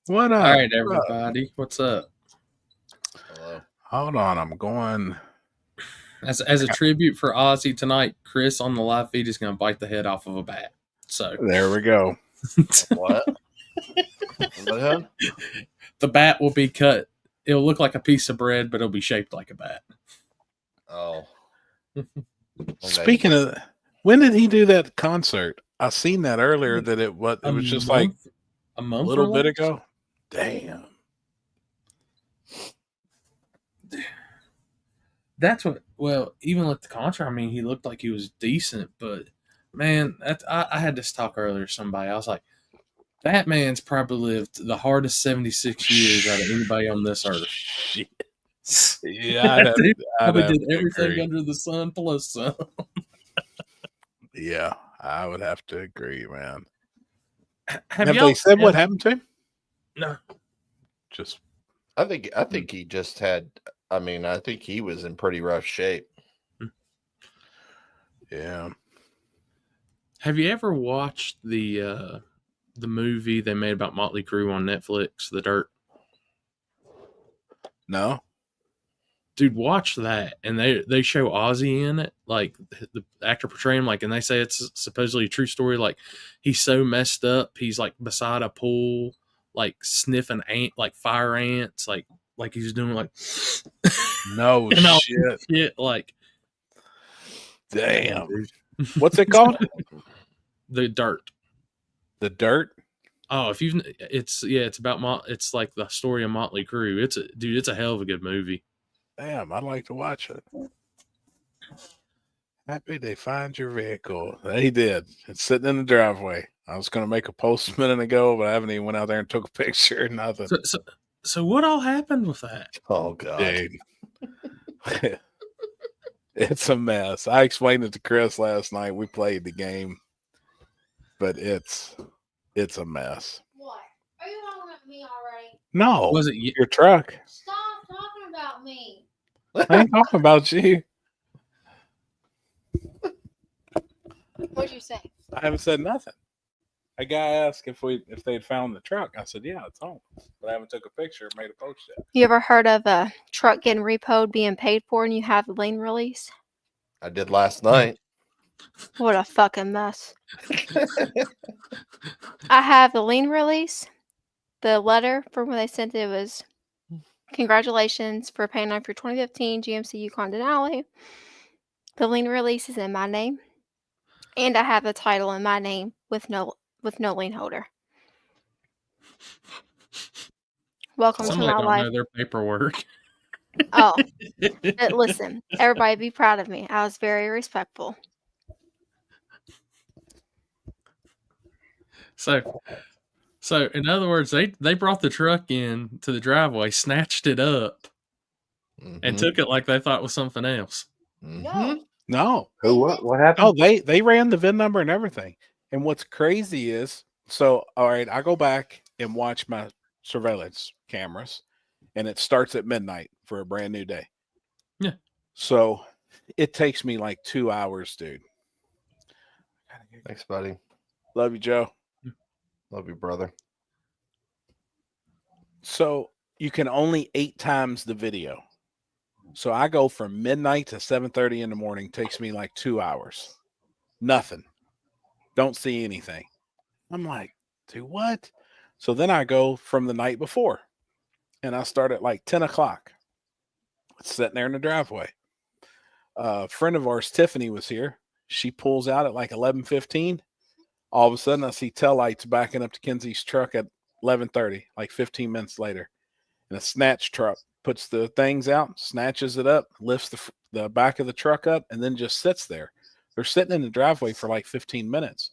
What All up? right, everybody. What's up? Hello. Hold on, I'm going. As a tribute for Ozzy tonight, Chris on the live feed is going to bite the head off of a bat. So There we go. What? What? the bat will be cut. It'll look like a piece of bread, but it'll be shaped like a bat. Oh. Speaking of, when did he do that concert? I seen that earlier. That it was just like a month, a little bit ago. Damn. That's what. Well, even with the concert, I mean, he looked like he was decent, but man, I had this talk earlier to somebody. I was like, that man's probably lived the hardest 76 years out of anybody on this earth. Shit. Yeah, I did everything under the sun plus some. Yeah, I would have to agree, man. Have they said what happened to him? No. Just, I think he just had. I mean, I think he was in pretty rough shape. Yeah. Have you ever watched the movie they made about Motley Crue on Netflix, The Dirt? No. Dude, watch that, and they show Ozzy in it, like the actor portraying him, like, and they say it's supposedly a true story. Like, he's so messed up, he's like beside a pool, like sniffing like fire ants, like he's doing like no shit, like damn. What's it called? The Dirt. The Dirt. Oh, it's about it's like the story of Motley Crue. It's a hell of a good movie. Damn, I'd like to watch it. Happy they find your vehicle. They did. It's sitting in the driveway. I was going to make a post a minute ago, but I haven't even went out there and took a picture. Nothing. So what all happened with that? Oh, God. Dude. It's a mess. I explained it to Chris last night. We played the game, but it's a mess. What? Are you talking about me already? No. Was it your truck? Stop talking about me. I ain't talking about you. What'd you say? I haven't said nothing. A guy asked if they'd found the truck. I said, yeah, it's home. But I haven't took a picture, made a post yet. You ever heard of a truck getting repoed, being paid for, and you have the lien release? I did last night. What a fucking mess. I have the lien release. The letter from when they sent it was, congratulations for paying off your 2015 GMC Yukon Denali. The lien release is in my name. And I have the title in my name with no lien holder. Welcome to my life. Know their paperwork. Oh, listen, everybody be proud of me. I was very respectful. So in other words, they brought the truck in to the driveway, snatched it up, and took it like they thought was something else. No. What happened? Oh, they ran the VIN number and everything. And what's crazy is, so all right, I go back and watch my surveillance cameras, and it starts at midnight for a brand new day. Yeah. So it takes me like 2 hours, dude. Thanks, buddy. Love you, Joe. Love you, brother. So you can only 8 times the video. So I go from midnight to 7:30 in the morning. Takes me like 2 hours. Nothing. Don't see anything. I'm like, dude, what? So then I go from the night before, and I start at like 10 o'clock. Sitting there in the driveway. A friend of ours, Tiffany, was here. She pulls out at like 11:15. All of a sudden, I see tail lights backing up to Kenzie's truck at 11:30, like 15 minutes later. And a snatch truck puts the things out, snatches it up, lifts the back of the truck up, and then just sits there. They're sitting in the driveway for like 15 minutes.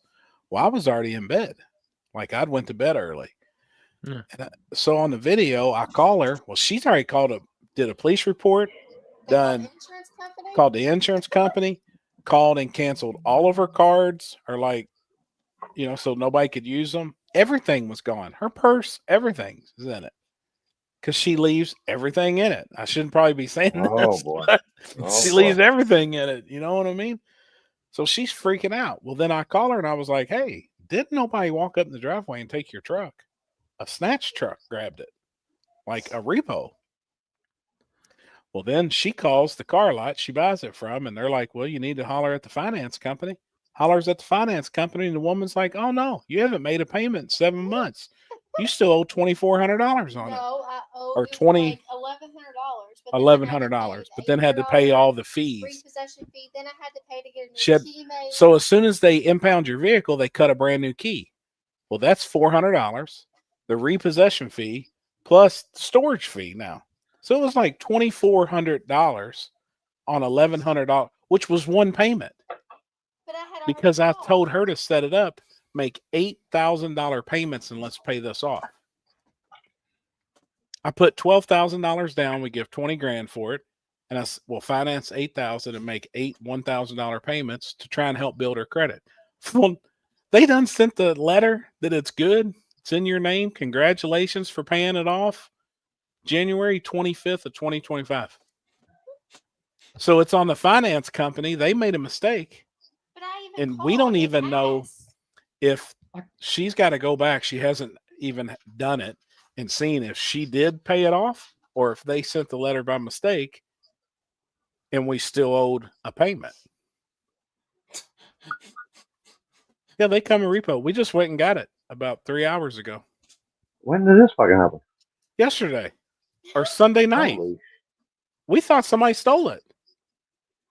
Well, I was already in bed. Like, I'd went to bed early. Yeah. And so on the video, I call her. Well, she's already did a police report, called the insurance company, called and canceled all of her cards, or like, so nobody could use them. Everything was gone. Her purse, everything is in it. Because she leaves everything in it. I shouldn't probably be saying this. Oh, boy. She leaves everything in it. You know what I mean? So she's freaking out. Well, then I call her and I was like, hey, didn't nobody walk up in the driveway and take your truck? a snatch truck grabbed it, like a repo. Well, then she calls the car lot she buys it from, and they're like, well, you need to holler at the finance company. Hollers at the finance company, and the woman's like, oh, no, you haven't made a payment in 7 months. You still owe $2,400 on it. No, I owe Or it was 20 like $1,100. $1,100, but then had to pay all the fees. Repossession fee. Then I had to pay to get a She had- new key made. So as soon as they impound your vehicle, they cut a brand new key. Well, that's $400, the repossession fee plus the storage fee now. So it was like $2,400 on $1,100, which was one payment. But I had Because I already told called. her to set it up, make $8,000 payments, and let's pay this off. I put $12,000 down. We give 20 grand for it, and we'll finance 8,000 and make 8 $1,000 payments to try and help build her credit. Well, they done sent the letter that it's good. It's in your name. Congratulations for paying it off. January 25th of 2025. So it's on the finance company. They made a mistake. But I even And we don't called. It even know passed. if she's got to go back. She hasn't even done it and seen if she did pay it off or if they sent the letter by mistake and we still owed a payment. Yeah, they come and repo. We just went and got it about 3 hours ago. When did this fucking happen? Yesterday or Sunday night. Holy, We thought somebody stole it.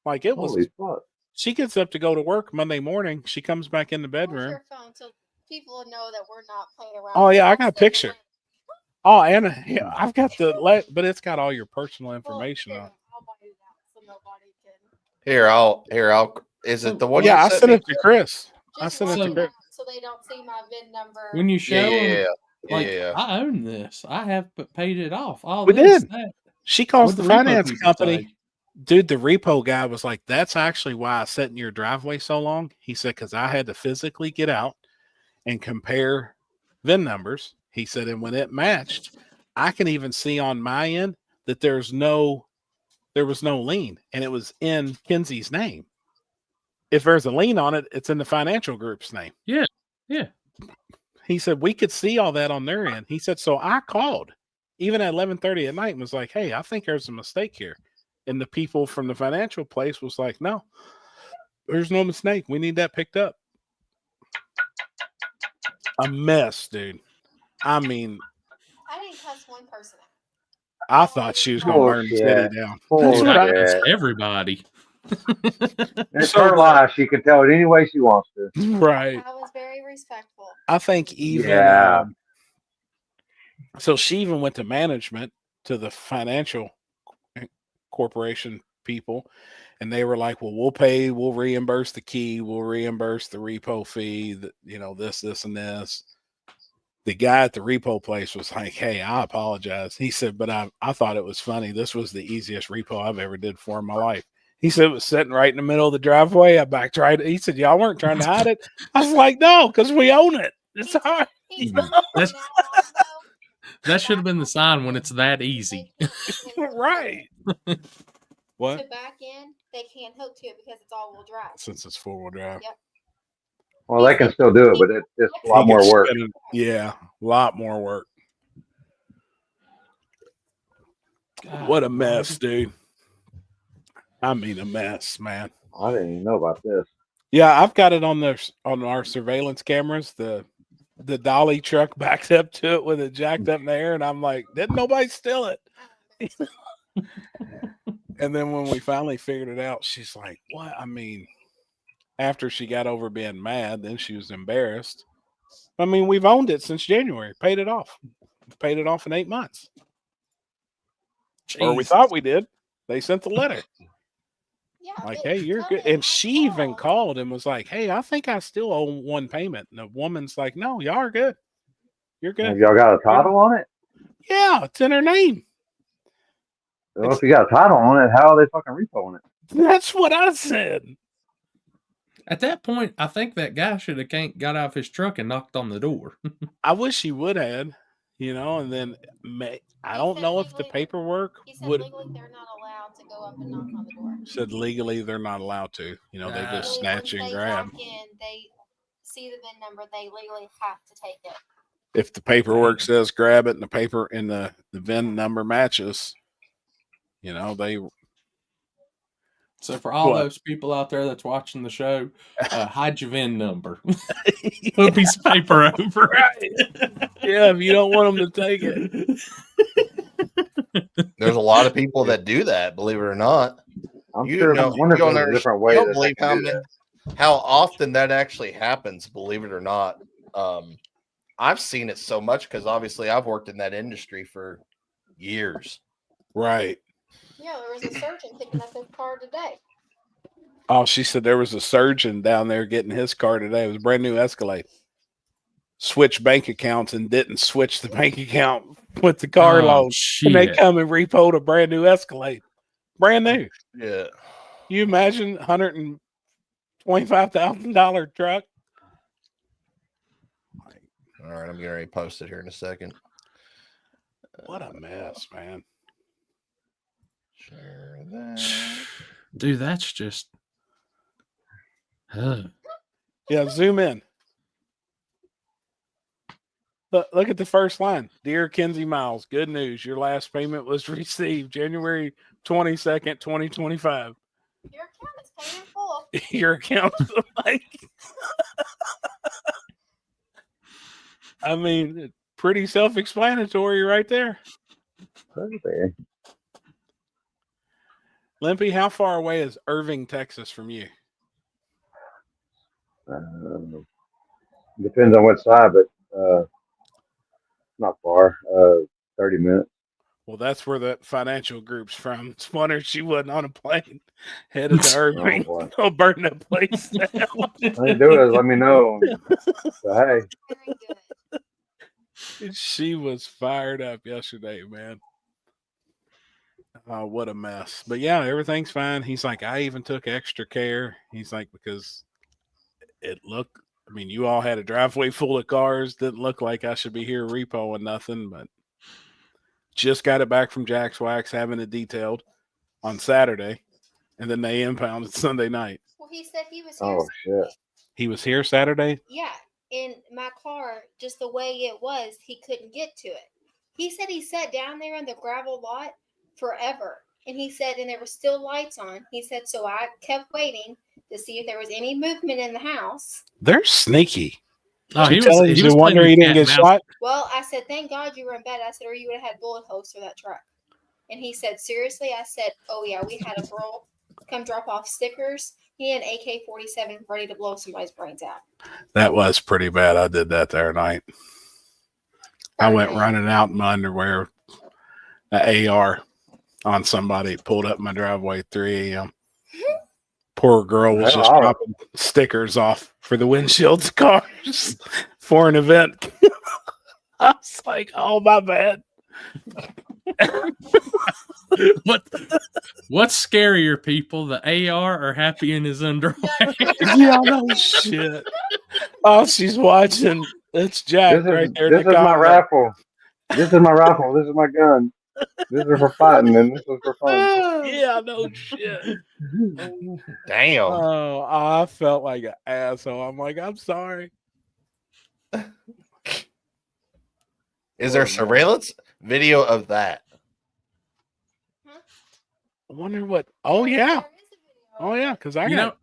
Like it was. holy fuck. She gets up to go to work Monday morning. She comes back in the Where's bedroom. your phone so people know that we're not playing around? Oh, yeah, I Don't got a send the picture. link. Oh, Anna, yeah, I've got but it's got all your personal information Well, on it. I'll buy it out so nobody can. I'll. Is it the one? Yeah, you I sent me? it to Chris. I Just sent it block to them Chris. out so they don't see my VIN number. When you show them, Yeah. like, Yeah. I own this. I have paid it off. All We this, did. that. She calls What'd the the repo finance people company. say? Dude, the repo guy was like, that's actually why I sat in your driveway so long. He said, because I had to physically get out and compare VIN numbers. He said, and when it matched, I can even see on my end that there was no lien, and it was in Kenzie's name. If there's a lien on it, it's in the financial group's name. Yeah. Yeah. He said, we could see all that on their end. He said, so I called even at 11:30 at night and was like, hey, I think there's a mistake here. And the people from the financial place was like, no, there's no mistake. We need that picked up. A mess, dude. I mean, I didn't cuss one person out. I thought she was going to burn the city Bullshit. down. Bullshit. That's what I- That's everybody. It's So her the- life. She can tell it any way she wants to. Right. I was very respectful. I think even Yeah. so she even went to management, to the financial corporation people, and they were like, well, we'll reimburse the key, we'll reimburse the repo fee, this and this. The guy at the repo place was like, hey, I apologize. He said, but I thought it was funny. This was the easiest repo I've ever did for in my life. He said it was sitting right in the middle of the driveway. I backtried it. He said, y'all weren't trying to hide it. I was like, no, because we own it. It's hard. He's Mhm. not That's- now also. That should have been the sign when it's that easy. Right. What? To back in, they can't hook to it because it's all-wheel drive. Since it's four-wheel drive. Yep. Well, they can still do it, but it's just a lot He more can work. spin it. Yeah, a lot more work. What a mess, dude. I mean, a mess, man. I didn't even know about this. Yeah, I've got it on our surveillance cameras. The dolly truck backed up to it with it jacked up in the air, and I'm like, didn't nobody steal it? And then when we finally figured it out, she's like, what? I mean, after she got over being mad, then she was embarrassed. I mean, we've owned it since January, paid it off. Paid it off in 8 months. Or we Jesus. thought we did. They sent the letter. Yeah, Like, but hey, you're tell good. them And I she even called and was like, hey, I think I still owe one payment. And the woman's like, no, y'all are good. You're Have good. y'all got a title on it? Yeah, it's in her name. Well, if you got a title on it, how are they fucking repoing it? That's what I said. At that point, I think that guy should have got out of his truck and knocked on the door. I wish he would have, and then I don't know if the paperwork He said would legally they're not allowed to go up and knock on the door. said legally they're not allowed to. They just Legally, snatch once and they grab. walk in, they see the VIN number, they legally have to take it. If the paperwork says grab it and the paper and the VIN number matches, you know, they. So for all What? those people out there that's watching the show, hide your VIN number. Put a piece of paper over it. Yeah, if you don't want them to take it. There's a lot of people that do that, believe it or not. I'm You sure. know, I wonder you if don't there's a understand- different way you don't that they believe can do that. how often that actually happens, believe it or not. I've seen it so much because obviously I've worked in that industry for years. Right. Yeah, there was a surgeon picking up his car today. Oh, she said there was a surgeon down there getting his car today. It was a brand new Escalade. Switched bank accounts and didn't switch the bank account with the car loan. And they Shit. come and repoed a brand new Escalade. Brand new. Yeah. You imagine $125,000 truck? All right, I'm getting ready to post it here in a second. What a mess, man. Share that. Dude, that's just. Yeah, zoom in. Look at the first line. Dear Kenzie Miles, good news. Your last payment was received January 22nd, 2025. Your account is paid in full. Your account, like, I mean, pretty self-explanatory right there. Okay. Limpy, how far away is Irving, Texas from you? Depends on what side, but not far. 30 minutes. Well, that's where the financial group's from. It's wondering she wasn't on a plane headed to Irving. boy. They'll burn that place down. All you do is let me know. So, hey, Very good. She was fired up yesterday, man. Oh, what a mess. But yeah, everything's fine. He's like, I even took extra care. He's like, because it looked, I mean, you all had a driveway full of cars. Didn't look like I should be here repoing nothing, but just got it back from Jack's Wax, having it detailed on Saturday. And then they impounded Sunday night. Well, he said he was here. oh shit. He was here Saturday. Yeah, in my car, just the way it was, he couldn't get to it. He said he sat down there in the gravel lot forever. And he said, and there were still lights on. He said, so I kept waiting to see if there was any movement in the house. They're sneaky. Oh, he Tell was you playing wonder he cat didn't and get mouse. shot. Well, I said, thank God you were in bed. I said, or you would have had bullet holes for that truck. And he said, seriously? I said, oh, yeah, we had a girl come drop off stickers. He had an AK-47 ready to blow somebody's brains out. That was pretty bad. I did that the other night. I went Okay. running out in my underwear, an AR on somebody, pulled up my driveway at 3 a.m. Poor girl was just Wow. dropping stickers off for the windshields of cars for an event. I was like, oh, my bad. What's scarier, people, the AR or Happy in his underwear? Yeah, no shit. Oh, she's watching. It's Jack right there. This is my rifle. This is my rifle. This is my gun. This is for fighting, and this is for fun. Yeah, no shit. Damn. Oh, I felt like an asshole. I'm like, I'm sorry. Is there surveillance video of that? I wonder what. Oh, yeah. There is a video. Oh, yeah. Because I You got know,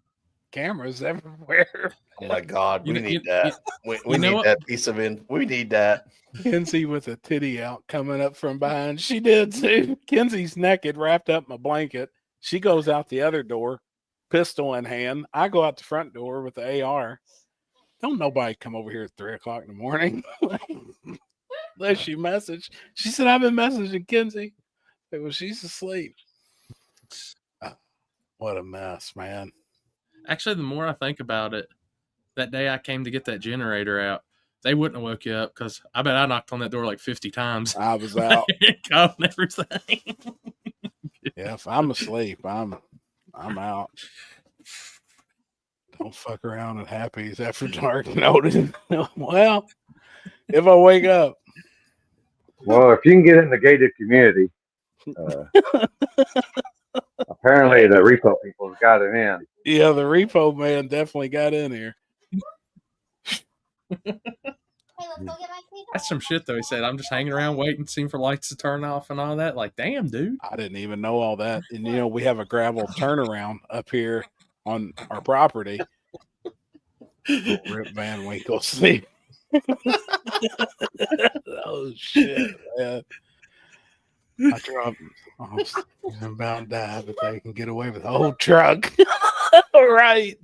cameras everywhere. Oh my God, we You know- need you- that. We you know need what? that piece of we need that. Kenzie with a titty out coming up from behind. She did too. Kenzie's naked, wrapped up in a blanket. She goes out the other door, pistol in hand. I go out the front door with the AR. Don't nobody come over here at 3 o'clock in the morning. Unless she message. She said, I've been messaging Kenzie. Well, she's asleep. What a mess, man. actually, the more I think about it, that day I came to get that generator out, they wouldn't have woke you up because I bet I knocked on that door like 50 times. I was out. Called and everything. Yeah, if I'm asleep, I'm out. Don't fuck around at Happy's after dark. Noted. Well, if I wake up. Well, if you can get in the gated community, apparently the repo people have got it in. Yeah, the repo man definitely got in here. Hey, That's some shit though. He said, I'm just hanging around waiting, seeing for lights to turn off and all that. Like, damn, dude. I didn't even know all that. And you know, we have a gravel turnaround up here on our property. Rip Van Winkle sleep. Oh shit, man. I dropped. I'm bound to die, but they can get away with the whole truck. Right.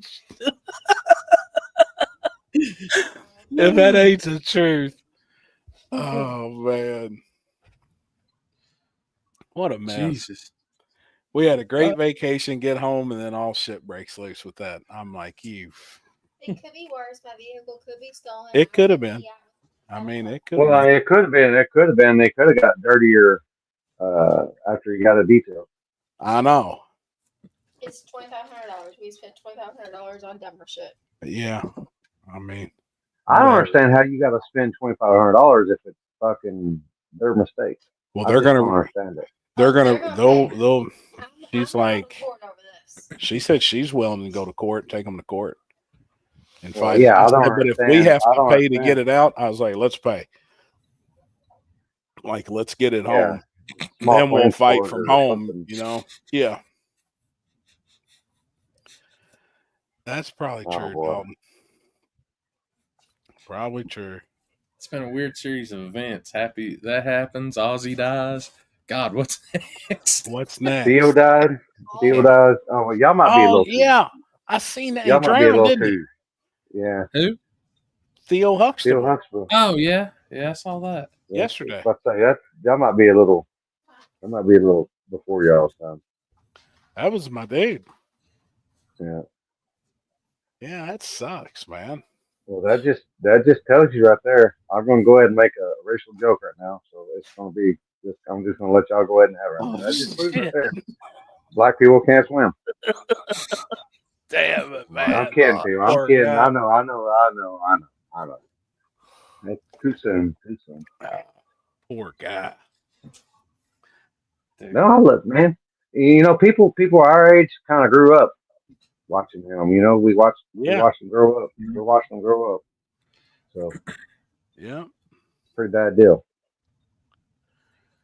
If that ain't the truth. Oh man. What a mess. Jesus. We had a great vacation, get home, and then all shit breaks loose with that. I'm like, you. It could be worse. My vehicle could be stolen. It could have been. I mean, it could have Well, been. it could have been. It could have been. They could have got dirtier after you got a detail. I know. It's $2,500. We spent $2,500 on dumber shit. Yeah. I mean, I don't whatever. understand how you got to spend $2,500 if it's fucking their mistake. Well, I they're just don't gonna. understand it. They're They're gonna. gonna They'll. She's I'm going like. to court over this. She said she's willing to go to court, take them to court, and Well, fight. yeah, I I don't said, but if we understand. have I to don't pay to get understand. it out, I was like, let's pay. Like, let's get it Yeah. home. Small Then we'll claims fight court from or home. something. You know? Yeah. That's probably Oh, true, boy. Dalton. Probably true. It's been a weird series of events. Happy that happens. Ozzy dies. God, what's next? What's next? Theo died. Theo died. Oh, well, y'all might be a Oh little too. yeah, I seen that. He Y'all might be a drowned, little didn't he? too. Yeah. Who? Theo Theo Huxtable. Huxtable. Oh yeah, yeah, I saw that. Yeah, Yesterday. Let's say that y'all might be a little. That might be a little before y'all's time. That was my dude. Yeah. Yeah, that sucks, man. Well, that just tells you right there. I'm gonna go ahead and make a racial joke right now, so it's gonna be. I'm just gonna let y'all go ahead and have it. Oh, That just proves right shit. there. Black people can't swim. Damn it, man. I'm kidding, people. I'm Poor kidding. guy. I know. It's too soon. Too soon. Poor guy. Dude. No, look, man. You know, people our age kind of grew up watching him. You know, we watched them grow up. We're watching them grow up. So, Yeah. pretty bad deal.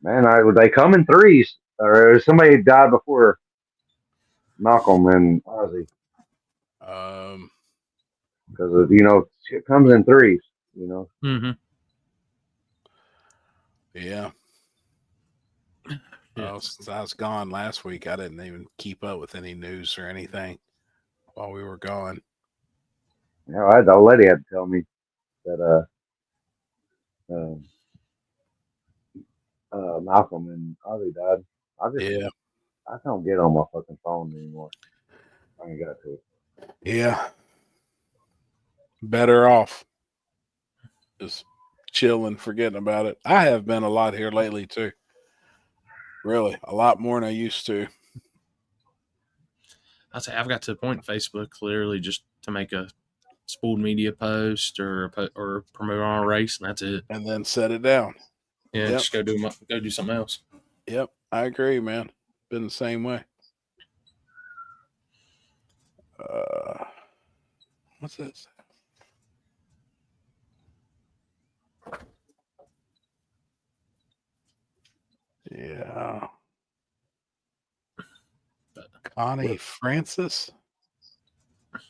Man, they come in threes. Or somebody died before Malcolm and Ozzy because shit comes in threes. You know. Mm-hmm. Yeah. Oh, since I was gone last week, I didn't even keep up with any news or anything while we were gone. You know, the old lady had to tell me that Malcolm and Ozzy died. I don't get on my fucking phone anymore. I ain't got to. Yeah. Better off just chilling, forgetting about it. I have been a lot here lately too. Really, a lot more than I used to. I'll say I've got to the point in Facebook clearly just to make a spooled media post or promote on a race, and that's it. And then set it down. Yeah, Yep. just go do something else. Yep, I agree, man. Been the same way. What's this? Yeah. Connie Francis.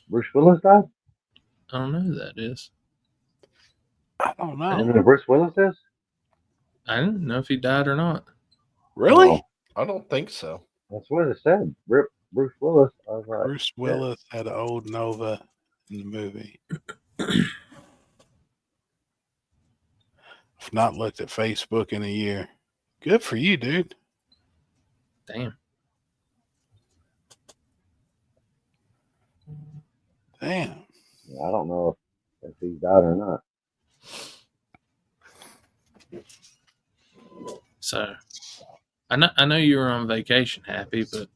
Bruce Willis died? I don't know who that is. I don't You know know. who Bruce Willis is? I don't know if he died or not. Really? Oh, I don't think so. that's what it said. Bruce Willis. I was like, Bruce Willis had an old Nova in the movie. I've not looked at Facebook in a year. Good for you, dude. Damn. Damn. I don't know if he died or not. So I know you were on vacation, Happy, but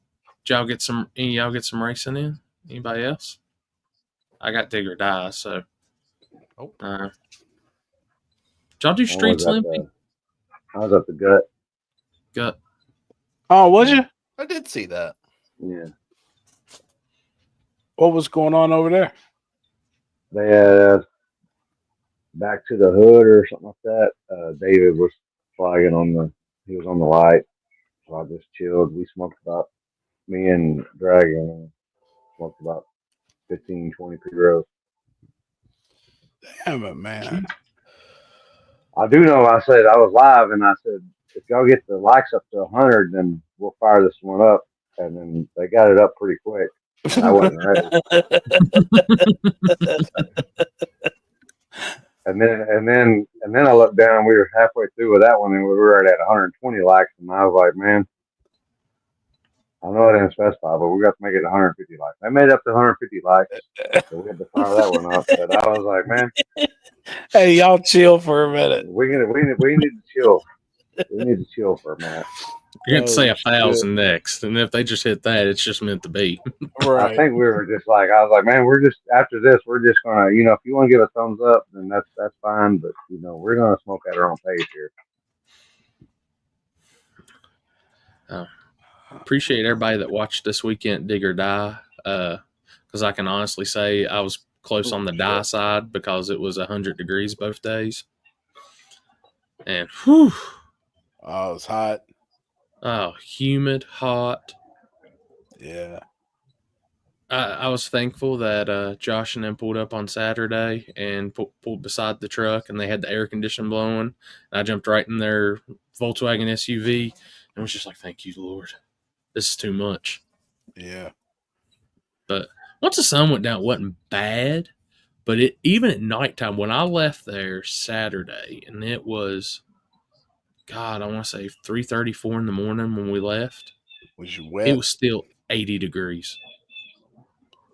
did any of y'all get some racing in? Anybody else? I got dig or die, so did y'all do Streets Limping? I was at the gut. Gut. Oh, was you? I did see that. Yeah. What was going on over there? They had back to the hood or something like that. David was flagging he was on the light. So I just chilled. We smoked me and Dragon smoked about 15, 20 pre-rolls. Damn it, man. I do know I said I was live and I said, if y'all get the likes up to 100, then we'll fire this one up. And then they got it up pretty quick. And I wasn't ready. And then I looked down. We were halfway through with that one, and we were already at 120 likes. And I was like, man, I know I didn't specify, but we got to make it 150 likes. I made it up to 150 likes, so we had to fire that one up. But I was like, man, hey, y'all chill for a minute. we need to chill. We need to chill for a minute. You're going to say 1,000 next, and if they just hit that, it's just meant to be. Right. I think we were just like, I was like, man, we're just after this, we're just gonna, if you want to give a thumbs up, then that's fine. But we're gonna smoke at our own pace here. Appreciate everybody that watched this weekend, Dig or Die, because I can honestly say I was close on the die side because it was 100 degrees both days, and whew, Oh, it's hot. oh, humid, hot. Yeah. I was thankful that Josh and them pulled up on Saturday and pulled beside the truck, and they had the air conditioning blowing. And I jumped right in their Volkswagen SUV and was just like, thank you, Lord. This is too much. Yeah. But once the sun went down, it wasn't bad. But even at nighttime, when I left there Saturday, and it was, God, I want to say 3:34 in the morning when we left. Was you wet? It was still 80 degrees.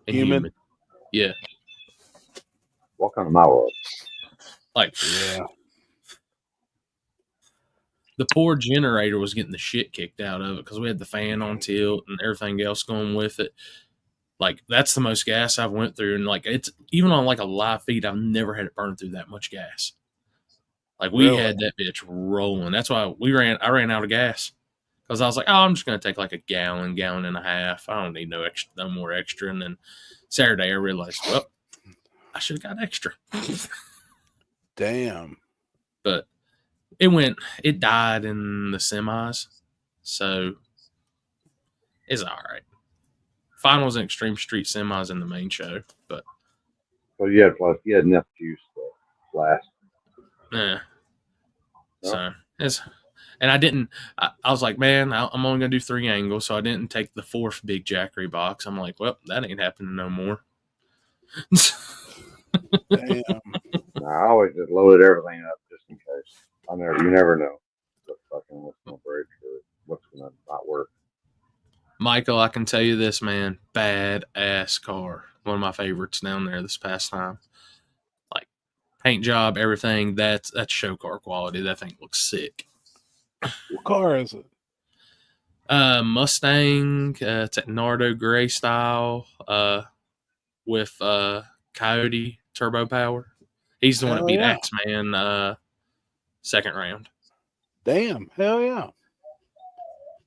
And humid. Yeah. Welcome to my world. Like, Yeah. the poor generator was getting the shit kicked out of it because we had the fan on tilt and everything else going with it. Like, that's the most gas I've went through. And, like, it's even on, like, a live feed, I've never had it burn through that much gas. Like, we Really? had that bitch rolling. That's why I ran out of gas. Because I was like, oh, I'm just going to take, like, a gallon and a half. I don't need no more extra. And then Saturday, I realized, well, I should have got extra. Damn. But it died in the semis. So it's all right. Finals and Extreme Street semis in the main show. But So you had enough juice to last. yeah. So and I didn't. I was like, man, I'm only gonna do 3 angles, so I didn't take the 4th big Jackery box. I'm like, well, that ain't happening no more. Damn. I always just loaded everything up just in case. You never know what's gonna break or what's gonna not work. Michael, I can tell you this, man, badass car. One of my favorites down there this past time. Like, paint job, everything. That's show car quality. That thing looks sick. What car is it? Mustang. It's at Nardo gray style. With Coyote turbo power. He's the one that beat Axeman second round. Damn. Hell yeah.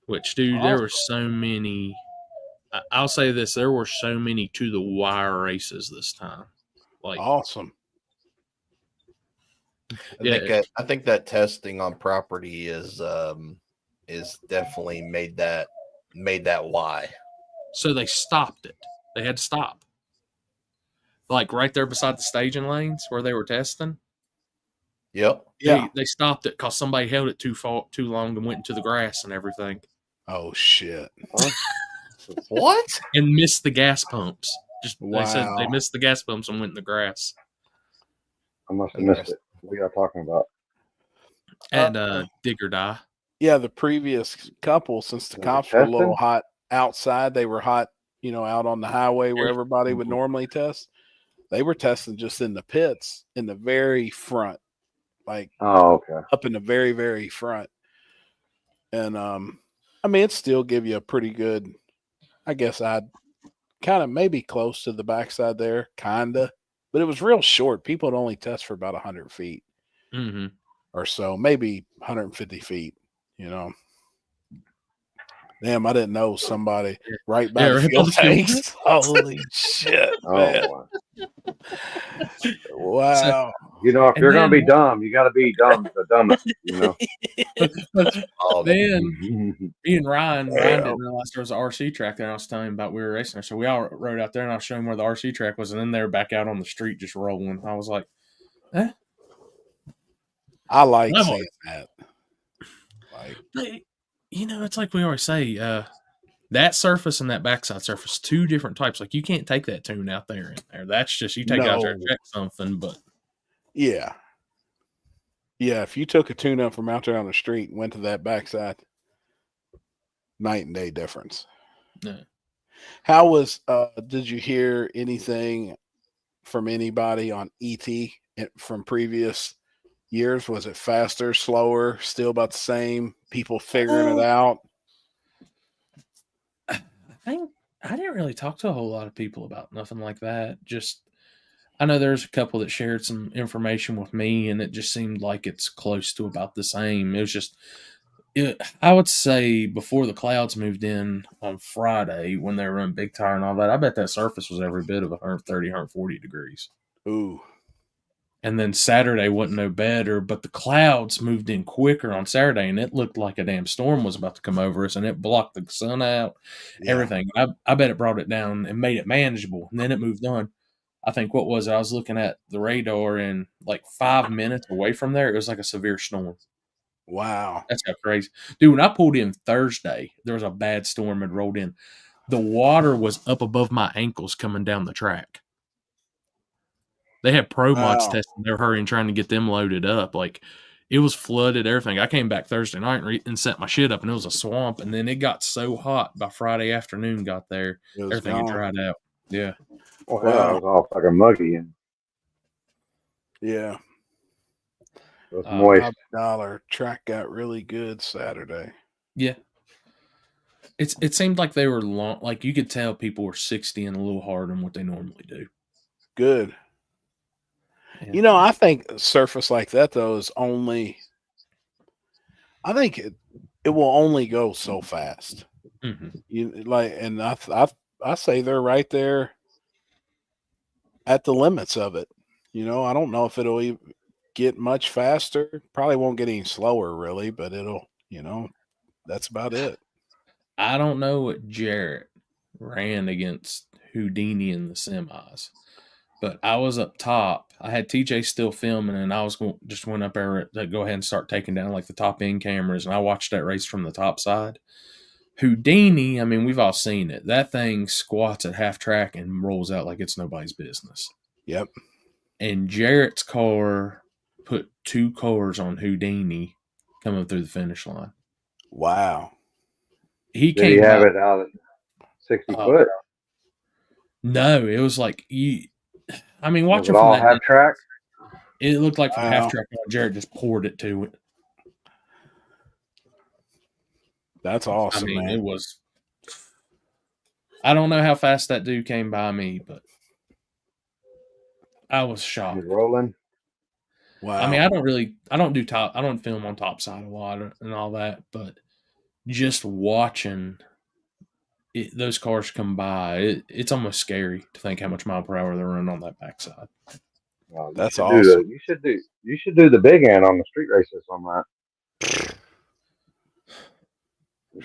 Which, dude, there were so many. I'll say this: there were so many to the wire races this time. Like, awesome. I think that testing on property is definitely made that why. So they stopped it. They had to stop. Like right there beside the staging lanes where they were testing. Yep. Yeah. They stopped it because somebody held it too long and went into the grass and everything. Oh shit. What? And missed the gas pumps. Wow. They said they missed the gas pumps and went in the grass. I must have missed it. What are y'all talking about? And Dig or Die. Yeah, the previous couple, since the cops were a little hot outside, they were hot, out on the highway where everybody would normally test. They were testing just in the pits in the very front. Like, okay. Up in the very, very front. And it still give you a pretty good, I guess I'd kind of maybe close to the backside there, kinda. But it was real short. People would only test for about 100 feet or so, maybe 150 feet, Damn, I didn't know somebody right by the fuel tanks. Holy shit, man. Oh, Wow. You know, if And you're gonna then- be dumb, you got to be dumb, the dumbest. You know. Oh, Then me and Ryan Yeah. didn't realize there was an RC track there. And I was telling him about we were racing there, so we all rode out there, and I was showing him where the RC track was, and then they were back out on the street just rolling. I was like, I like No. seeing that. Like, But, you know, it's like we always say, that surface and that backside surface, two different types. Like you can't take that tune out there in there. That's just you take it out there and No. check something, but yeah. Yeah, if you took a tune up from out there on the street and went to that backside, night and day difference. no. How was did you hear anything from anybody on ET from previous years? Was it faster, slower, still about the same? People figuring it out? I think I didn't really talk to a whole lot of people about nothing like that. Just I know there's a couple that shared some information with me, and it just seemed like it's close to about the same. It was just, I would say before the clouds moved in on Friday when they were running big tire and all that, I bet that surface was every bit of 130, 140 degrees. Ooh. And then Saturday wasn't no better, but the clouds moved in quicker on Saturday, and it looked like a damn storm was about to come over us, and it blocked the sun out, Yeah. everything. I bet it brought it down and made it manageable, and then it moved on. I think what was it? I was looking at the radar, and like 5 minutes away from there, it was like a severe storm. Wow. That's how crazy. Dude, when I pulled in Thursday, there was a bad storm had rolled in. The water was up above my ankles coming down the track. They had pro mods Wow. testing. They were hurrying, trying to get them loaded up. Like it was flooded, everything. I came back Thursday night and set my shit up, and it was a swamp. And then it got so hot by Friday afternoon. Got there, It was everything had gone. dried out. Yeah, Well, hell, it was all fucking muggy and Yeah. it was Uh, moist. $5 track got really good Saturday. yeah. It seemed like they were long. Like you could tell people were 60 and a little harder than what they normally do. Good. Yeah. You know, I think a surface like that though is only. I think it will only go so fast. Mhm. You like, and I say they're right there at the limits of it. You know, I don't know if it'll even get much faster. Probably won't get any slower, really, but it'll. You know, that's about it. I don't know what Jarrett ran against Houdini in the semis, but I was up top. I had TJ still filming, and I was just went up there to go ahead and start taking down like the top end cameras, and I watched that race from the top side. Houdini, I mean, we've all seen it. That thing squats at half track and rolls out like it's nobody's business. Yep. And Jarrett's car put 2 cars on Houdini coming through the finish line. Wow. He Did he came have out. it out at 60 Oh, foot? No, it was like you. I mean, Was watching it from all that, half track? it looked like from Wow. half track. Jarrett just poured it to it. That's I awesome, mean, man. it was. I don't know how fast that dude came by me, but I was shocked. He's rolling. Wow. I mean, I don't film on top side a lot and all that, but just watching those cars come by, it's almost scary to think how much mile per hour they're running on that backside. Well, That's should awesome. you should do the big end on the street races on that.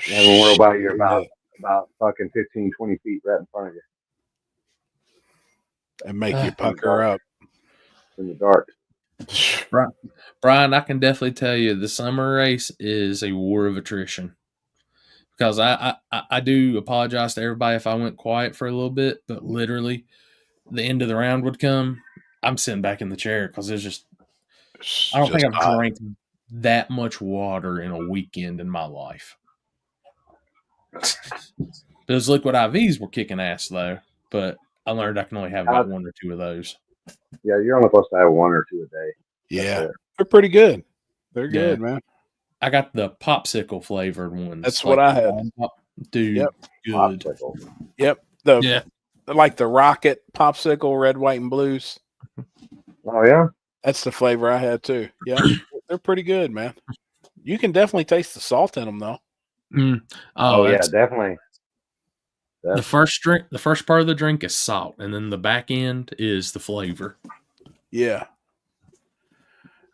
Having worry about you're about fucking 15, 20 feet right in front of you And make you pucker up. in the dark. Brian, I can definitely tell you the summer race is a war of attrition. Because I do apologize to everybody if I went quiet for a little bit, but literally the end of the round would come, I'm sitting back in the chair because it's just I don't think I've drank that much water in a weekend in my life. Those liquid IVs were kicking ass though, but I learned I can only have about 1 or 2 of those. Yeah, you're only supposed to have 1 or 2 a day. Yeah. They're pretty good. They're Yeah. good, man. I got the popsicle flavored ones. That's what I had. Dude, Yep. good. Popsicle. Yep. Like the rocket popsicle, red, white, and blues. Oh yeah. That's the flavor I had too. Yeah. They're pretty good, man. You can definitely taste the salt in them though. Oh, yeah, definitely. The first part of the drink is salt, and then the back end is the flavor. Yeah.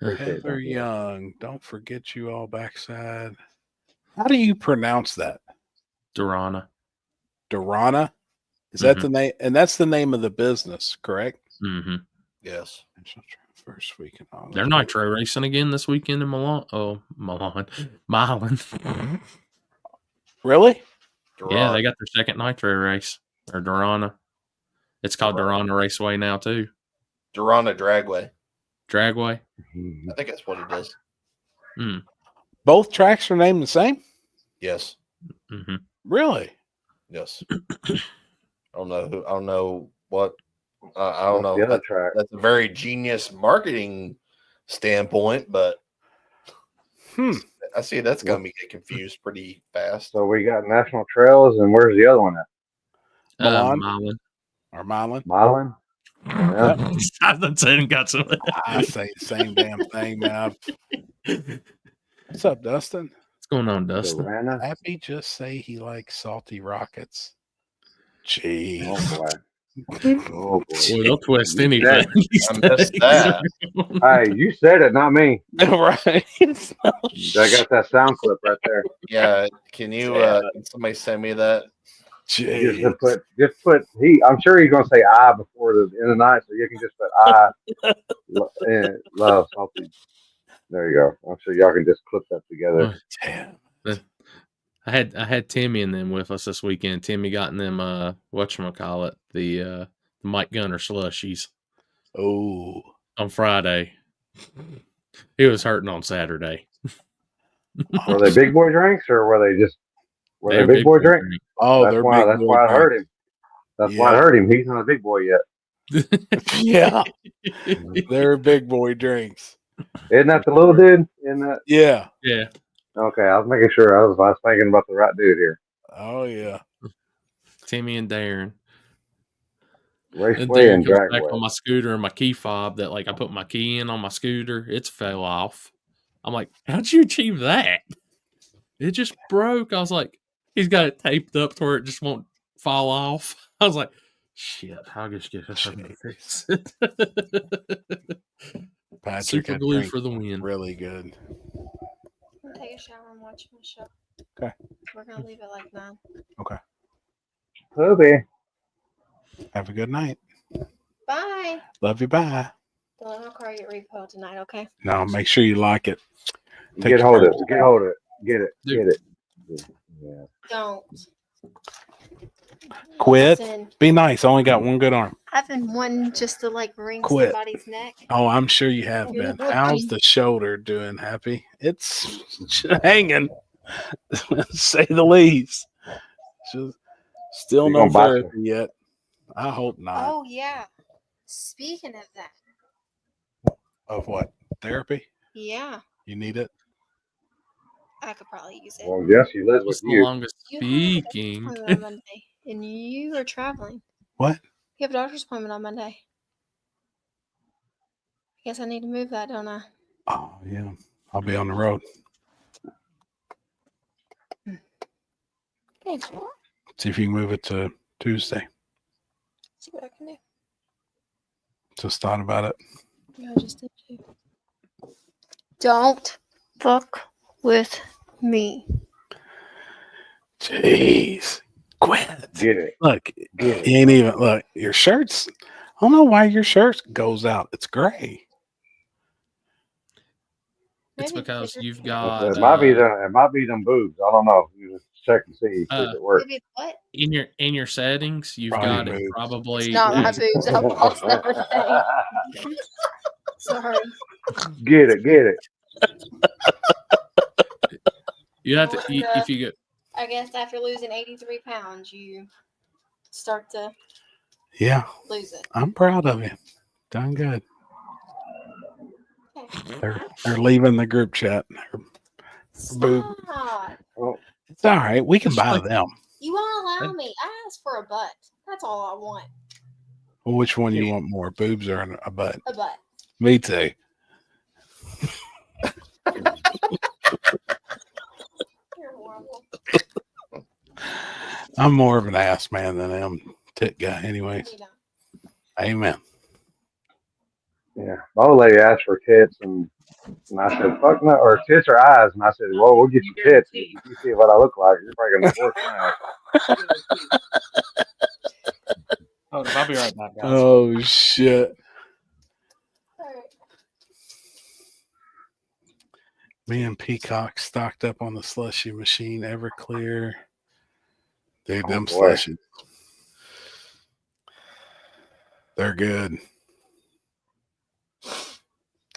Appreciate Heather that. Young. Don't forget you all backside. How do you pronounce that? Durana. Durana? Is that Mhm. the name? And that's the name of the business, correct? Mm-hmm. Yes. First week in August. They're nitro racing again this weekend in Milan. Oh, Milan. Really? Yeah, they got their second nitro race, or Durana. It's called Durana Raceway now too. Durana Dragway. Dragway. I think that's what it is. Mm. Both tracks are named the same? Yes. Mm-hmm. Really? Yes. I don't know what. I don't What's know. the other track? That's a very genius marketing standpoint, but I see that's going to get confused pretty fast. So we got National Trails, and where's the other one at? Milan? Milan. Or Milan? Milan? Yeah. I've done said and got some. I say the same damn thing, man. What's up, Dustin? What's going on, Dustin? Savannah? Happy just say he likes salty rockets. Jeez. Oh, boy. Oh, boy. Boy, they'll twist You anything. said these I missed days. that. Hey, you said it, not me. Right. I got that sound clip right there. Yeah. Can you? Can somebody send me that? Just Jeez. put he. I'm sure he's gonna say I before the end of the night, so you can just put I love salty. There you go. I'm sure y'all can just clip that together. Damn. I had Timmy and them with us this weekend. Timmy got in them whatchamacallit, the Mike Gunner slushies Oh. on Friday. He was hurting on Saturday. Were they big boy drinks or were they They're big boy drinks? drink. Oh, That's they're why. big That's boy why I heard drinks. him. That's why I heard him. He's not a big boy yet. Yeah. They're big boy drinks. Isn't that the little dude? Isn't that? Yeah. Yeah. Okay, I was making sure. I was thinking about the right dude here. Oh, yeah. Timmy and Darren. And Raceway Darren and comes back on Dragway. my scooter and my key fob that I put my key in on my scooter. It's fell off. I'm like, how'd you achieve that? It just broke. I was like, he's got it taped up to where it just won't fall off. I was like, shit, I'll just get this to fix it. Patrick Super had glue drinks for the win. really good. I'm gonna take a shower and watch my show. Okay. We're gonna leave at like 9. Hubby. Have a good night. Bye. Love you. Bye. Dylan, I'll call you at repo tonight, okay? No, make sure you like it. Take Get your hold of time. it. Get hold of it. Get it. Dude. Get it. Yeah. Don't. Quit. Listen, Be nice. I only got one good arm. I've been wanting just to like wring Quit. somebody's neck. Oh, I'm sure you have been. How's the shoulder doing, Happy? It's hanging, say the least. Just still You no gonna bite therapy yet. I hope not. Oh yeah. Speaking of that, Of what? Therapy? yeah, You need it? I could probably use it. Well, yes, he lives with What's the you. longest You have a doctor's speaking? appointment on Monday, and you are traveling. What? You have a doctor's appointment on Monday. I guess I need to move that, don't I? Oh, yeah. I'll be on the road. Okay. See if you can move it to Tuesday. See what I can do. Just thought about it. Yeah, I just did too. Don't fuck with me. Jeez. Quit. Get it. Look, Get you it. ain't even look. Your shirt's. I don't know why your shirt goes out. It's gray. It's Maybe because bigger you've hair. got It might be them boobs. I don't know. You just check and see if it works. Maybe what? in your settings, you've Probably got it moves. probably. It's not my boobs. I lost everything. Sorry. Get it. Get it. You have to if you go. I guess after losing 83 pounds, you start to Yeah, lose it. I'm proud of you. Done good. Okay. They're leaving the group chat. Boob. Stop. Oh, It's all right. We can It's buy like- them. You won't allow me. I asked for a butt. That's all I want. Well, which one you want more, boobs or a butt? A butt. Me too. You're horrible. I'm more of an ass man than I am tit guy. Anyways, You don't. amen. Yeah, the old lady asked for tits, and I said, "Fuck no," or tits or eyes, and I said, "Well, we'll get you tits. If you see what I look like, you're probably gonna divorce my ass." Oh, I'll be right back, guys. Oh shit. Me and Peacock stocked up on the slushy machine, Everclear. Dude, them boy. slushies. They're good.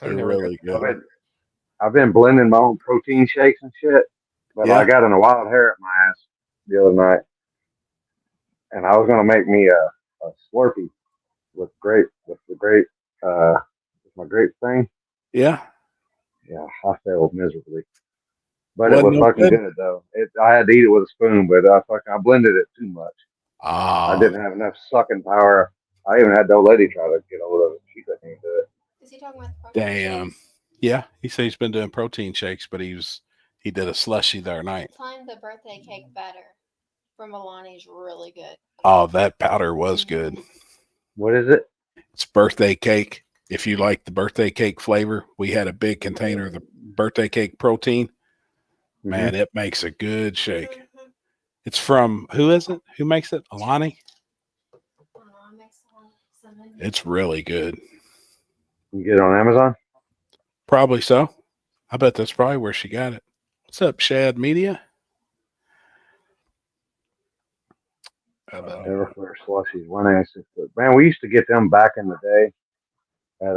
They're really good. I've been blending my own protein shakes and shit, but Yeah. I got in a wild hair at my ass the other night, and I was gonna make me a Slurpee with my grape thing. Yeah. Yeah, I failed miserably. But Wasn't it was no fucking good? good though. I had to eat it with a spoon, but I blended it too much. I Oh, didn't have enough sucking power. I even had the old lady try to get hold of it. She couldn't even do it. Is he talking about the protein damn. shakes? Yeah, he said he's been doing protein shakes, but he did a slushy the other night. Tell him the birthday cake batter from Alani is really good. Oh, that powder was good. What is it? It's birthday cake. If you like the birthday cake flavor, we had a big container of the birthday cake protein. Man, it makes a good shake. It's from, who is it? Who makes it? Alani? It's really good. You get it on Amazon? Probably so. I bet that's probably where she got it. What's up, Shad Media? Everclear slushies, 1.6 foot. Man, we used to get them back in the day at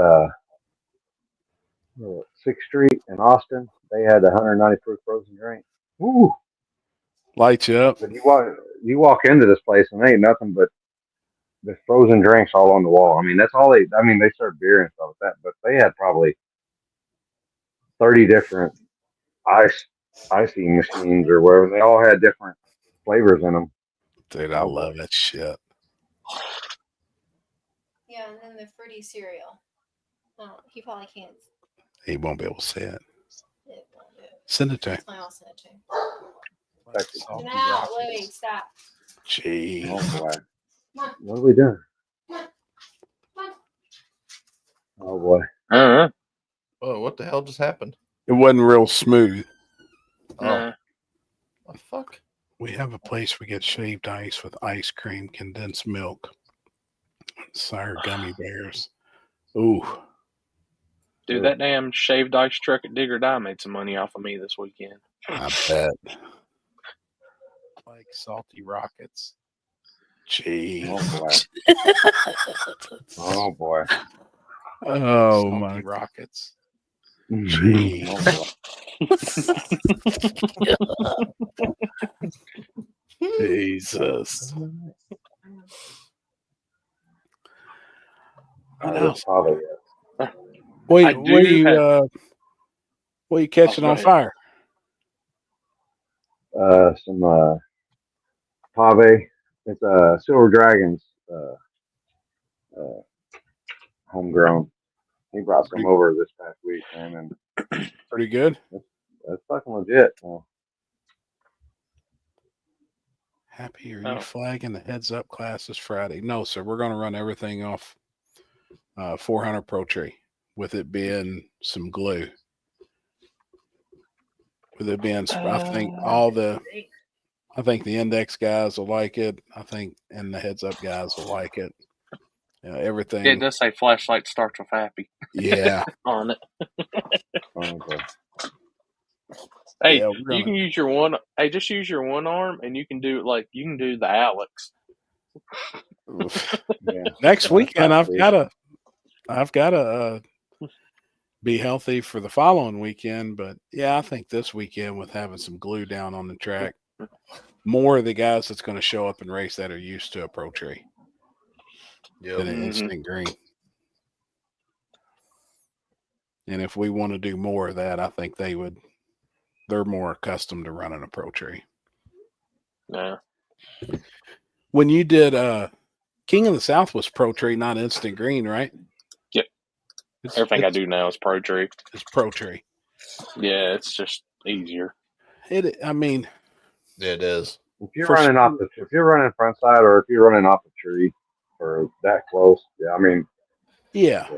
6th Street in Austin. They had the 190 proof frozen drink. Woo! Lights you up. But you walk into this place and there ain't nothing but the frozen drinks all on the wall. I mean, that's all they. I mean, they serve beer and stuff like that, but they had probably 30 different icing machines or whatever. They all had different flavors in them. Dude, I love that shit. Yeah, and then the fruity cereal. Oh, he probably can't. He won't be able to say it. It won't do it. Send it to him. I'll send it to him. Salty Now, Rockets. Louie, stop. Jeez. Oh boy, what are we doing? Oh boy. Oh, what the hell just happened? It wasn't real smooth. Oh, what the fuck? We have a place we get shaved ice with ice cream, condensed milk, sour gummy bears. Ooh. Dude, that damn shaved ice truck at Digger Die made some money off of me this weekend. I bet. Like salty rockets. Jeez. Oh boy. Oh Salty my rockets. Jeez. Jesus. What else? What are you catching on fire? Some pave. It's Silver Dragons homegrown. He brought some over this past week, man, and Pretty good. that's fucking legit. Happy, are you flagging the heads up class this Friday? No, sir. We're going to run everything off 400 Pro Tree with it being some glue. With it being, I think the index guys will like it. I think, and the heads up guys will like it. You know, everything. It does say flashlight starts with happy. Yeah. On it. Okay. Hey, Yeah, you can use your one. Hey, just use your one arm, and you can do the Alex. Yeah. Next weekend, I've got to be healthy for the following weekend. But yeah, I think this weekend with having some glue down on the track, more of the guys that's going to show up and race that are used to a Pro Tree than an instant green. And if we want to do more of that, I think they're more accustomed to running a Pro Tree. Yeah. When you did King of the South was Pro Tree, not instant green, right? Yep. Everything I do now is Pro Tree. It's Pro Tree. Yeah, it's just easier. It is. If you're running front side or if you're running off a tree or that close, yeah, I mean, yeah.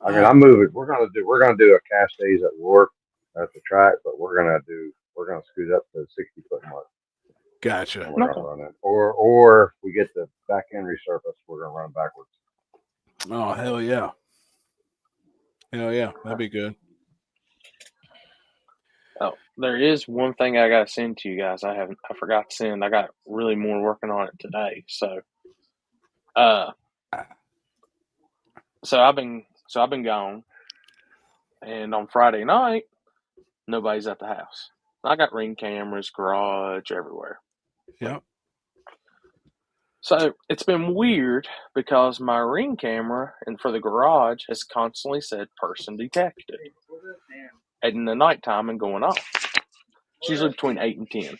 I mean, I'm moving. We're gonna do a cast days at work at the track, but we're gonna scoot up to the 60-foot mark. Gotcha. And we're gonna run it, or if we get the back end resurface, we're gonna run backwards. Oh, hell yeah. Hell yeah. That'd be good. Oh, there is one thing I gotta send to you guys. I forgot to send. I got really more working on it today. So I've been gone, and on Friday night, nobody's at the house. I got Ring cameras, garage, everywhere. Yep. So it's been weird because my Ring camera and for the garage has constantly said person detected in the nighttime and going off. It's usually between 8 and 10.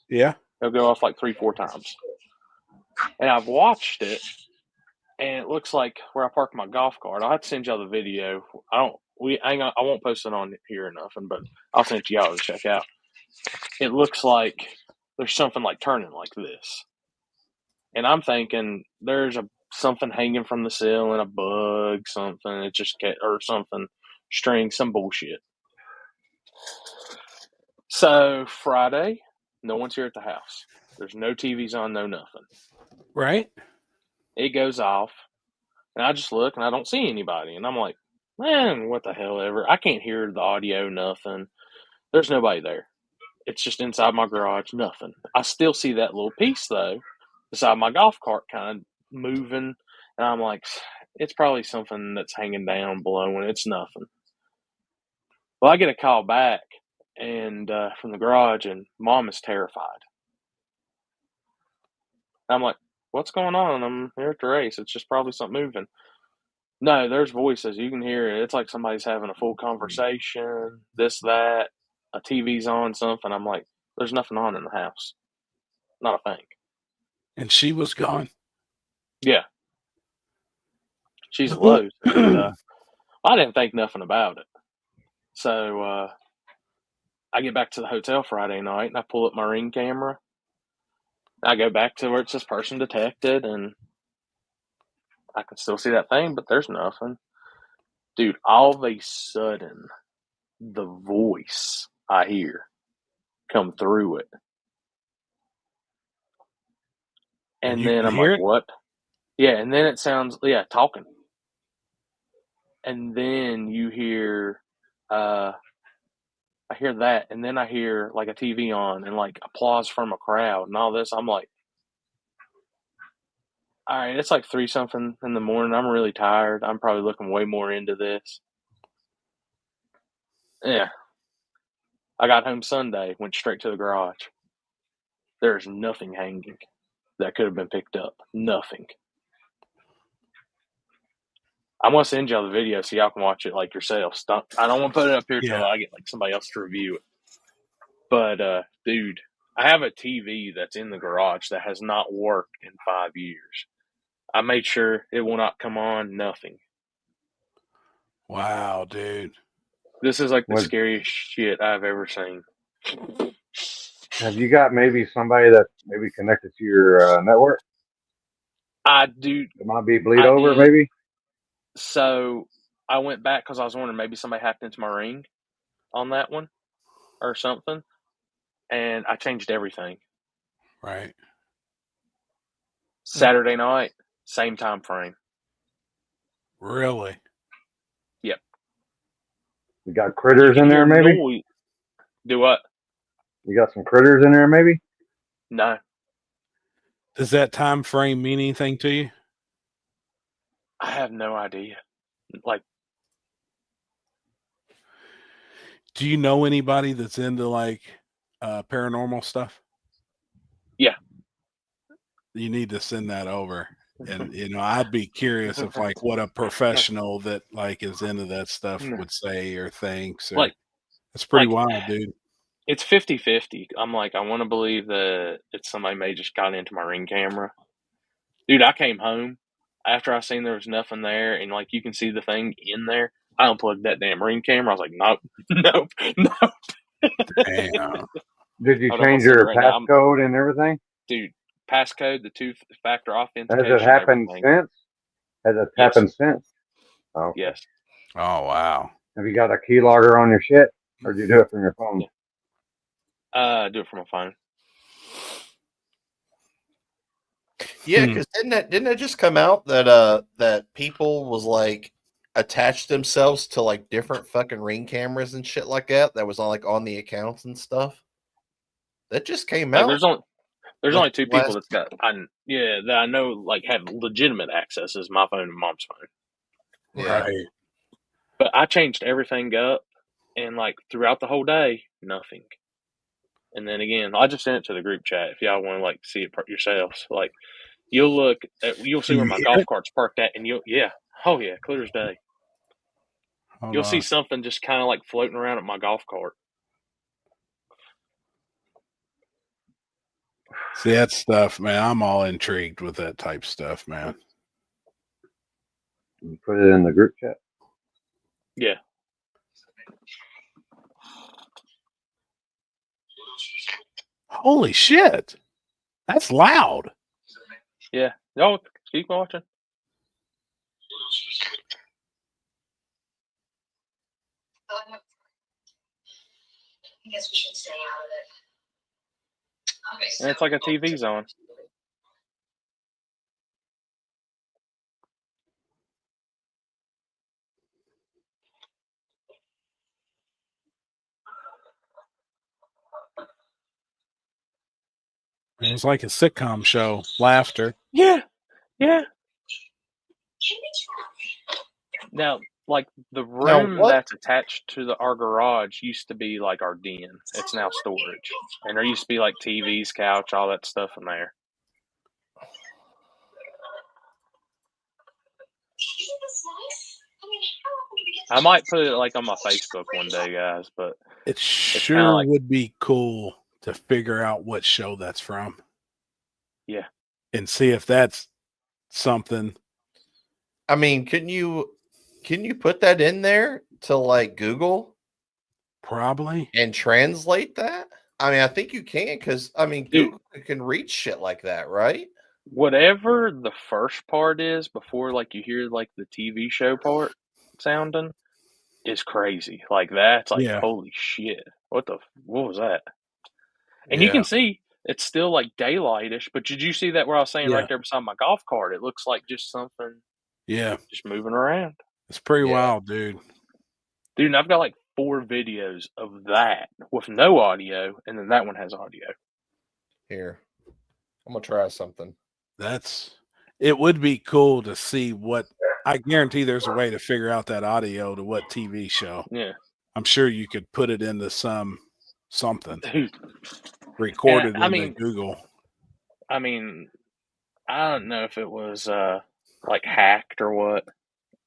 Yeah. It'll go off like 3-4 times. And I've watched it, and it looks like where I parked my golf cart. I'll have to send y'all the video. I won't post it on here or nothing, but I'll send it to y'all to check out. It looks like there's something like turning like this. And I'm thinking there's something hanging from the ceiling, a bug, something. It just or something, string, some bullshit. So Friday, no one's here at the house. There's no TVs on, no nothing. Right. It goes off, and I just look, and I don't see anybody. And I'm like, man, what the hell ever. I can't hear the audio, nothing. There's nobody there. It's just inside my garage, nothing. I still see that little piece, though, beside my golf cart kind of moving. And I'm like, it's probably something that's hanging down below, and it's nothing. Well, I get a call back and from the garage, and Mom is terrified. I'm like, what's going on? I'm here at the race. It's just probably something moving. No, there's voices. You can hear it. It's like somebody's having a full conversation, this, that. A TV's on, something. I'm like, there's nothing on in the house. Not a thing. And she was gone. Yeah. She's at Lowe's. And, I didn't think nothing about it. So I get back to the hotel Friday night, and I pull up my Ring camera. I go back to where it says person detected, and I can still see that thing, but there's nothing. Dude, all of a sudden, the voice I hear come through it. And you then can I'm hear like, it? what? Yeah, and then it sounds, talking. And then you hear, I hear that, and then I hear like a TV on and like applause from a crowd and all this. I'm like, all right, it's like 3 something in the morning. I'm really tired. I'm probably looking way more into this. Yeah. I got home Sunday, went straight to the garage. There's nothing hanging that could have been picked up. Nothing. I'm going to send y'all the video so y'all can watch it like yourselves. I don't want to put it up here till I get like somebody else to review it. But, dude, I have a TV that's in the garage that has not worked in 5 years. I made sure it will not come on, nothing. Wow, dude. This is like the scariest shit I've ever seen. Have you got maybe somebody that's maybe connected to your network? Dude. It might be bleed over, maybe? So I went back because I was wondering maybe somebody hacked into my Ring on that one or something. And I changed everything. Right. Saturday night, same time frame. Really? Yep. You got critters in there, maybe? Noise. Do what? You got some critters in there, maybe? No. Does that time frame mean anything to you? I have no idea. Like, do you know anybody that's into like paranormal stuff? Yeah. You need to send that over. And I'd be curious if like what a professional that like is into that stuff would say or thinks. Or, it's pretty wild, dude. It's 50-50. I'm like, I want to believe that it's somebody may just got into my Ring camera. Dude, I came home after I seen there was nothing there, and like you can see the thing in there. I unplugged that damn Ring camera. I was like, nope. Damn. Did you change your passcode and everything? Dude, passcode, the 2-factor authentication. Has it happened since? Has it happened since? Okay. Yes. Oh wow. Have you got a keylogger on your shit, or do you do it from your phone? Do it from my phone. Yeah, because didn't that just come out that that people was like attached themselves to like different fucking Ring cameras and shit like that was on like on the accounts and stuff? That just came Like, out. there's like, only two people last- that I know like have legitimate access is my phone and mom's phone. Yeah. Right. But I changed everything up, and like throughout the whole day, nothing. And then again, I just sent it to the group chat if y'all want to like see it yourselves. Like you'll see Do where you my hear golf it? cart's parked at, and clear as day. Hold You'll see on. something just kind of like floating around at my golf cart. See that stuff, man. I'm all intrigued with that type stuff, man. You put it in the group chat. Yeah. Holy shit. That's loud. Yeah. Y'all keep watching. I guess we should stay out of it. Okay, And it's like a TV zone. It's like a sitcom show. Laughter. Yeah. Yeah. Now, like the room what- that's attached to our garage used to be like our den. It's now storage. And there used to be like TVs, couch, all that stuff in there. I might put it like on my Facebook one day, guys, but It sure like, would be cool to figure out what show that's from. Yeah. And see if that's something. I mean, can you put that in there to like Google? Probably. And translate that? I mean, I think you can because I mean, Google can read shit like that, right? Whatever the first part is before like you hear like the TV show part sounding is crazy. Like that's like holy shit. What was that? And you can see it's still like daylightish, but did you see that where I was saying right there beside my golf cart? It looks like just something just moving around. It's pretty wild, dude. Dude, and I've got like 4 videos of that with no audio, and then that one has audio. Here. I'm gonna try something. It would be cool to see what I guarantee there's a way to figure out that audio to what TV show. Yeah. I'm sure you could put it into something. Dude. Recorded into Google. I mean, I don't know if it was like hacked or what,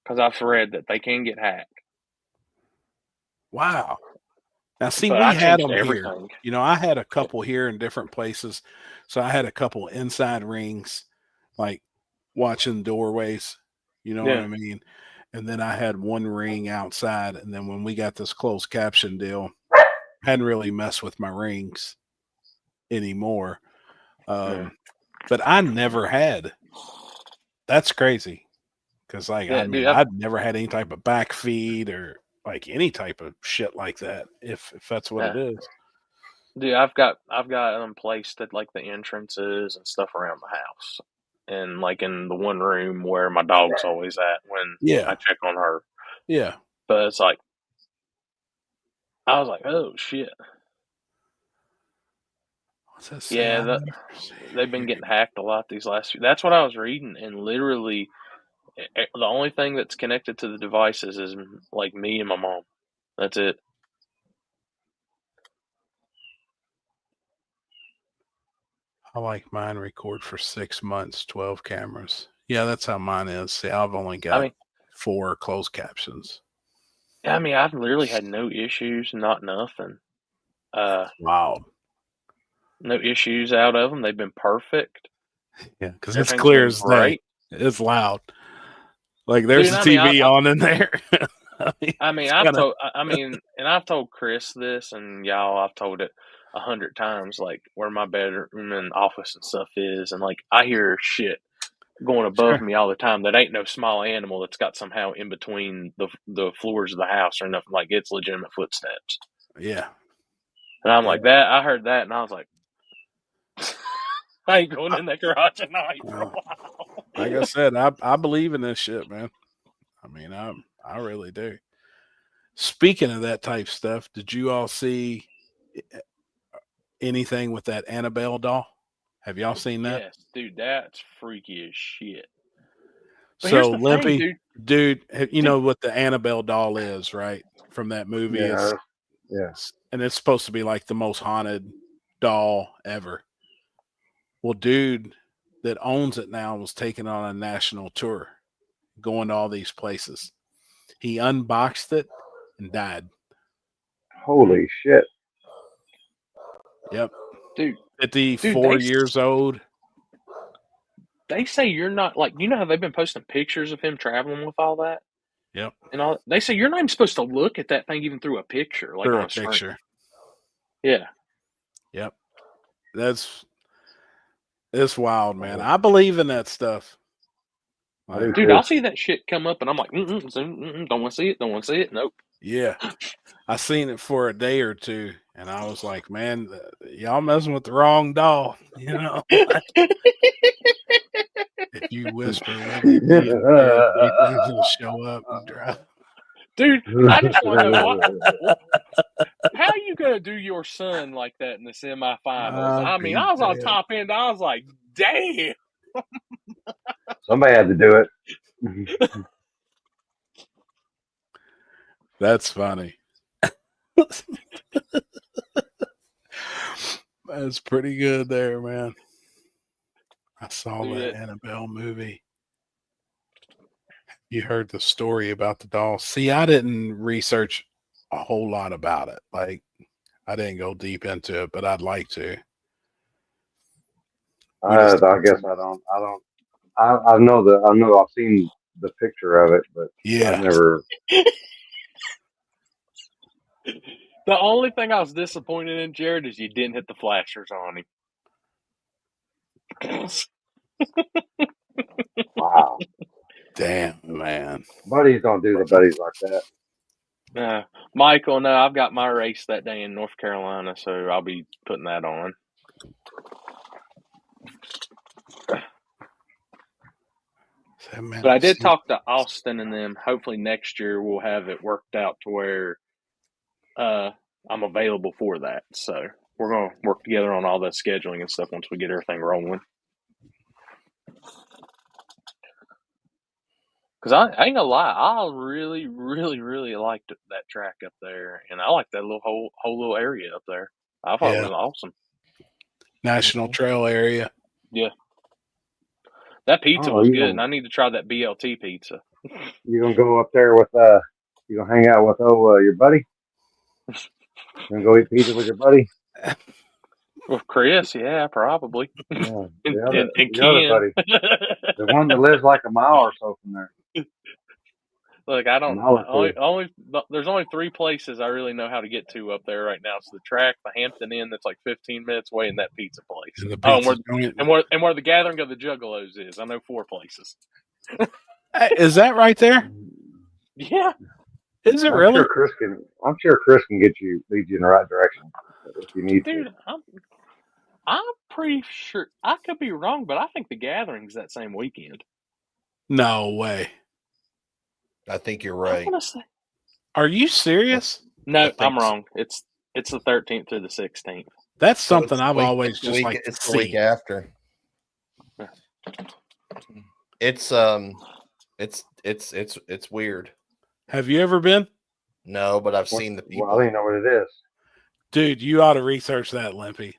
because I've read that they can get hacked. Wow. Now, see, But we I had changed them everything. here. You know, I had a couple here in different places. So I had a couple inside rings, like watching doorways. You know what I mean? And then I had one ring outside. And then when we got this closed caption deal, I hadn't really messed with my rings anymore. But I never had. That's crazy. Because, like, I mean, I've never had any type of back feed or like any type of shit like that. If that's what it is. Dude, I've got them placed at like the entrances and stuff around the house, and like in the one room where my dog's always at when I check on her. Yeah. But it's like, I was like, oh shit. What's that say? Yeah, they've been getting hacked a lot these last few. That's what I was reading, and literally, the only thing that's connected to the devices is like me and my mom. That's it. I like mine record for 6 months, 12 cameras. Yeah, that's how mine is. See, I've only got 4 closed captions. I mean, I've literally had no issues, not nothing. Wow. No issues out of them. They've been perfect. Yeah, because it's clear as day. It's loud. Like there's a TV on in there. I've told Chris this, and y'all, I've told it 100 times, like where my bedroom and office and stuff is, and like I hear shit going above Sure. me all the time that ain't no small animal that's got somehow in between the floors of the house or nothing. Like, it's legitimate footsteps. Yeah. And I'm Yeah. like, that, I heard that, and I was like, I ain't going in that garage at night for a Well, while. like I said, I believe in this shit, man. I mean, I really do. Speaking of that type stuff, did you all see anything with that Annabelle doll? Have y'all seen that? Yes, dude, that's freaky as shit. But So here's the thing, Limpy, dude. you know what the Annabelle doll is, right? From that movie. Yeah, yeah. And it's supposed to be like the most haunted doll ever. Well, dude that owns it now was taken on a national tour, going to all these places. He unboxed it and died. Holy shit. Yep. Dude, 54 years old. They say you're not, like, you know how they've been posting pictures of him traveling with all that? Yep. And all, they say you're not even supposed to look at that thing even through a picture, like Through on a a screen. picture. Yeah. Yep. It's wild, man. I believe in that stuff. Like, Dude, I'll see that shit come up and I'm like, don't want to see it. Don't want to see it. Nope. yeah. I seen it for a day or two and I was like, man, y'all messing with the wrong doll. You know, if you whisper with me, he'll show up and drive. Dude, I just want to know how you gonna do your son like that in the semifinals? I mean, I was on top end. I was like, damn. Somebody had to do it. That's funny. That's pretty good there, man. I saw that Annabelle movie. You heard the story about the doll. See, I didn't research a whole lot about it. Like, I didn't go deep into it, but I'd like to. I guess I don't. I know I've seen the picture of it, but Yeah. I've never. The only thing I was disappointed in, Jared, is you didn't hit the flashers on him. Wow. Damn, man. Buddies don't do the buddies like that. Michael, no, I've got my race that day in North Carolina, so I'll be putting that on. But I did talk to Austin and them. Hopefully next year we'll have it worked out to where I'm available for that. So we're going to work together on all that scheduling and stuff once we get everything rolling. Because I ain't gonna lie, I really, really, really liked that track up there, and I like that whole little area up there. I thought it was awesome. National Trail area. Yeah, that pizza was good, and I need to try that BLT pizza. You gonna go up there with you gonna hang out with your buddy? You gonna go eat pizza with your buddy? With Chris, yeah, probably. Yeah, and the other buddy, the one that lives like a mile or so from there. Look, I don't there's only 3 places I really know how to get to up there right now. It's the track, the Hampton Inn that's like 15 minutes away, and that pizza place. And the pizza and where the gathering of the Juggalos is. I know 4 places. Is that right there? Yeah. Is it really? I'm sure Chris can lead you in the right direction if you need to. I'm pretty sure. I could be wrong, but I think the gathering's that same weekend. No way. I think you're right. Are you serious? No, I'm wrong. It's the 13th through the 16th. That's something I've always just like to see. The week after. It's weird. Have you ever been? No, but I've seen the people. Well, I don't even know what it is. Dude, you ought to research that, Limpy,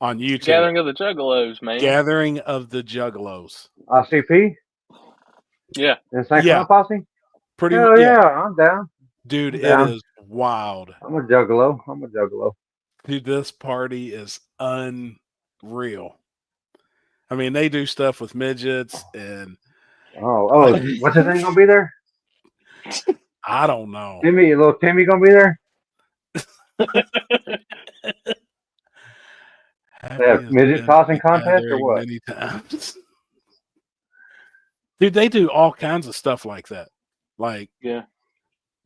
on YouTube. Gathering of the Juggalos, man. Gathering of the Juggalos. ICP? Yeah. In St. Cloud Posse? Pretty much. Yeah, I'm down. Dude, I'm down. It is wild. I'm a Juggalo. Dude, this party is unreal. I mean, they do stuff with midgets and. Oh, what's his name gonna be there? I don't know. Little Timmy gonna be there? They have midget tossing contest or what? Many times. Dude, they do all kinds of stuff like that. Like Yeah.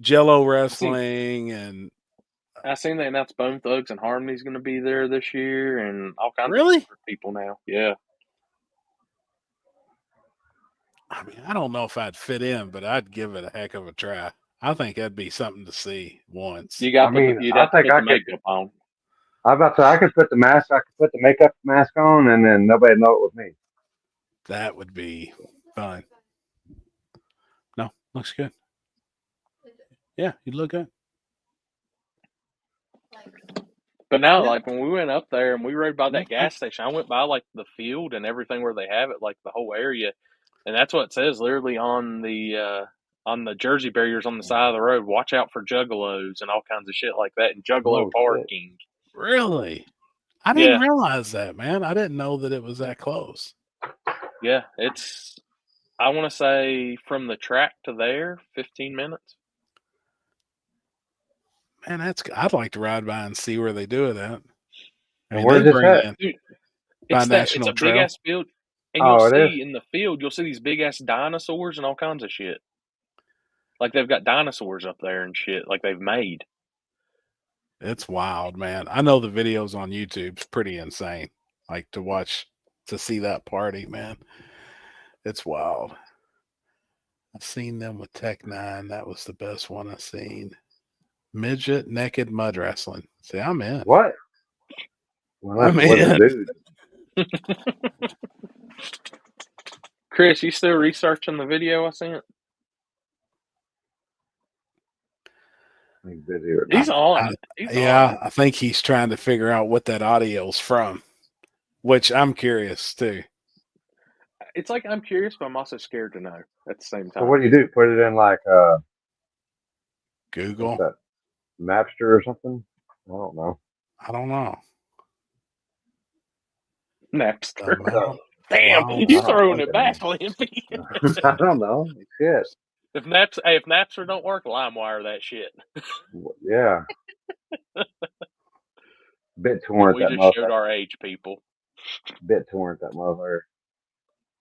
Jello wrestling and I seen they announced Bone Thugs and Harmony's going to be there this year, and all kinds Really? of people now. Yeah. I mean, I don't know if I'd fit in, but I'd give it a heck of a try. I think that'd be something to see once. You got I mean, you'd I have to think put I the could- makeup on. I about to. I could put the mask. I could put the makeup mask on, and then nobody know it was me. That would be fun. No, looks good. Yeah, you look good. But now, Yeah. like when we went up there and we rode by that gas station, I went by like the field and everything where they have it, like the whole area, and that's what it says literally on the jersey barriers on the side of the road. Watch out for Juggalos and all kinds of shit like that, and Juggalo Oh, shit. parking. Really? I Yeah. didn't realize that, man. I didn't know that it was that close. Yeah, it's. I want to say from the track to there, 15 minutes. Man, I'd like to ride by and see where they do it at. I mean, where's they this bring at? in Dude, by it's National a Trail. big ass field, and Oh, you'll it see is? in the field, you'll see these big ass dinosaurs and all kinds of shit. Like they've got dinosaurs up there and shit, like they've made. It's wild, man. I know the videos on YouTube's pretty insane. Like to see that party, man. It's wild. I've seen them with Tech 9. That was the best one I've seen. Midget naked mud wrestling. See, I'm in. What? Well, I'm that's what in. the dude. Chris, you still researching the video I sent? He's busy or He's not. on. I think he's trying to figure out what that audio's from, which I'm curious too. It's like I'm curious, but I'm also scared to know at the same So time. what do you do? Put it in like Google. what's that? Napster or something? I don't know. I don't know. Napster. Wow. Damn, Wow. you I don't throwing it fucking back, Limpy. I don't know. Shit. If Napster don't work, LimeWire that shit. Yeah. And BitTorrent we that just showed motherfucker. our age, people. BitTorrent that motherfucker.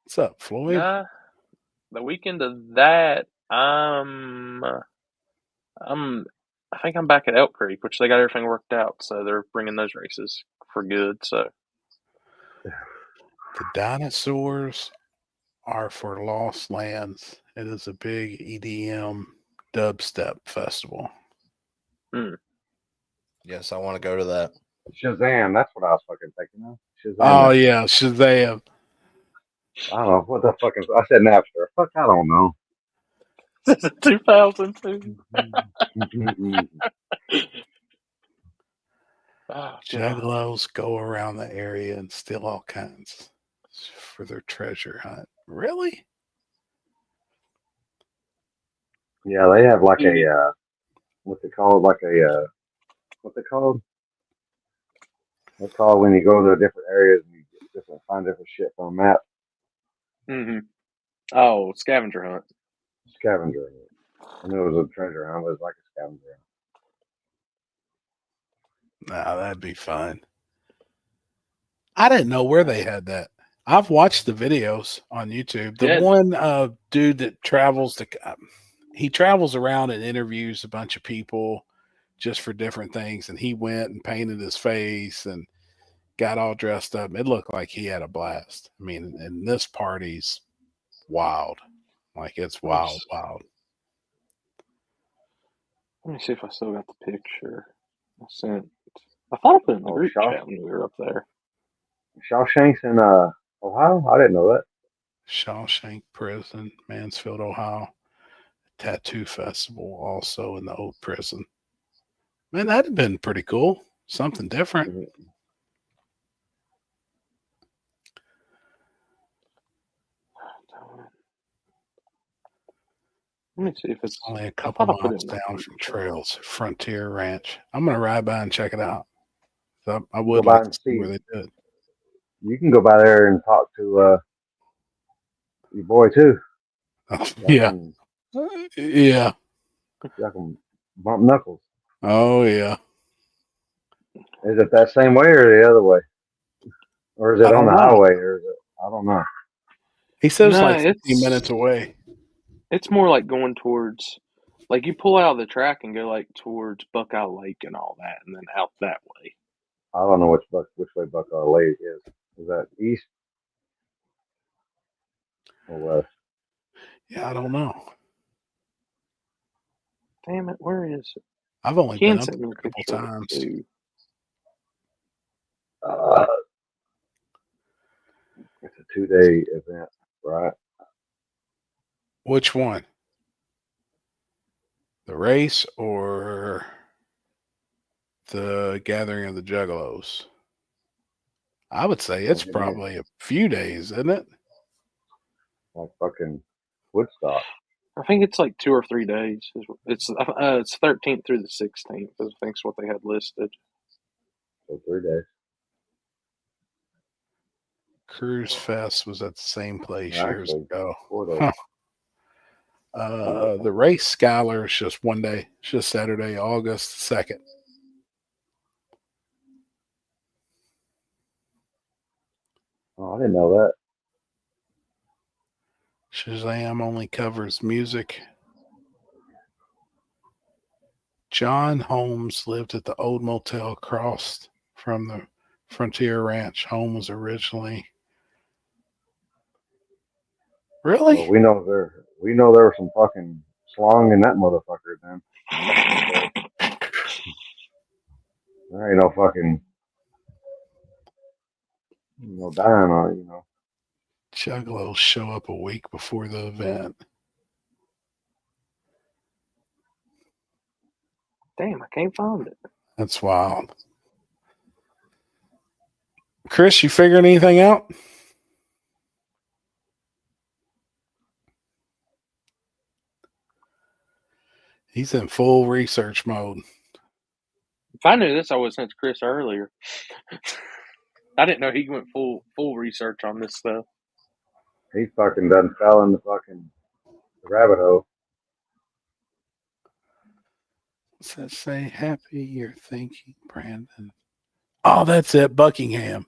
What's up, Floyd? Nah, the weekend of that, I think I'm back at Elk Creek, which they got everything worked out, so they're bringing those races for good. So The dinosaurs are for lost lands. It is a big EDM dubstep festival. Yes, I want to go to that. Shazam. That's what I was fucking thinking of. Shazam. Oh yeah, Shazam. I don't know what the fuck is. I said Napster. Fuck, I don't know. 2002. Oh, Juggalos go around the area and steal all kinds for their treasure hunt. Really? Yeah, they have like a what's it called? Like a what's it called? It's called when you go to different areas and you find different shit on a map. Mm-hmm. Oh, scavenger hunt. Scavenger. I knew it was a treasure hunt, but it was like a scavenger hunt. Nah, that'd be fun. I didn't know where they had that. I've watched the videos on YouTube. The one dude that travels he travels around and interviews a bunch of people just for different things, and he went and painted his face and got all dressed up. It looked like he had a blast. I mean, and this party's wild. Like it's wild. Let me see if I still got the picture I sent. I thought I put it in the group Shaw- chat when we were up there. Shawshanks in Ohio? I didn't know that. Shawshank Prison, Mansfield, Ohio. Tattoo Festival also in the old prison. Man, that'd have been pretty cool. Something different. Let me see if it's only a couple miles down from Trails, Frontier Ranch. I'm gonna ride by and check it out. So I would like to see where they did. You can go by there and talk to your boy too. Yeah. Yeah. Y'all can bump knuckles. Oh yeah. Is it that same way or the other way? Or is it on the highway? Or is it, I don't know. He says No, like 15 it's- minutes away. It's more like going towards, like you pull out of the track and go like towards Buckeye Lake and all that, and then out that way. I don't know which way Buckeye Lake is. Is that east or west? Yeah, I don't know. Damn it, where is it? I've only Ken been up sent me there a a couple picture of it, times. too. It's a 2-day event, right? Which one? The race or the gathering of the Juggalos? I would say it's probably a few days, isn't it? Like fucking Woodstock. I think it's like 2 or 3 days. It's 13th through the 16th. I think is what they had listed. So 3 days. Cruise Fest was at the same place years Actually, ago. 4 days. Huh. The race Skylar is just one day. It's just Saturday, August 2nd. Oh, I didn't know that. Shazam only covers music. John Holmes lived at the old motel across from the Frontier Ranch. Home was originally. Really? Well, we know there was some fucking slong in that motherfucker then. There ain't no fucking dying on it, Juggalos show up a week before the event. Damn, I can't find it. That's wild. Chris, you figuring anything out? He's in full research mode. If I knew this, I would have sent Chris earlier. I didn't know he went full research on this stuff. He fucking done fell in the fucking rabbit hole. What's that say? Happy you're thinking, Brandon. Oh, that's it. Buckingham.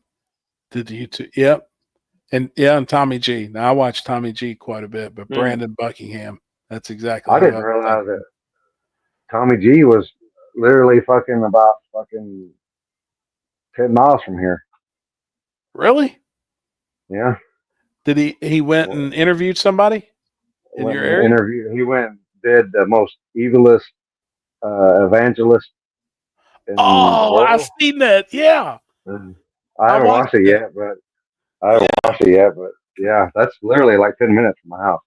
Did you two? Yep. And Tommy G. Now I watch Tommy G quite a bit, but Brandon Buckingham. That's exactly. I didn't realize that Tommy G was literally fucking about fucking 10 miles from here. Really? Yeah. Did he went and interviewed somebody in your area? He went and did the most evilest evangelist in the world. I've seen that. Yeah. I haven't watched it yet, but yeah, that's literally like 10 minutes from my house.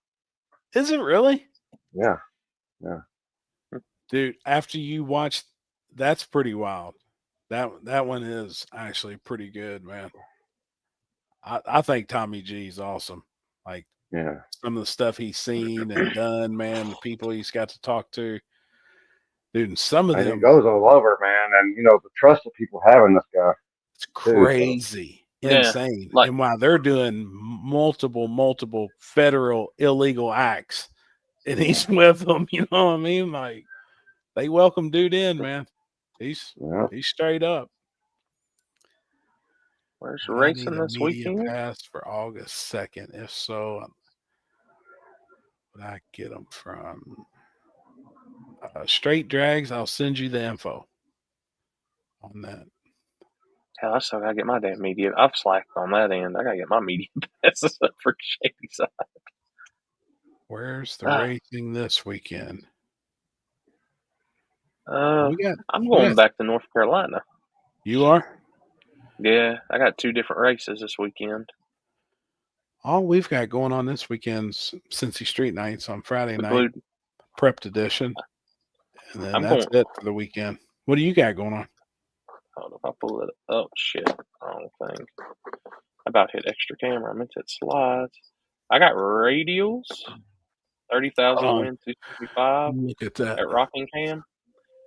Is it really? Yeah. Dude, after you watch, that's pretty wild. That one is actually pretty good, man. I think Tommy G is awesome. Like, yeah, some of the stuff he's seen and done, man, the people he's got to talk to. Dude, and some of them. It goes all over, man. And, the trust that people have in this guy. It's crazy. Insane. Like, and while they're doing multiple federal illegal acts, and he's with them, you know what I mean? Like, they welcome dude in, man. He's straight up. Where's the racing this weekend? Pass for August 2nd. If so, would I get them from Straight Drags? I'll send you the info on that. Hell, I still gotta get my damn media. I've slacked on that end. I gotta get my media passes up for Shady Side. Where's the racing this weekend? I'm going back to North Carolina. You are? Yeah, I got 2 different races this weekend. All we've got going on this weekend's Cincy Street Nights on Friday night, Prepped Edition, and then that's it for the weekend. What do you got going on? Hold on, I'll pull it up. Oh, shit. Wrong thing. I about hit extra camera. I meant to hit slides. I got radials, 30,000 win, 265 Look at that. at Rockingham.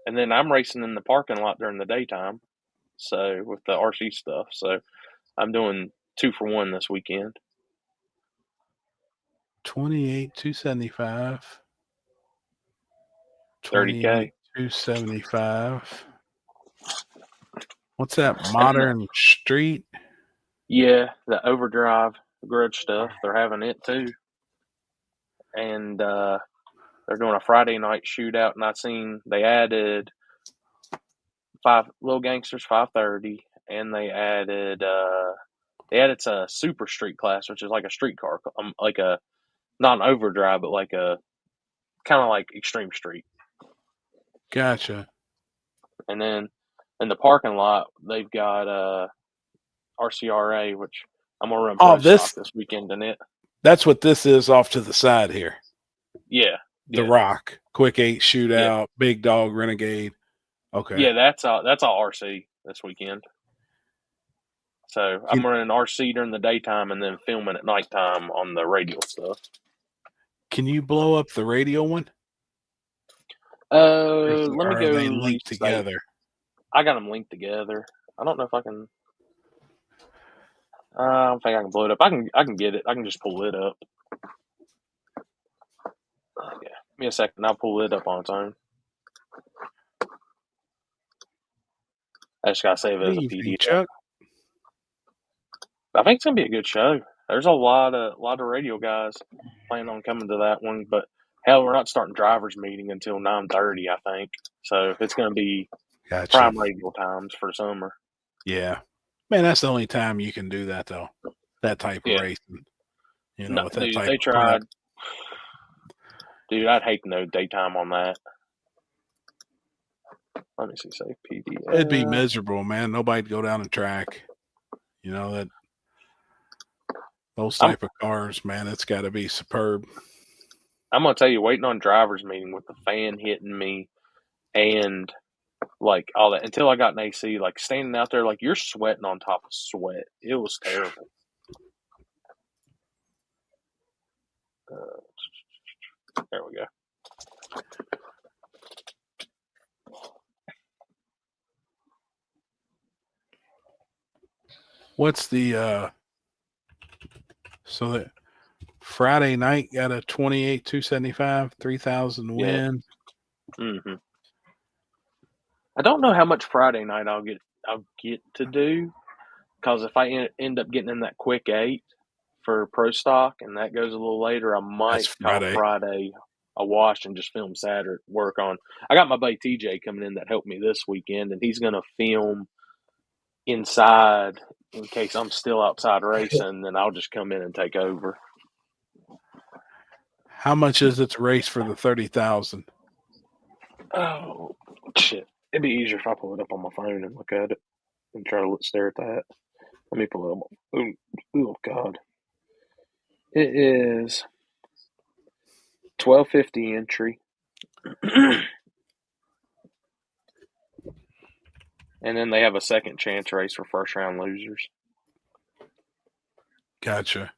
And then I'm racing in the parking lot during the daytime. So, with the RC stuff. So, I'm doing 2 for 1 this weekend. 28, 275. 30K. 275. What's that? Modern Street? Yeah, the overdrive. grudge stuff. They're having it too, and they're doing a Friday night shootout. And I seen they added 5 Little Gangsters 5:30, and they added it's a super street class, which is like a streetcar, like a not an overdrive, but like a kind of like extreme street. Gotcha. And then in the parking lot, they've got RCRA, which I'm gonna run pro stock this weekend in it. That's what this is off to the side here. Yeah. The Rock, Quick 8 shootout, Big Dog Renegade. Okay. Yeah, that's all RC this weekend. So I'm running RC during the daytime and then filming at nighttime on the radio stuff. Can you blow up the radio one? Let me go. Are they linked together? I got them linked together. I don't know if I can. I don't think I can blow it up. I can get it. I can just pull it up. Okay. Give me a second. I'll pull it up on its own. I just gotta save it as a PDF. Chuck? I think it's gonna be a good show. There's a lot of radio guys planning on coming to that one, but hell, we're not starting drivers meeting until 9:30, I think. So it's gonna be prime radio times for summer. Yeah, man, that's the only time you can do that though. That type of racing, you know. No, dude, they tried. Dude, I'd hate to know daytime on that. Let me see, say PDF. It'd be miserable, man. Nobody'd go down the track. You know that. Those type of cars, man, it's got to be superb. I'm gonna tell you, waiting on drivers meeting with the fan hitting me, and like all that until I got an AC, like standing out there, like you're sweating on top of sweat. It was terrible. There we go. What's the so that Friday night got a 28,275, 3,000 win. Mm-hmm. I don't know how much Friday night I'll get to do, because if I end up getting in that quick 8 for pro stock and that goes a little later, I might call Friday a wash and just film Saturday. Work on. I got my buddy TJ coming in that helped me this weekend, and he's gonna film inside in case I'm still outside racing. Then I'll just come in and take over. How much is it to race for the 30,000? Oh shit! It'd be easier if I pull it up on my phone and look at it and try to stare at that. Let me pull it up. Oh God! It is $12.50 entry, and then they have a second chance race for first round losers. Gotcha.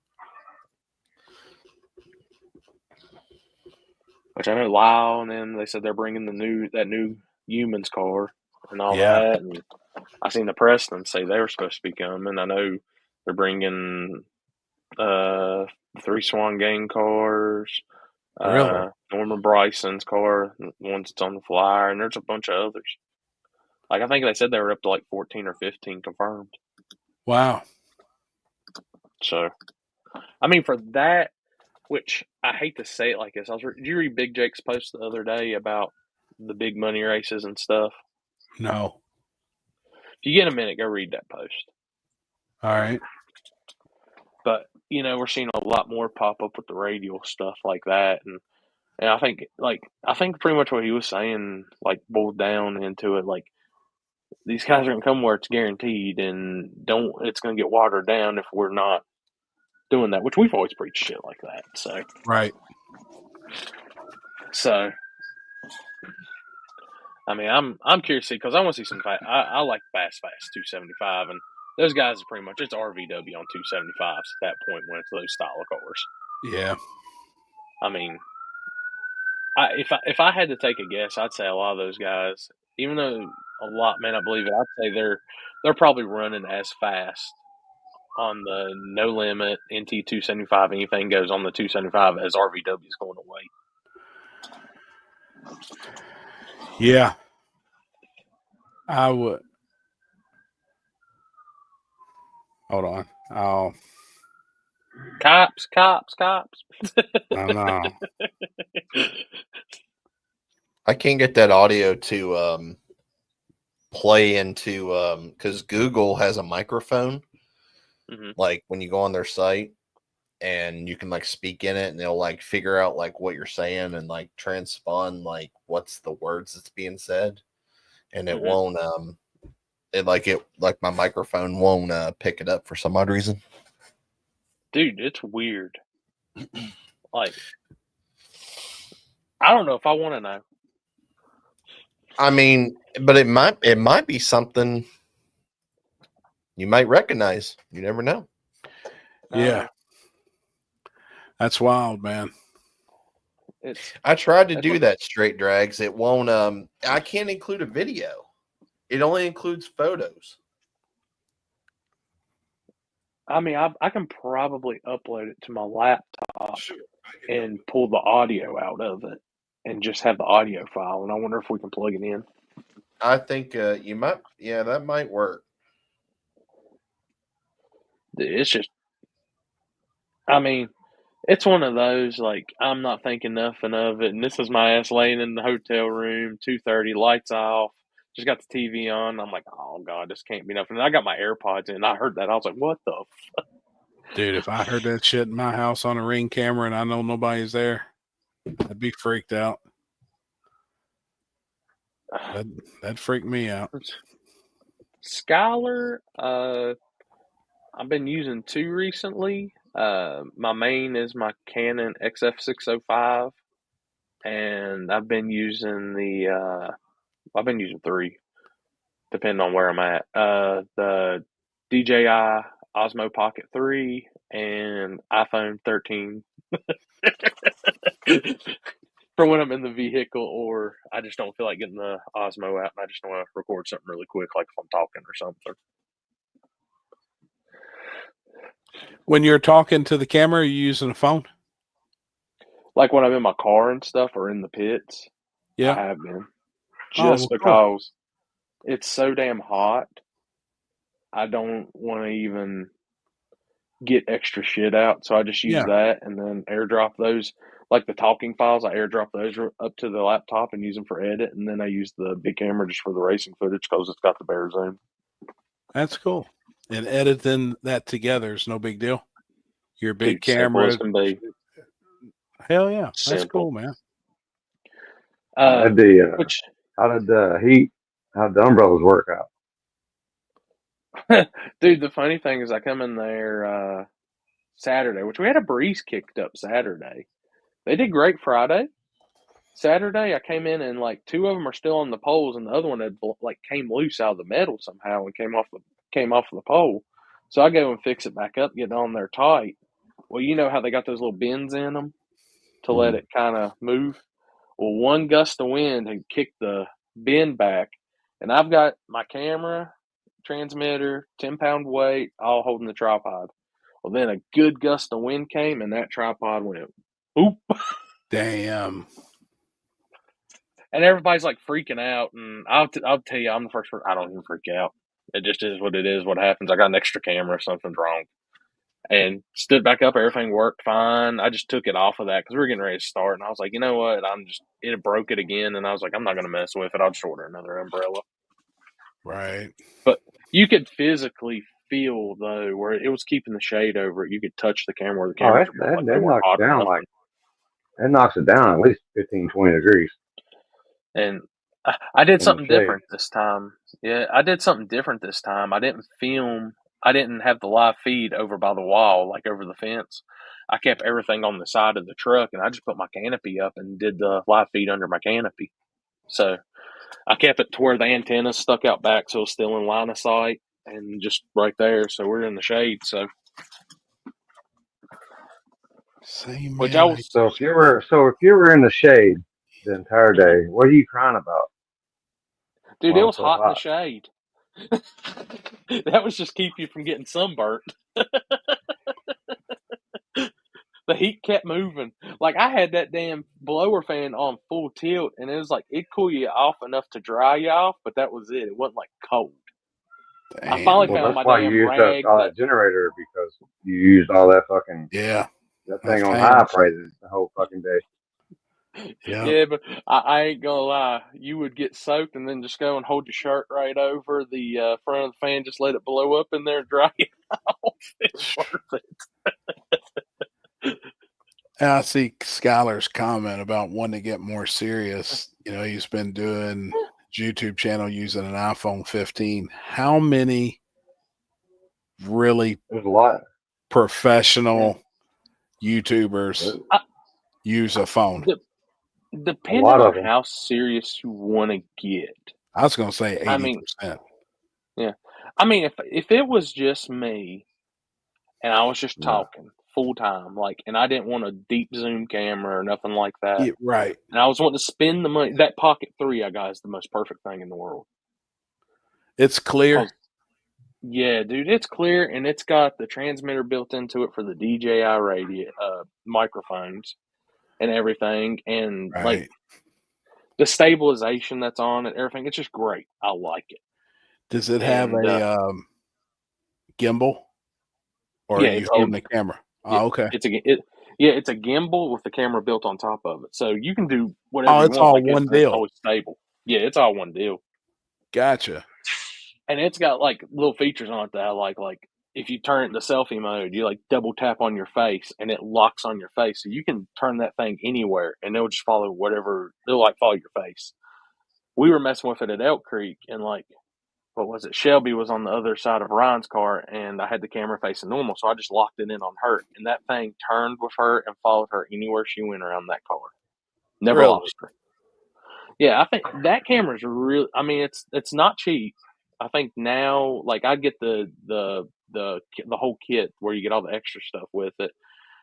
Which I know Lyle, and then they said they're bringing that new Humans car and all that. And I seen the Preston say they were supposed to be coming. I know they're bringing 3 Swan Gang cars, Really? Norman Bryson's car, the ones that's on the flyer, and there's a bunch of others. Like I think they said they were up to like 14 or 15 confirmed. Wow. So, I mean, for that. Which I hate to say it like this. Did you read Big Jake's post the other day about the big money races and stuff? No. If you get a minute, go read that post. All right. But we're seeing a lot more pop up with the radial stuff like that, and I think pretty much what he was saying like boiled down into it. Like these guys are gonna come where it's guaranteed, and it's gonna get watered down if we're not doing that, which we've always preached shit like that. So right. So I mean, I'm curious to see, because I want to see some. I like fast 275, and those guys are pretty much it's RVW on 275s at that point when it's those style of cars. Yeah. I mean, if I had to take a guess, I'd say a lot of those guys, even though a lot may not believe it, I'd say they're probably running as fast on the no limit NT 275, anything goes on the 275 as RVW is going away. Yeah. I would. Hold on. Cops. I know. I can't get that audio to play into because Google has a microphone. Mhm. Like when you go on their site and you can like speak in it and they'll like figure out like what you're saying and like transpond like what's the words that's being said, and it Mhm. won't it like my microphone won't pick it up for some odd reason. Dude, it's weird. Like, I don't know if I want to know. I mean, but it might be something you might recognize. You never know. Yeah. That's wild, man. I tried to That's do what- that straight drags. It won't I can't include a video. It only includes photos. I mean, I can probably upload it to my laptop and pull the audio out of it and just have the audio file. And I wonder if we can plug it in. I think you might that might work. It's just, I mean, it's one of those, like, I'm not thinking nothing of it. And this is my ass laying in the hotel room, 2:30, lights off, just got the TV on. I'm like, oh, God, this can't be nothing. And I got my AirPods in. And I heard that. I was like, what the fuck? Dude, if I heard that shit in my house on a Ring camera and I know nobody's there, I'd be freaked out. That'd freak me out. Skylar, I've been using 2 recently. My main is my Canon XF605, and I've been using 3, depending on where I'm at. The DJI Osmo Pocket 3 and iPhone 13 for when I'm in the vehicle or I just don't feel like getting the Osmo out and I just want to record something really quick, like if I'm talking or something. When you're talking to the camera, are you using a phone? Like when I'm in my car and stuff or in the pits, Yeah. I have been. Oh, Just well, cool. because it's so damn hot, I don't want to even get extra shit out. So I just use Yeah. that and then airdrop those, like the talking files. I airdrop those up to the laptop and use them for edit. And then I use the big camera just for the racing footage because it's got the bear zoom. That's cool. And editing that together is no big deal. Your big Dude, simple as camera. can be. Hell yeah. That's Simple. cool, man. How did the umbrellas work out? Dude, the funny thing is I come in there Saturday, which we had a breeze kicked up Saturday. They did great Friday. Saturday, I came in and like 2 of them are still on the poles, and the other one had like came loose out of the metal somehow and came off the pole. So I go and fix it back up, get it on there tight. Well, you know how they got those little bends in them to let it kind of move. Well, one gust of wind had kicked the bend back, and I've got my camera, transmitter, 10-pound weight, all holding the tripod. Well, then a good gust of wind came, and that tripod went, oop. Damn. And everybody's like freaking out. And I'll tell you, I'm the first person. I don't even freak out. It just is what it is, what happens. I got an extra camera, something's wrong. And stood back up, everything worked fine. I just took it off of that because we were getting ready to start. And I was like, you know what? It broke it again. And I was like, I'm not going to mess with it. I'll just order another umbrella. Right. But you could physically feel, though, where it was keeping the shade over it. You could touch the camera. The camera That knocks it down at least 15, 20 degrees. And I did something different this time. Yeah, I did something different this time. I didn't have the live feed over by the wall, like over the fence. I kept everything on the side of the truck, and I just put my canopy up and did the live feed under my canopy. So I kept it to where the antenna stuck out back, so it's still in line of sight and just right there. So we're in the shade. So Same. Which man. I was. So if you were in the shade the entire day, what are you crying about? Dude, Well, it was so hot in the shade. That was just keep you from getting sunburnt. The heat kept moving. Like I had that damn blower fan on full tilt, and it was like it'd cool you off enough to dry you off, but that was it. It wasn't like cold. Damn. I finally Well, found that's my why damn you used rag. that generator, because you used all that fucking Yeah. that That thing on fan. high praises the whole fucking day. Yeah. Yeah, but I ain't gonna lie. You would get soaked and then just go and hold your shirt right over the front of the fan, just let it blow up in there and dry it off. It's worth it. And I see Skylar's comment about wanting to get more serious. You know, he's been doing his YouTube channel using an iPhone 15. How many really There's a lot. professional YouTubers There's use a phone? Depending lot on of them. how serious you want to get. I was going to say 80%. I mean, yeah. I mean, if it was just me and I was just Yeah. talking full time, like, and I didn't want a deep zoom camera or nothing like that, Yeah, right. and I was wanting to spend the money, that Pocket 3 I got is the most perfect thing in the world. It's clear. 'Cause, yeah, dude, it's clear, and it's got the transmitter built into it for the DJI radio microphones and everything, and like Right. the stabilization that's on it, everything. It's just great. I like it. Does it have And a gimbal? Or yeah, are you it's holding gimbal. the camera? Yeah, Oh, okay. it's a gimbal with the camera built on top of it, so you can do whatever Oh, you it's want. all Like one it's deal. always stable. Yeah, it's all one deal. Gotcha. And it's got like little features on it that I like if you turn it into selfie mode, you like double tap on your face and it locks on your face. So you can turn that thing anywhere and it'll just follow whatever, it'll like follow your face. We were messing with it at Elk Creek and like, what was it? Shelby was on the other side of Ryan's car and I had the camera facing normal. So I just locked it in on her and that thing turned with her and followed her anywhere she went around that car. Never Really? lost her. Yeah, I think that camera's really. I mean, it's not cheap. I think now, like, I'd get the whole kit where you get all the extra stuff with it.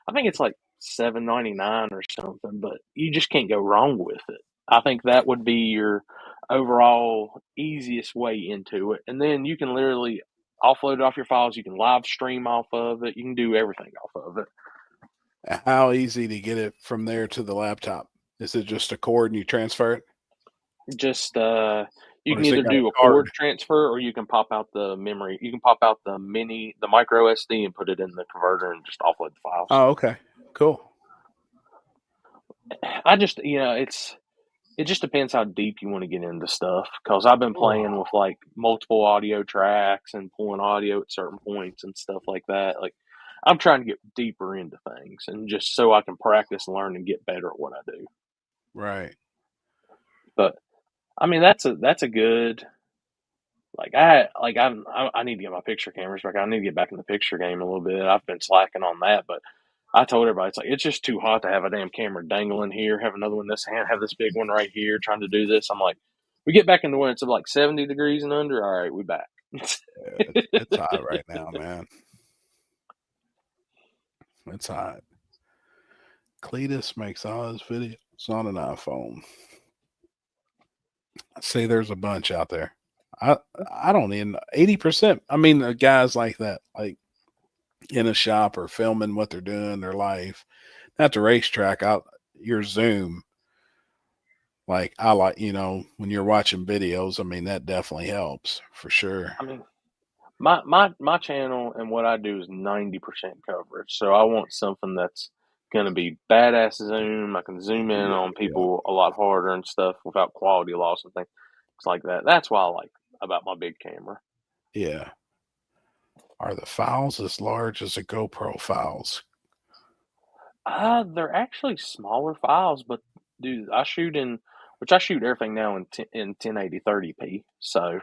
I think it's like $7.99 or something, but you just can't go wrong with it. I think that would be your overall easiest way into it, and then you can literally offload it off your files. You can live stream off of it. You can do everything off of it. How easy to get it from there to the laptop? Is it just a cord and you transfer it? Just you Or can does it either got a do a card? cord transfer or you can pop out the memory. You can pop out the micro SD and put it in the converter and just offload the files. Oh, okay. Cool. I just it just depends how deep you want to get into stuff because I've been playing with like multiple audio tracks and pulling audio at certain points and stuff like that. Like I'm trying to get deeper into things and just so I can practice and learn and get better at what I do. Right. But I mean that's a good I need to get my picture cameras back. I need to get back in the picture game a little bit. I've been slacking on that, but I told everybody it's just too hot to have a damn camera dangling here, have another one in this hand, have this big one right here, trying to do this. I'm like, we get back in the winter, it's like 70 degrees and under. All right, we back. It's hot right now, man. It's hot. Cletus makes all his videos on an iPhone. I say there's a bunch out there. I don't even 80%. I mean, the guys like that, like in a shop or filming what they're doing, their life. At the racetrack, your Zoom. Like I like, when you're watching videos, I mean, that definitely helps for sure. I mean, my channel and what I do is 90% coverage. So I want something that's going to be badass zoom. I can zoom in on people a lot harder and stuff without quality loss and things like that. That's why I like about my big camera. Yeah. Are the files as large as the GoPro files? They're actually smaller files, but dude, I shoot everything now in 1080 30p. So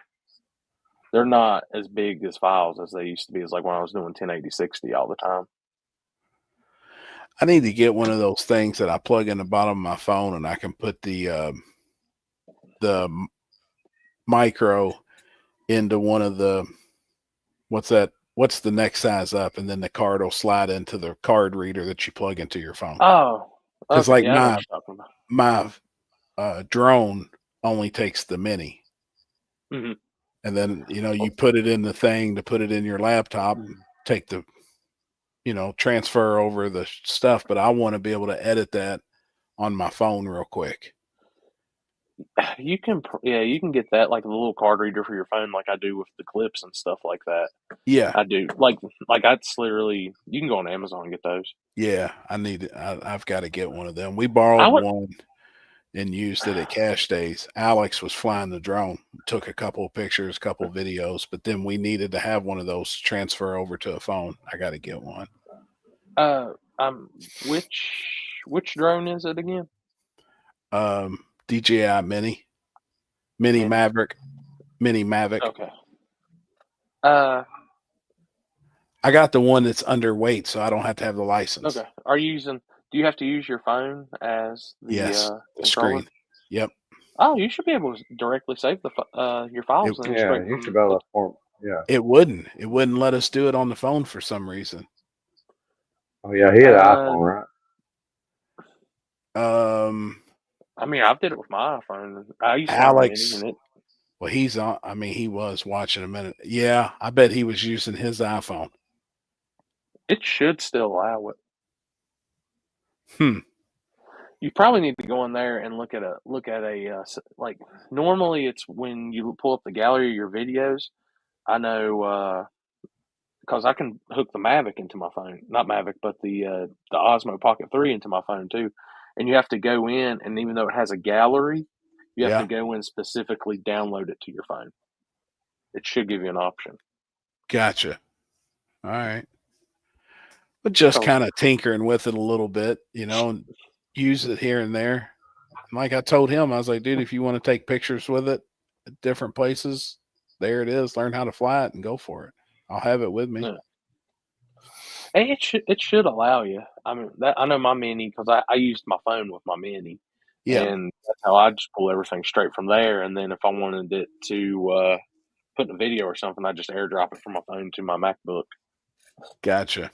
they're not as big as files as they used to be. It's like when I was doing 1080 60 all the time. I need to get one of those things that I plug in the bottom of my phone and I can put the micro into one of the, what's the next size up, and then the card will slide into the card reader that you plug into your phone. Oh, because okay. like my drone only takes the mini. Mm-hmm. And then, you put it in the thing to put it in your laptop, take the, transfer over the stuff. But I want to be able to edit that on my phone real quick. You can, you can get that, like a little card reader for your phone, like I do with the clips and stuff like that. Yeah, I do. Like that's literally, you can go on Amazon and get those. yeah. I need it. I've got to get one of them. We I borrowed would, one and used it at cash days. Alex was flying the drone, took a couple of pictures, couple of videos, but then we needed to have one of those to transfer over to a phone. I got to get one. which drone is it again? DJI Mini Mini. Maverick, Mini Mavic. Okay. I got the one that's underweight, so I don't have to have the license. Okay. Do you have to use your phone as the Yes, the controller? screen. Yep. Oh, you should be able to directly save your files then Yeah, straight you from should be able to form. Yeah. It wouldn't let us do it on the phone for some reason. Oh yeah, he had an iPhone, right? I mean, I did it with my iPhone. I used to Alex, have a Mini, and well, he's on. I mean, he was watching a minute. Yeah, I bet he was using his iPhone. it should still allow it. Hmm. You probably need to go in there and look at a like, normally it's when you pull up the gallery of your videos. I know because I can hook the Mavic into my phone, not Mavic, but the Osmo Pocket 3 into my phone too. And you have to go in, and even though it has a gallery, you have to go in specifically download it to your phone. It should give you an option. Gotcha. All right. But just kind of tinkering with it a little bit, and use it here and there. And like I told him, I was like, dude, if you want to take pictures with it at different places, there it is. Learn how to fly it and go for it. I'll have it with me. Yeah. And it should allow you. I mean, I know my Mini, because I used my phone with my Mini. Yeah. And that's how I just pull everything straight from there. And then if I wanted it to put in a video or something, I just airdrop it from my phone to my MacBook. Gotcha.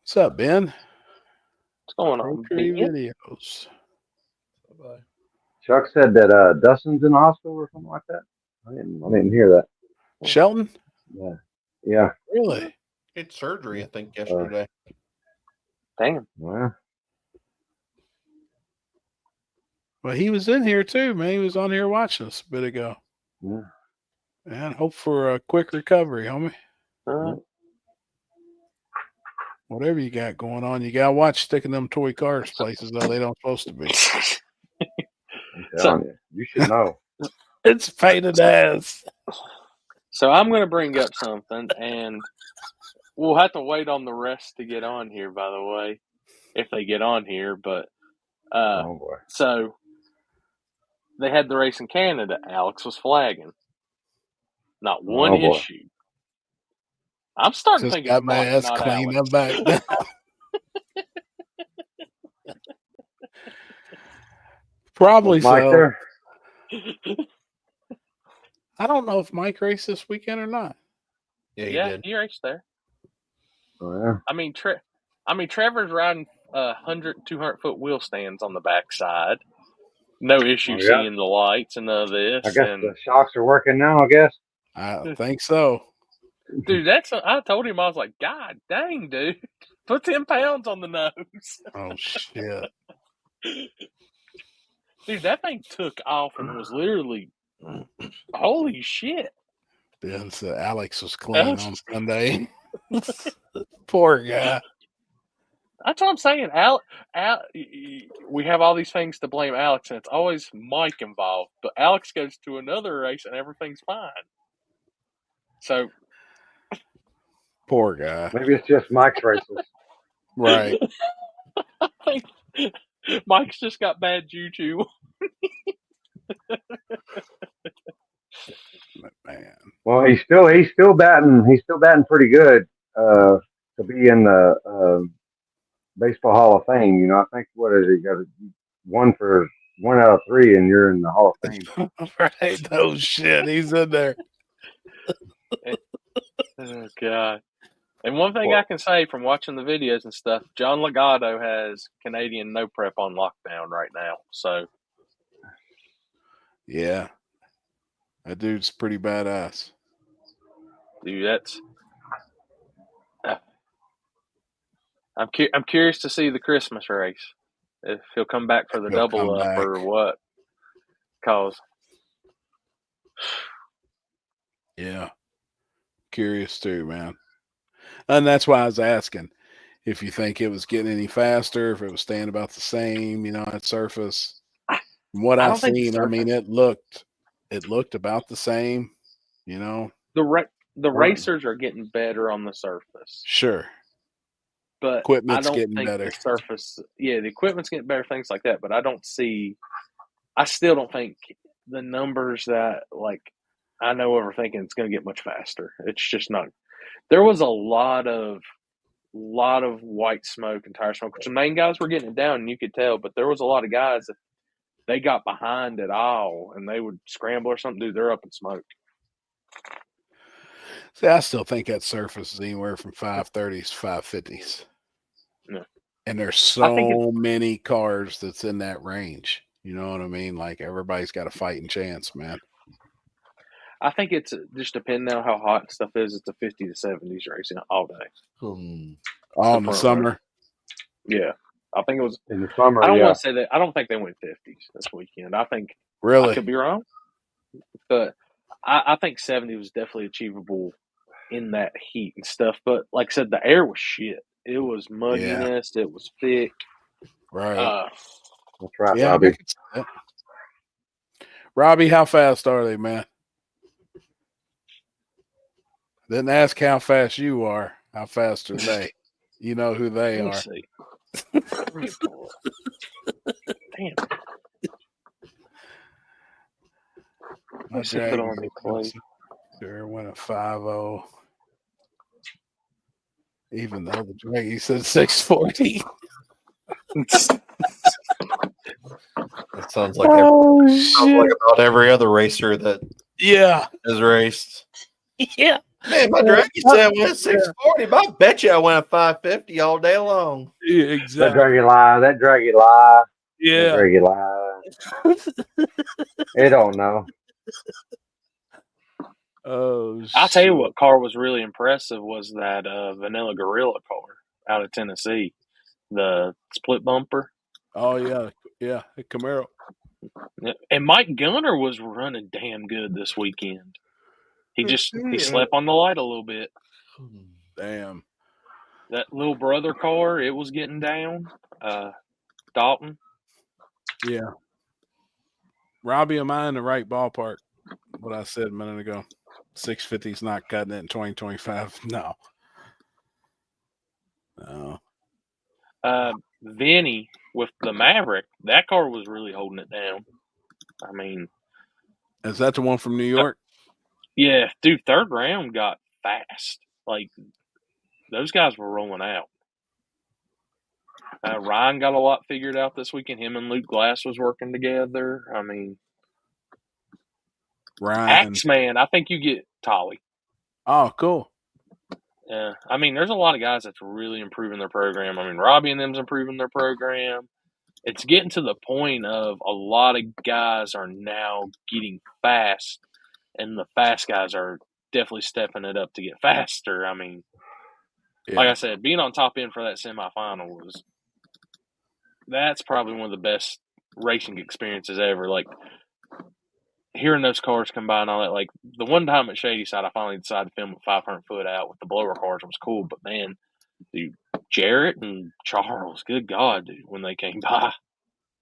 What's up, Ben? What's going on, Poetry Ben? videos. Chuck said that Dustin's in the hospital or something like that. I didn't hear that. Shelton? Yeah. Yeah. Really? He had surgery, I think, yesterday. Damn. Well, Well, he was in here too, man. He was on here watching us a bit ago. yeah. And hope for a quick recovery, homie. Whatever you got going on, you gotta watch sticking them toy cars places though they don't supposed to be. I'm telling you, you should know. It's a pain in the ass. So I'm going to bring up something, and we'll have to wait on the rest to get on here, by the way, if they get on here. But Oh boy. so they had the race in Canada. Alex was flagging. Not one issue. I'm starting to think it's got my Mike, ass not cleaned Alex. up back down. Probably Was Mike so. there? I don't know if Mike raced this weekend or not. Yeah, he Yeah, did. he raced there. Oh yeah. I mean, Trevor's riding 100, 200-foot wheel stands on the backside. No issue seeing the lights and none of this. I guess the shocks are working now, I guess. I think so. Dude, I told him, I was like, God dang, dude. Put 10 pounds on the nose. Oh, shit. Dude, that thing took off and was literally, holy shit. Ben said Alex was clean on Sunday. Poor guy. That's what I'm saying. We have all these things to blame Alex, and it's always Mike involved. But Alex goes to another race, and everything's fine. So, poor guy. Maybe it's just Mike's races. Right. I think Mike's just got bad juju. Man. Well, he's still batting pretty good to be in the Baseball Hall of Fame. I think what is he got one out of 3, and you're in the Hall of Fame. Right? No shit, he's in there. Oh God! And one thing I can say from watching the videos and stuff, John Legato has Canadian no prep on lockdown right now. So, yeah, that dude's pretty badass. Dude, that's. I'm curious to see the Christmas race. if he'll come back for the He'll double come up back. or what. Cause Yeah. Curious too, man. And that's why I was asking if you think it was getting any faster, if it was staying about the same, at surface. From what I I've don't think the seen, I mean, surface- it looked about the same, the racers are getting better on the surface, Sure. but Equipment's I don't getting think better. the surface. Yeah, the equipment's getting better, things like that. But I still don't think the numbers that I know of are thinking it's going to get much faster. It's just not. There was a lot of white smoke and tire smoke, which the main guys were getting it down, and you could tell. But there was a lot of guys that they got behind at all, and they would scramble or something. Dude, they're up in smoke. See, I still think that surface is anywhere from 530s, 550s. Yeah. And there's so many cars that's in that range. You know what I mean? Like everybody's got a fighting chance, man. I think it's just depending on how hot stuff is. It's a 50 to 70s racing all day. Oh, in the summer. Yeah, I think it was in the summer. I don't Yeah, want to say that. I don't think they went 50s this weekend. I think Really? I could be wrong, but I think 70 was definitely achievable in that heat and stuff. But like I said, the air was shit. It was mugginess. It was thick. Right. that's right, Yeah, I Robbie. could see that. Robbie, how fast are they, man? Didn't ask how fast you are. How fast are they? You know who they Let me are. see. Damn. My Let's put on the plate. Sure went a 5-0. Even though the Draggy said 640. That sounds like about every other racer that has raced. Yeah. Man, my Draggy said I went 640, but I bet you I went a 550 all day long. Yeah, That exactly. draggy lie. That draggy lie. That Yeah. draggy lie. It don't know. Oh, I'll tell you what car was really impressive was that Vanilla Gorilla car out of Tennessee, the split bumper. Oh, yeah. Yeah. The Camaro. And Mike Gunner was running damn good this weekend. He slept on the light a little bit. Damn. That little brother car, it was getting down. Dalton. Yeah. Robbie, am I in the right ballpark? What I said a minute ago. 650 is not cutting it in 2025. No. Vinny with the Maverick, that car was really holding it down. I mean, is that the one from New York? Yeah, dude, third round got fast. Like, those guys were rolling out. Ryan got a lot figured out this weekend. Him and Luke Glass was working together. I mean, Ryan. Axeman, I think you get Tolly. Oh, cool. Yeah, I mean, there's a lot of guys that's really improving their program. I mean, Robbie and them's improving their program. It's getting to the point of a lot of guys are now getting fast, and the fast guys are definitely stepping it up to get faster. I mean, like I said, being on top end for that semifinal that's probably one of the best racing experiences ever. Like, hearing those cars combine all that, like the one time at Shadyside, I finally decided to film at 500 foot out with the blower cars. It was cool, but man, dude, Jarrett and Charles, good God, dude, when they came by,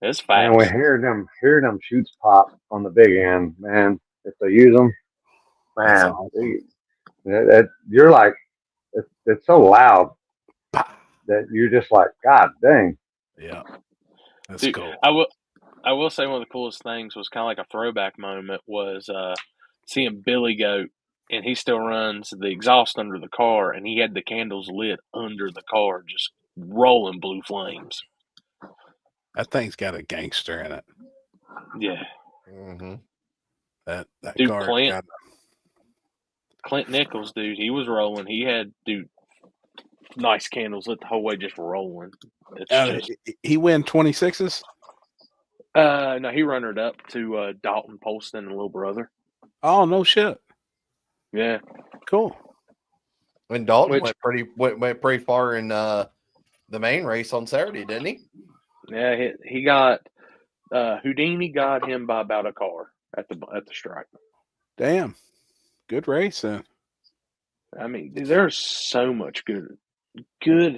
it's fast. And we hear them shoots pop on the big end, man. If they use them, man, you're like, it's so loud that you're just like, God dang. Yeah, that's dude, cool. I will say one of the coolest things was kind of like a throwback moment was seeing Billy Goat, and he still runs the exhaust under the car, and he had the candles lit under the car, just rolling blue flames. That thing's got a gangster in it. Yeah. Mm-hmm. That dude, car Clint Nichols, dude, he was rolling. He had, nice candles lit the whole way, just rolling. He win 26s? No, he runnered up to Dalton Polston and little brother. Oh, no shit. Yeah. Cool. When Dalton went pretty far in the main race on Saturday, didn't he? Yeah, he got Houdini got him by about a car at the stripe. Damn. Good race then. I mean, there's so much good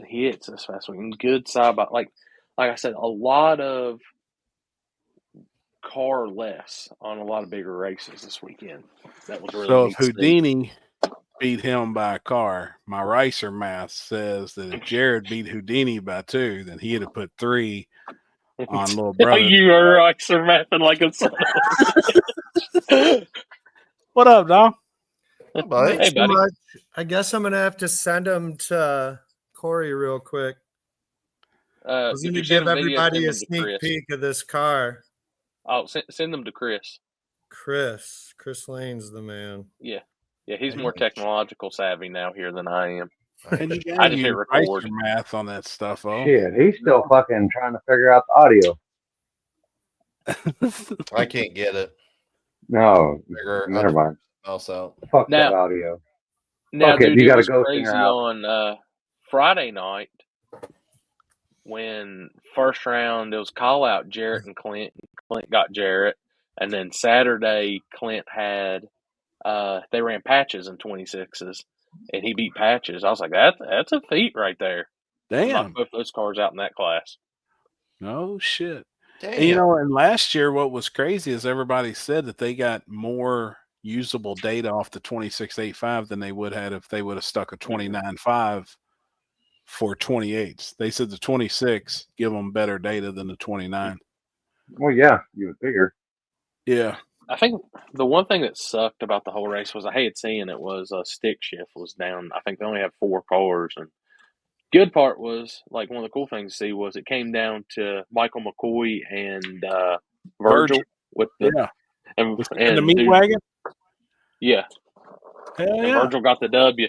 hits this past week and good side by like I said, a lot of car less on a lot of bigger races this weekend. That was really So neat if to see. Houdini beat him by a car, my Ricer math says that if Jared beat Houdini by 2, then he'd have put 3 on little brother. You are right, sir, mathing like a son of What up, dog? But Hey, buddy. I guess I'm gonna have to send them to Corey real quick. I was if gonna you give send them video, everybody send a them to sneak Chris. peek of this car. Oh, send them to Chris. Chris Lane's the man. Yeah, he's more technological savvy now here than I am. And you I gotta just hit use record. Ricer math on that stuff, oh. Shit, he's still fucking trying to figure out the audio. I can't get it. No, Figure never mind. Also, Fuck Now- that audio. Now, Fuck it, dude, you it gotta was go crazy somewhere else. on Friday night when first round it was call out Jarrett and Clint. Clint got Jarrett, and then Saturday Clint had they ran Patches in 26s, and he beat Patches. I was like, that's a feat right there. Damn. Knock both those cars out in that class. No shit. damn. And, and last year, what was crazy is everybody said that they got more usable data off the 26.85 than they would have if they would have stuck a 29.5 for 28s. They said the 26 give them better data than the 29. Well, yeah, you would figure. Yeah. I think the one thing that sucked about the whole race was I hated seeing it was stick shift was down. I think they only had 4 cars, and good part was like one of the cool things to see was it came down to Michael McCoy and Virgil with the Yeah. and the meat dude, wagon? yeah. Hell And yeah. Virgil got the W.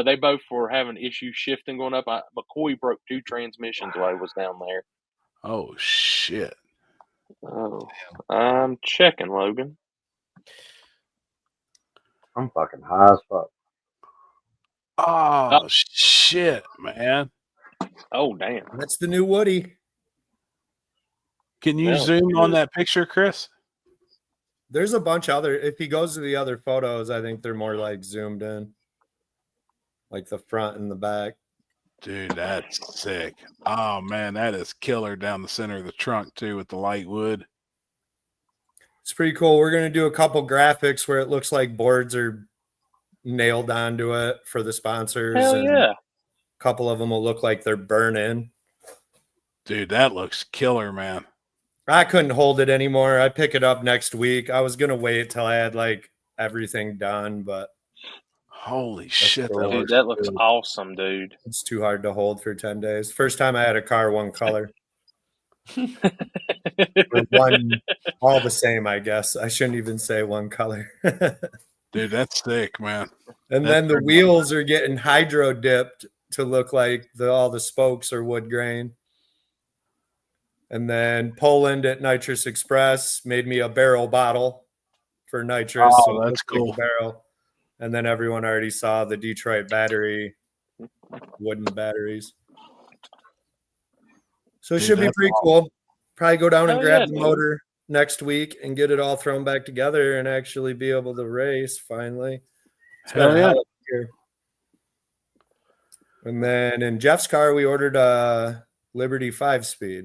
They both were having issues shifting going up. McCoy broke 2 transmissions while he was down there. Oh, shit. Oh, I'm checking, Logan. I'm fucking high as fuck. Oh, shit, man. Oh, damn. That's the new Woody. Can you Yeah, zoom on good. that picture, Chris? There's a bunch of other. If he goes to the other photos, I think they're more like zoomed in, like the front and the back. Dude, that's sick. Oh, man, that is killer down the center of the trunk, too, with the light wood. It's pretty cool. We're gonna do a couple graphics where it looks like boards are nailed onto it for the sponsors. Hell and yeah. A couple of them will look like they're burning. Dude, that looks killer, man. I couldn't hold it anymore. I pick it up next week. I was gonna wait till I had like everything done, but Holy shit. cool. Dude, that looks awesome, dude. it's too hard to hold for 10 days. First time I had a car one color. Or one, all the same, I guess. I shouldn't even say one color. Dude, that's sick, man. And then the wheels are getting hydro dipped to look like all the spokes are wood grain. And then Poland at Nitrous Express made me a barrel bottle for nitrous. Oh, so it that's looks like cool. a barrel. And then everyone already saw the Detroit battery, wooden batteries. So it Dude, should be that's pretty cool. Probably go down and Hell grab yeah, the dude. motor next week and get it all thrown back together and actually be able to race finally. It's been Hell a yeah. hell of a year. And then in Jeff's car, we ordered a Liberty 5-speed.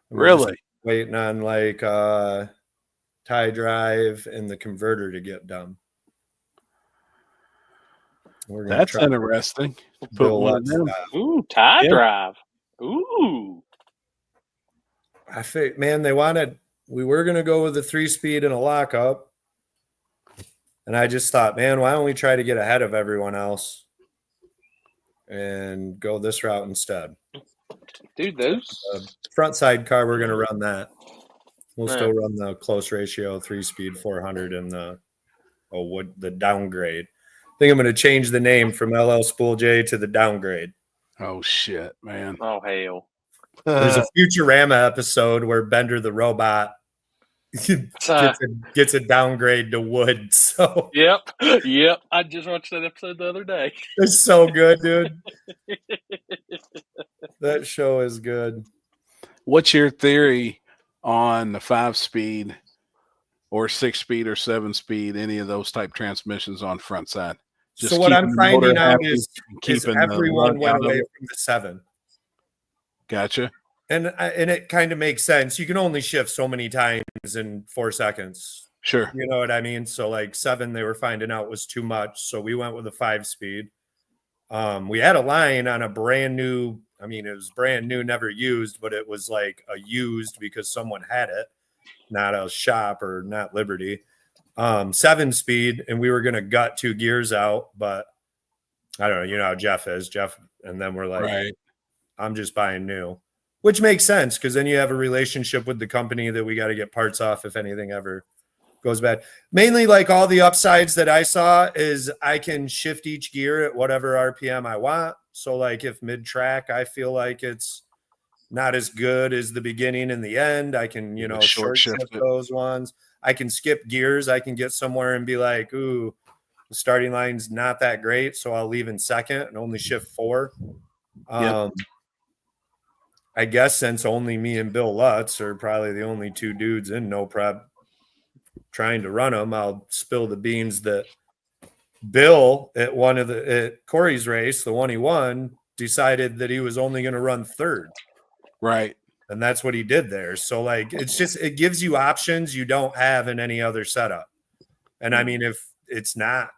And we're just Really? waiting on like tie drive and the converter to get done. We're gonna That's try to interesting. Put build one of that them. stuff. Ooh, tie Yeah. drive. Ooh. I think, man, we were going to go with a 3-speed and a lockup. And I just thought, man, why don't we try to get ahead of everyone else and go this route instead? Dude, those. Front side car, we're going to run that. We'll Yeah. still run the close ratio 3-speed 400 and the downgrade. I think I'm going to change the name from LL Spool J to the downgrade. Oh, shit, man. Oh, hell. There's a Futurama episode where Bender the robot gets a downgrade to wood. So Yep. I just watched that episode the other day. it's so good, dude. That show is good. What's your theory on the 5-speed or 6-speed or 7-speed, any of those type transmissions on front side? So what I'm keeping the motor finding out happy is and keeping the everyone lug went out of away it? from the 7. Gotcha. And it kind of makes sense. You can only shift so many times in 4 seconds. Sure. You know what I mean? So like 7, they were finding out was too much. So we went with a 5-speed. We had a line on a brand new, I mean, it was brand new, never used, but it was like a used because someone had it, not a shop or not Liberty. 7-speed, and we were going to gut 2 gears out, but I don't know, you know how Jeff is. And then we're like, Right. I'm just buying new, which makes sense because then you have a relationship with the company that we got to get parts off if anything ever goes bad. Mainly, like all the upsides that I saw is I can shift each gear at whatever RPM I want. So like if mid-track I feel like it's not as good as the beginning and the end, I can, you know, short shift those ones. I can skip gears. I can get somewhere and be like, ooh, the starting line's not that great, so I'll leave in second and only shift 4. I guess since only me and Bill Lutz are probably the only 2 dudes in no prep trying to run them, I'll spill the beans that Bill at Corey's race, the one he won, decided that he was only going to run 3rd. Right. And that's what he did there. So like, it's just, it gives you options you don't have in any other setup. And I mean, if it's not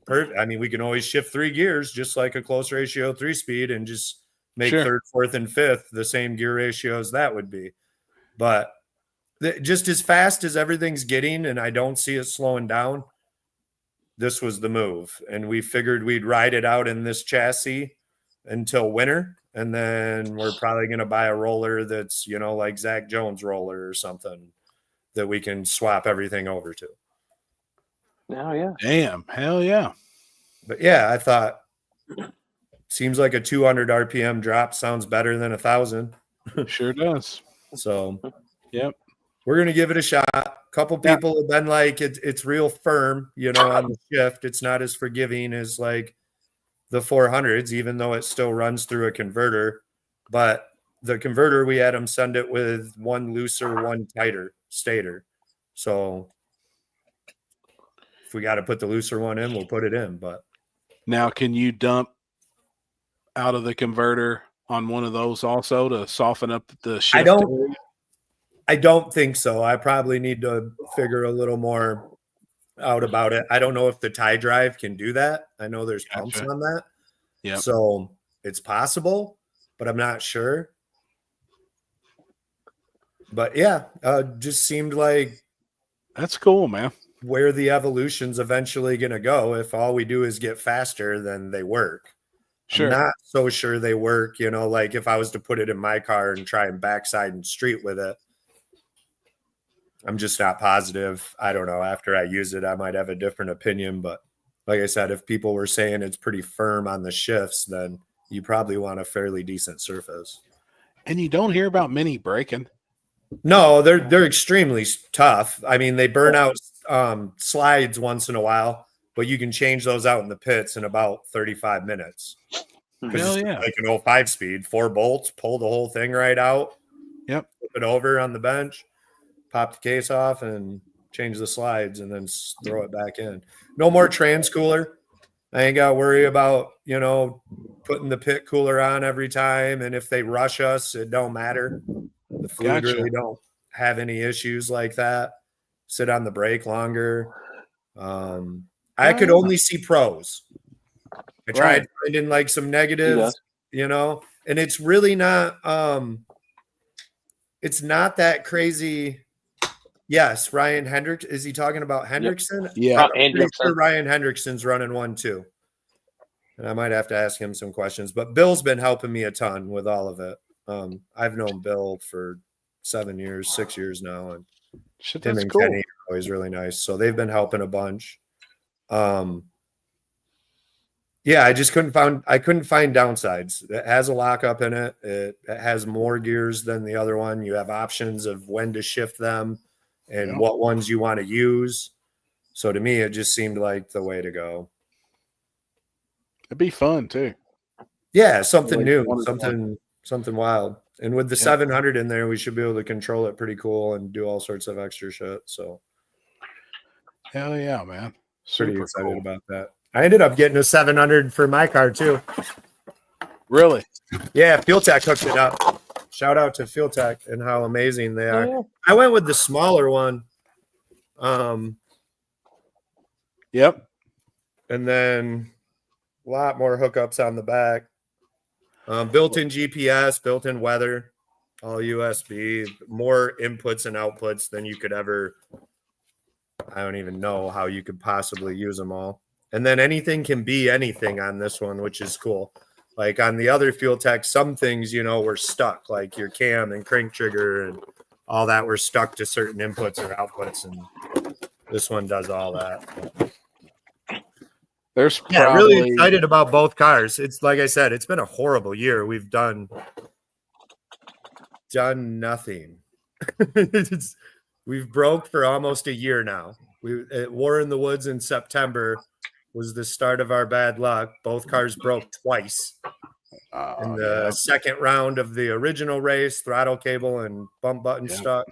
perfect, I mean, we can always shift 3 gears, just like a close ratio 3-speed, and just make 3rd, 4th, and 5th the same gear ratios that would be. But just as fast as everything's getting, and I don't see it slowing down, this was the move. And we figured we'd ride it out in this chassis until winter. And then we're probably going to buy a roller that's, you know, like Zach Jones roller or something that we can swap everything over to. Oh, yeah. Damn. Hell yeah. But yeah, I thought seems like a 200 RPM drop sounds better than 1,000. Sure does. So, yep. We're going to give it a shot. A couple people have been like, it's real firm, you know, on the shift. It's not as forgiving as like the 400s, even though it still runs through a converter. But the converter, we had them send it with 1 looser, 1 tighter stator. So if we got to put the looser one in, we'll put it in. But now, can you dump out of the converter on one of those also to soften up the shift? I don't think so. I probably need to figure a little more out about it. I don't know if the tie drive can do that. I know there's pumps on that. Yeah. So it's possible, but I'm not sure. But yeah, just seemed like that's cool, man. Where the evolution's eventually going to go. If all we do is get faster, then they work. Sure. I'm not so sure they work, you know, like if I was to put it in my car and try and backside and street with it, I'm just not positive. I don't know. After I use it, I might have a different opinion. But like I said, if people were saying it's pretty firm on the shifts, then you probably want a fairly decent surface. And you don't hear about mini braking. No, they're extremely tough. I mean, they burn out slides once in a while, but you can change those out in the pits in about 35 minutes. Because it's like an 5-speed, 4 bolts, pull the whole thing right out. Yep. Flip it over on the bench. Pop the case off and change the slides and then throw it back in. No more trans cooler. I ain't got to worry about, you know, putting the pit cooler on every time. And if they rush us, it don't matter. The fluid really don't have any issues like that. Sit on the brake longer. I could only see pros. I tried finding like some negatives, you know, and it's really not, it's not that crazy. Yes, Ryan Hendricks. Is he talking about Hendrickson? Yeah, I'm pretty sure Ryan Hendrickson's running one too. And I might have to ask him some questions. But Bill's been helping me a ton with all of it. I've known Bill for 6 years now, and him and Kenny are always really nice. So they've been helping a bunch. Yeah, I just couldn't find downsides. It has a lockup in it. It has more gears than the other one. You have options of when to shift them and what ones you want to use. So to me, it just seemed like the way to go. It'd be fun too. Yeah, something new, something wild. And with the Yep. 700 in there, we should be able to control it pretty cool and do all sorts of extra shit. So Hell yeah, man. pretty Super excited cool. about that. I ended up getting a 700 for my car too. Really? Yeah, Fuel Tech hooked it up. Shout out to Fuel Tech and how amazing they are. yeah. I went with the smaller one. Yep. And then a lot more hookups on the back. Built-in GPS, built-in weather, all USB, more inputs and outputs than you could ever. I don't even know how you could possibly use them all. And then anything can be anything on this one, which is cool. Like on the other Fuel Tech, some things, were stuck, like your cam and crank trigger and all that were stuck to certain inputs or outputs. And this one does all that. There's Yeah, probably really excited about both cars. It's like I said, it's been a horrible year. We've done nothing. We've broke for almost a year now. At War in the Woods in September was the start of our bad luck. Both cars broke twice. In the second round of the original race, throttle cable and bump button stuck.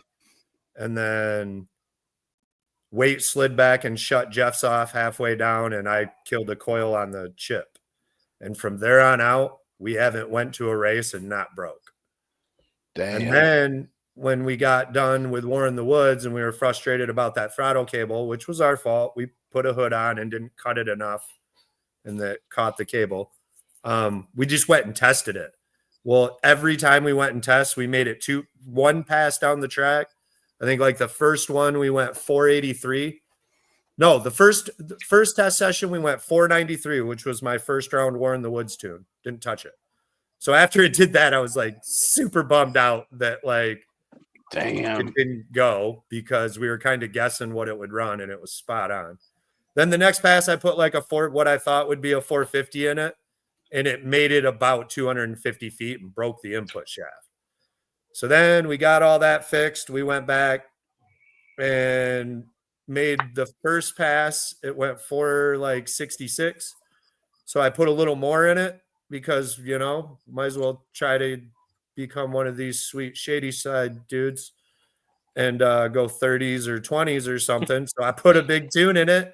And then weight slid back and shut Jeff's off halfway down, and I killed a coil on the chip. And from there on out, we haven't went to a race and not broke. Damn. And then when we got done with War in the Woods and we were frustrated about that throttle cable, which was our fault, we put a hood on and didn't cut it enough, and that caught the cable. We just went and tested it. Well, every time we went and test, we made it one pass down the track. I think like the first one we went 483. No, the first test session we went 493, which was my first round War in the Woods tune. Didn't touch it. So after it did that, I was like super bummed out that like Damn. it didn't go because we were kind of guessing what it would run and it was spot on. Then the next pass I put like what I thought would be a 450 in it, and it made it about 250 feet and broke the input shaft. So then we got all that fixed. We went back and made the first pass. It went for like 66. So I put a little more in it because, might as well try to become one of these sweet shady side dudes and go 30s or 20s or something. So I put a big tune in it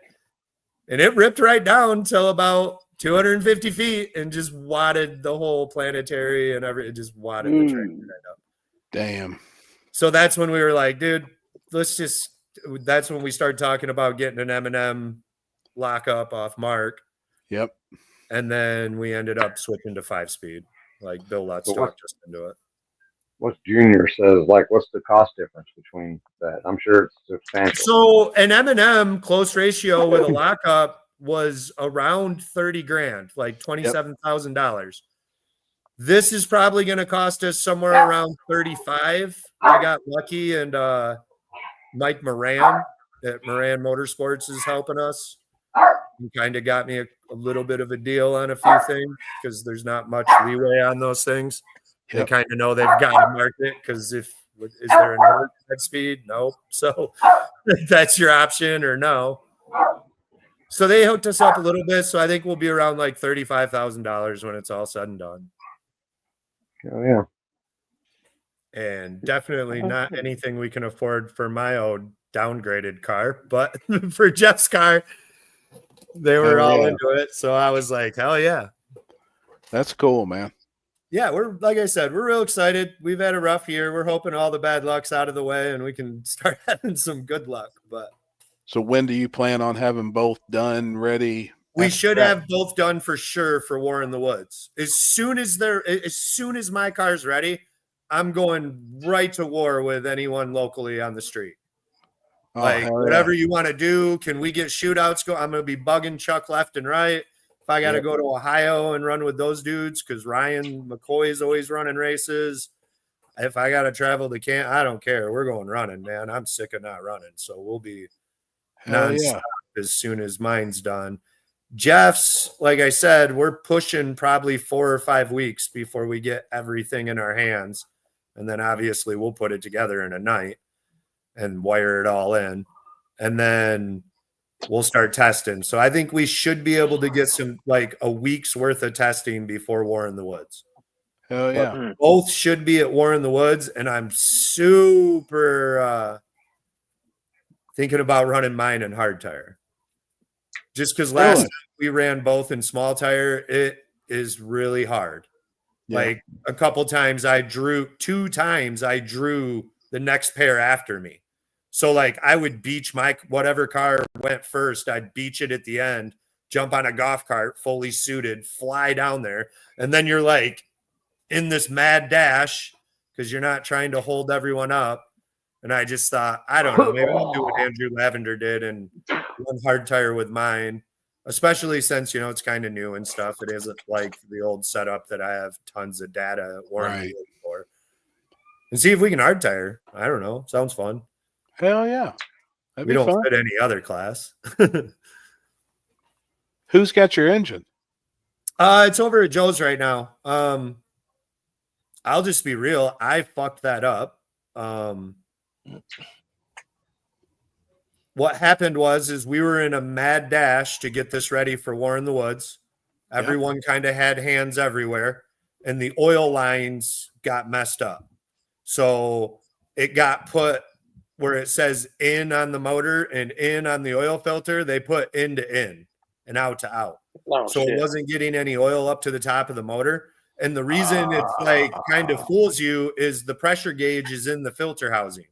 and it ripped right down till about 250 feet and just wadded the whole planetary and it just wadded the train right up. Damn. So that's when we were like, dude, that's when we started talking about getting an M&M lockup off Mark. Yep. And then we ended up switching to 5-speed. Like Bill Lutz talked us into it. What's Junior says, like, what's the cost difference between that? I'm sure it's substantial. So an M&M close ratio with a lockup was around 30 grand, like $27,000. This is probably going to cost us somewhere around 35. I got lucky, and Mike Moran at Moran Motorsports is helping us. He kind of got me a little bit of a deal on a few things because there's not much leeway on those things. They kind of know they've got to market because is there another speed? No. So that's your option or no. So they hooked us up a little bit. So I think we'll be around like $35,000 when it's all said and done. Oh, yeah. And definitely not anything we can afford for my own downgraded car, but for Jeff's car, they were all into it. So I was like, hell yeah. That's cool, man. Yeah, like I said, we're real excited. We've had a rough year. We're hoping all the bad luck's out of the way and we can start having some good luck. But so when do you plan on having both done, ready? We should have both done for sure for War in the Woods. As soon as my car's ready, I'm going right to war with anyone locally on the street. Whatever you want to do. Can we get shootouts go? I'm going to be bugging Chuck left and right. If I got to go to Ohio and run with those dudes, because Ryan McCoy is always running races. If I got to travel to camp, I don't care. We're going running, man. I'm sick of not running. So we'll be nonstop as soon as mine's done. Jeff's, like I said, we're pushing probably 4 or 5 weeks before we get everything in our hands. And then obviously we'll put it together in a night and wire it all in. And then we'll start testing. So I think we should be able to get some, like a week's worth of testing before War in the Woods. Hell yeah. Both should be at War in the Woods, and I'm super thinking about running mine in hard tire. Just because last time we ran both in small tire, it is really hard. Yeah. Like a couple times two times I drew the next pair after me. So like I would beach my whatever car went first, I'd beach it at the end, jump on a golf cart, fully suited, fly down there. And then you're like in this mad dash because you're not trying to hold everyone up. And I just thought, I don't know, maybe I'll do what Andrew Lavender did and run hard tire with mine, especially since, you know, it's kind of new and stuff. It isn't like the old setup that I have tons of data warranty for. And see if we can hard tire. I don't know. Sounds fun. Hell yeah. That'd We be don't fun. fit any other class. Who's got your engine? It's over at Joe's right now. I'll just be real. I fucked that up. What happened is we were in a mad dash to get this ready for War in the Woods. Everyone kind of had hands everywhere, and the oil lines got messed up. So it got put where it says in on the motor and in on the oil filter. They put in to in and out to out. Oh, So shit. it wasn't getting any oil up to the top of the motor. And the reason it's like kind of fools you is the pressure gauge is in the filter housing.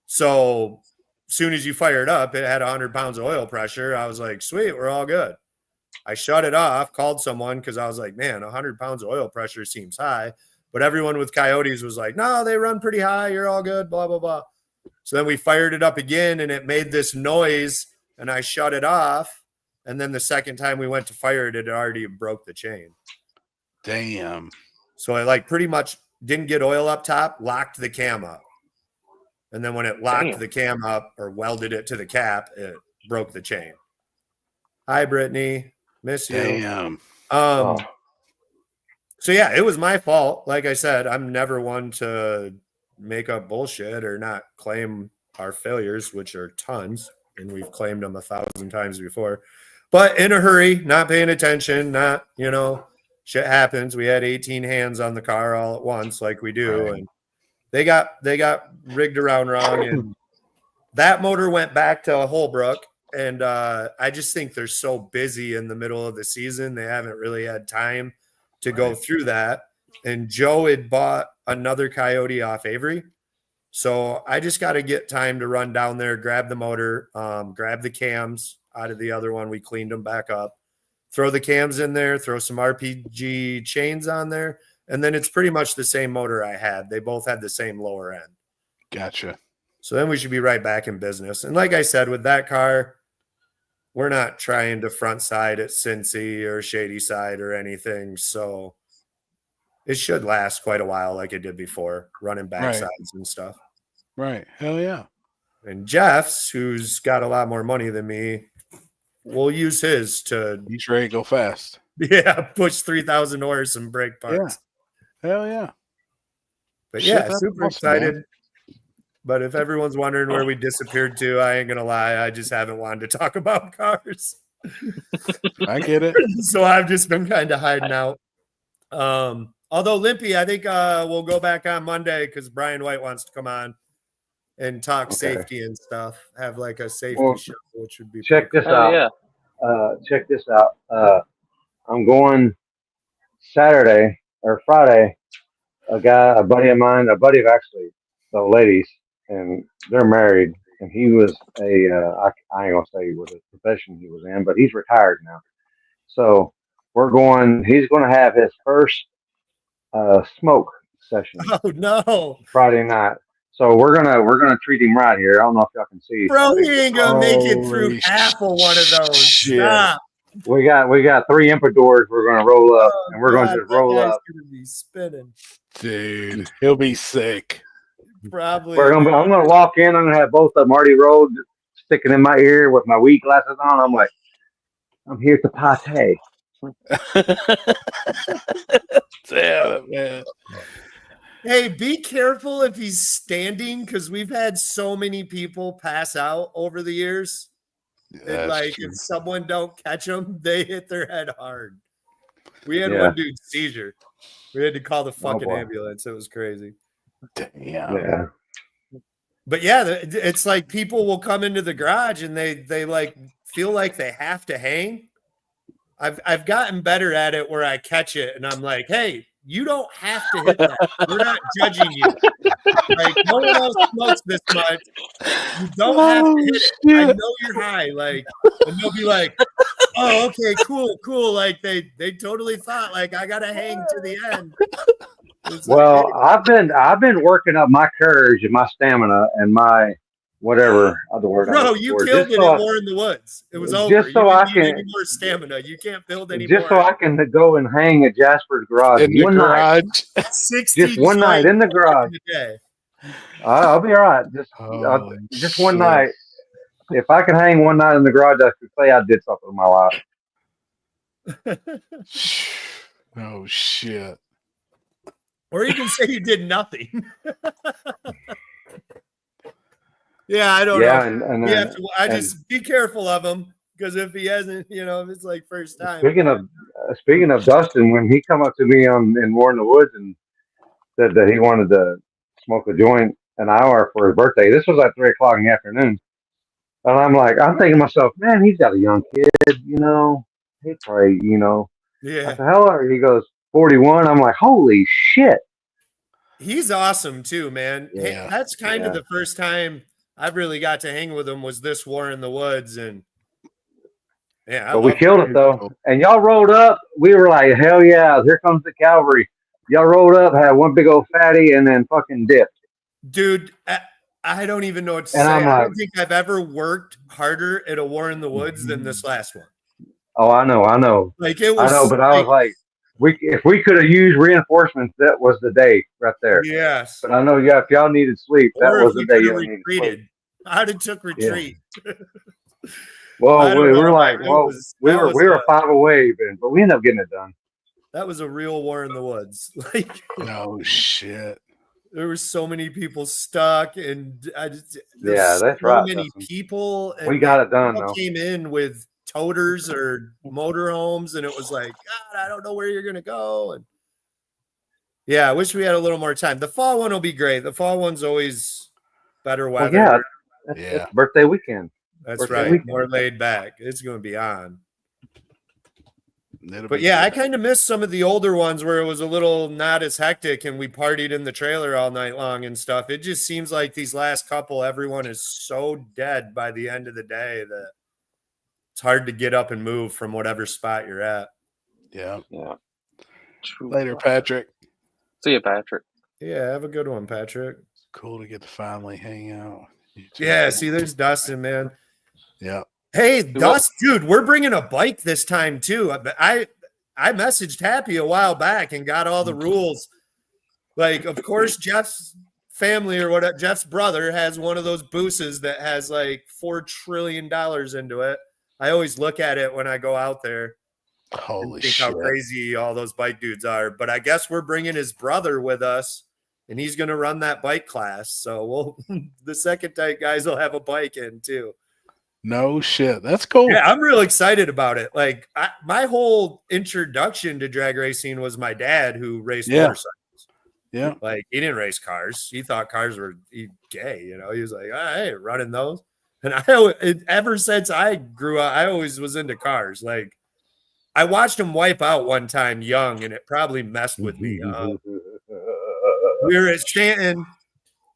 So as soon as you fire it up, it had 100 pounds of oil pressure. I was like, sweet, we're all good. I shut it off, called someone because I was like, man, 100 pounds of oil pressure seems high. But everyone with Coyotes was like, no, they run pretty high. You're all good, blah, blah, blah. So then we fired it up again and it made this noise and I shut it off. And then the second time we went to fire it, it already broke the chain. Damn. So I like pretty much didn't get oil up top, locked the cam up. And then when it locked the cam up or welded it to the cap, it broke the chain. Hi, Brittany. Miss you. Damn. So yeah, it was my fault. Like I said, I'm never one to make up bullshit or not claim our failures, which are tons, and we've claimed them 1,000 times before. But in a hurry, not paying attention, not, you know, shit happens. We had 18 hands on the car all at once, like we do, and they got rigged around wrong, and that motor went back to Holbrook. And I just think they're so busy in the middle of the season, they haven't really had time to go through that. And Joe had bought another Coyote off Avery. So I just got to get time to run down there, grab the motor, grab the cams out of the other one. We cleaned them back up, throw the cams in there, throw some RPG chains on there. And then it's pretty much the same motor I had. They both had the same lower end. Gotcha. So then we should be right back in business. And like I said, with that car, we're not trying to front side at Cincy or Shady Side or anything. So it should last quite a while like it did before, running back sides and stuff. Right. Hell yeah. And Jeff's, who's got a lot more money than me, will use his to... He's ready to go fast. Yeah, push 3,000 horse and brake parts. Yeah. Hell yeah. But Shit, yeah, that's super awesome, excited. man. But if everyone's wondering where we disappeared to, I ain't going to lie. I just haven't wanted to talk about cars. I get it. So I've just been kind of hiding out. Although Limpy, I think we'll go back on Monday because Brian White wants to come on and talk safety and stuff. Have like a safety show, which would be check this out. Yeah. Check this out. I'm going Saturday or Friday. A buddy of actually the ladies, and they're married. And he was I ain't gonna say what his profession he was in, but he's retired now. So he's going to have his first smoke session. Oh no! Friday night. So we're gonna treat him right here. I don't know if y'all can see. Bro, he ain't gonna make it through half of one of those. Stop. We got 3 Empadors we're gonna roll up, and we're gonna just roll up. Gonna be spinning. Dude, he'll be sick. Probably. I'm gonna walk in. I'm gonna have both of them already rolled, sticking in my ear with my weed glasses on. I'm like, I'm here to party. Damn it, man. Hey, be careful if he's standing because we've had so many people pass out over the years. And like, if someone don't catch them, they hit their head hard. We had one dude seizure. We had to call the fucking boy. ambulance. It was crazy. Damn. Yeah. But yeah, it's like people will come into the garage and they like feel like they have to hang. I've gotten better at it where I catch it and I'm like, hey, you don't have to hit that. We're not judging you. Like no one else smokes this much. You don't have to hit it. I know you're high. Like, and they'll be like, oh, okay, cool. Like they totally thought like I gotta hang to the end. Well, I've been working up my courage and my stamina and my whatever other word. Bro, you killed it in War in the Woods. It was over. Just so you I didn't need can any more stamina. You can't build any just more. so I can go and hang at Jasper's garage In the one night. 60 Just one night in the garage. I'll be all right. Just one night. If I can hang one night in the garage, I could say I did something in my life. Oh shit. Or you can say you did nothing. Yeah, I don't know. I just be careful of him because if he hasn't, if it's like first time. Speaking of Dustin, when he come up to me in War in the Woods and said that he wanted to smoke a joint an hour for his birthday, this was at 3:00 in the afternoon, and I'm thinking to myself, man, he's got a young kid, he probably, Yeah. I said, how old are you? He goes 41. I'm like, holy shit. He's awesome too, man. Yeah. Hey, that's kind of the first time I've really got to hang with him was this War in the Woods, and but we killed it though. And y'all rolled up. We were like, hell yeah, here comes the cavalry. Y'all rolled up, had one big old fatty, and then fucking dipped. Dude, I don't even know what to say. I don't think I've ever worked harder at a War in the Woods than this last one. Oh, I know. Like it was. I know, but I was like, if we could have used reinforcements, that was the day right there. Yes. But I know, if y'all needed sleep, that was the day you needed sleep. I'd have took retreat. Yeah. Well, we were like, we were 5 away, but we ended up getting it done. That was a real War in the Woods. Like, oh shit. There were so many people stuck, and that's right. So many people. And we got it done though. Came in with toters or motorhomes, and it was like, God, I don't know where you're gonna go. And yeah, I wish we had a little more time. The fall one will be great. The fall one's always better weather. Well, it's birthday weekend. That's birthday right. Weekend. More laid back. It's going to be on. But yeah, I kind of missed some of the older ones where it was a little not as hectic and we partied in the trailer all night long and stuff. It just seems like these last couple, everyone is so dead by the end of the day that it's hard to get up and move from whatever spot you're at. Yeah. Later, Patrick. See you, Patrick. Yeah, have a good one, Patrick. It's cool to get to finally hang out. Yeah, see, there's Dustin, man. Yeah. Hey, Dust, dude, we're bringing a bike this time too. I messaged Happy a while back and got all the rules. Like, of course, Jeff's family or whatever, Jeff's brother has one of those booses that has like $4 trillion into it. I always look at it when I go out there. Holy think shit. how crazy all those bike dudes are. But I guess we're bringing his brother with us, and he's going to run that bike class. So the second tight guys will have a bike in too. No shit. That's cool. Yeah, I'm real excited about it. Like my whole introduction to drag racing was my dad who raced motorcycles. Yeah. Like he didn't race cars. He thought cars were gay. You know, he was like, I ain't running those. And ever since I grew up, I always was into cars. Like I watched him wipe out one time young, and it probably messed with me. We were at Stanton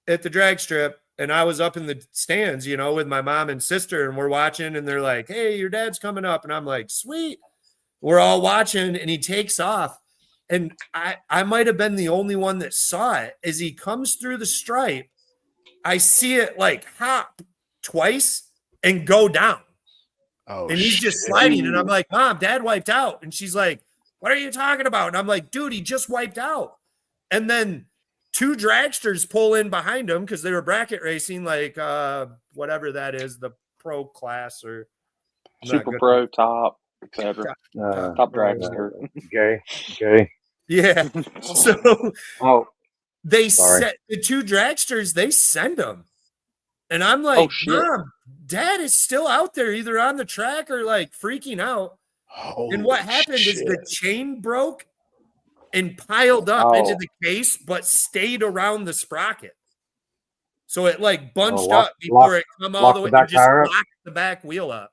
at the drag strip, and I was up in the stands, you know, with my mom and sister, and we're watching, and they're like, hey, your dad's coming up. And I'm like, sweet. We're all watching, and he takes off. And I might have been the only one that saw it. As he comes through the stripe, I see it like hop twice and go down. Oh, and he's just sliding. And I'm like, Mom, Dad wiped out. And she's like, what are you talking about? And I'm like, dude, he just wiped out. And then 2 dragsters pull in behind him because they were bracket racing, like whatever that is, the pro class or Super Pro, top, etc. Top dragster. Gay. Yeah. So they set the 2 dragsters, they send them. And I'm like, Mom, Dad is still out there, either on the track or like freaking out. Holy and what happened shit. is the chain broke and piled up Oh. into the case, but stayed around the sprocket. So it like bunched lock- up before it come all lock the the way back and just tire up? locked the back wheel up.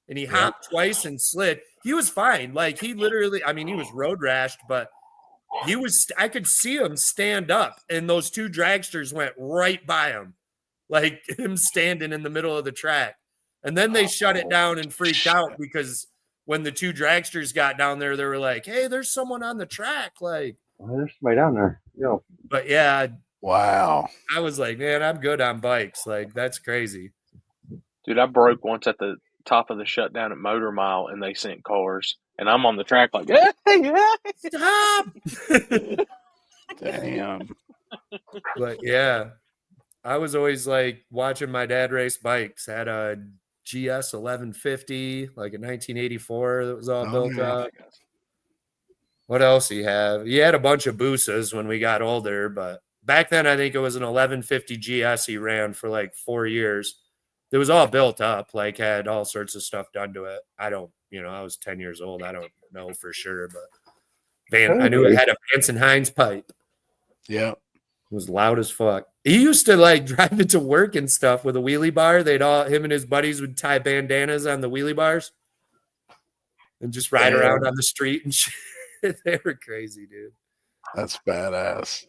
And he hopped twice and slid. He was fine. Like he literally, I mean, he was road rashed, but he was, I could see him stand up and those two dragsters went right by him, like him standing in the middle of the track. And then they shut it down and freaked out because when the two dragsters got down there, they were like, hey, there's someone on the track. Like, Well, there's somebody down there. Yo. but yeah, Wow. I was like, man, I'm good on bikes. Like, that's crazy. Dude, I broke once at the top of the shutdown at Motor Mile, and they sent cars, and I'm on the track like, Stop. Damn. But yeah, I was always like watching my dad race bikes. Had a GS 1150, like a 1984 that was all built up. What else he have? He had a bunch of Busas when we got older, but back then I think it was an 1150 GS he ran for like 4 years. It was all built up, like had all sorts of stuff done to it. I don't, I was 10 years old. I don't know for sure, but I knew it had a Vance and Hines pipe. Yeah. It was loud as fuck. He used to like drive it to work and stuff with a wheelie bar. Him and his buddies would tie bandanas on the wheelie bars and just ride around on the street and shit. They were crazy, dude. That's badass.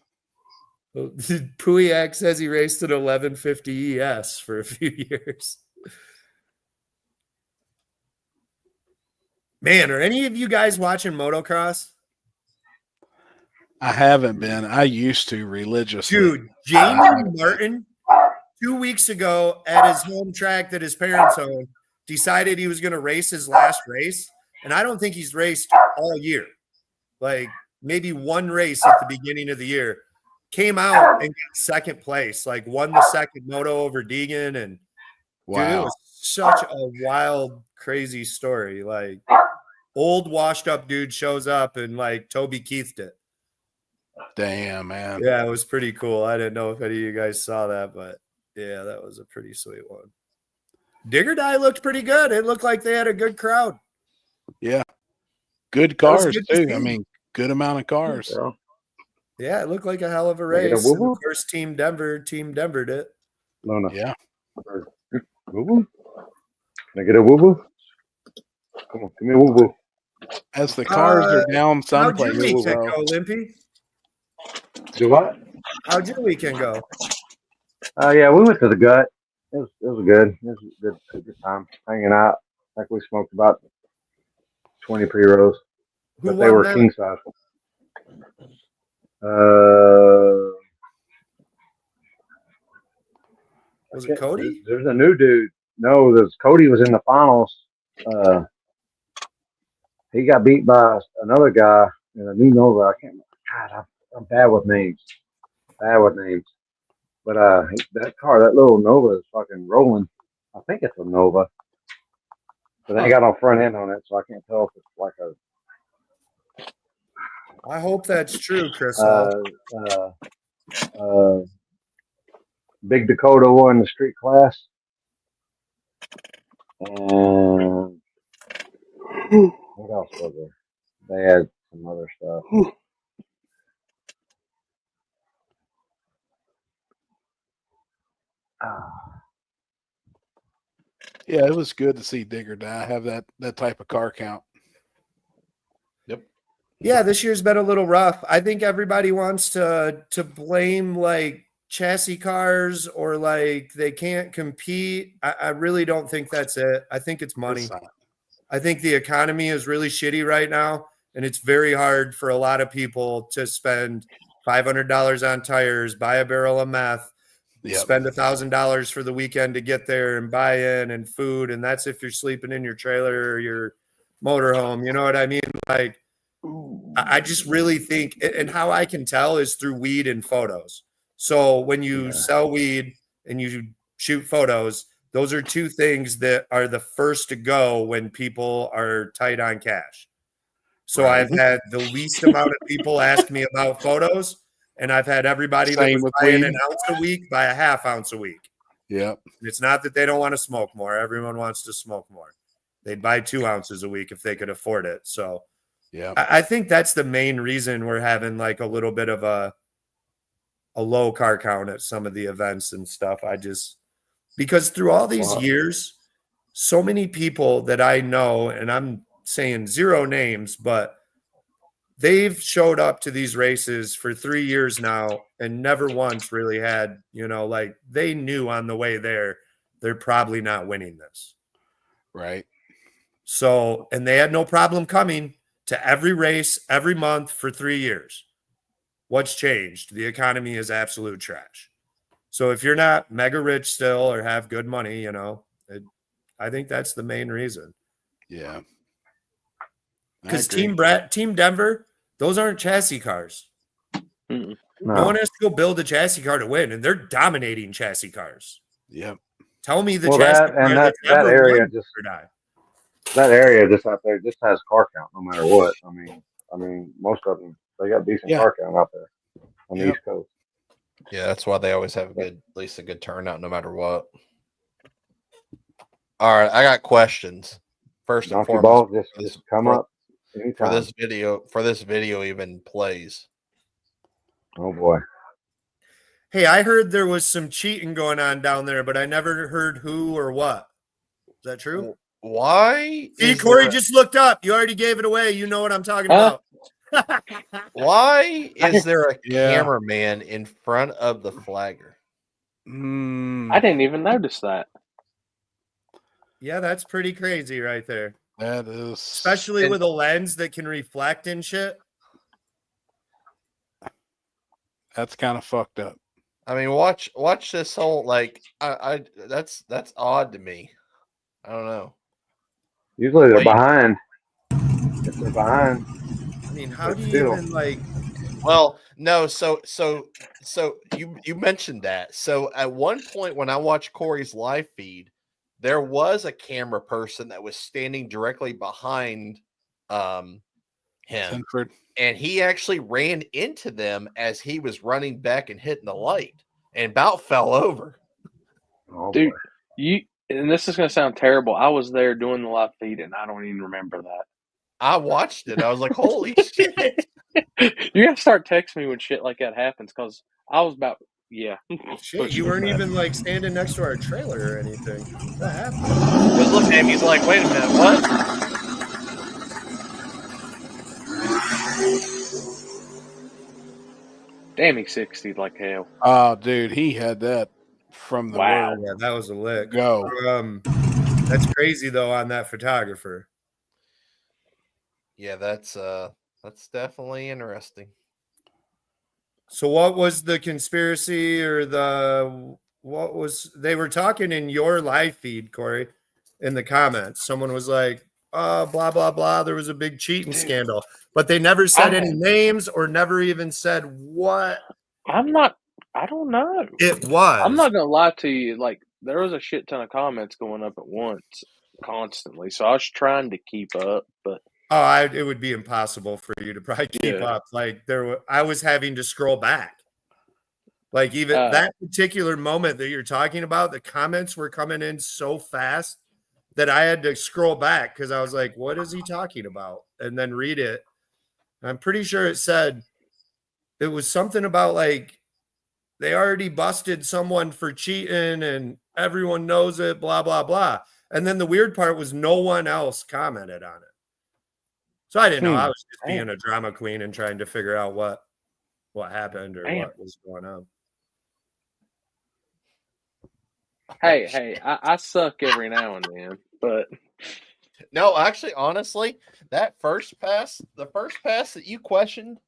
Puyak says he raced an 1150 ES for a few years. Man, are any of you guys watching motocross? I haven't been. I used to religiously. Dude, Jamie Martin, 2 weeks ago at his home track that his parents own, decided he was going to race his last race. And I don't think he's raced all year. Like maybe one race at the beginning of the year. Came out and got second place, like won the second moto over Deegan. And Wow. dude, it was such a wild, crazy story. Like old washed up dude shows up and like Toby Keithed it. Damn, man. Yeah, it was pretty cool. I didn't know if any of you guys saw that, but yeah, that was a pretty sweet one. Digger Die looked pretty good. It looked like they had a good crowd. Yeah. Good cars, good to too. I see. mean, good amount of cars. Yeah, it looked like a hell of a Can I get a race. And woo-woo? of course, Team Denver it. No. Yeah. Woo-woo? Can I get a woo-woo? Come on, give me a woo-woo. As the cars are down How'd your someplace. weekend go, Limpy? Do what? How'd your weekend go? Yeah, we went to the gut. It was good. It was a good time hanging out. Like we smoked about 20 pre-rolls, Who but they won were that? king size. Was it Cody? There's a new dude. No, Cody was in the finals. He got beat by another guy in a new Nova. I can't remember. God, I'm bad with names. But that little Nova is fucking rolling. I think it's a Nova. But they got on front end on it, so I can't tell if it's like a I hope that's true, Chris. Big Dakota won the street class. And what else was there? They had some other stuff. Yeah, it was good to see Digger Die have that type of car count. Yeah, this year's been a little rough. I think everybody wants to blame like chassis cars or like they can't compete. I really don't think that's it. I think it's money. It's not. I think the economy is really shitty right now, and it's very hard for a lot of people to spend $500 on tires, buy a barrel of meth, spend $1,000 for the weekend to get there and buy in and food, and that's if you're sleeping in your trailer or your motorhome. You know what I mean? Like, I just really think, and how I can tell is through weed and photos. So when you sell weed and you shoot photos, those are two things that are the first to go when people are tight on cash. So I've had the least amount of people ask me about photos, and I've had everybody that was buying an ounce a week buy a half ounce a week. Yep. It's not that they don't want to smoke more. Everyone wants to smoke more. They'd buy 2 ounces a week if they could afford it. So Yeah. I think that's the main reason we're having like a little bit of a low car count at some of the events and stuff. Because through all these years, so many people that I know, and I'm saying zero names, but they've showed up to these races for 3 years now and never once really had, like they knew on the way there, they're probably not winning this. Right. So, and they had no problem coming to every race every month for 3 years. What's changed? The economy is absolute trash. So if you're not mega rich still or have good money, I think that's the main reason. Yeah. Because Team Denver, those aren't chassis cars. Mm-mm. No one has to go build a chassis car to win, and they're dominating chassis cars. Yep. Tell me the Well, chassis car that's that ever area won just or die. that area just out there just has car count no matter what. I mean, most of them they got decent Yeah. car count out there on the Yep. East Coast. Yeah, that's why they always have at least a good turnout, no matter what. All right, I got questions. First and Donkey foremost, balls just come up anytime. for this video even plays. Oh boy. Hey, I heard there was some cheating going on down there, but I never heard who or what. Is that true? Why? See, Corey just looked up. You already gave it away. You know what I'm talking about. Why is there a Yeah. cameraman in front of the flagger? I didn't even notice that. Yeah, that's pretty crazy right there. That is, especially with a lens that can reflect and shit. That's kind of fucked up. I mean, watch this whole that's odd to me. I don't know. Usually they're behind. If they're behind. I mean, how do you even like? Well, no. So you mentioned that. So at one point when I watched Corey's live feed, there was a camera person that was standing directly behind him, Sinford. and he actually ran into them as he was running back and hitting the light, and about fell over. Oh, Dude, boy. and this is gonna sound terrible. I was there doing the live feed, and I don't even remember that. I watched it. I was like, "Holy shit!" You gotta start texting me when shit like that happens, because I was about Shit, you weren't even like standing next to our trailer or anything. What happened? Just look at him. He's like, "Wait a minute, what?" Damn, he 60'd like hell. Oh, dude, he had that from the word Yeah, that was a lick. go. That's crazy though on that photographer. Yeah, that's definitely interesting. So what was the conspiracy or they were talking in your live feed, Corey, in the comments. Someone was like, blah, blah, blah. There was a big cheating scandal, but they never said any names or never even said what. I don't know. It was. I'm not going to lie to you. Like, there was a shit ton of comments going up at once constantly. So I was trying to keep up, but it would be impossible for you to probably keep up. Like I was having to scroll back. Like even that particular moment that you're talking about, the comments were coming in so fast that I had to scroll back because I was like, what is he talking about? And then read it. I'm pretty sure it said it was something about like they already busted someone for cheating and everyone knows it, blah, blah, blah. And then the weird part was no one else commented on it. So I didn't know. I was just being a drama queen and trying to figure out what happened or what was going on. Hey, I suck every now and then, but no, actually, honestly, the first pass that you questioned,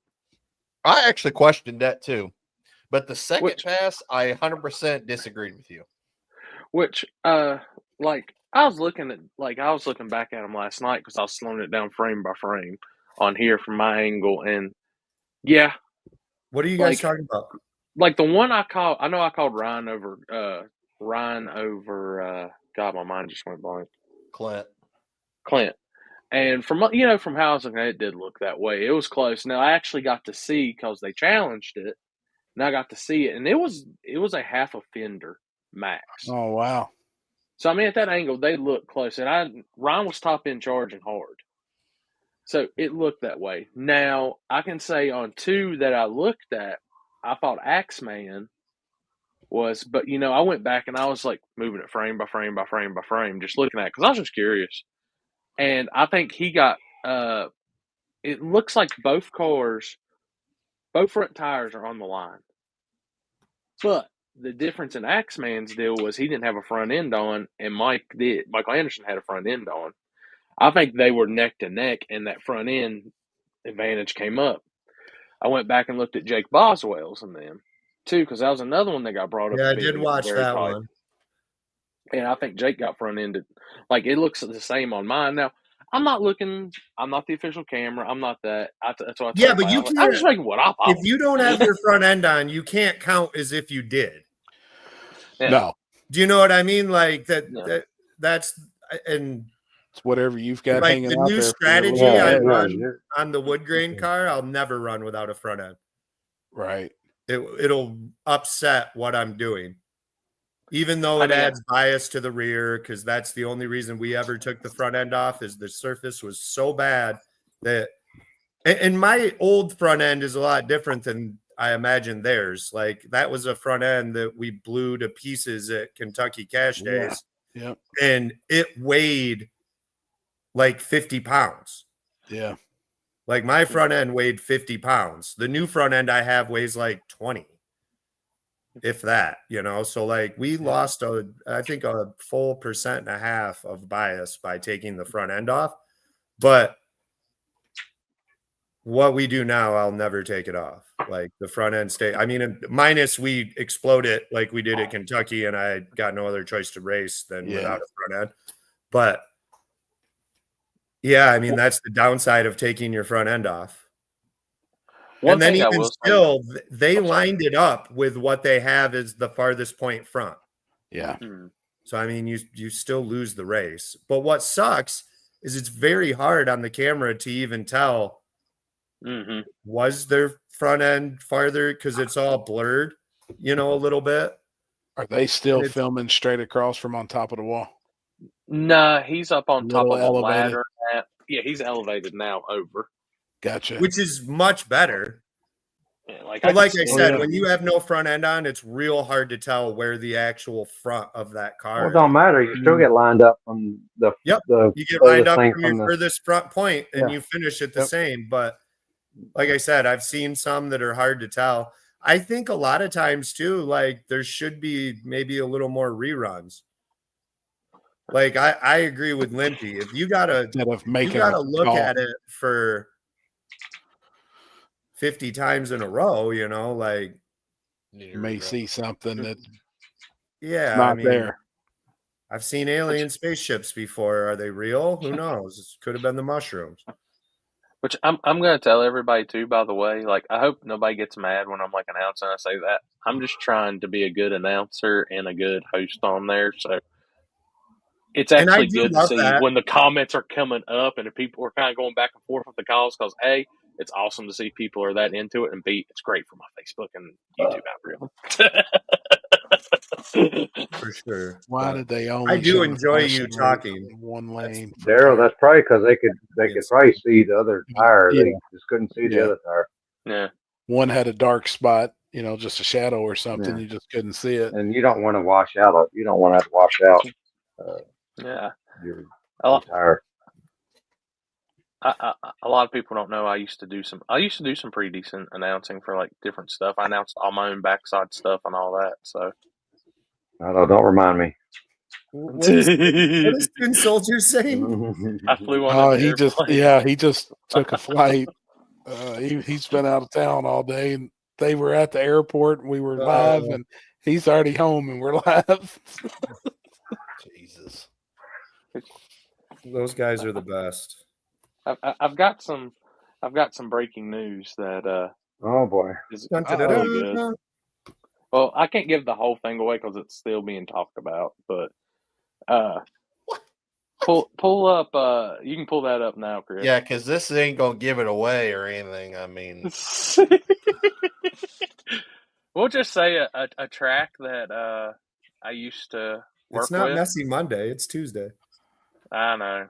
I actually questioned that too. But the second pass, I 100% disagreed with you. Which, like, I was looking back at them last night because I was slowing it down frame by frame on here from my angle, and yeah. What are you guys talking about? Like the one I called Ryan over. God, my mind just went blank. Clint, and from housing, it did look that way. It was close. Now I actually got to see because they challenged it, and I got to see it, and it was a half a fender max. Oh wow! So I mean, at that angle, they looked close, and Ryan was top end charging hard. So it looked that way. Now, I can say on 2 that I looked at, I thought Axeman was, but I went back and I was like moving it frame by frame by frame by frame, just looking at it because I was just curious. And I think he got, it looks like both cars, both front tires are on the line. But the difference in Axeman's deal was he didn't have a front end on, and Michael Anderson had a front end on. I think they were neck to neck, and that front end advantage came up. I went back and looked at Jake Boswell's and them too, because that was another one that got brought up. Yeah, I did watch that one. And I think Jake got front ended. Like, it looks the same on mine. Now, I'm not the official camera. I'm not that. That's what I Yeah, but you can't. I'm just making what I thought. If you don't have your front end on, you can't count as if you did. Yeah. No. Do you know what I mean? Like that. No. That's and it's whatever you've got like hanging the out new there. strategy I run on the wood grain car. I'll never run without a front end. Right. It'll upset what I'm doing, even though it adds bias to the rear, because that's the only reason we ever took the front end off is the surface was so bad that. And my old front end is a lot different than I imagine theirs. Like that was a front end that we blew to pieces at Kentucky Cash Days. Yeah. And it weighed like 50 pounds. Yeah. Like my front end weighed 50 pounds. The new front end I have weighs like 20, if that, So like we lost I think a full 1.5% of bias by taking the front end off. But what we do now, I'll never take it off. Like the front end stay. I mean, minus we explode it like we did at Kentucky, and I got no other choice to race than without a front end. But yeah, I mean, that's the downside of taking your front end off. And then even still, they lined it up with what they have as the farthest point front. Yeah. So, I mean, you still lose the race. But what sucks is it's very hard on the camera to even tell was their front end farther because it's all blurred, a little bit. Are they still filming straight across from on top of the wall? Nah, he's up on top of the ladder. Yeah, he's elevated now over. Gotcha. Which is much better. Yeah, like I said, when you have no front end on, it's real hard to tell where the actual front of that car is. It don't matter. You still get lined up from the you get lined up from your furthest front point and you finish it the same. But like I said, I've seen some that are hard to tell. I think a lot of times too, like there should be maybe a little more reruns. Like I agree with Limpy. If you gotta look at it for 50 times in a row, like you may see something that not there. I've seen alien spaceships before. Are they real? Who knows? It could have been the mushrooms. Which I'm going to tell everybody too, by the way. Like, I hope nobody gets mad when I'm like announcing. I say that I'm just trying to be a good announcer and a good host on there. So it's actually good to see when the comments are coming up and the people are kind of going back and forth with the calls because A, it's awesome to see people are that into it, and B, it's great for my Facebook and YouTube algorithm. For sure. Why did they only? I do enjoy you talking. One lane, Daryl. That's probably because they could probably see the other tire. They just couldn't see the other tire. Yeah. One had a dark spot, just a shadow or something. Yeah. You just couldn't see it. And you don't want to wash out. You don't want to have to wash out. Your tire. A lot of people don't know I used to do some pretty decent announcing for like different stuff. I announced all my own backside stuff and all that. So don't remind me. What is Twin Soldier saying? I flew on. He just took a flight. He's been out of town all day, and they were at the airport. And we were live, and he's already home, and we're live. Jesus, those guys are the best. I've got some breaking news that oh boy is really good. Well, I can't give the whole thing away because it's still being talked about, but pull up you can pull that up now, Chris. Yeah, because this ain't gonna give it away or anything. I mean, we'll just say a track that I used to work with. It's not Messy Monday, it's Tuesday. I know.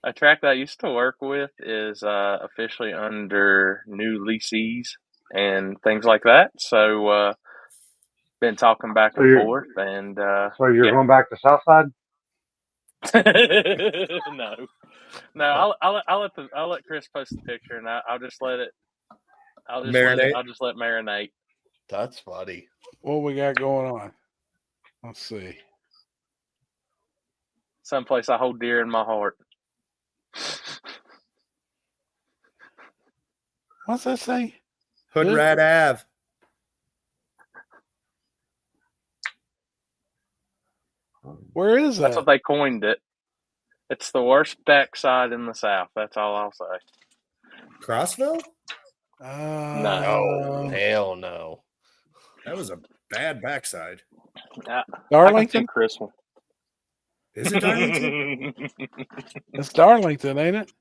a track that I used to work with is officially under new leases and things like that. So been talking back So and you're forth, and so you're yeah. going back to Southside? No. I'll let Chris post the picture, and I'll just let it. I'll just Marinate. let marinate. That's funny. What we got going on? Let's see. Someplace I hold dear in my heart. What's that say? Hood Good. Rat Ave. Where is That's that? what they coined it. It's the worst backside in the South. That's all I'll say. Crossville? No, hell no. That was a bad backside. I can Darlington? see Chris one. Is it Darlington? It's Darlington, ain't it?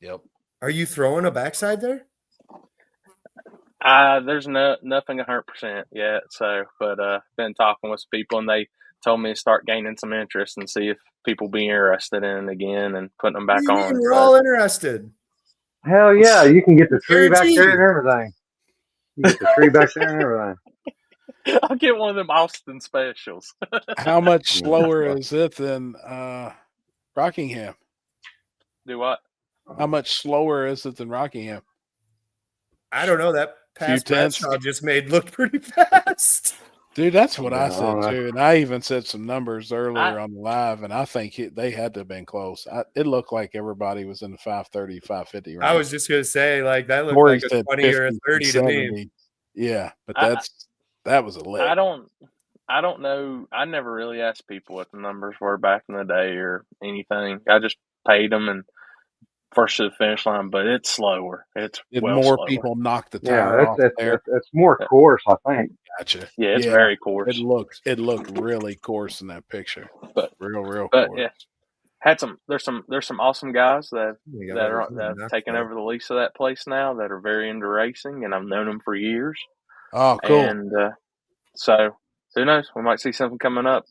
Yep. Are you throwing a backside there? There's nothing 100% yet. So, but been talking with people, and they told me to start gaining some interest and see if people be interested in it again and putting them What back do you on. mean? We're So, all interested. Hell yeah, you can get the tree back Guarantee. there and everything. You get the tree back there and everything. I'll get one of them Austin specials. How much slower is it than Rockingham? Do what? How much slower is it than Rockingham? I don't know. That past tenths. Bradshaw just made look pretty fast. Dude, that's what I Yeah, said alright. too. And I even said some numbers earlier on the live, and I think they had to have been close. It looked like everybody was in the 530, 550 range. I was just gonna say, like that looked Corey like a said 20 or a 50, 30 to me. 70. Yeah, but that was a lick. I don't know. I never really asked people what the numbers were back in the day or anything. I just paid them and first to the finish line, but it's slower. It's Did well more slower. people knock the tire Yeah, off there? it's more coarse, I think. Gotcha. Yeah, it's very coarse. It looked really coarse in that picture. But real but coarse. yeah, there's some awesome guys that You got that everything have knocked taken out. over the lease of that place now that are very into racing, and I've known them for years. Oh, cool. And so who knows? We might see something coming up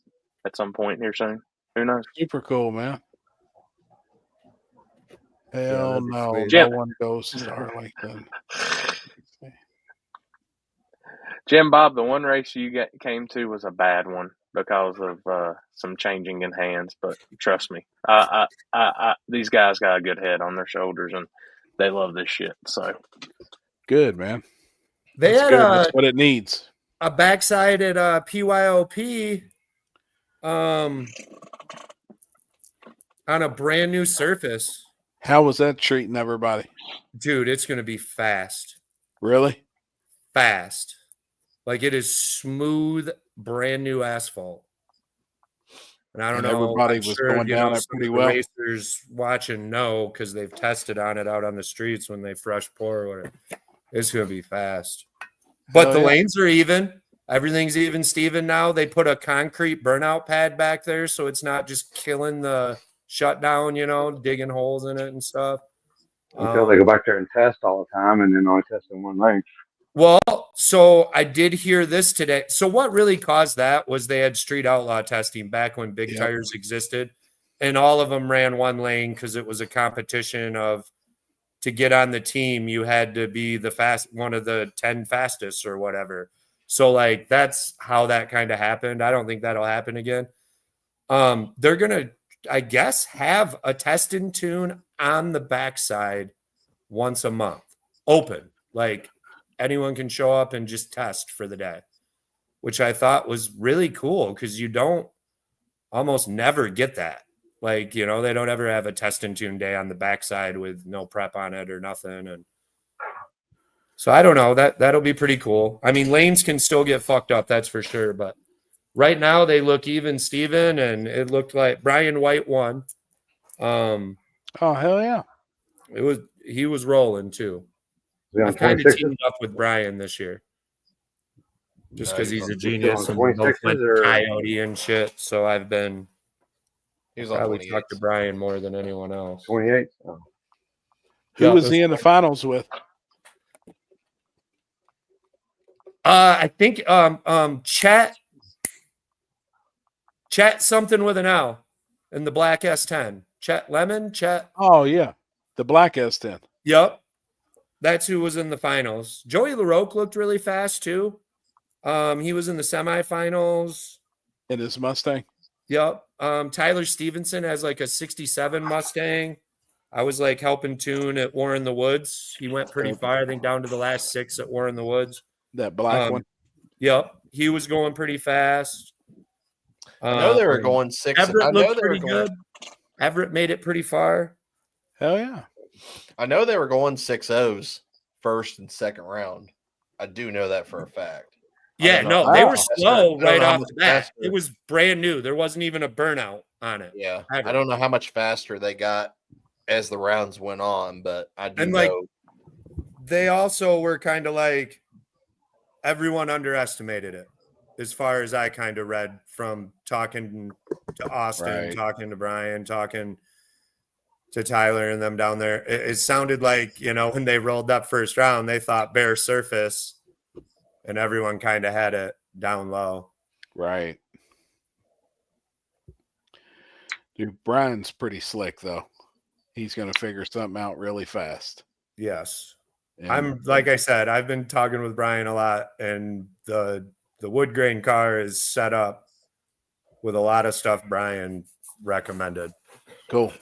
at some point here soon. Who knows? Super cool, man. Hell that'd be no, sweet. no one goes to Darlington. Jim Bob, the one race you came to was a bad one because of some changing in hands. But trust me, these guys got a good head on their shoulders, and they love this shit. So Good, man. They That's had good. That's what it needs. a backside at PYOP on a brand new surface. How was that treating everybody? Dude, it's gonna be fast. Really? Fast. Like it is smooth, brand new asphalt. And I don't And know. everybody I'm was sure, going you down know, it some pretty of the well. racers watching know because they've tested on it out on the streets when they fresh pour or whatever. It's gonna be fast. But Hell the yeah. lanes are even. Everything's even Steven now. They put a concrete burnout pad back there so it's not just killing the shutdown, you know, digging holes in it and stuff. Until they go back there and test all the time and then only test in one lane. Well, so I did hear this today. So what really caused that was they had street outlaw testing back when big tires existed, and all of them ran one lane because it was a competition of to get on the team, you had to be one of the 10 fastest or whatever. So like that's how that kind of happened. I don't think that'll happen again. They're gonna, I guess, have a test and tune on the backside once a month, open. Like anyone can show up and just test for the day, which I thought was really cool because you don't almost never get that. Like, you know, they don't ever have a test and tune day on the backside with no prep on it or nothing. And so I don't know, that'll be pretty cool. I mean, lanes can still get fucked up, that's for sure. But right now they look even, Steven, and it looked like Brian White won. Oh, hell yeah. He was rolling too. I've kind of teamed up with Brian this year. Just because he's a genius and we both went Coyote and shit. So I've been probably talked to Brian more than anyone else. 28. Oh. Who was he in the finals with? I think Chet something with an L in the black S10. Chet Lemon. Chet. Oh yeah, the black S10. Yep. That's who was in the finals. Joey LaRoque looked really fast too. He was in the semifinals. In his Mustang. Yep. Tyler Stevenson has like a 67 Mustang. I was like helping tune at War in the Woods. He went pretty far, I think down to the last 6 at War in the Woods. That black one. Yep. He was going pretty fast. I know they were going 6. Everett I know looked they were pretty going, good. Everett made it pretty far. Hell yeah. I know they were going 6-0s first and second round. I do know that for a fact. Yeah, don't know no, how they much were faster- slow I don't right know how off much the bat. faster- It was brand new. There wasn't even a burnout on it. Yeah, ever. I don't know how much faster they got as the rounds went on, but I do And, like, know. They also were kind of like everyone underestimated it, as far as I kind of read from talking to Austin, Right. talking to Brian, talking to Tyler and them down there. It sounded like, when they rolled that first round, they thought bare surface, and everyone kind of had it down low. Right. Dude, Brian's pretty slick though. He's gonna figure something out really fast. Yes. And I'm like I said, I've been talking with Brian a lot, and the wood grain car is set up with a lot of stuff Brian recommended, cool.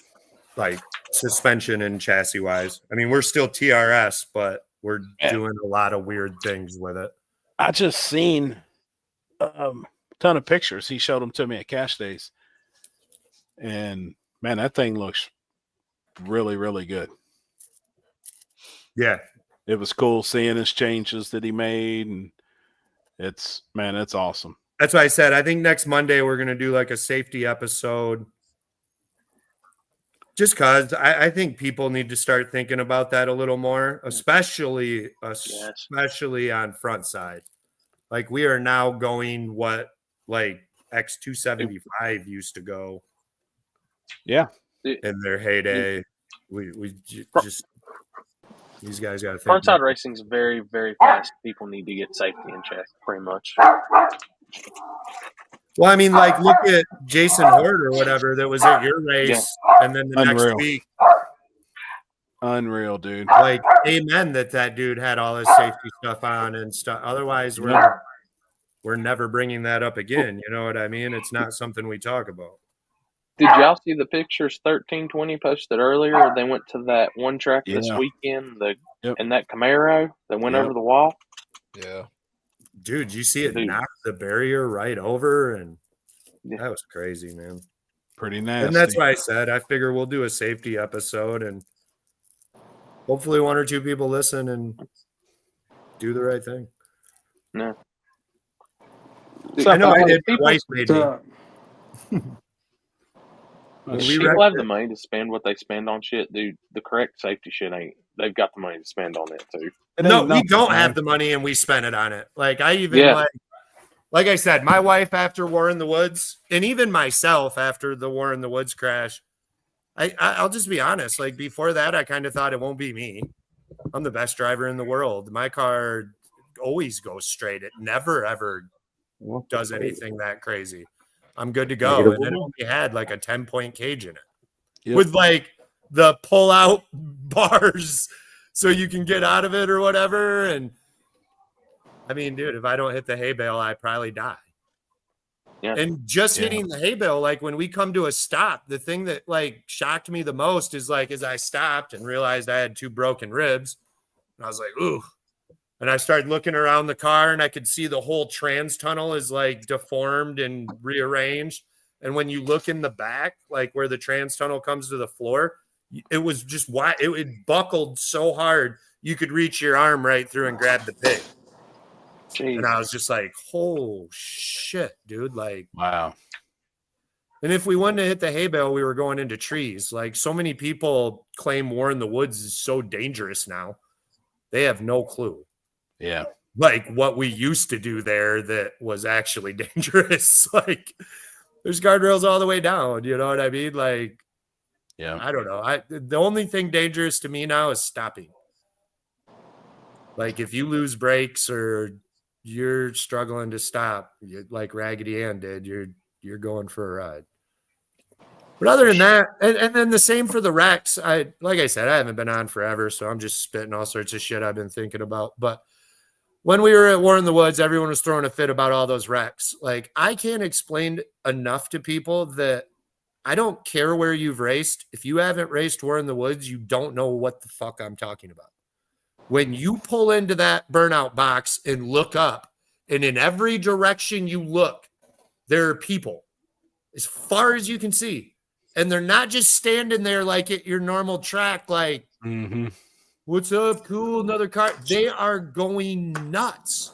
like suspension and chassis wise. I mean, we're still TRS, but we're Yeah. doing a lot of weird things with it. I just seen a ton of pictures. He showed them to me at Cash Days. And man, that thing looks really, really good. Yeah. It was cool seeing his changes that he made, and it's awesome. That's why I said I think next Monday we're gonna do like a safety episode. Just because I think people need to start thinking about that a little more, especially on front side. Like we are now going what like X275 used to go. Yeah. In their heyday. We just these guys got to think. Frontside racing is very, very fast. People need to get safety in check, pretty much. Well, I mean, like look at Jason Hort or whatever that was at your race, and then the Unreal. next week, Unreal, dude. like, amen that dude had all his safety stuff on and stuff. Otherwise, we're never bringing that up again. You know what I mean? It's not something we talk about. Did y'all see the pictures 1320 posted earlier? They went to that one track this Yeah. weekend, Yep. and that Camaro that went Yep. over the wall. Yeah. Dude, you see it Dude. knock the barrier right over, and Yeah. that was crazy, man. Pretty nasty. And that's why I said I figure we'll do a safety episode, and hopefully one or two people listen and do the right thing. No. I know I did. People, Wife made me. Well, people have the money to spend what they spend on shit, dude. The correct safety shit ain't. They've got the money to spend on it too. No, we don't have the money, and we spend it on it. Like I even like I said, my wife after War in the Woods, and even myself after the War in the Woods crash. I'll just be honest. Like before that, I kind of thought it won't be me. I'm the best driver in the world. My car always goes straight. It never ever does anything that crazy. I'm good to go. And it only had like a 10-point cage in it with like the pull out bars so you can get out of it or whatever. And I mean, dude, if I don't hit the hay bale, I probably die. Yeah. And just hitting the hay bale, like when we come to a stop, the thing that like shocked me the most is like as I stopped and realized I had 2 broken ribs, and I was like, ooh. And I started looking around the car, and I could see the whole trans tunnel is like deformed and rearranged. And when you look in the back, like where the trans tunnel comes to the floor, it was just wide. It buckled so hard you could reach your arm right through and grab the pig. Jeez. And I was just like, "Oh shit, dude!" Like, wow. And if we wouldn't have hit the hay bale, we were going into trees. Like so many people claim War in the Woods is so dangerous now. They have no clue. Yeah. Like what we used to do there that was actually dangerous. Like there's guardrails all the way down. You know what I mean? Like, yeah, I don't know. The only thing dangerous to me now is stopping. Like if you lose brakes or you're struggling to stop, like Raggedy Ann did, you're going for a ride. But other than that, and then the same for the wrecks. Like I said, I haven't been on forever, so I'm just spitting all sorts of shit I've been thinking about. But when we were at War in the Woods, everyone was throwing a fit about all those wrecks. Like, I can't explain enough to people that I don't care where you've raced. If you haven't raced War in the Woods, you don't know what the fuck I'm talking about. When you pull into that burnout box and look up, and in every direction you look, there are people as far as you can see. And they're not just standing there like at your normal track, like, what's up? Cool, another car. They are going nuts.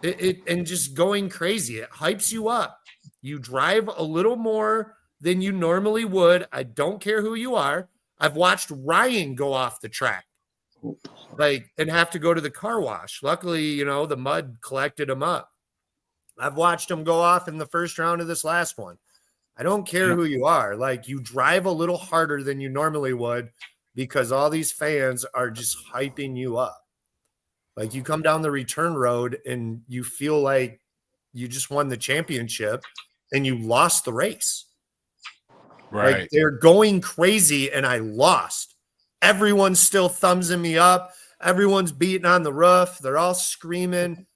And just going crazy. It hypes you up. You drive a little more than you normally would. I don't care who you are. I've watched Ryan go off the track, like, and have to go to the car wash. Luckily, you know, the mud collected him up. I've watched him go off in the first round of this last one. I don't care who you are. Like, you drive a little harder than you normally would because all these fans are just hyping you up. Like, you come down the return road and you feel like you just won the championship and you lost the race. Right. Like, they're going crazy and I lost. Everyone's still thumbsing me up. Everyone's beating on the roof. They're all screaming,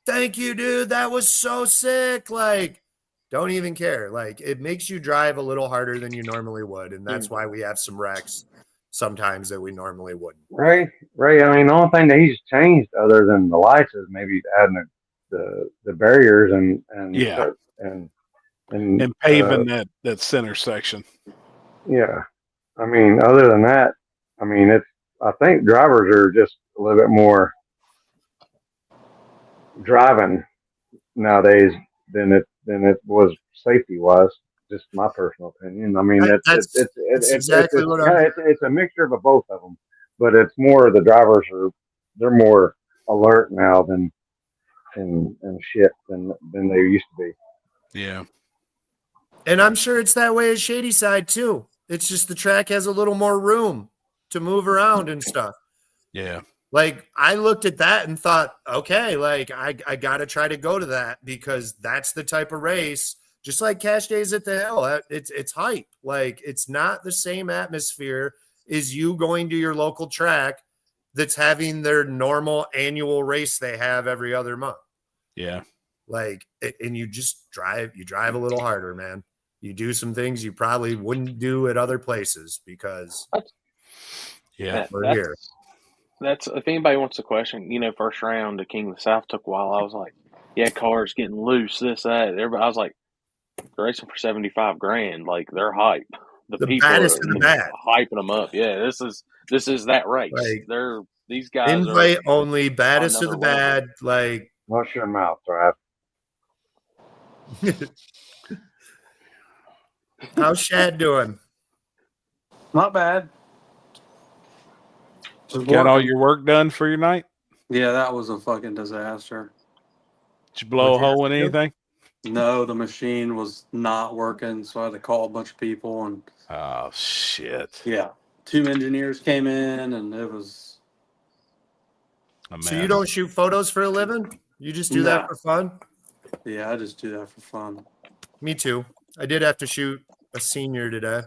"Thank you, dude. That was so sick." Like, don't even care. Like, it makes you drive a little harder than you normally would. And that's why we have some wrecks sometimes that we normally wouldn't. Ray, I mean, the only thing that he's changed other than the lights is maybe adding the barriers and paving that center section. Yeah. I mean, other than that, I mean, I think drivers are just a little bit more driving nowadays than it was safety wise. Just my personal opinion. I mean, it's exactly what it's a mixture of both of them, but it's more the drivers they're more alert now than shit than they used to be. Yeah. And I'm sure it's that way at Shady Side too. It's just the track has a little more room to move around and stuff. Yeah. Like, I looked at that and thought, okay, like, I got to try to go to that because that's the type of race, just like Cash Days at the Hill. It's hype. Like, it's not the same atmosphere as you going to your local track that's having their normal annual race they have every other month. Yeah. Like, and you just drive a little harder, man. You do some things you probably wouldn't do at other places because we're here. That's if anybody wants to question, you know, first round to King of the South took a while. I was like, yeah, cars getting loose, this, that. Everybody, I was like, they're racing for $75,000. Like, they're hype. The people baddest of the bad, hyping them up. Yeah, this is that race. Like, these guys invite only, baddest of the bad. Like, wash your mouth, right? How's Shad doing? Not bad. Got all your work done for your night? Yeah, that was a fucking disaster. Did you blow a hole in anything? No, the machine was not working, so I had to call a bunch of people and. Oh shit! Yeah, 2 engineers came in, and it was. So you don't shoot photos for a living? You just do that for fun? Yeah, I just do that for fun. Me too. I did have to shoot a senior today,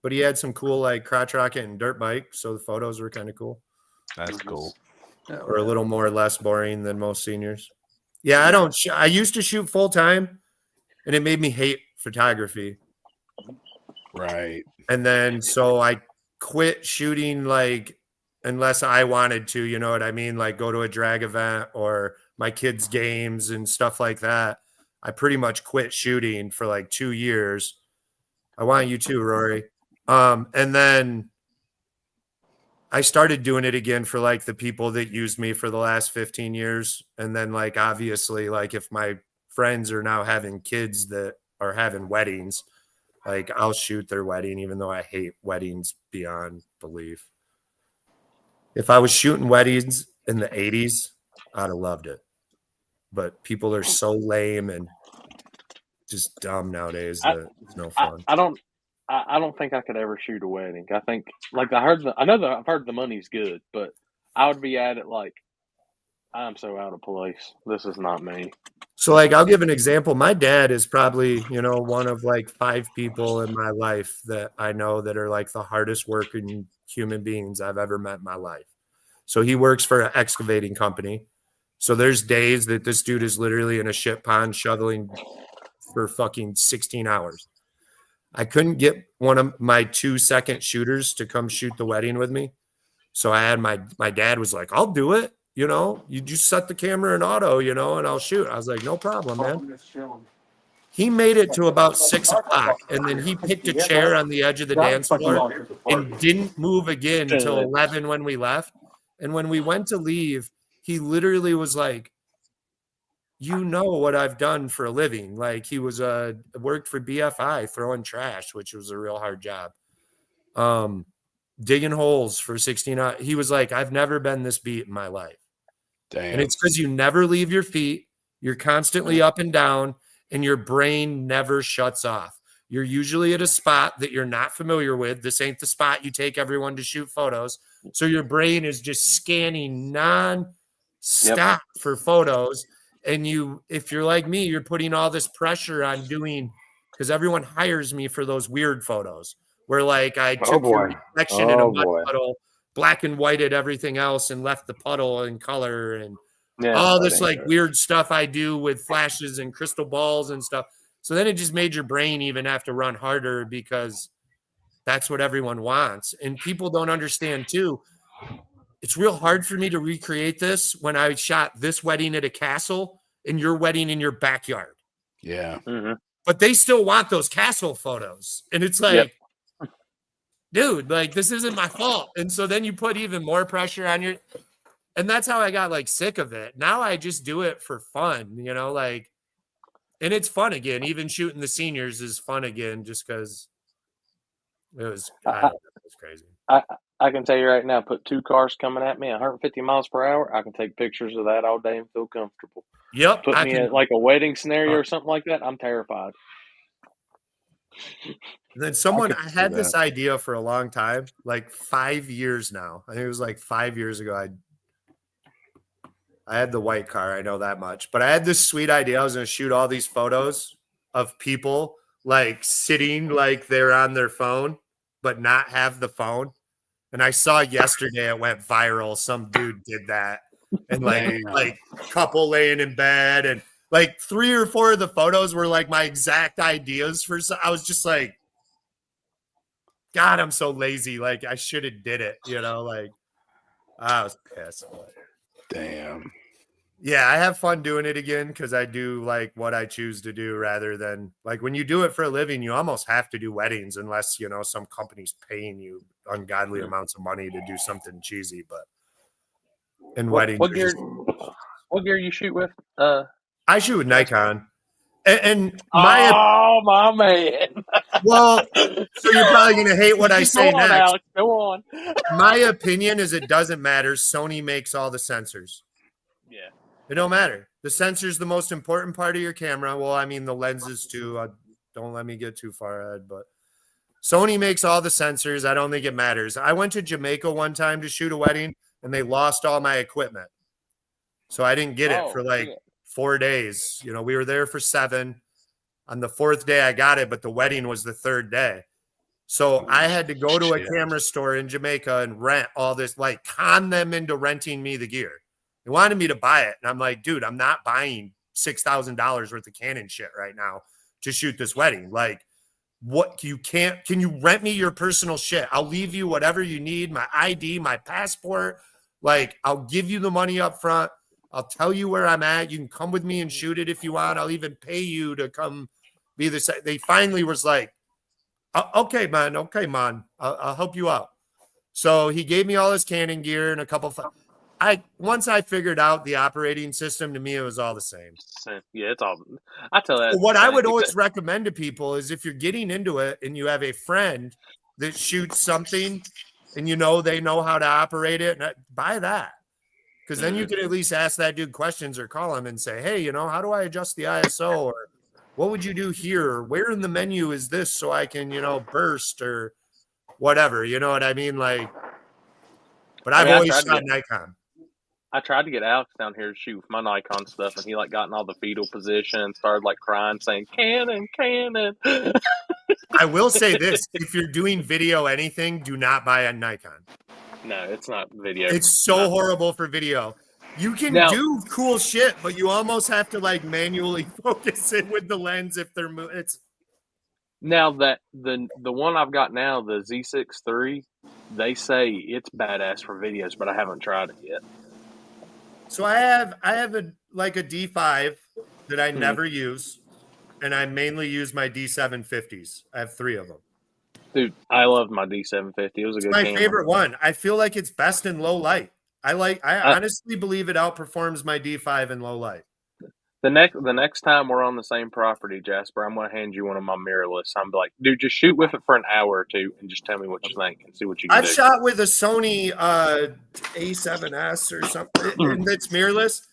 but he had some cool like crotch rocket and dirt bike, so the photos were kind of cool. That's cool. Or a little more or less boring than most seniors. Yeah, I don't. I used to shoot full time, and it made me hate photography. Right. And then so I quit shooting, like, unless I wanted to, you know what I mean? Like, go to a drag event or my kids' games and stuff like that. I pretty much quit shooting for like 2 years. I want you too, Rory. And then I started doing it again for like the people that used me for the last 15 years. And then, like, obviously, like, if my friends are now having kids that are having weddings, like, I'll shoot their wedding, even though I hate weddings beyond belief. If I was shooting weddings in the 80s, I'd have loved it. But people are so lame and just dumb nowadays that it's no fun. I don't think I could ever shoot a wedding. I think, like, I've heard the money's good, but I would be at it like, I'm so out of place. This is not me. So like I'll give an example. My dad is probably, you know, one of like 5 people in my life that I know that are like the hardest working human beings I've ever met in my life. So he works for an excavating company. So there's days that this dude is literally in a shit pond shoveling for fucking 16 hours. I couldn't get one of my 2 second shooters to come shoot the wedding with me. So I had my dad was like, I'll do it. You know, you just set the camera in auto, you know, and I'll shoot. I was like, no problem, man. He made it to about 6 o'clock, and then he picked a chair on the edge of the dance floor and didn't move again until 11 when we left. And when we went to leave, he literally was like, you know what I've done for a living. Like he was worked for BFI throwing trash, which was a real hard job. Digging holes for 16 hours. He was like, I've never been this beat in my life. Damn. And it's because you never leave your feet. You're constantly up and down, and your brain never shuts off. You're usually at a spot that you're not familiar with. This ain't the spot you take everyone to shoot photos. So your brain is just scanning non-stop for photos. And you, if you're like me, you're putting all this pressure on doing, because everyone hires me for those weird photos where like I took your reflection in a mud puddle, black and whited everything else, and left the puddle in color, and all this like weird stuff I do with flashes and crystal balls and stuff. So then it just made your brain even have to run harder because that's what everyone wants. And people don't understand too. It's real hard for me to recreate this when I shot this wedding at a castle and your wedding in your backyard. Yeah. Mm-hmm. But they still want those castle photos. And it's like, dude, like this isn't my fault. And so then you put even more pressure on your, and that's how I got like sick of it. Now I just do it for fun, you know, like, and it's fun again. Even shooting the seniors is fun again, just because it was, it was crazy. I can tell you right now, put 2 cars coming at me 150 miles per hour, I can take pictures of that all day and feel comfortable. Yep. Put me in like a wedding scenario or something like that, I'm terrified. And then I had this idea for a long time, like 5 years now. I think it was like 5 years ago. I had the white car. I know that much. But I had this sweet idea. I was going to shoot all these photos of people like sitting like they're on their phone, but not have the phone. And I saw yesterday it went viral. Some dude did that. And like couple laying in bed. And like 3 or 4 of the photos were like my exact ideas for. I was just like, God, I'm so lazy. Like I should have did it, you know, like I was pissed. Damn. Yeah, I have fun doing it again because I do like what I choose to do rather than like when you do it for a living, you almost have to do weddings unless, you know, some company's paying you ungodly amounts of money to do something cheesy. But in weddings, what gear you shoot with? I shoot with Nikon. And my man. Well, so you're probably going to hate what I say next. Alex, go on. My opinion is it doesn't matter. Sony makes all the sensors. Yeah. It don't matter. The sensor's the most important part of your camera. Well, I mean, the lenses too. Don't let me get too far ahead, but Sony makes all the sensors. I don't think it matters. I went to Jamaica one time to shoot a wedding, and they lost all my equipment. So I didn't get it for like 4 days. You know, we were there for 7. On the 4th day, I got it, but the wedding was the 3rd day. So I had to go to a camera store in Jamaica and rent all this, like con them into renting me the gear. They wanted me to buy it. And I'm like, dude, I'm not buying $6,000 worth of Canon shit right now to shoot this wedding. Like, what can you rent me your personal shit? I'll leave you whatever you need, my ID, my passport. Like, I'll give you the money up front. I'll tell you where I'm at. You can come with me and shoot it if you want. I'll even pay you to come be the. They finally was like, okay, man. I'll help you out. So he gave me all his Canon gear and a couple. Once I figured out the operating system, to me, it was all the same. Yeah, it's all. I tell that. What I would always recommend to people is if you're getting into it and you have a friend that shoots something and you know they know how to operate it, buy that. Because then you can at least ask that dude questions or call him and say, hey, you know, how do I adjust the ISO? Or what would you do here? Or where in the menu is this so I can, you know, burst or whatever? You know what I mean? Like, but I've always shot Nikon. I tried to get Alex down here to shoot with my Nikon stuff, and he like got in all the fetal position and started like crying, saying "Canon, Canon." I will say this: if you're doing video anything, do not buy a Nikon. No, it's not video. It's so horrible for video. You can do cool shit, but you almost have to like manually focus it with the lens if they're it's. Now that the one I've got now, the Z6 III, they say it's badass for videos, but I haven't tried it yet. So I have a D5 that I never use, and I mainly use my D750s. I have 3 of them. Dude, I loved my D750. It was a good my camera. favorite one. I feel like it's best in low light. I honestly believe it outperforms my D5 in low light. The next time we're on the same property, Jasper, I'm going to hand you one of my mirrorless. I'm like, dude, just shoot with it for an hour or two and just tell me what you think and see what you can do. I've shot with a Sony A7S or something, and it's mirrorless.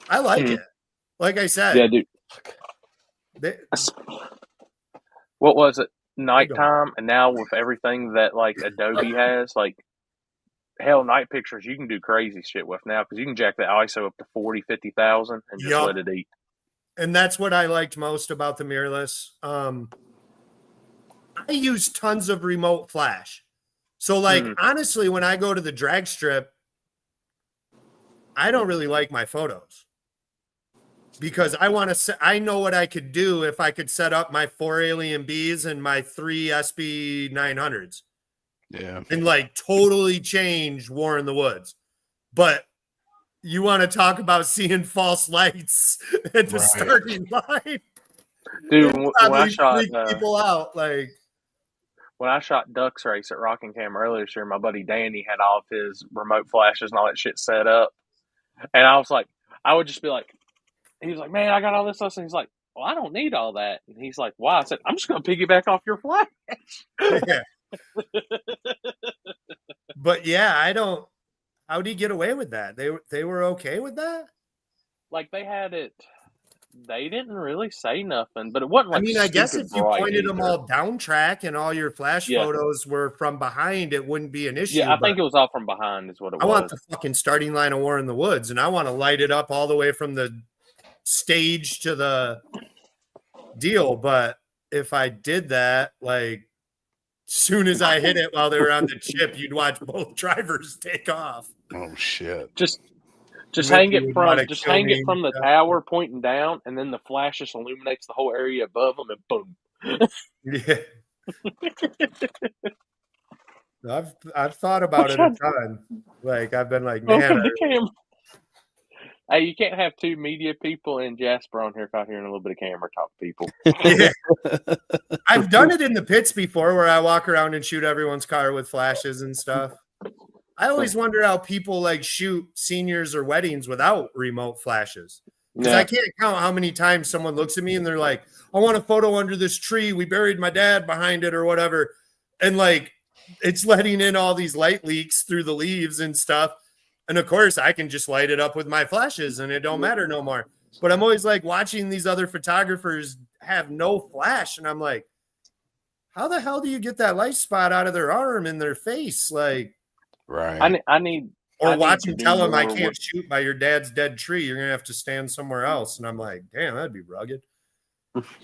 I like it. Like I said. Yeah, dude. What was it? Nighttime, and now with everything that like Adobe has, like hell, night pictures you can do crazy shit with now because you can jack the ISO up to 40, 50,000 and just let it eat. And that's what I liked most about the mirrorless. I use tons of remote flash. So like honestly, when I go to the drag strip, I don't really like my photos. Because I know what I could do if I could set up my 4 Alien Bs and my 3 SB 900s. Yeah. And like totally change War in the Woods. But you want to talk about seeing false lights at the starting line. Dude, when I shot people out, like when I shot Ducks Race at Rockingham earlier this year, my buddy Danny had all of his remote flashes and all that shit set up. And I was like, I would just be like, he was like, man, I got all this stuff. And he's like, well, I don't need all that. And he's like, why? I said, I'm just going to piggyback off your flash. Yeah. But yeah, I don't. How do you get away with that? They were okay with that? Like they had it. They didn't really say nothing, but it wasn't like. I mean, I guess if you pointed them all down track and all your flash photos were from behind, it wouldn't be an issue. Yeah, I think it was all from behind, is what it was. I want the fucking starting line of War in the Woods, and I want to light it up all the way from the stage to the deal. But if I did that, like, soon as I hit it while they were on the chip, you'd watch both drivers take off. Oh shit! Just hang it from the tower pointing down, and then the flash just illuminates the whole area above them, and boom. Yeah. I've thought about it a ton. Like I've been like, man. Hey, you can't have 2 media people and Jasper on here without hearing a little bit of camera talk, people. Yeah. I've done it in the pits before where I walk around and shoot everyone's car with flashes and stuff. I always wonder how people like shoot seniors or weddings without remote flashes. Because I can't count how many times someone looks at me and they're like, I want a photo under this tree. We buried my dad behind it or whatever. And like, it's letting in all these light leaks through the leaves and stuff. And of course, I can just light it up with my flashes and it don't matter no more. But I'm always like watching these other photographers have no flash. And I'm like, how the hell do you get that light spot out of their arm and their face? Like, right. I need watch them tell them I can't shoot by your dad's dead tree. You're going to have to stand somewhere else. And I'm like, damn, that'd be rugged.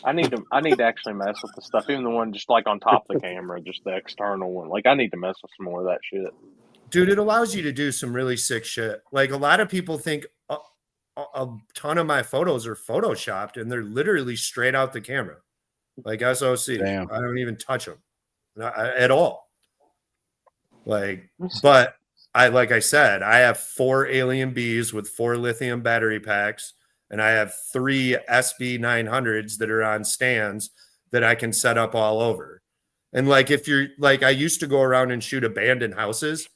I need to actually mess with the stuff. Even the one just like on top of the camera, just the external one. Like I need to mess with some more of that shit. Dude, it allows you to do some really sick shit. Like a lot of people think a ton of my photos are photoshopped and they're literally straight out the camera. Like SOC. Damn. I don't even touch them at all. Like, but like I said, I have 4 Alien Bs with 4 lithium battery packs, and I have 3 SB 900s that are on stands that I can set up all over. And like, if you're like, I used to go around and shoot abandoned houses,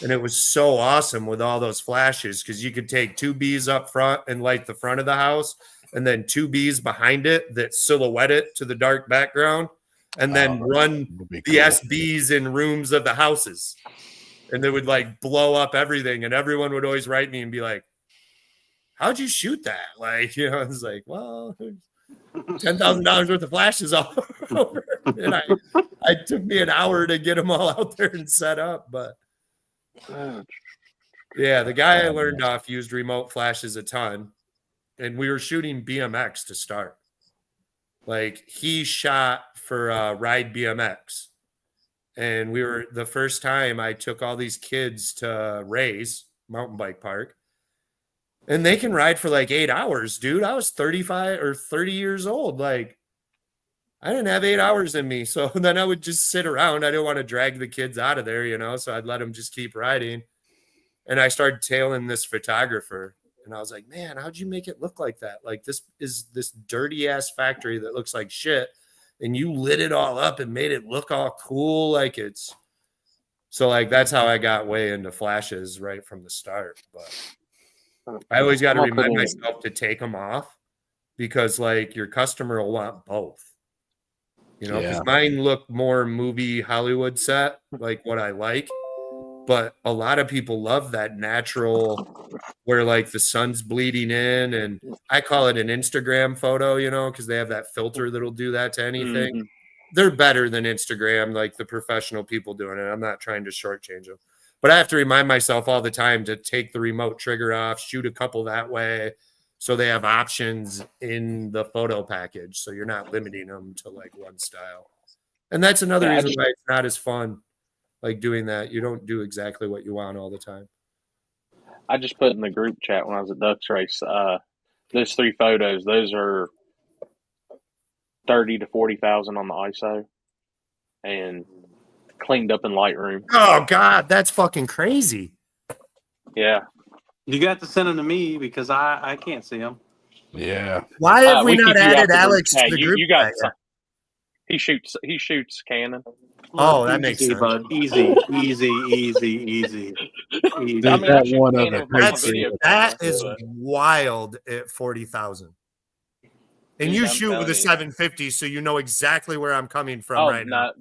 and it was so awesome with all those flashes because you could take 2 Bs up front and light the front of the house, and then 2 Bs behind it that silhouette it to the dark background, and then run the SBs in rooms of the houses. And they would like blow up everything. And everyone would always write me and be like, how'd you shoot that? Like, you know, I was like, well, $10,000 worth of flashes all over. And it took me an hour to get them all out there and set up. But Yeah, the guy I learned off used remote flashes a ton, and we were shooting BMX to start. Like he shot for Ride BMX, and we were the first time I took all these kids to Ray's mountain bike park, and they can ride for like 8 hours, dude. I was 35 or 30 years old. Like I didn't have 8 hours in me. So then I would just sit around. I didn't want to drag the kids out of there, so I'd let them just keep riding. And I started tailing this photographer, and I was like, man, how'd you make it look like that? Like this is this dirty ass factory that looks like shit. And you lit it all up and made it look all cool. Like it's so like, that's how I got way into flashes right from the start. But I always got to remind myself to take them off, because like your customer will want both, because mine look more movie Hollywood set, like what I like. But a lot of people love that natural where like the sun's bleeding in, and I call it an Instagram photo, because they have that filter that'll do that to anything. Mm-hmm. They're better than Instagram, like the professional people doing it. I'm not trying to shortchange them, but I have to remind myself all the time to take the remote trigger off, shoot a couple that way, so they have options in the photo package, so you're not limiting them to like one style. And that's another reason why it's not as fun. Like doing that, you don't do exactly what you want all the time. I just put in the group chat when I was at Ducks Race, those 3 photos, those are 30 to 40,000 on the ISO and cleaned up in Lightroom. Oh God, that's fucking crazy. Yeah. You got to send them to me because I can't see them. Yeah. Why have we not added Alex to the group? You got he shoots Canon. Oh, that makes sense. Bud. Easy. I mean, that is wild at 40,000. And you shoot with a 750, so you know exactly where I'm coming from right now.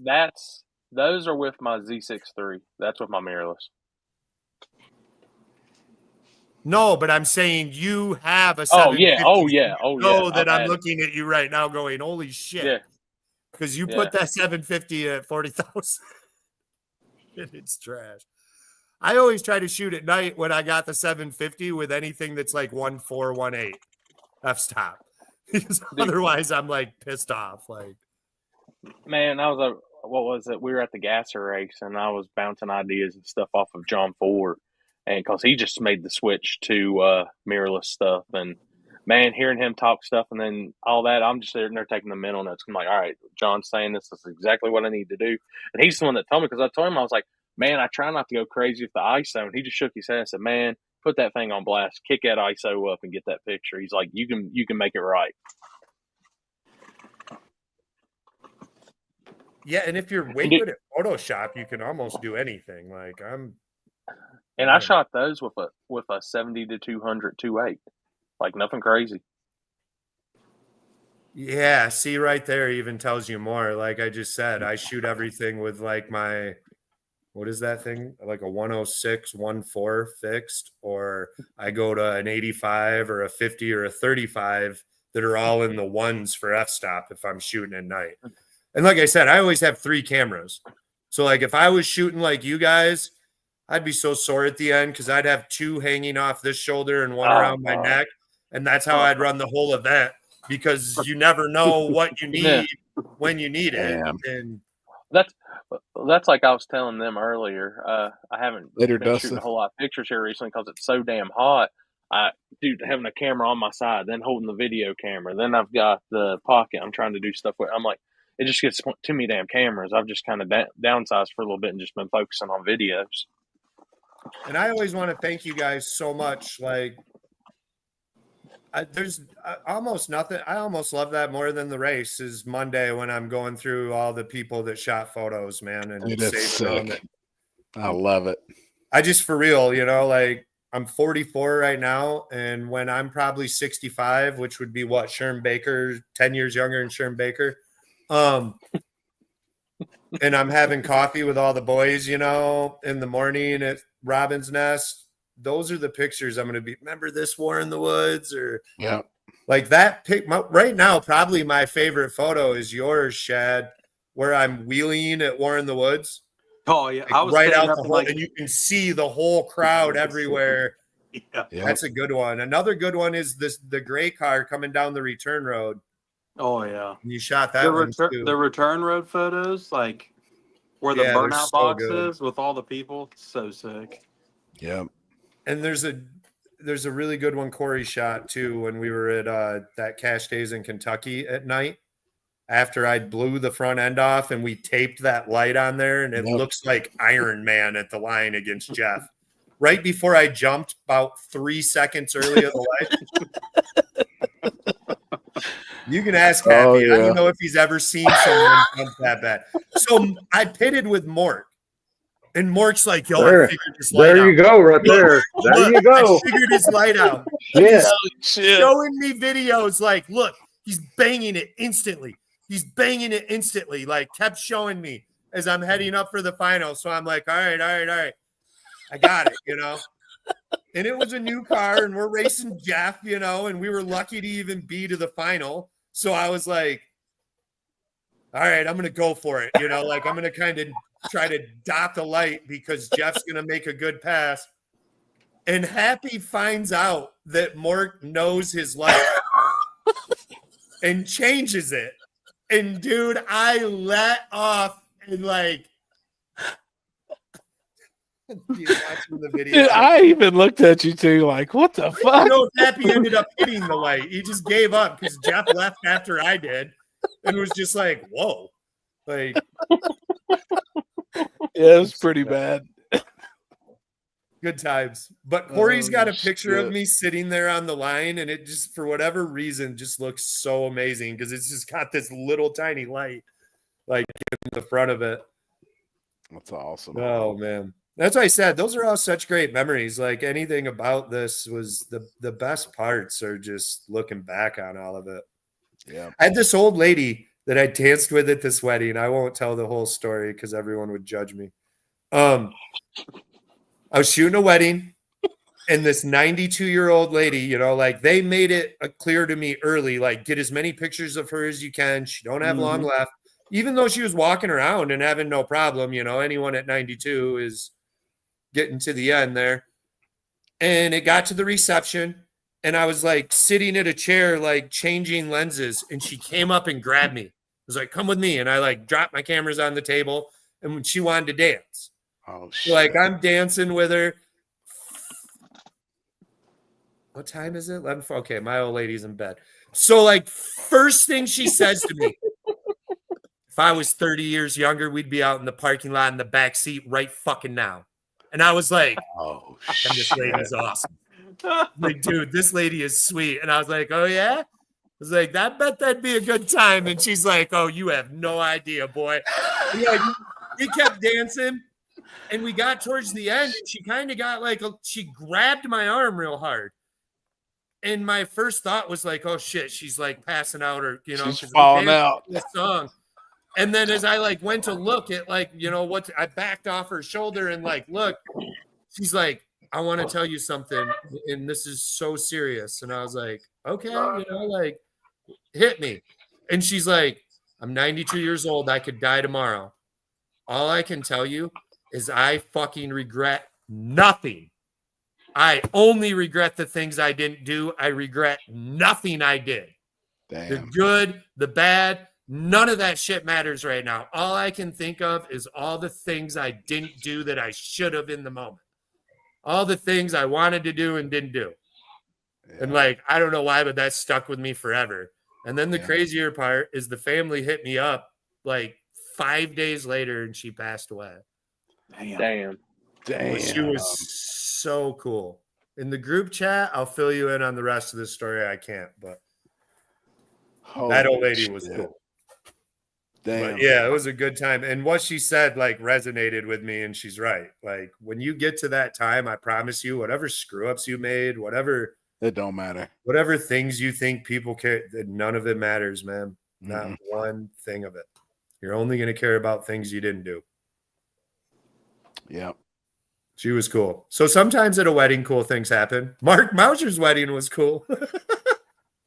Those are with my Z6 III. That's with my mirrorless. No, but I'm saying you have a 750. Oh yeah. That I'm looking at you right now going, holy shit. Yeah. Because you put that 750 at 40,000. And it's trash. I always try to shoot at night when I got the 750 with anything that's like 1418 f-stop. Because otherwise I'm like pissed off. Like, man, what was it? We were at the Gasser race, and I was bouncing ideas and stuff off of John Ford, and because he just made the switch to mirrorless stuff, and man, hearing him talk stuff and then all that, I'm just sitting there taking the mental notes. I'm like, all right, John's saying this is exactly what I need to do, and he's the one that told me, because I told him, I was like, man, I try not to go crazy with the ISO, and he just shook his head and said, man, put that thing on blast, kick that ISO up, and get that picture. He's like, you can make it right. Yeah, and if you're way good at Photoshop, you can almost do anything. Like I shot those with a 70 to 200 2.8, like nothing crazy. Yeah, see right there even tells you more. Like I just said, I shoot everything with like my, what is that thing? Like a 106 1.4 fixed, or I go to an 85 or a 50 or a 35 that are all in the ones for f-stop if I'm shooting at night. And like I said, I always have 3 cameras. So like if I was shooting like you guys, I'd be so sore at the end because I'd have 2 hanging off this shoulder and 1 around my neck. And that's how I'd run the whole event, because you never know what you need when you need it. And that's like I was telling them earlier. I haven't been shooting a whole lot of pictures here recently because it's so damn hot. Having a camera on my side, then holding the video camera, then I've got the pocket I'm trying to do stuff with. I'm like, it just gets too many damn cameras. I've just kind of downsized for a little bit and just been focusing on videos. And I always want to thank you guys so much. Like, there's almost nothing. I almost love that more than the race is Monday when I'm going through all the people that shot photos, man. And saving them. I love it. I just, for real, like I'm 44 right now. And when I'm probably 65, which would be what, Sherm Baker, 10 years younger than Sherm Baker. And I'm having coffee with all the boys, in the morning at Robin's Nest. Those are the pictures I'm going to be. Remember this War in the Woods, or like that pic. Right now, probably my favorite photo is yours, Shad, where I'm wheeling at War in the Woods. Oh yeah, Like I was right standing out up the and whole, like, and you can see the whole crowd everywhere. yeah. Yep. That's a good one. Another good one is the gray car coming down the return road. Oh yeah. You shot that one too. The return road photos, like where the Yeah, they're burnout so box good. is with all the people, so sick. Yep. And there's a really good one Corey shot too when we were at that Cash Days in Kentucky at night. After I blew the front end off and we taped that light on there, and it Yep. looks like Iron Man at the line against Jeff. Right before I jumped, about 3 seconds early of the light. You can ask Happy. Oh, I yeah. don't know if he's ever seen someone jump that bad. So I pitted with Mort, and Mort's like, "Yo, I figured this light out." There you go, right there. There you go. I figured his light out. Shit. Shit. Showing me videos like, look, he's banging it instantly. He's banging it instantly. Like, kept showing me as I'm heading up for the final. So I'm like, all right. I got it, And it was a new car, and we're racing Jeff, and we were lucky to even be to the final. So I was like, all right, I'm going to go for it. Like I'm going to kind of try to dot the light because Jeff's going to make a good pass. And Happy finds out that Mort knows his light and changes it. And dude, I let off and like you watching the video. Dude, I even looked at you too, like, what the fuck? Happy ended up hitting the light. He just gave up because Jeff left after I did and was just like, whoa. Like, Yeah, it was pretty bad. good times. But Corey's got a picture of shit. me sitting there on the line, and it just, for whatever reason, just looks so amazing because it's just got this little tiny light like in the front of it. That's awesome. Oh man. That's why I said those are all such great memories. Like anything about this was the best parts are just looking back on all of it. Yeah. I had this old lady that I danced with at this wedding. I won't tell the whole story because everyone would judge me. I was shooting a wedding, and this 92-year-old lady, like they made it clear to me early, like get as many pictures of her as you can. She don't have long left, even though she was walking around and having no problem. Anyone at 92 is getting to the end there. And it got to the reception, and I was like sitting at a chair, like changing lenses, and she came up and grabbed me. I was like, come with me. And I like dropped my cameras on the table, and when she wanted to dance. Oh, shit. Like I'm dancing with her. What time is it? 11. Okay, my old lady's in bed. So like first thing she says to me, if I was 30 years younger, we'd be out in the parking lot in the back seat right fucking now. And I was like, oh, and this lady's awesome. Like, dude, this lady is sweet. And I was like, oh yeah? I was like, I bet that'd be a good time. And she's like, oh, you have no idea, boy. We kept dancing. And we got towards the end, and she kind of got like, she grabbed my arm real hard. And my first thought was like, oh shit, she's like passing out, or, she's falling out. This song. And then as I like went to look at like, I backed off her shoulder and like, look, she's like, I want to tell you something. And this is so serious. And I was like, okay, like hit me. And she's like, I'm 92 years old. I could die tomorrow. All I can tell you is I fucking regret nothing. I only regret the things I didn't do. I regret nothing I did. Damn. The good, the bad, none of that shit matters right now. All I can think of is all the things I didn't do that I should have in the moment. All the things I wanted to do and didn't do. Yeah. And like, I don't know why, but that stuck with me forever. And then the crazier part is the family hit me up like 5 days later and she passed away. Damn. She was so cool. In the group chat, I'll fill you in on the rest of the story. I can't, but that old lady was cool. Damn. But yeah, it was a good time. And what she said like resonated with me, and she's right. Like when you get to that time, I promise you, whatever screw ups you made, whatever, it don't matter. Whatever things you think people care, none of it matters, man. Not one thing of it. You're only going to care about things you didn't do. Yeah. She was cool. So sometimes at a wedding, cool things happen. Mark Mauser's wedding was cool.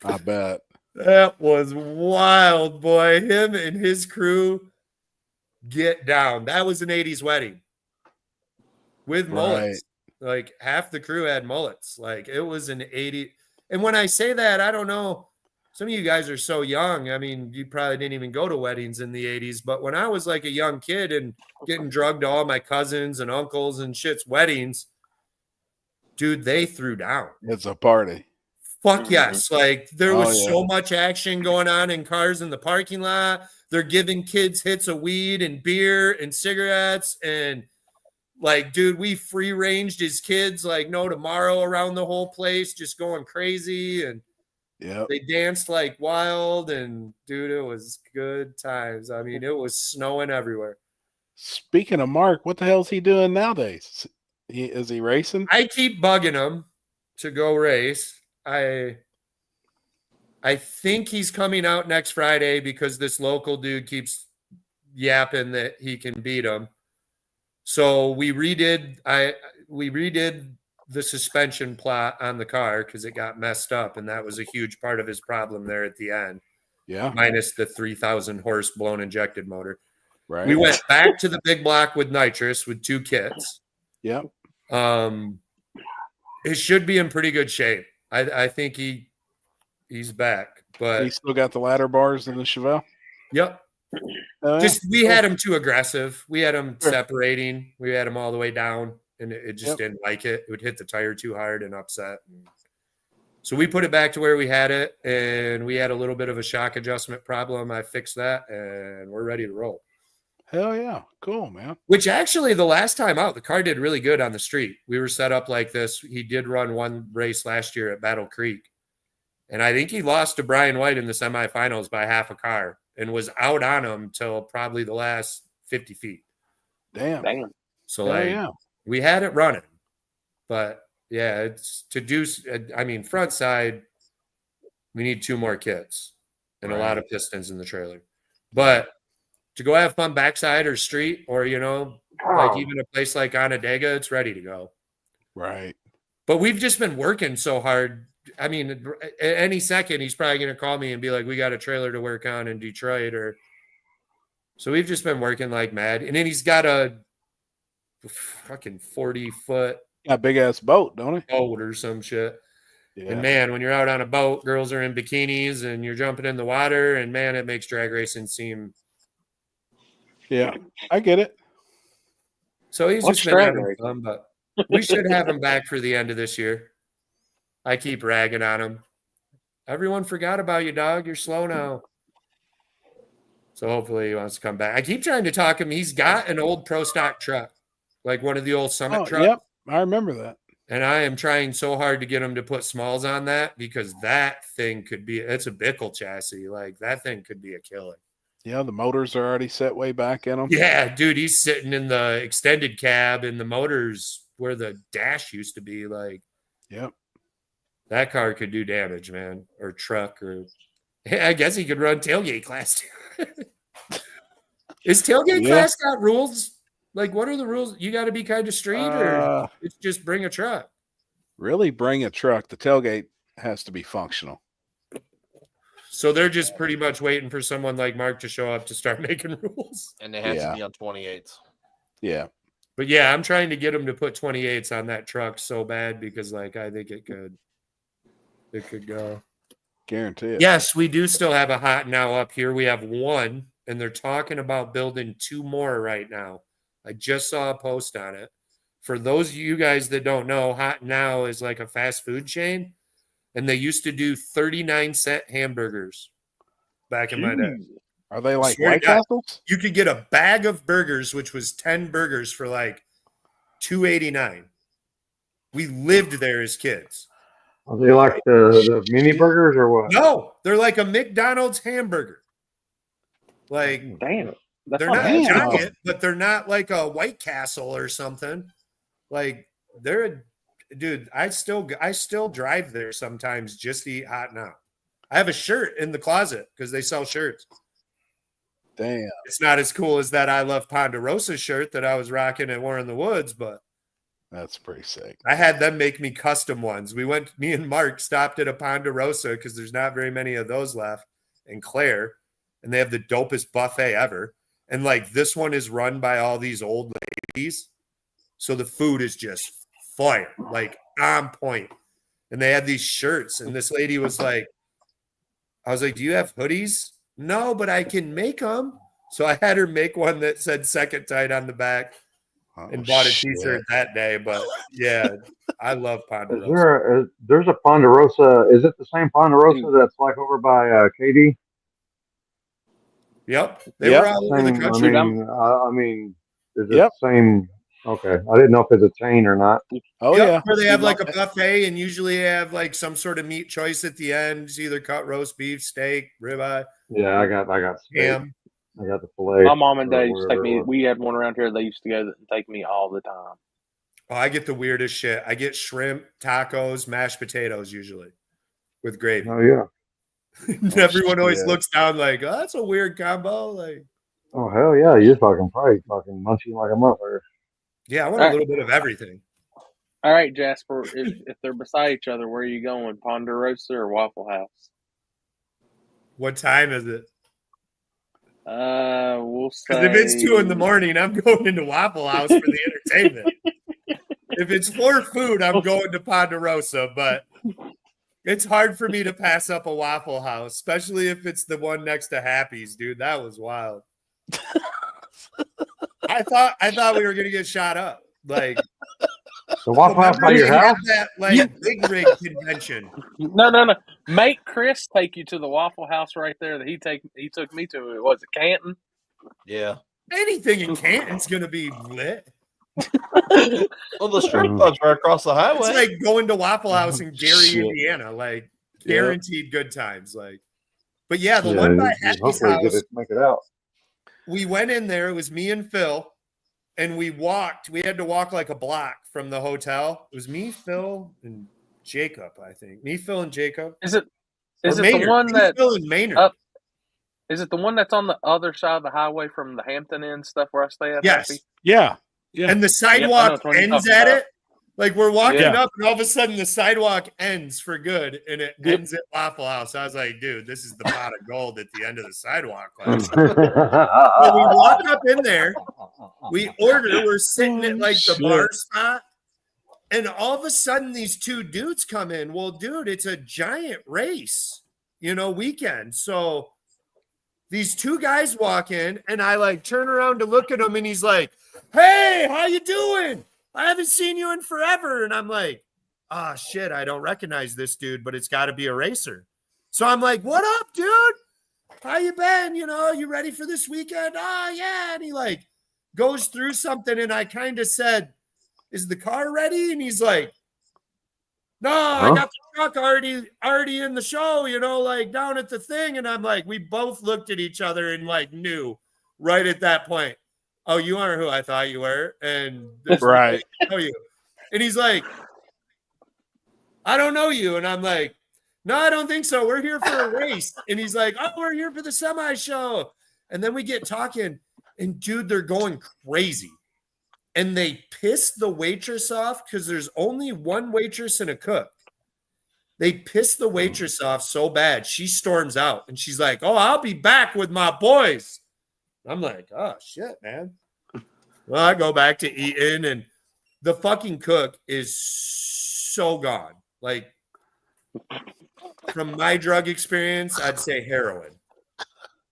I bet. That was wild, boy. Him and his crew get down. That was an 80s wedding with mullets. Right. Like half the crew had mullets. Like it was an 80. And when I say that, I don't know. Some of you guys are so young. I mean, you probably didn't even go to weddings in the 80s. But when I was like a young kid and getting drugged to all my cousins and uncles and shit's weddings, dude, they threw down. It's a party. Fuck yes. Like there Oh, was yeah. so much action going on in cars in the parking lot. They're giving kids hits of weed and beer and cigarettes. And like, dude, we free ranged his kids like no tomorrow around the whole place, just going crazy. And Yep. they danced like wild. And dude, it was good times. I mean, it was snowing everywhere. Speaking of Mark, what the hell's he doing nowadays? Is he racing? I keep bugging him to go race. I think he's coming out next Friday because this local dude keeps yapping that he can beat him. So we redid the suspension plot on the car because it got messed up, and that was a huge part of his problem there at the end. Yeah. Minus the 3,000 horse blown injected motor. Right. We went back to the big block with nitrous with 2 kits. Yep. It should be in pretty good shape. I think he's back, but He still got the ladder bars in the Chevelle. yep. Oh, yeah. Just we had him too aggressive. We had him Sure. separating. We had him all the way down, and it just Yep. didn't like it. It would hit the tire too hard and upset. So we put it back to where we had it, and we had a little bit of a shock adjustment problem. I fixed that, and we're ready to roll. Hell yeah. Cool, man. Which actually, the last time out, the car did really good on the street. We were set up like this. He did run one race last year at Battle Creek. And I think he lost to Brian White in the semifinals by half a car and was out on him till probably the last 50 feet. Damn. Damn. So, Hell like, yeah. we had it running. But, yeah, it's to do, I mean, front side, we need 2 more kits and a lot Right. of pistons in the trailer. But to go have fun backside or street or, you know, like even a place like Onondaga, it's ready to go. Right. But we've just been working so hard. I mean, any second he's probably going to call me and be like, we got a trailer to work on in Detroit. So we've just been working like mad. And then he's got a fucking 40-foot Got a big ass boat, don't he? boat or some shit. Yeah. And man, when you're out on a boat, girls are in bikinis and you're jumping in the water, and man, it makes drag racing seem. Yeah. I get it. So he's What's just been drag having racing? fun, but we should have him back for the end of this year. I keep ragging on him. Everyone forgot about you, dog. You're slow now. So hopefully he wants to come back. I keep trying to talk him. He's got an old pro stock truck, like one of the old Summit trucks. Yep. I remember that. And I am trying so hard to get him to put smalls on that because that thing could be, it's a Bickle chassis. Like that thing could be a killer. Yeah. The motors are already set way back in them. Yeah, dude, he's sitting in the extended cab and the motors where the dash used to be. Like, Yep. that car could do damage, man, or truck, or I guess he could run tailgate class too. Is tailgate Yeah. class got rules? Like, what are the rules? You got to be kind of street, or it's just bring a truck. Really bring a truck. The tailgate has to be functional. So they're just pretty much waiting for someone like Mark to show up to start making rules. And it has Yeah. to be on 28s. Yeah. But yeah, I'm trying to get him to put 28s on that truck so bad because, like, I think it could go. Guarantee it. Yes, we do still have a hot now up here. We have 1, and they're talking about building 2 more right now. I just saw a post on it. For those of you guys that don't know, Hot Now is like a fast food chain, and they used to do 39-cent hamburgers back in my day. Are they like Swear to White God. Castles? You could get a bag of burgers, which was 10 burgers for like $2.89. We lived there as kids. Are they like the mini burgers or what? No, they're like a McDonald's hamburger. Like, Damn. That's they're not not bad. Damn. giant, but they're not like a White Castle or something. Like, they're a dude. I still drive there sometimes just to eat Hot Now. I have a shirt in the closet because they sell shirts. Damn. It's not as cool as that I Love Ponderosa shirt that I was rocking at War in the Woods, but That's pretty sick. I had them make me custom ones. Me and Mark stopped at a Ponderosa because there's not very many of those left in Claire, and they have the dopest buffet ever. And like this one is run by all these old ladies. So the food is just fire, like on point. And they had these shirts. And this lady was like, I was like, do you have hoodies? No, but I can make them. So I had her make one that said Second Tight on the back and bought a t-shirt that day. But yeah, I love Ponderosa. There's a Ponderosa. Is it the same Ponderosa that's like over by Katie? Yep. They were all over the country. I mean, is it the same? Okay. I didn't know if it's a chain or not. Oh, yeah. Where they have like a buffet and usually they have like some sort of meat choice at the end. It's either cut roast beef, steak, ribeye. Yeah, I got ham. I got the filet. My mom and dad used to take me. We had one around here. They used to go and take me all the time. Oh, I get the weirdest shit. I get shrimp, tacos, mashed potatoes usually with gravy. Oh, yeah. Everyone always looks down like, oh, that's a weird combo. Like, oh, hell yeah. You're probably munching like a motherfucker. Yeah, I want a little bit of everything. All right, Jasper, if they're beside each other, where are you going, Ponderosa or Waffle House? What time is it? We'll say... Because if it's 2 in the morning, I'm going into Waffle House for the entertainment. If it's for food, I'm going to Ponderosa, but it's hard for me to pass up a Waffle House, especially if it's the one next to Happy's, dude. That was wild. I thought we were gonna get shot up. Like the Waffle House by your house? That like big rig convention. No. Make Chris take you to the Waffle House right there that he took me to. Was it Canton? Yeah. Anything in Canton's gonna be lit. Well, the strip club's right across the highway. It's like going to Waffle House in Gary, Indiana. Like guaranteed good times. Like, but yeah, the one by Happy's house. Make it out. We went in there. It was me and Phil, and we walked. We had to walk like a block from the hotel. It was me, Phil, and Jacob. I think me, Phil, and Jacob. Is it the one that Phil and Maynard? Is it the one that's on the other side of the highway from the Hampton Inn stuff where I stay at? Yes. Happy? Yeah. And the sidewalk ends at it. Like we're walking up, and all of a sudden the sidewalk ends for good, and it ends at Waffle House. I was like, dude, this is the pot of gold at the end of the sidewalk. So we walk up in there, we order, we're sitting at like the bar spot, and all of a sudden these 2 dudes come in. Well, dude, it's a giant race, weekend. So these 2 guys walk in, and I like turn around to look at him, and he's like, hey, how you doing? I haven't seen you in forever. And I'm like, oh, shit, I don't recognize this dude, but it's got to be a racer. So I'm like, what up, dude? How you been? You ready for this weekend? Oh, yeah. And he like goes through something, and I kind of said, is the car ready? And he's like, no, I got the truck already in the show, like down at the thing. And I'm like, we both looked at each other and like knew right at that point, oh, you aren't who I thought you were. And right. I know you. And he's like, I don't know you. And I'm like, no, I don't think so. We're here for a race. And he's like, oh, we're here for the semi show. And then we get talking, and dude, they're going crazy. And they piss the waitress off because there's only one waitress and a cook. They piss the waitress off so bad, she storms out, and she's like, oh, I'll be back with my boys. I'm like, oh, shit, man. Well, I go back to eating, and the fucking cook is so gone. Like, from my drug experience, I'd say heroin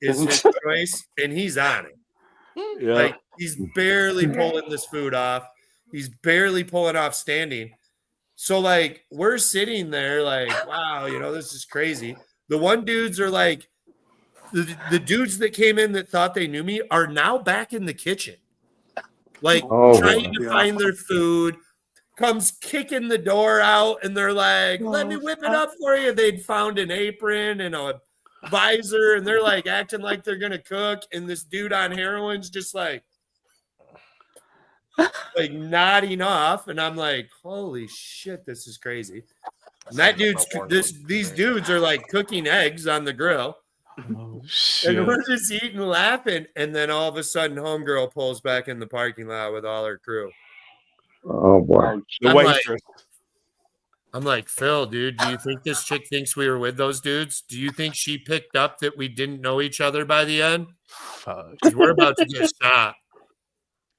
is his choice, and he's on it. Yeah. Like, he's barely pulling this food off. He's barely pulling off standing. So, like, we're sitting there like, wow, this is crazy. The one dudes are like, the dudes that came in that thought they knew me are now back in the kitchen. Like, trying to find their food. Comes kicking the door out, and they're like, let me whip it up for you. They'd found an apron and a visor, and they're like acting like they're gonna cook, and this dude on heroin's just like nodding off, and I'm like, holy shit, this is crazy. And that these dudes are like cooking eggs on the grill. Oh, shit. And we're just eating, laughing, and then all of a sudden homegirl pulls back in the parking lot with all her crew. Oh boy. The waitress. I'm like, Phil, dude, do you think this chick thinks we were with those dudes? Do you think she picked up that we didn't know each other by the end? Fuck. Because we're about to get shot.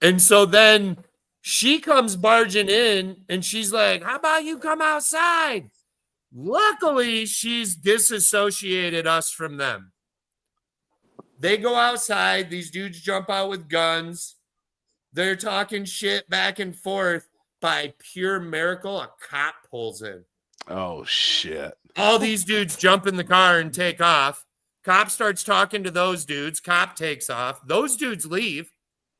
And so then she comes barging in and she's like, how about you come outside? Luckily, she's disassociated us from them. They go outside. These dudes jump out with guns. They're talking shit back and forth. By pure miracle, a cop pulls in. Oh shit. All these dudes jump in the car and take off. Cop starts talking to those dudes. Cop takes off. Those dudes leave.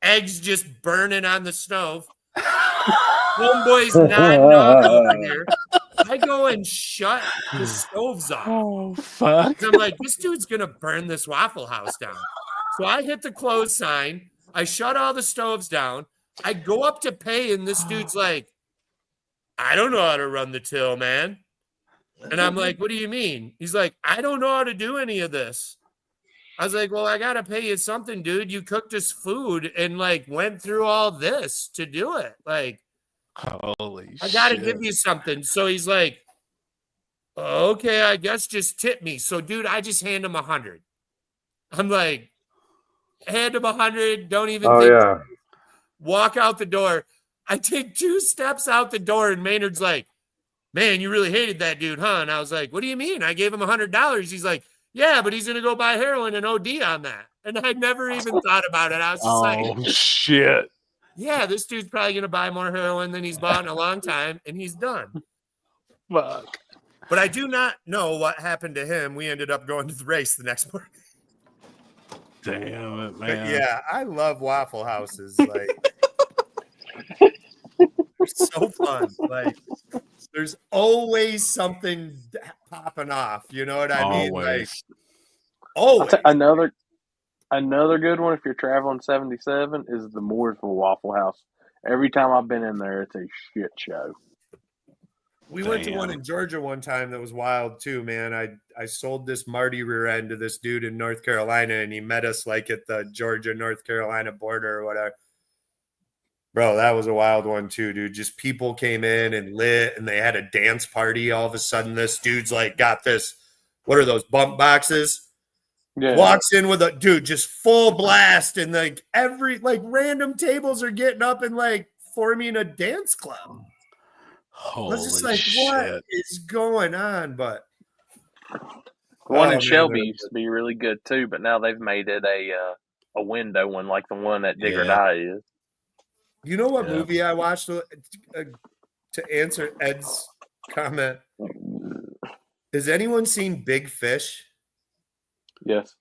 Eggs just burning on the stove. Homeboy's nodding off over here. I go and shut the stoves off. Oh fuck. I'm like, this dude's gonna burn this Waffle House down. So I hit the close sign. I shut all the stoves down. I go up to pay, and this dude's like, I don't know how to run the till, man. And I'm like, what do you mean? He's like, I don't know how to do any of this. I was like, well, I got to pay you something, dude. You cooked us food and like went through all this to do it. Like, holy I got to shit. give you something. So he's like, okay, I guess just tip me. So, dude, I just hand him 100. I'm like, hand him 100. Don't even Oh think. yeah. Walk out the door. I take 2 steps out the door, and Maynard's like, man, you really hated that dude, huh? And I was like, what do you mean? I gave him $100. He's like, yeah, but he's going to go buy heroin and OD on that. And I never even thought about it. I was just like, shit. yeah, this dude's probably going to buy more heroin than he's bought in a long time, and he's done. Fuck. But I do not know what happened to him. We ended up going to the race the next morning. Damn it, man. But yeah, I love Waffle Houses. Like, they're so fun. Like, there's always something popping off. You know what I mean? Like, always. Another good one if you're traveling 77 is the Mooresville Waffle House. Every time I've been in there, it's a shit show. We went to one in Georgia one time that was wild too, man. I sold this Marty rear end to this dude in North Carolina, and he met us like at the Georgia-North Carolina border or whatever. Bro, that was a wild one too, dude. Just people came in and lit, and they had a dance party. All of a sudden, this dude's like got this, what are those, bump boxes? Yeah. Walks in with a dude, just full blast, and like random tables are getting up and like forming a dance club. I was just like, what is going on? But the one in Shelby used to be really good too, but now they've made it a window one, like the one at Digger Die is. You know what movie I watched to answer Ed's comment? Has anyone seen Big Fish? Yes.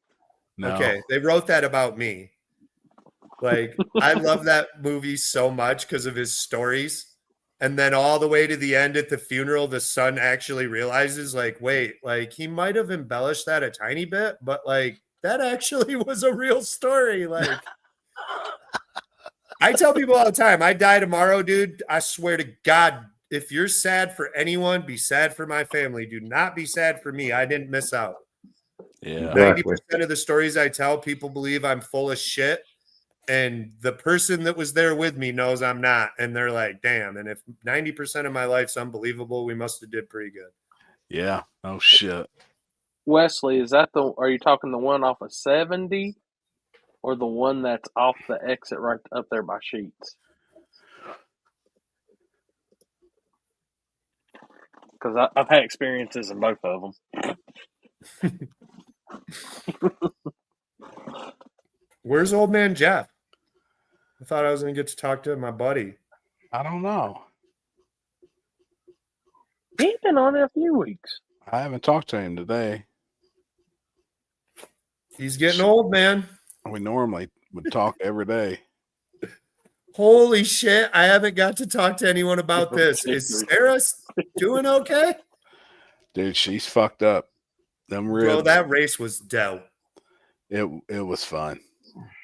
No. Okay, they wrote that about me. Like, I love that movie so much because of his stories. And then all the way to the end at the funeral, the son actually realizes, like, wait, like, he might have embellished that a tiny bit, but, like, that actually was a real story. Like, I tell people all the time, I die tomorrow, dude. I swear to God, if you're sad for anyone, be sad for my family. Do not be sad for me. I didn't miss out. Yeah. 90% of the stories I tell, people believe I'm full of shit. And the person that was there with me knows I'm not. And they're like, damn. And if 90% of my life's unbelievable, we must have did pretty good. Yeah. Oh, shit. Wesley, are you talking the one off of 70 or the one that's off the exit right up there by Sheets? Because I've had experiences in both of them. Where's old man Jeff? I thought I was going to get to talk to my buddy. I don't know. He's been on it a few weeks. I haven't talked to him today. He's getting old, man. We normally would talk every day. Holy shit. I haven't got to talk to anyone about this. Is Sarah doing okay? Dude, she's fucked up. Them ribs. Bro, that race was dope. It was fun.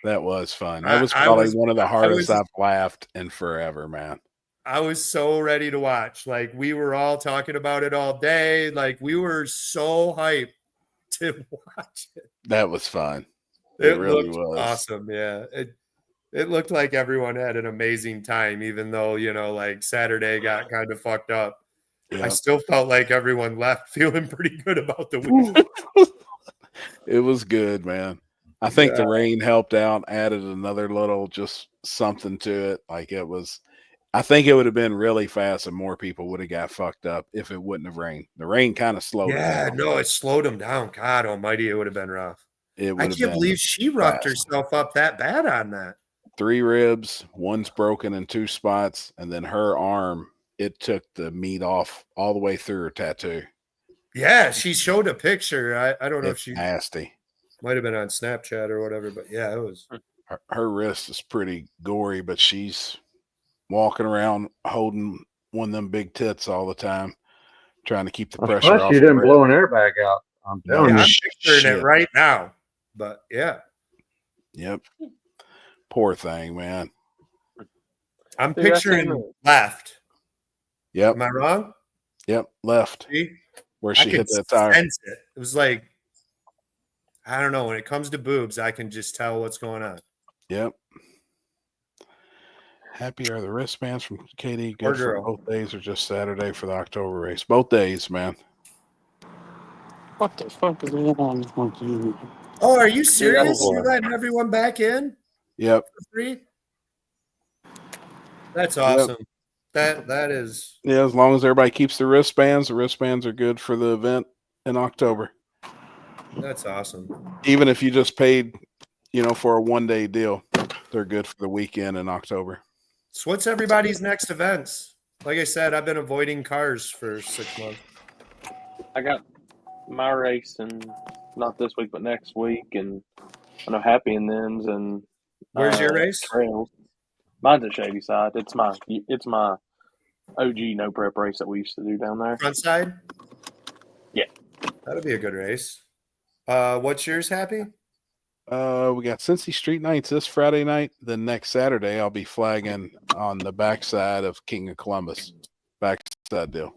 That was fun. That was probably one of the hardest I've laughed in forever, man. I was so ready to watch. Like, we were all talking about it all day. Like, we were so hyped to watch it. That was fun. It really was awesome. Yeah. It looked like everyone had an amazing time, even though, you know, like Saturday got kind of fucked up. Yeah. I still felt like everyone left feeling pretty good about the week. It was good, man. I think the Yeah. rain helped out, added another little just something to it. Like it was, I think it would have been really fast and more people would have got fucked up if it wouldn't have rained. The rain kind of slowed it Yeah, down. no, it slowed them down. God almighty, it would have been rough. It I would have can't been believe she roughed fast. herself up that bad on that. 3 ribs, one's broken in 2 spots, and then her arm, it took the meat off all the way through her tattoo. Yeah, she showed a picture. I don't know if It's she nasty. might have been on Snapchat or whatever, but yeah, it was. Her wrist is pretty gory, but she's walking around holding one of them big tits all the time, trying to keep the pressure Plus, off. she the didn't rib. blow an airbag out. I'm No telling Yeah, you. I'm picturing shit. it right now. But yeah, Yep. Poor thing, man. I'm Dude, I seen picturing the- left. Yep. Am I wrong? Yep. Left See? where I she could hit that tire. sense it. It was like, I don't know. When it comes to boobs, I can just tell what's going on. Yep. Happy are the wristbands from Katie. Poor Good for girl. both days or just Saturday for the October race? Both days, man. What the fuck is going on with you? Oh, are you serious? boy. You're letting everyone back in Yep. for free? That's awesome. That is. Yeah, as long as everybody keeps the wristbands are good for the event in October. That's awesome. Even if you just paid, for a 1-day deal, they're good for the weekend in October. So what's everybody's next events? Like I said, I've been avoiding cars for 6 months. I got my race, and not this week, but next week, and I know Happy and Them's, and Where's your race? Trails. Mine's at Shady Side. It's my OG no prep race that we used to do down there. Front side? Yeah. That'll be a good race. What's yours, Happy? We got Cincy Street Nights this Friday night. Then next Saturday, I'll be flagging on the backside of King of Columbus. Backside deal.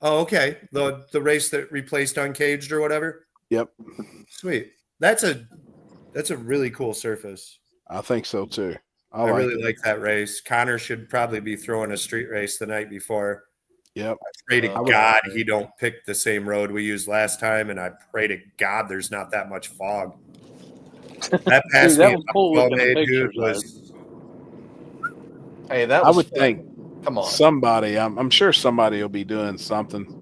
Oh, okay. The race that replaced Uncaged or whatever. Yep. Sweet. That's a really cool surface. I think so too. I like really it. like that race. Connor should probably be throwing a street race the night before. Yep. I pray to I would- God he don't pick the same road we used last time, and I pray to God there's not that much fog. That pass Dude, that me was cool well looking at made, dude, pictures, was Hey, that I was would fun. think Come on. somebody, I'm sure somebody will be doing something.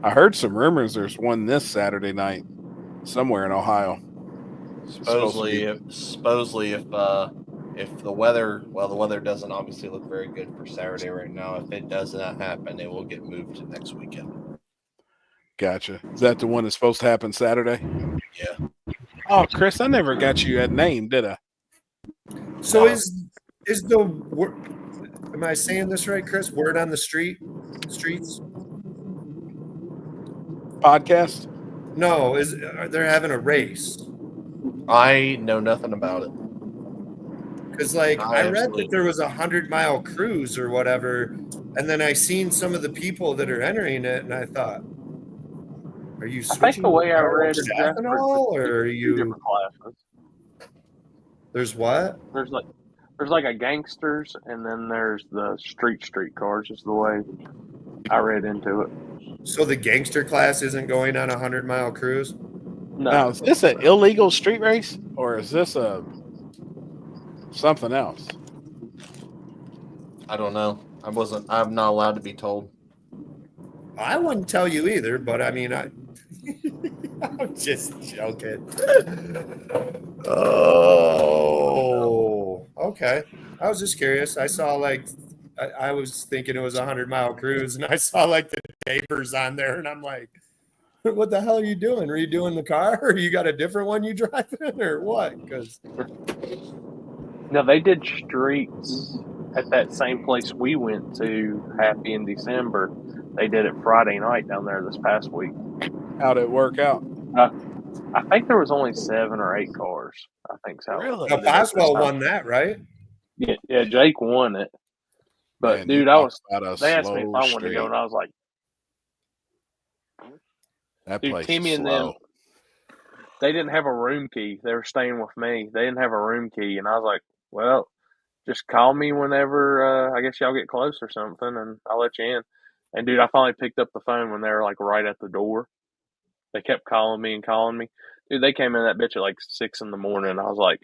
I heard some rumors there's one this Saturday night somewhere in Ohio. Supposedly, if the weather, the weather doesn't obviously look very good for Saturday right now. If it does not happen, it will get moved to next weekend. Gotcha. Is that the one that's supposed to happen Saturday? Yeah. Oh, Chris, I never got you that name, did I? so. No. Is the am I saying this right, Chris? Word on the streets? Podcast? No, they're having a race? I know nothing about it. Because I read absolutely- that there was 100-mile cruise or whatever, and then I seen some of the people that are entering it, and I thought, are you I think switching the way I over read to Jasper, ethanol, or are two you? different classes. There's what? There's like a gangsters, and then there's the street cars. Is the way I read into it. So the gangster class isn't going on a 100-mile cruise? No, Now, is this an illegal street race or is this a something else? I don't know. I'm not allowed to be told. I wouldn't tell you either, but I mean, I'm just joking. Oh, okay. I was just curious. I saw I was thinking it was a 100-mile cruise, and I saw the papers on there, and I'm like, what the hell are you doing? Are you doing the car, or you got a different one you drive in, or what? Because no, they did streets at that same place we went to Happy in December. They did it Friday night down there this past week. How'd it work out? I think there was only 7 or 8 cars. I think so. Really? now Boswell won that, right? Yeah, Jake won it. But Man, dude, you I was. talk about a They asked me if slow I wanted to street. go, and I was like, That dude, place Timmy is and slow. them. They didn't have a room key. They were staying with me. They didn't have a room key, and I was like, well, just call me whenever. I guess y'all get close or something, and I'll let you in. And dude, I finally picked up the phone when they were like right at the door. They kept calling me and calling me. Dude, they came in that bitch at like 6 in the morning. I was like,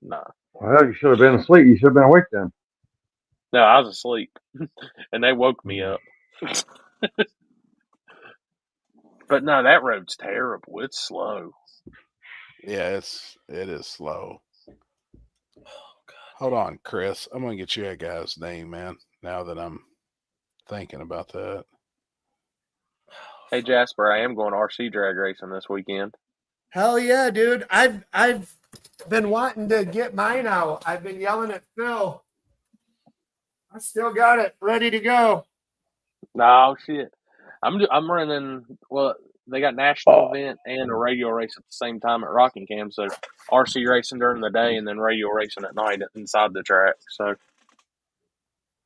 nah. Well, you should have been asleep. You should have been awake then. No, I was asleep. And they woke me up. But no, that road's terrible. It's slow. Yeah, it is slow. Hold on, Chris. I'm gonna get you a guy's name, man. Now that I'm thinking about that. Hey Jasper, I am going RC drag racing this weekend. Hell yeah, dude. I've been wanting to get mine out. I've been yelling at Phil. I still got it ready to go. No shit. I'm running. Well, they got national event and a radio race at the same time at Rockingham. So RC racing during the day and then radio racing at night inside the track. So,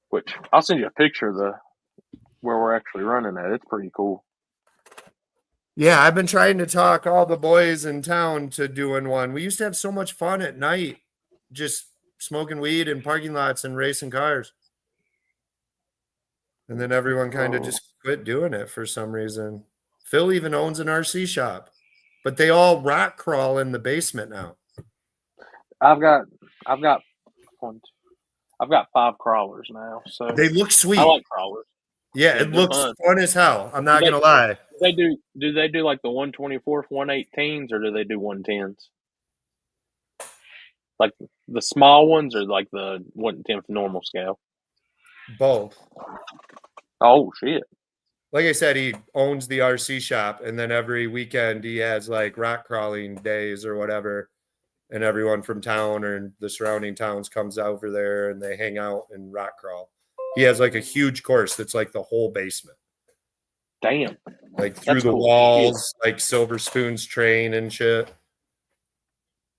which I'll send you a picture of where we're actually running at. It's pretty cool. Yeah, I've been trying to talk all the boys in town to doing one. We used to have so much fun at night, just smoking weed in parking lots and racing cars. And then everyone kind of just quit doing it for some reason. Phil even owns an RC shop, but they all rock crawl in the basement now. I've got 5 crawlers now. So They look sweet. I like crawlers. Yeah, it looks fun as hell. I'm not gonna lie. Do they do like the 124th, 118s, or do they do 110s? Like the small ones, or like the 1/10th normal scale? Both. Oh shit! Like I said, he owns the RC shop, and then every weekend he has like rock crawling days or whatever, and everyone from town or the surrounding towns comes over there and they hang out and rock crawl. He has like a huge course that's like the whole basement. Damn. Like through the walls, like Silver Spoon's train and shit.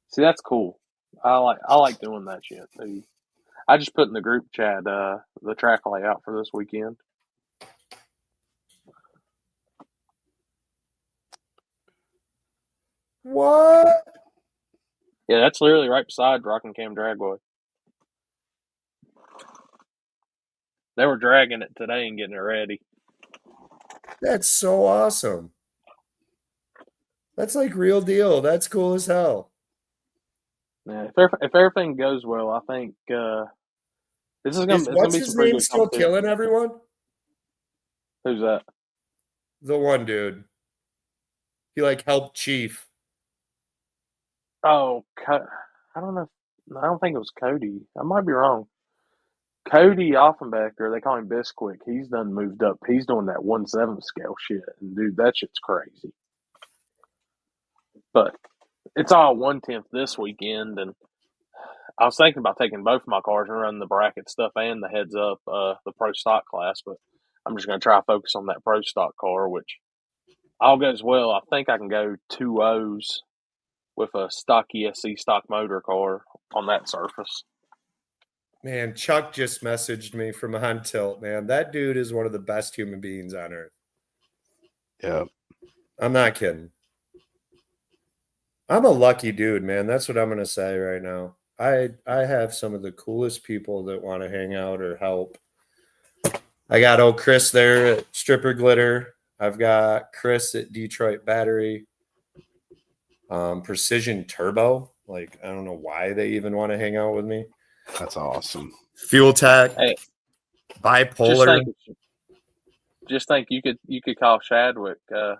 See, that's cool. I like doing that shit. Dude. I just put in the group chat the track layout for this weekend. What? Yeah, that's literally right beside Rockingham Dragway. They were dragging it today and getting it ready. That's so awesome. That's like real deal. That's cool as hell. Yeah, if everything goes well, I think this is gonna. What's be his some pretty name good still competition. killing everyone? Who's that? The one dude. He like helped Chief. Oh, I don't know. I don't think it was Cody. I might be wrong. Cody Offenbecker, they call him Bisquick. He's done moved up. He's doing that 1/7 scale shit, and dude, that shit's crazy. But it's all 1/10 this weekend, and I was thinking about taking both of my cars and running the bracket stuff and the heads up, the pro stock class. But I'm just gonna try to focus on that pro stock car, which all goes well. I think I can go 2 O's with a stock ESC stock motor car on that surface. Man, Chuck just messaged me from on tilt, man. That dude is one of the best human beings on earth. Yeah. I'm not kidding. I'm a lucky dude, man. That's what I'm going to say right now. I have some of the coolest people that want to hang out or help. I got old Chris there at Stripper Glitter. I've got Chris at Detroit Battery. Precision Turbo. Like, I don't know why they even want to hang out with me. That's awesome. Fuel Tech. Hey, Bipolar. Just think you could call Shadwick one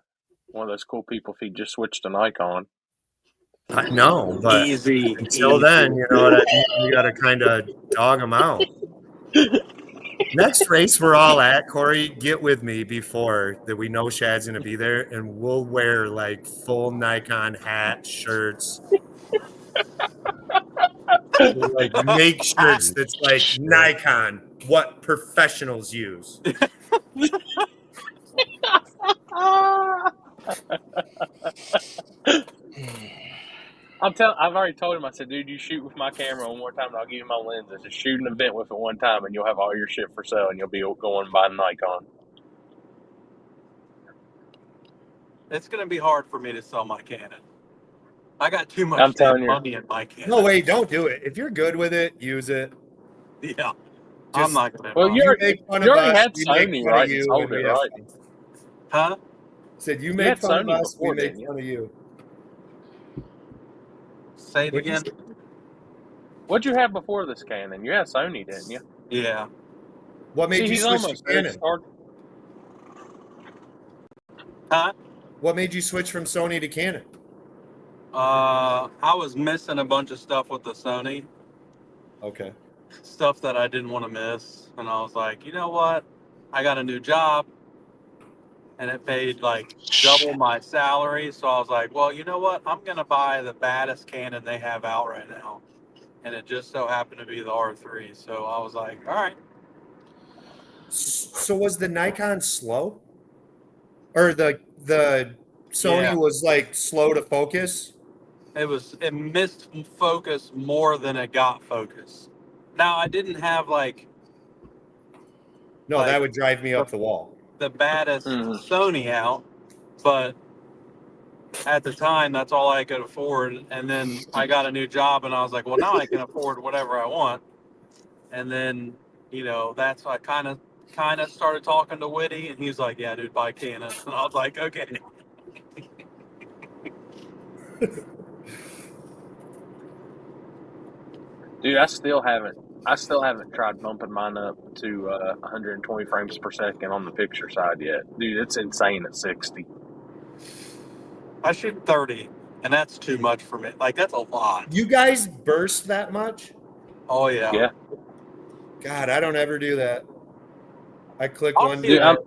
of those cool people if he just switched to Nikon. I know, but until then, you know what I mean? You got to kind of dog them out. Next race we're all at, Corey, get with me before that we know Shad's going to be there, and we'll wear like full Nikon hat, shirts. Like make shirts that's like Nikon, what professionals use. I've already told him. I said, dude, you shoot with my camera one more time, and I'll give you my lenses. Just shoot an event with it one time, and you'll have all your shit for sale, and you'll be going and buying Nikon. It's going to be hard for me to sell my Canon. I got too much money in my Canon. No way, don't do it. If you're good with it, use it. Yeah. I'm not gonna. Well, admire you You already, make fun you of already us. had We make Sony, fun right? of You you, sold and it, we have right? fun. huh? Said you You make had fun of Sony us. We before, make didn't you? fun of you. Say it What'd you again. What'd you have before this Canon? You had Sony, didn't you? Yeah. What made See, you he's switch to almost ready to Canon? start. Huh? What made you switch from Sony to Canon? I was missing a bunch of stuff with the Sony, Okay. stuff that I didn't want to miss, and I was like, you know what? I got a new job, and it paid like double my salary. So I was like, well, you know what? I'm gonna buy the baddest Canon they have out right now, and it just so happened to be the R3. So I was like, all right. So was the Nikon slow, or the Sony Yeah. was like slow to focus? It missed focus more than it got focus. Now I didn't have like No, Like- that would drive me up the wall. the baddest Mhm. Sony out, but at the time that's all I could afford. And then I got a new job and I was like, well, now I can afford whatever I want. And then, that's why I kind of started talking to Whitty, and he's like, yeah, dude, buy Canon. And I was like, okay. Dude, I still haven't tried bumping mine up to 120 frames per second on the picture side yet. Dude, it's insane at 60. I shoot 30, and that's too much for me. Like, that's a lot. You guys burst that much? Oh, yeah. Yeah. God, I don't ever do that. I click I'll one see it.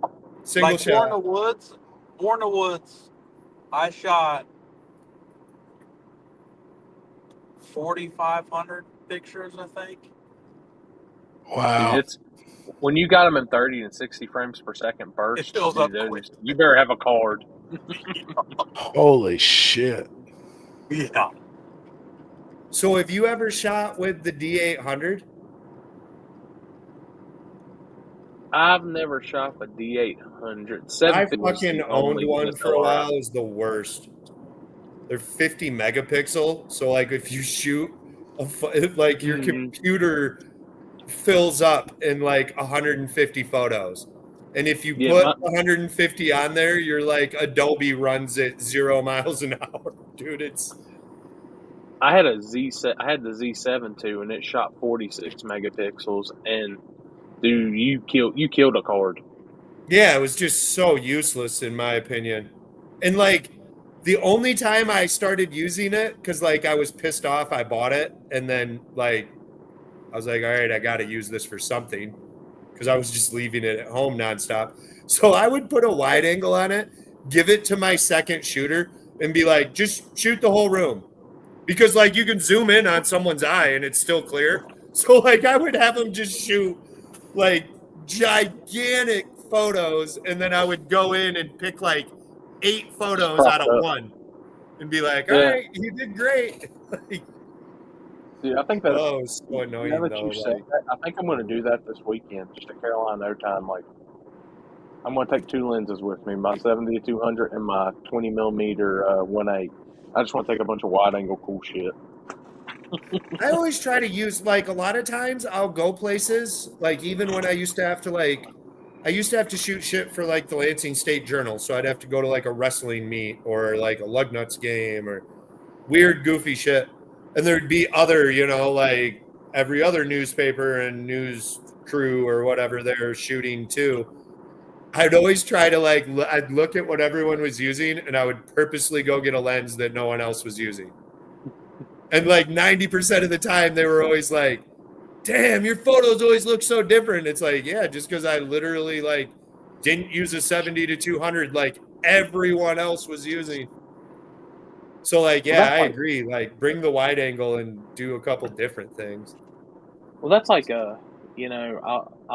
single Like, War in shot. the Woods, I shot 4,500 pictures, I think. Wow. Dude, it's when you got them in 30 and 60 frames per second burst, It fills dude, up those- quick. you better have a card. Holy shit. Yeah. So have you ever shot with the D800? I've never shot a D800. I 750 was fucking the owned only one for a DSLR. while. It was the worst. They're 50 megapixel. So like if you shoot like your computer fills up in like 150 photos. And if you Yeah, put 150 on there, you're like Adobe runs it 0 miles an hour. Dude, it's I had the Z7 too, and it shot 46 megapixels. And dude, you killed a card. yeah, it was just so useless in my opinion. And like the only time I started using it, because like I was pissed off, I bought it, and then like I was like, all right, I got to use this for something, because I was just leaving it at home nonstop. So I would put a wide angle on it, give it to my second shooter, and be like, just shoot the whole room, because like you can zoom in on someone's eye and it's still clear. So like I would have them just shoot like gigantic photos, and then I would go in and pick like 8 photos out of 1 and be like, all right, you did great. Like, Dude, I think that's it's so annoying now that though. you say that, I think I'm going to do that this weekend, just at Carolina No Time. Like, I'm going to take 2 lenses with me, my 70-200 and my 20 millimeter 1.8. I just want to take a bunch of wide angle cool shit. I always try to use, like, a lot of times I'll go places, like even when I used to have to shoot shit for like the Lansing State Journal, so I'd have to go to like a wrestling meet or like a Lugnuts game or weird goofy shit, and there'd be other, like every other newspaper and news crew or whatever they're shooting too. I'd always try to I'd look at what everyone was using, and I would purposely go get a lens that no one else was using. And like 90% of the time they were always like, damn, your photos always look so different. It's like, yeah, just because I literally like didn't use a 70-200 like everyone else was using. So like, yeah, I agree. Like, bring the wide angle and do a couple different things. Well, that's like I'll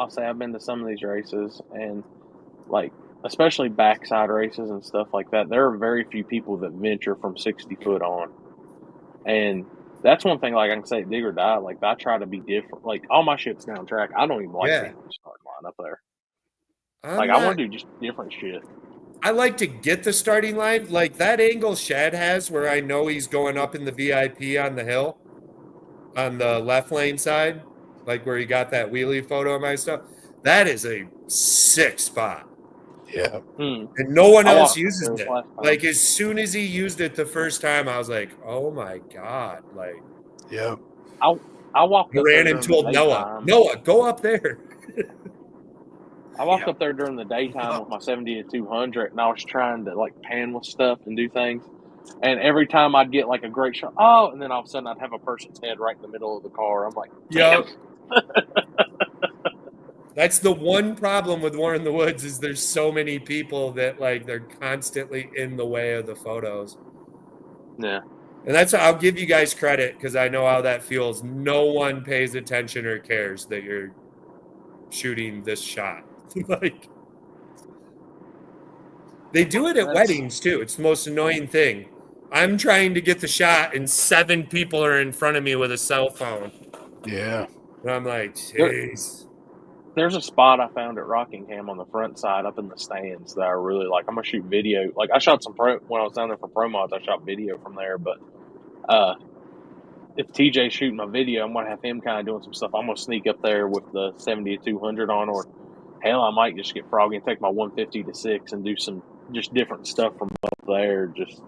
say I've been to some of these races, and like especially backside races and stuff like that. There are very few people that venture from 60 foot on, and that's one thing. Like I can say, dig or die. Like I try to be different. Like all my shit's down track. I don't even like being on the start line up there. I want to do just different shit. I like to get the starting line, like that angle Shad has, where I know he's going up in the VIP on the hill, on the left lane side. like where he got that wheelie photo of my stuff. That is a sick spot. Yeah. And no one I else walked uses there it. last time. Like as soon as he used it the first time, I was like, "Oh my god!" Like, Yeah. I walked I up there ran and during told the Noah, daytime. "Noah, go up there." I walked up there during the daytime with my 70 to 200, and I was trying to like pan with stuff and do things. And every time I'd get like a great shot, and then all of a sudden I'd have a person's head right in the middle of the car. I'm like, damn. Yep. That's the one problem with War in the Woods is there's so many people that like they're constantly in the way of the photos. Yeah. And that's I'll give you guys credit because I know how that feels. No one pays attention or cares that you're shooting this shot. Like they do it at weddings too. It's the most annoying thing. I'm trying to get the shot and 7 people are in front of me with a cell phone. Yeah. And I'm like, jeez. There's a spot I found at Rockingham on the front side up in the stands that I really like. I'm gonna shoot video. Like I shot some when I was down there for pro mods, I shot video from there. But if TJ's shooting my video, I'm gonna have him kind of doing some stuff. I'm gonna sneak up there with the 70 to 200 on, or hell, I might just get froggy and take my 150 to 6 and do some just different stuff from up there. Just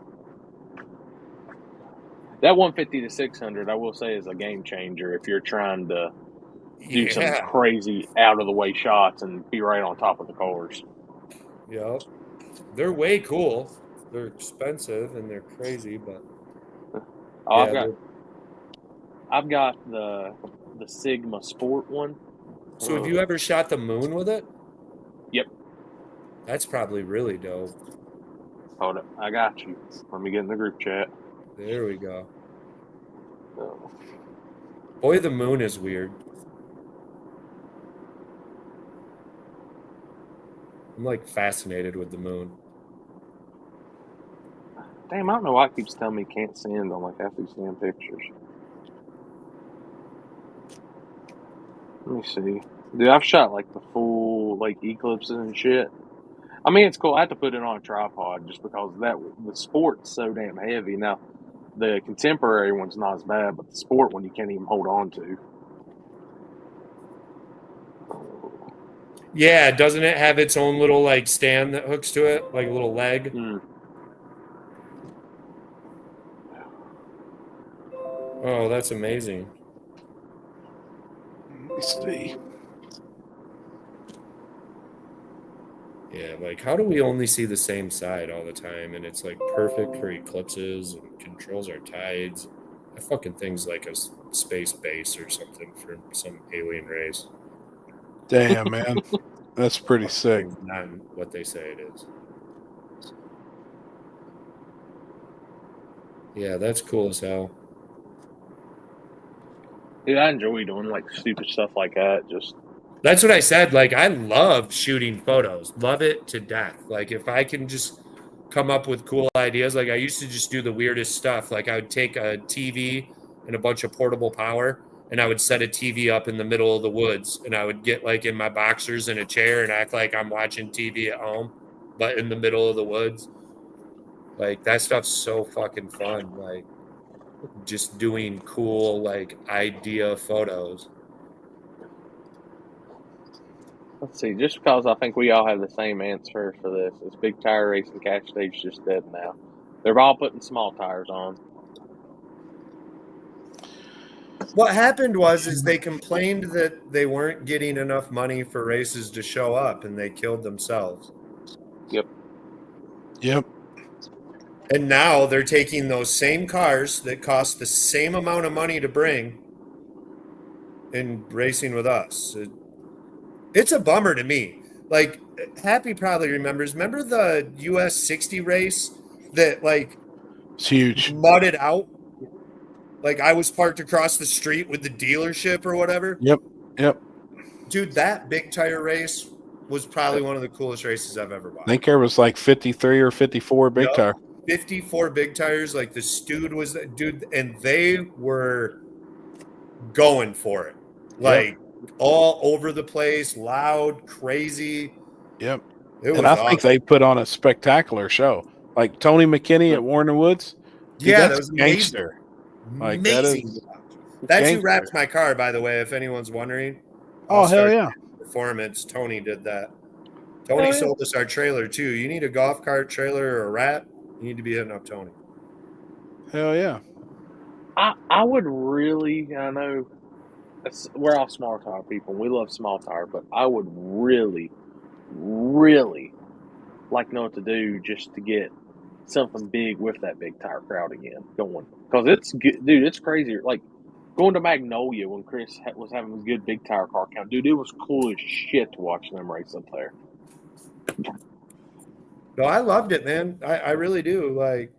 that 150 to 600, I will say, is a game changer if you're trying to do some crazy out of the way shots and be right on top of the cars. Yep. They're way cool. They're expensive and they're crazy, but I've got the Sigma Sport one. So have you ever shot the moon with it? Yep. That's probably really dope. Hold up, I got you. Let me get in the group chat. There we go. Boy, the moon is weird. I'm like fascinated with the moon. Damn, I don't know why it keeps telling me can't send on like half these damn pictures. Let me see. Dude, I've shot like the full like eclipses and shit. I mean, it's cool. I have to put it on a tripod just because the sport's so damn heavy. Now, the contemporary one's not as bad, but the sport one you can't even hold on to. Yeah, doesn't it have its own little like stand that hooks to it, like a little leg? Oh, that's amazing. Let me see. Yeah, like how do we only see the same side all the time? And it's like perfect for eclipses and controls our tides. That fucking thing's like a space base or something for some alien race. Damn, man. That's pretty sick. Not what they say it is. Yeah, that's cool as hell. Dude, I enjoy doing like stupid stuff like that. That's what I said. Like, I love shooting photos. Love it to death. Like, if I can just come up with cool ideas, like I used to just do the weirdest stuff. Like, I would take a TV and a bunch of portable power, and I would set a TV up in the middle of the woods, and I would get like in my boxers in a chair and act like I'm watching TV at home, but in the middle of the woods. Like, that stuff's so fucking fun. Like, just doing cool, like, idea photos. Let's see, just because I think we all have the same answer for this. It's Big Tire Racing Cash Stage just dead now. They're all putting small tires on. What happened was they complained that they weren't getting enough money for races to show up, and they killed themselves. Yep. And now they're taking those same cars that cost the same amount of money to bring and racing with us. It's a bummer to me. Like, Happy probably remembers. Remember the US 60 race that, like, it's huge, mudded out? Like, I was parked across the street with the dealership or whatever. Yep. Dude, that Big Tire race was probably one of the coolest races I've ever watched. I think there was like 53 or 54 Big Tire. 54 Big Tires. Like, the Stude was, dude, and they were going for it. Like, all over the place, loud, crazy. Yep. And I think they put on a spectacular show. Like Tony McKinney at Warner Woods. Dude, yeah, that's that was gangster. amazing. Like amazing. that is. That's who gangster. wrapped my car, by the way, if anyone's wondering. Oh, hell yeah. Performance. Tony did that. Tony Hell yeah. sold us our trailer too. You need a golf cart trailer or a wrap, you need to be hitting up Tony. Hell yeah. I would really, I know we're all small tire people. We love small tire, but I would really, really like know what to do just to get something big with that big tire crowd again going. Because it's good, dude. It's crazy. Like going to Magnolia when Chris was having his good big tire car count, dude. It was cool as shit to watch them race up there. No, I loved it, man. I really do. Like,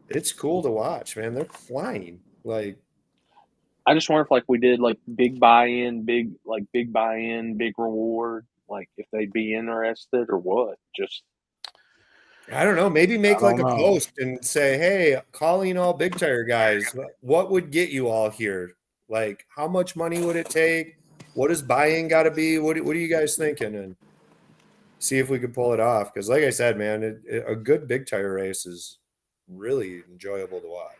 it's cool to watch, man. They're flying. Like, I just wonder if like we did like big buy-in, big reward, like if they'd be interested or what. Just I don't know. Maybe make I like a don't know. post and say, "Hey, calling all big tire guys. What would get you all here? Like, how much money would it take? What does buy-in got to be? What are you guys thinking?" And see if we could pull it off. Because, like I said, man, a good big tire race is really enjoyable to watch.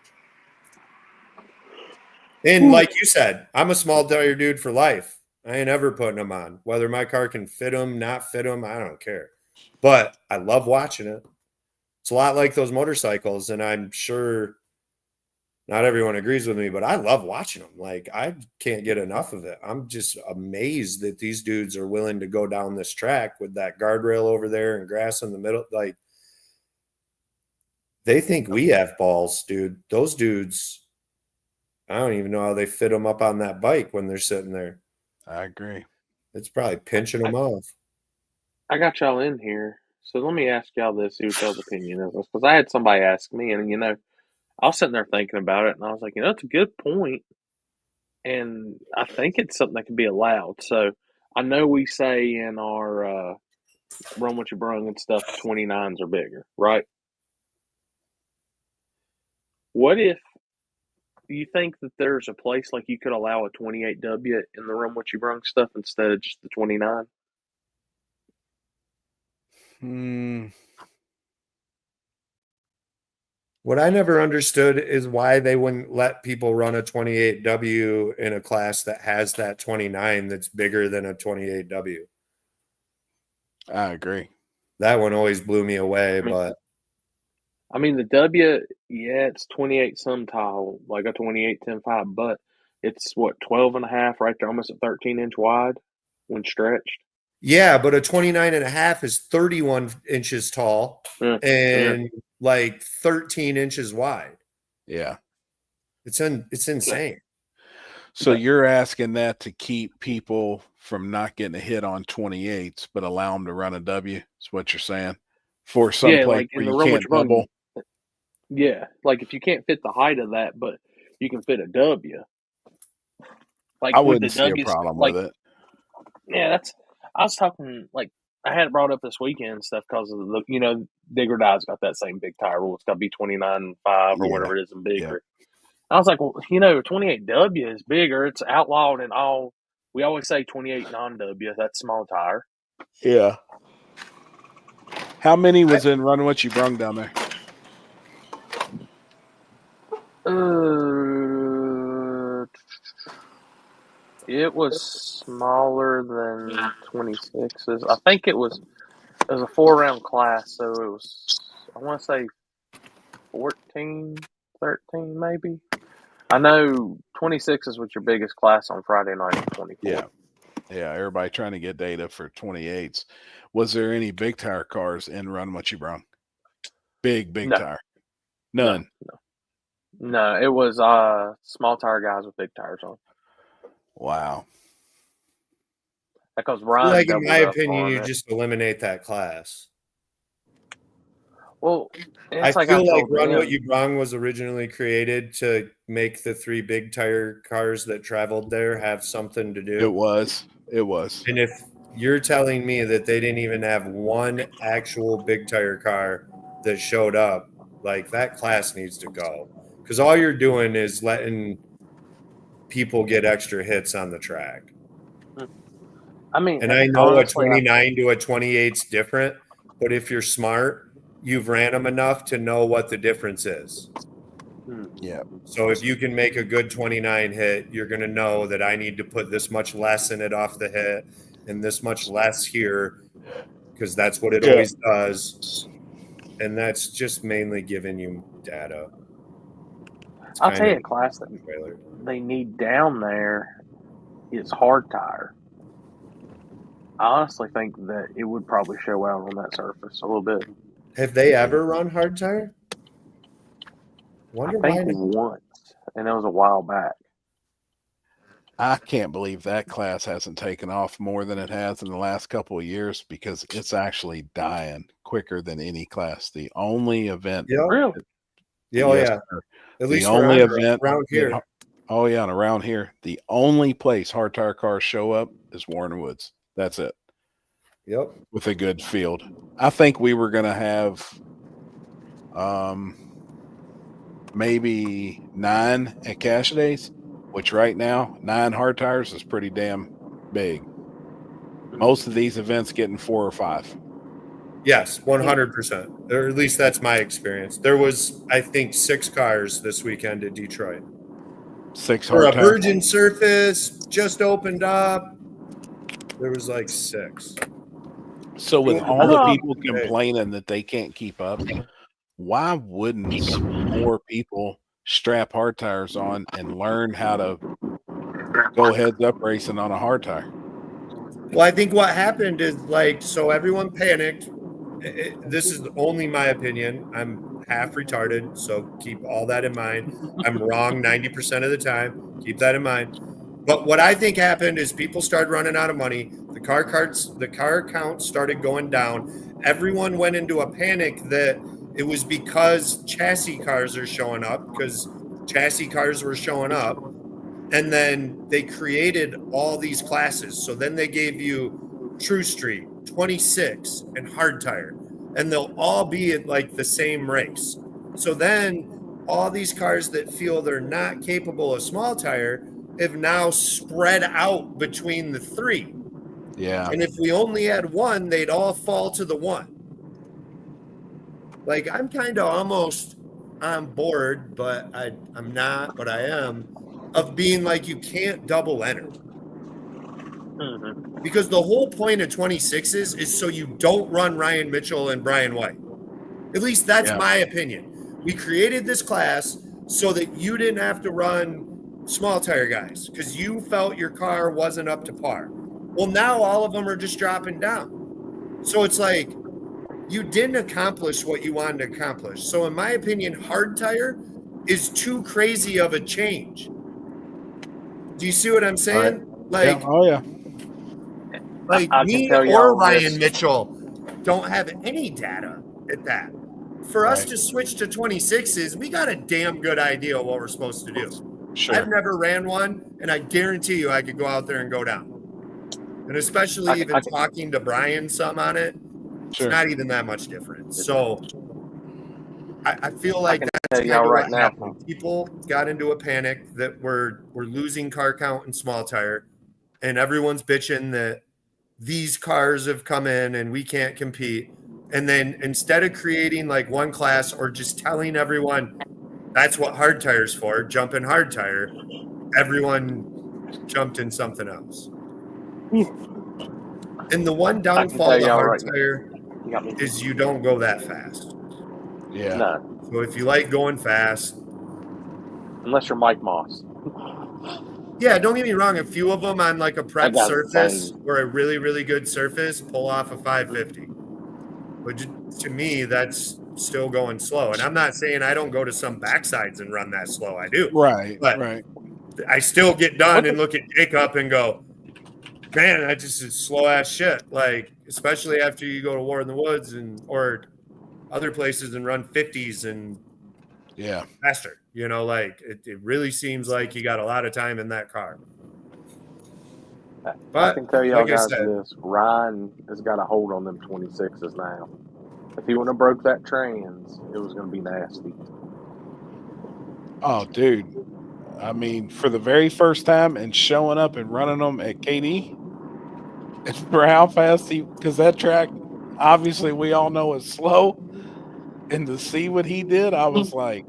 And like you said, I'm a small tire dude for life. I ain't ever putting them on. Whether my car can fit them, not fit them, I don't care. But I love watching it. It's a lot like those motorcycles, and I'm sure not everyone agrees with me, but I love watching them. Like, I can't get enough of it. I'm just amazed that these dudes are willing to go down this track with that guardrail over there and grass in the middle. Like, they think we have balls, dude. Those dudes, I don't even know how they fit them up on that bike when they're sitting there. I agree. It's probably pinching them off. I got y'all in here, so let me ask y'all this, see what y'all's opinion is. Because I had somebody ask me, and I was sitting there thinking about it, and I was like, it's a good point, and I think it's something that can be allowed. So I know we say in our Run What You Brung and stuff, 29s are bigger, right? What if you think that there's a place like you could allow a 28W in the Run What You Brung stuff instead of just the 29? What I never understood is why they wouldn't let people run a 28W in a class that has that 29 that's bigger than a 28W. I agree. That one always blew me away, but I mean, the W, yeah, it's 28 some tile, like a 28-10-5, but it's what, 12 and a half right there, almost a 13-inch wide when stretched. yeah, but a 29 and a half is 31 inches tall and like 13 inches wide. Yeah. It's insane. So you're asking that to keep people from not getting a hit on 28s, but allow them to run a W, is what you're saying? For some place like where in the you Run What can't You Brung, double? yeah, like if you can't fit the height of that, but you can fit a W. Like I with wouldn't the see a W's, problem like, with it. yeah, I was talking, like, I had it brought up this weekend and stuff because of the, Digger Dye's got that same big tire rule. It's got to be 29.5 or whatever it is and bigger. I was like, well, 28W is bigger. It's outlawed in all. We always say 28 non-W. That's small tire. Yeah. How many was in Run What You Brung down there? It was smaller than 26s. I think it was a 4-round class, so it was, I want to say 14, 13 maybe. I know 26 is what's your biggest class on Friday night at 24. Yeah, everybody trying to get data for 28s. Was there any big tire cars in Run What You Brung? Big tire? None. No, it was small tire guys with big tires on. Wow. Because Ryan, like, in my opinion, you just eliminate that class. Well, I feel like Run What You Brung was originally created to make the 3 big tire cars that traveled there have something to do. It was. And if you're telling me that they didn't even have one actual big tire car that showed up, like, that class needs to go. Because all you're doing is letting people get extra hits on the track. I mean, and I know honestly, a 29 to a 28's different, but if you're smart, you've ran them enough to know what the difference is. Yeah. So if you can make a good 29 hit, you're going to know that I need to put this much less in it off the hit and this much less here, because that's what it always does. And that's just mainly giving you data. It's I'll tell you kinda a class that trailer. they need down there is hard tire. I honestly think that it would probably show out on that surface a little bit. Have they ever run hard tire? I Wonder think why. once, and it was a while back. I can't believe that class hasn't taken off more than it has in the last couple of years, because it's actually dying quicker than any class. The only event, Yeah. Really? Yeah, oh, yes, yeah. sir. At The least only around event here. oh yeah, and around here, the only place hard tire cars show up is Warren Woods. That's it. Yep. With a good field. I think we were gonna have maybe 9 at Cash Days, which right now 9 hard tires is pretty damn big. Most of these events getting 4 or 5. Yes, 100%. Or at least that's my experience. There was, I think, 6 cars this weekend at Detroit. 6 For hard a tires. virgin surface, just opened up. There was like 6. So with Doing all the it people every day. complaining that they can't keep up, why wouldn't more people strap hard tires on and learn how to go heads up racing on a hard tire? Well, I think what happened is so everyone panicked. This is only my opinion. I'm half retarded, so keep all that in mind. I'm wrong 90% of the time. Keep that in mind. But what I think happened is people started running out of money. The car count started going down. Everyone went into a panic that it was because chassis cars are showing up, because chassis cars were showing up. And then they created all these classes. So then they gave you True Street, 26, and hard tire. And they'll all be at the same race. So then all these cars that feel they're not capable of small tire have now spread out between the 3. Yeah. And if we only had one, they'd all fall to the 1. I'm kind of almost on board, but I'm not, but I am, of being you can't double enter. Because the whole point of 26s is so you don't run Ryan Mitchell and Brian White. At least that's my opinion. We created this class so that you didn't have to run small tire guys because you felt your car wasn't up to par. Well, now all of them are just dropping down. So it's you didn't accomplish what you wanted to accomplish. So in my opinion, hard tire is too crazy of a change. Do you see what I'm saying? Yeah. Oh yeah. Me or Ryan Mitchell don't have any data at that. For us to switch to 26s, we got a damn good idea of what we're supposed to do. Sure. I've never ran one, and I guarantee you I could go out there and go down. And especially talking to Brian some on it, it's not even that much different. So I feel like that's kind of what happened. People got into a panic that we're losing car count and small tire, and everyone's bitching that these cars have come in and we can't compete. And then instead of creating one class or just telling everyone that's what hard tire's for, jump in hard tire, everyone jumped in something else. And the one downfall of the hard tire is you don't go that fast. Yeah. No. So if you like going fast, unless you're Mike Moss. Yeah, don't get me wrong. A few of them on a prep surface or a really, really good surface pull off a 550. But to me, that's still going slow. And I'm not saying I don't go to some backsides and run that slow. I do. Right. But I still get done and look at Jacob and go, man, that just is slow ass shit. Especially after you go to War in the Woods or other places and run 50s and faster. It really seems like you got a lot of time in that car. But I can tell y'all guys this: Ryan has got a hold on them 26s now. If he wouldn't have broke that trans, it was going to be nasty. Oh, dude! I mean, for the very first time and showing up and running them at KD, and for how fast because that track, obviously, we all know is slow, and to see what he did, I was like,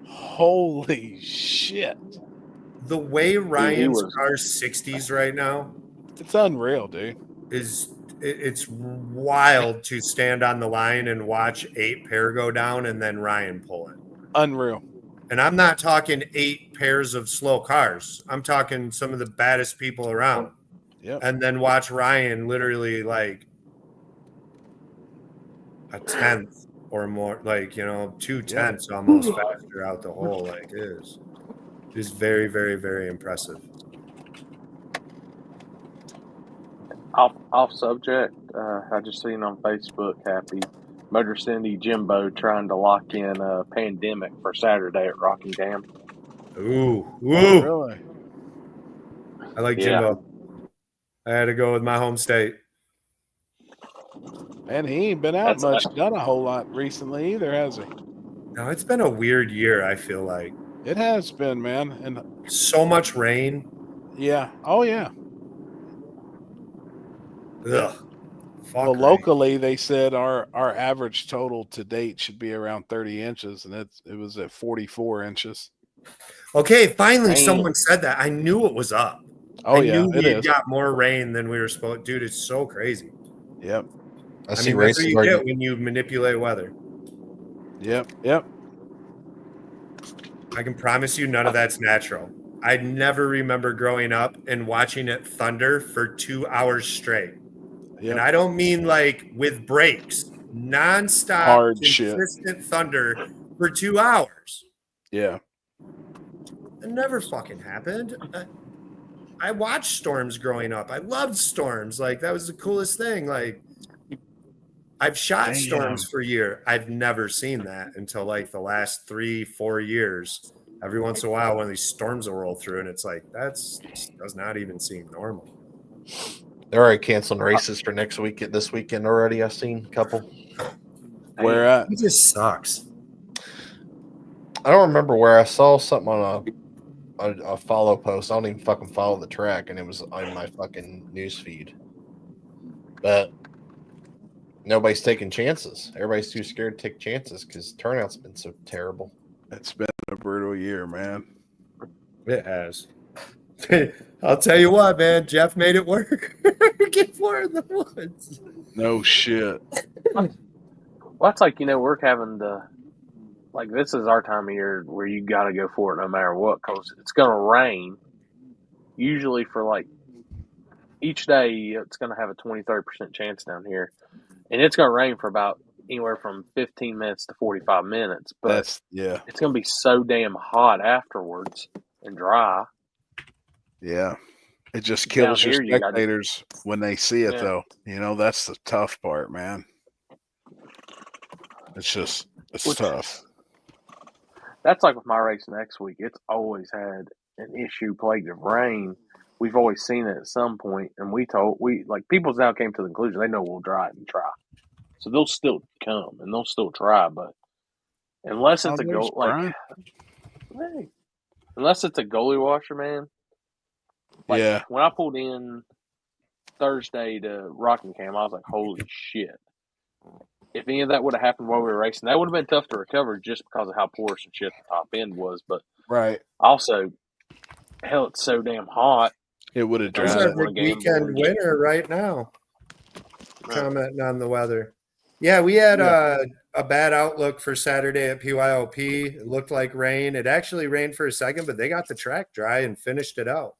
Holy shit. The way he Ryan's was car's 60s right now It's unreal, dude. it's wild to stand on the line and watch 8 pair go down and then Ryan pull it. Unreal. And I'm not talking 8 pairs of slow cars. I'm talking some of the baddest people around. Yep. And then watch Ryan literally like a tenth or more, like, 2/10 almost faster out the hole. Like it is very, very, very impressive. off subject. I just seen on Facebook, Happy Motor City Jimbo trying to lock in a Pandemic for Saturday at Rockingham. Ooh. Really? I like Yeah. Jimbo. I had to go with my home state. Man, he ain't been out That's- much, done a whole lot recently either, has he? No, it's been a weird year, I feel like. It has been, man. And So much rain. yeah. Oh, yeah. Ugh. Fuck Well, rain. locally, they said our average total to date should be around 30 inches, and it was at 44 inches. Okay, finally Rain. someone said that. I knew it was up. Oh, I yeah, knew it we had is. got more rain than we were supposed. Dude, it's so crazy. Yep. I I see mean, that's what races you where get when you manipulate weather. Yep. I can promise you none of that's natural. I never remember growing up and watching it thunder for 2 hours straight. Yep. And I don't mean like with breaks, nonstop, Hard shit. consistent thunder for 2 hours. Yeah. It never fucking happened. I watched storms growing up. I loved storms. Like that was the coolest thing. Like I've shot storms for a year. I've never seen that until like the last 3-4 years. Every once in a while, one of these storms will roll through, and it's like does not even seem normal. they're already canceling races for next week. This weekend already. I've seen a couple. Where at? It just sucks. I don't remember where I saw something on a follow post. I don't even fucking follow the track, and it was on my fucking news feed. But nobody's taking chances. Everybody's too scared to take chances because turnout's been so terrible. It's been a brutal year, man. It has. I'll tell you what, man. Jeff made it work. Get 4 in the woods. No shit. Well, it's like, we're having to, like, this is our time of year where you got to go for it no matter what, because it's going to rain. Usually for like each day, it's going to have a 20-30% chance down here. And it's going to rain for about anywhere from 15 minutes to 45 minutes. But it's going to be so damn hot afterwards and dry. Yeah. It just kills Down your here, spectators when they see it, though. That's the tough part, man. It's tough. That's like with my race next week. It's always had an issue plagued of rain. We've always seen it at some point, and people now came to the conclusion they know we'll drive and try, so they'll still come and they'll still try. But unless it's unless it's a goalie washer, man. Like, when I pulled in Thursday to Rockingham, I was like, "Holy shit!" If any of that would have happened while we were racing, that would have been tough to recover just because of how porous and shit the top end was. But also, hell, it's so damn hot. It would have There's dried our big weekend winner right now. Commenting on the weather. Yeah, we had a bad outlook for Saturday at PYOP. It looked like rain. It actually rained for a second, but they got the track dry and finished it out.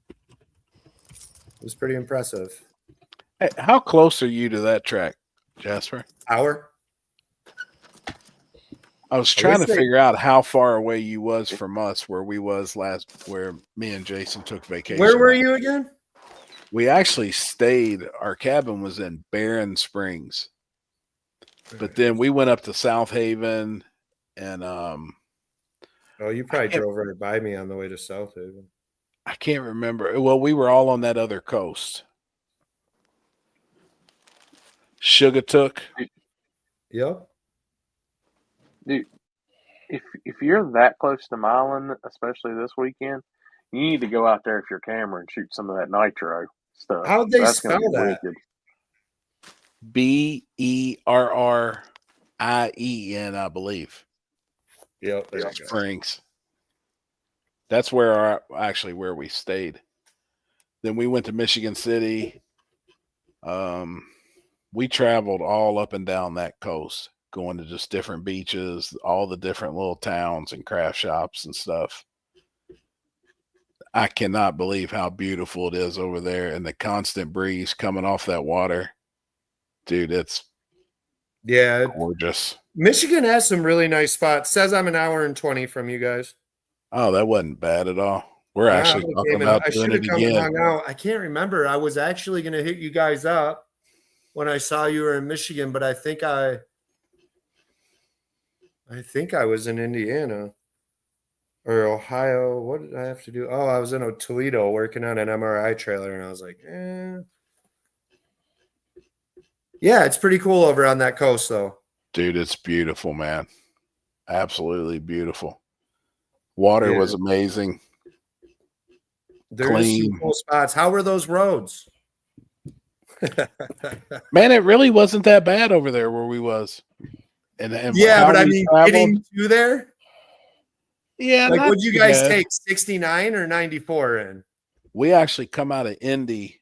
It was pretty impressive. Hey, how close are you to that track, Jasper? Hour. I was trying to figure out how far away you was from us, where we was where me and Jason took vacation. Where were you again? We actually stayed. Our cabin was in Barron Springs, but then we went up to South Haven, and oh, you probably drove right by me on the way to South Haven. I can't remember. Well, we were all on that other coast. Sugartook. Yep. Dude, if you're that close to Milan, especially this weekend, you need to go out there with your camera and shoot some of that nitro stuff. How'd they spell that? BERRIEN, I believe. Yep. There you go. Springs. That's where where we stayed. Then we went to Michigan City. We traveled all up and down that coast, going to just different beaches, all the different little towns and craft shops and stuff. I cannot believe how beautiful it is over there, and the constant breeze coming off that water. Dude, it's gorgeous. Michigan has some really nice spots. Says I'm an hour and 20 from you guys. Oh, that wasn't bad at all. We're actually talking about doing it again. Hung out. I can't remember. I was actually going to hit you guys up when I saw you were in Michigan, but I think I was in Indiana or Ohio. What did I have to do? Oh, I was in Toledo working on an MRI trailer, and I was like, yeah, it's pretty cool over on that coast, though. Dude, it's beautiful, man. Absolutely beautiful. Water was amazing. There's some cool spots. How were those roads? Man, it really wasn't that bad over there where we was. And but I mean, getting to there. Yeah, like would you guys take 69 or 94 in? We actually come out of Indy,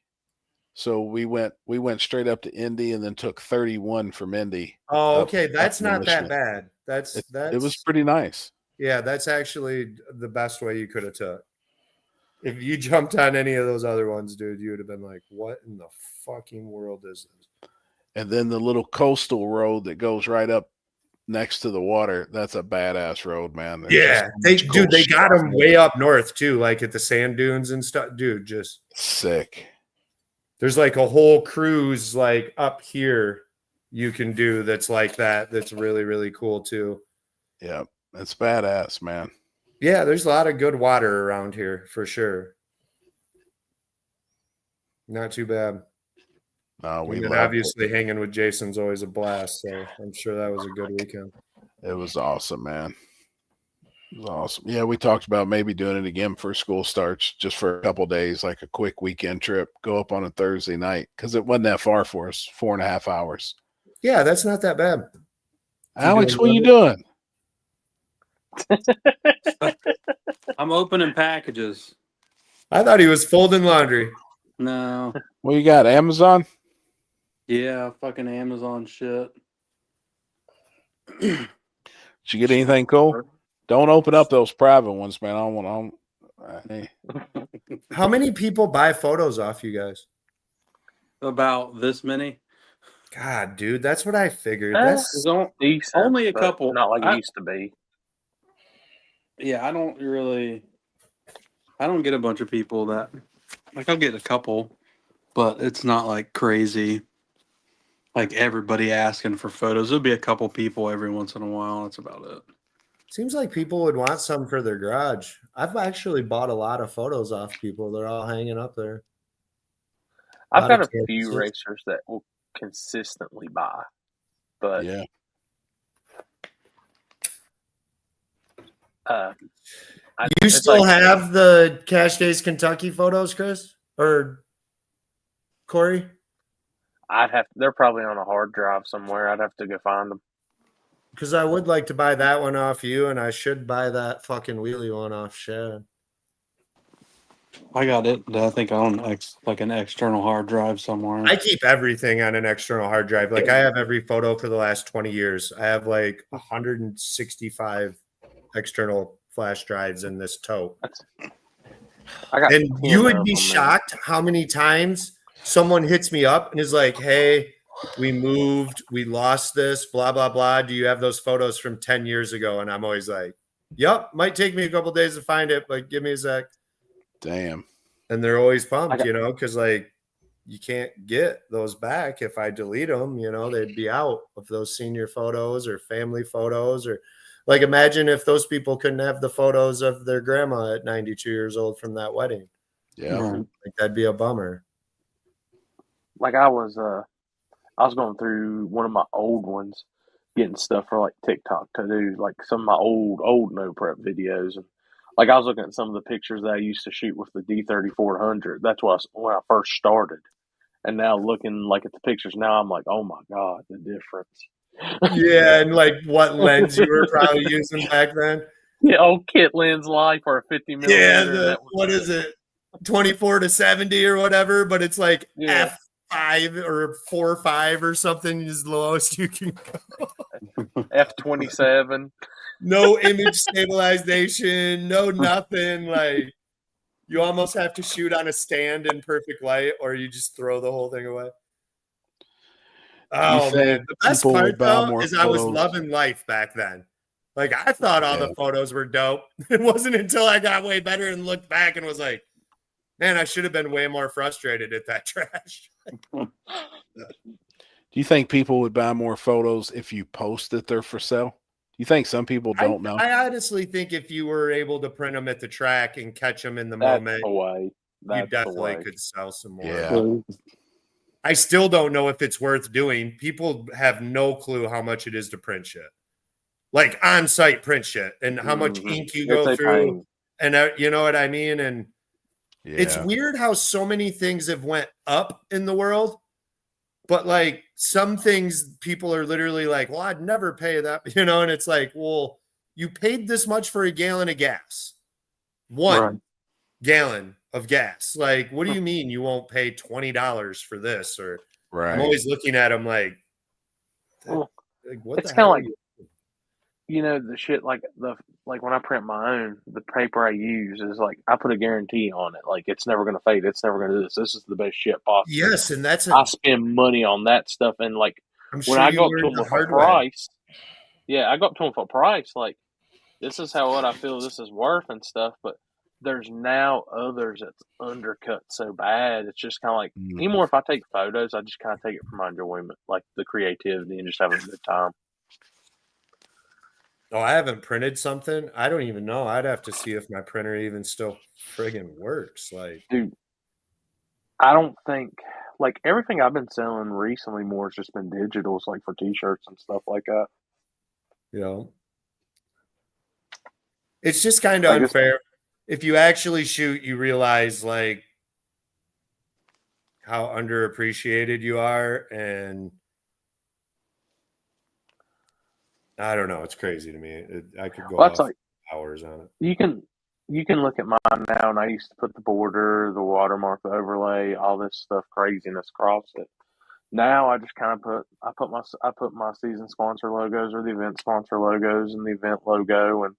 so we went straight up to Indy and then took 31 from Indy. Oh, okay, that's not that bad. It was pretty nice. Yeah, that's actually the best way you could have took. If you jumped on any of those other ones, dude, you would have been like, "What in the fucking world is this?" And then the little coastal road that goes right up next to the water, that's a badass road, man. There's they got them way up north too, like at the sand dunes and stuff, dude. Just sick. There's like a whole cruise like up here you can do that's like that. That's really, really cool too. Yeah, it's badass, man. Yeah, there's a lot of good water around here for sure. Not too bad. No, we obviously hanging with Jason's always a blast, so I'm sure that was a good weekend. It was awesome, man. It was awesome. Yeah, we talked about maybe doing it again for school starts, just for a couple days, like a quick weekend trip. Go up on a Thursday night because it wasn't that far for us, 4.5 hours. Yeah, that's not that bad. Alex, what are you doing? I'm opening packages. I thought he was folding laundry. No. What you got? Amazon? Yeah, fucking Amazon shit. Did you get anything cool? Don't open up those private ones, man. I don't want to. How many people buy photos off you guys? About this many. God, dude, that's what I figured. That's decent, only a couple. Not like it used to be. Yeah, I don't get a bunch of people that, like, I'll get a couple, but it's not like crazy. Like everybody asking for photos. There'll be a couple people every once in a while. That's about it. Seems like people would want some for their garage. I've actually bought a lot of photos off people. They're all hanging up there. I've got a few racers that will consistently buy, but yeah. You still have the Cash Days Kentucky photos, Chris or Corey? They're probably on a hard drive somewhere. I'd have to go find them. Because I would like to buy that one off you, and I should buy that fucking wheelie one off Shad. I got it. I think on an external hard drive somewhere. I keep everything on an external hard drive. Like I have every photo for the last 20 years. I have like 165 external flash drives in this tote. And you would be shocked how many times someone hits me up and is like, "Hey, we moved, we lost this, blah, blah, blah. Do you have those photos from 10 years ago?" And I'm always like, "Yep, might take me a couple days to find it, but give me a sec." Damn. And they're always pumped, because like you can't get those back if I delete them, they'd be out of those senior photos or family photos, or like imagine if those people couldn't have the photos of their grandma at 92 years old from that wedding. Yeah. Like that'd be a bummer. Like I was going through one of my old ones, getting stuff for like TikTok to do, like some of my old no prep videos, and like I was looking at some of the pictures that I used to shoot with the D3400. That's when I first started, and now looking like at the pictures now, I'm like, oh my god, the difference. Yeah, and like what lens you were probably using back then. Yeah, old kit lens life or a 50 Yeah, millimeter. That was, what is it? 24 to 70 or whatever, but it's like Yeah. F5 or 4.5 or something is the lowest you can go. F27. No image stabilization, no nothing. Like you almost have to shoot on a stand in perfect light, or you just throw the whole thing away. Oh man, the best people part would buy though more is I was photos? loving life back then. Like I thought all the photos were dope. It wasn't until I got way better and looked back and was like, man, I should have been way more frustrated at that trash. Do you think people would buy more photos if you post that they're for sale? You think some people don't know? I honestly think if you were able to print them at the track and catch them in the That's moment, the way. you That's the definitely way. could sell some more. Yeah. I still don't know if it's worth doing. People have no clue how much it is to print shit, like on-site print shit, and how much ink you go through, and you know what I mean. And it's weird how so many things have went up in the world, but like some things people are literally like, well, I'd never pay that, you know. And it's like, well, you paid this much for a gallon of gas, one gallon of gas. Like, what do you mean you won't pay $20 for this? Or I'm always looking at them like what it's the kind of hell? like, you know, the shit like when I print my own, the paper I use is like I put a guarantee on it. Like it's never gonna fade. It's never gonna do this. This is the best shit possible. Yes, and that's I spend money on that stuff, and like when I go up to them with a price, I go up to them for a price. Like this is what I feel this is worth and stuff, but there's now others that's undercut so bad. It's just kind of like anymore. If I take photos, I just kind of take it for my enjoyment, like the creativity and just having a good time. Oh, I haven't printed something. I don't even know. I'd have to see if my printer even still friggin' works. Like, dude, I don't think like everything I've been selling recently more has just been digitals, like for t-shirts and stuff like that. You know, it's just kind of unfair. If you actually shoot, you realize like how underappreciated you are, and I don't know. It's crazy to me. I could go off like hours on it. You can look at mine now, and I used to put the border, the watermark, the overlay, all this stuff, craziness across it. Now I just kind of put my season sponsor logos or the event sponsor logos and the event logo, and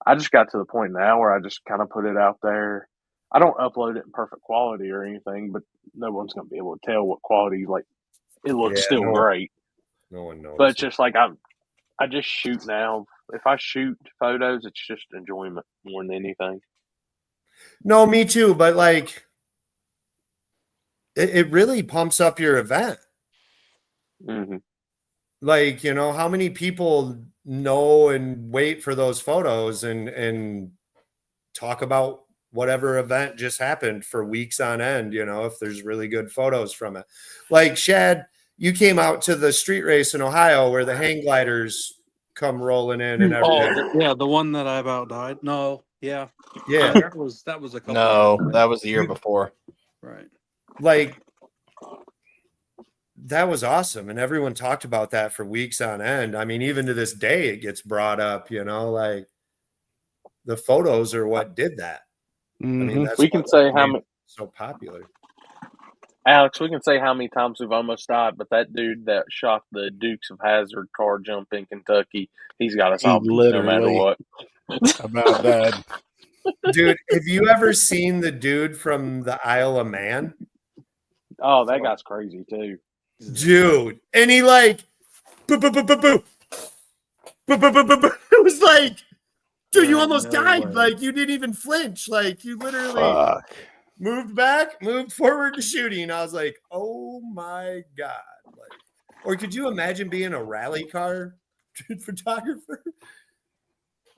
I just got to the point now where I just kind of put it out there. I don't upload it in perfect quality or anything, but no one's going to be able to tell what quality. Like it looks still great. No one knows. But it's just like I just shoot now. If I shoot photos, it's just enjoyment more than anything. No, me too. But like, it really pumps up your event. Mm-hmm. Like, you know, how many people know and wait for those photos and talk about whatever event just happened for weeks on end, you know, if there's really good photos from it. Like Shad, you came out to the street race in Ohio where the hang gliders come rolling in and everything. Oh, yeah, the one that I about died. No, yeah. That was a couple. No, that was the year before. Right. Like that was awesome, and everyone talked about that for weeks on end. I mean, even to this day, it gets brought up. You know, like the photos are what did that. I mean, that's we can say how many so popular. Alex, we can say how many times we've almost died, but that dude that shot the Dukes of Hazzard car jump in Kentucky, he's got us all beat no matter what. About that. Dude, have you ever seen the dude from the Isle of Man? Oh, that guy's crazy too. Dude. And he like boo, boo, boo, boo, boo. Boo, boo, boo, boo, boo. It was like, dude, you almost died. Like you didn't even flinch. Like you literally moved back, moved forward to shooting. I was like, oh my God. Like, or could you imagine being a rally car photographer?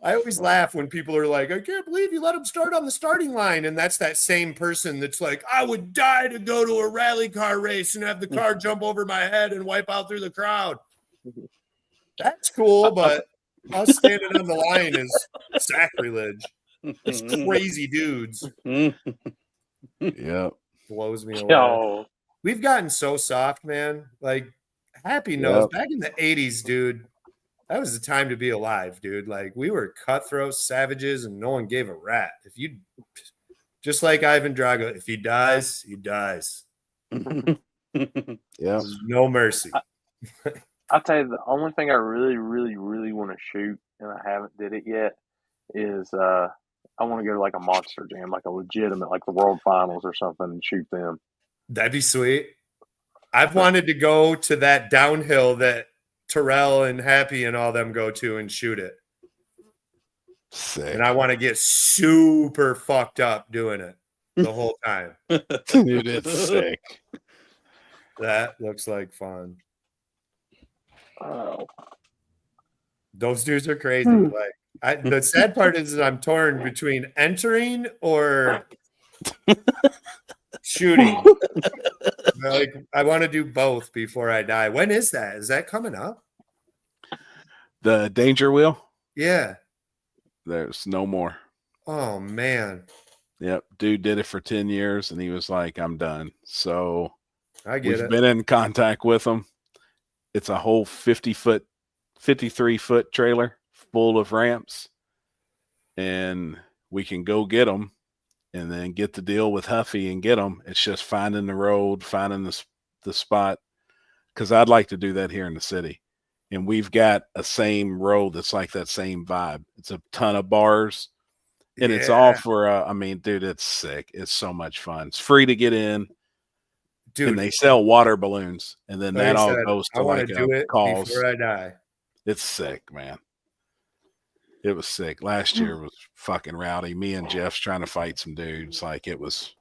I always laugh when people are like, I can't believe you let him start on the starting line. And that's that same person that's like, I would die to go to a rally car race and have the car jump over my head and wipe out through the crowd. That's cool, but us standing on the line is sacrilege. It's crazy dudes. Yeah. Blows me away. Yo. We've gotten so soft, man. Like, Happy knows. Back in the 80s, dude, that was the time to be alive, dude. Like, we were cutthroat savages and no one gave a rat. If you, just like Ivan Drago, if he dies, he dies. Yeah. There's no mercy. I'll tell you, the only thing I really, really, really want to shoot, and I haven't did it yet, is I want to go to like a monster jam, like a legitimate, like the World Finals or something, and shoot them. That'd be sweet. I've wanted to go to that downhill that Terrell and Happy and all them go to and shoot it. Sick. And I want to get super fucked up doing it the whole time. Dude, it's sick. That looks like fun. Oh, Those dudes are crazy. Like, the sad part is that I'm torn between entering or shooting. Like, I want to do both before I die. When is that? Is that coming up? The danger wheel? Yeah. There's no more. Oh man. Yep. Dude did it for 10 years and he was like, I'm done. So I get we've it. been in contact with him. It's a whole 53-foot trailer full of ramps. And we can go get them and then get the deal with Huffy and get them. It's just finding the road, finding the spot. Because I'd like to do that here in the city. And we've got a same road that's like that same vibe. It's a ton of bars. And it's all for, I mean, dude, it's sick. It's so much fun. It's free to get in. Dude, and they sell water balloons. And then like that I all said, goes I to want like to do it calls. before I die. It's sick, man. It was sick. Last year was fucking rowdy. Me and Jeff's trying to fight some dudes. Like it was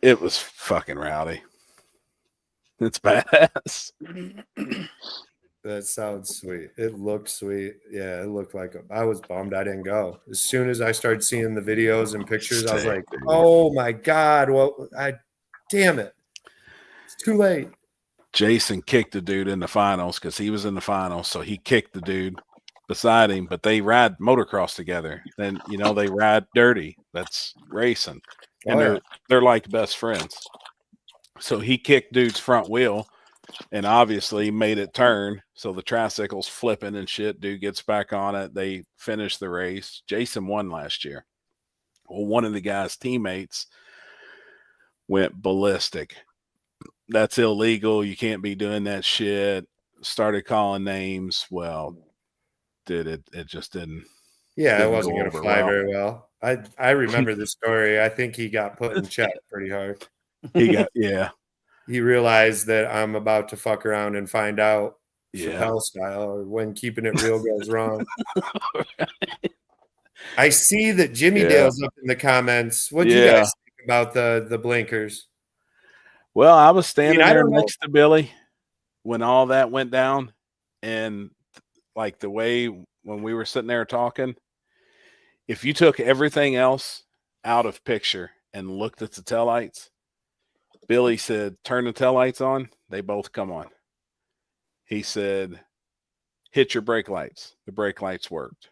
fucking rowdy. It's badass. That sounds sweet. It looked sweet. Yeah, it looked like I was bummed I didn't go. As soon as I started seeing the videos and pictures, I was like, oh my God, damn it. It's too late. Jason kicked the dude in the finals because he was in the finals. So he kicked the dude beside him, but they ride motocross together. Then, they ride dirty. That's racing. And they're like best friends. So he kicked dude's front wheel and obviously made it turn. So the tricycle's flipping and shit. Dude gets back on it. They finish the race. Jason won last year. Well, one of the guy's teammates went ballistic. That's illegal. You can't be doing that shit. Started calling names. Well, dude, it just didn't. Yeah, it wasn't going to fly very well. I remember the story. I think he got put in check pretty hard. He realized that I'm about to fuck around and find out Chappelle style or when keeping it real goes wrong. Right. I see that Jimmy Dale's up in the comments. What do you guys think about the blinkers? Well, I was standing there next to Billy when all that went down, and like the way when we were sitting there talking, if you took everything else out of picture and looked at the taillights, Billy said, turn the taillights on. They both come on. He said, hit your brake lights. The brake lights worked.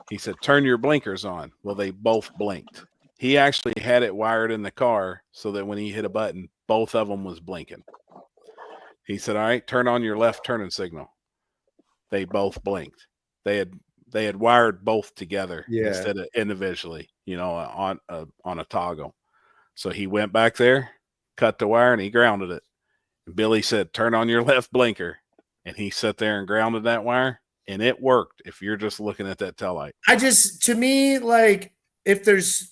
He said, turn your blinkers on. Well, they both blinked. He actually had it wired in the car so that when he hit a button, both of them was blinking. He said, all right, turn on your left turning signal. They both blinked. They had wired both together instead of individually, on a toggle. So he went back there, cut the wire, and he grounded it. And Billy said, turn on your left blinker. And he sat there and grounded that wire, and it worked if you're just looking at that taillight. To me, like, if there's,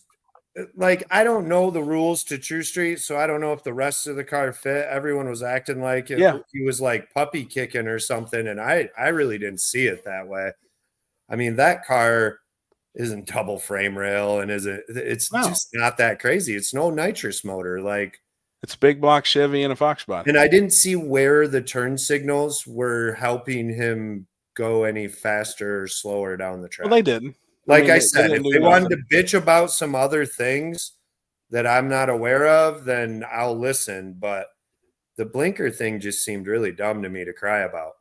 like, I don't know the rules to True Street, so I don't know if the rest of the car fit. Everyone was acting like he was like puppy kicking or something, and I really didn't see it that way. I mean, that car isn't double frame rail, and it's just not that crazy. It's no nitrous motor, like it's big block Chevy and a Fox body. And I didn't see where the turn signals were helping him go any faster or slower down the track. Well, they didn't. Like I said, if they wanted to bitch about some other things that I'm not aware of, then I'll listen. But the blinker thing just seemed really dumb to me to cry about.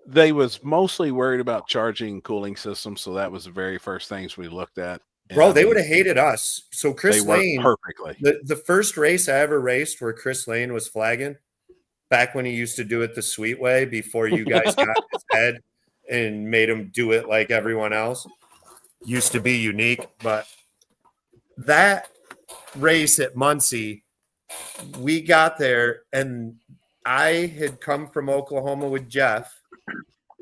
They was mostly worried about charging cooling systems, so that was the very first things we looked at. Bro, they would have hated us. So Chris Lane, perfectly. The first race I ever raced where Chris Lane was flagging, back when he used to do it the sweet way before you guys got in his head and made him do it like everyone else. Used to be unique, but that race at Muncie, we got there and I had come from Oklahoma with Jeff,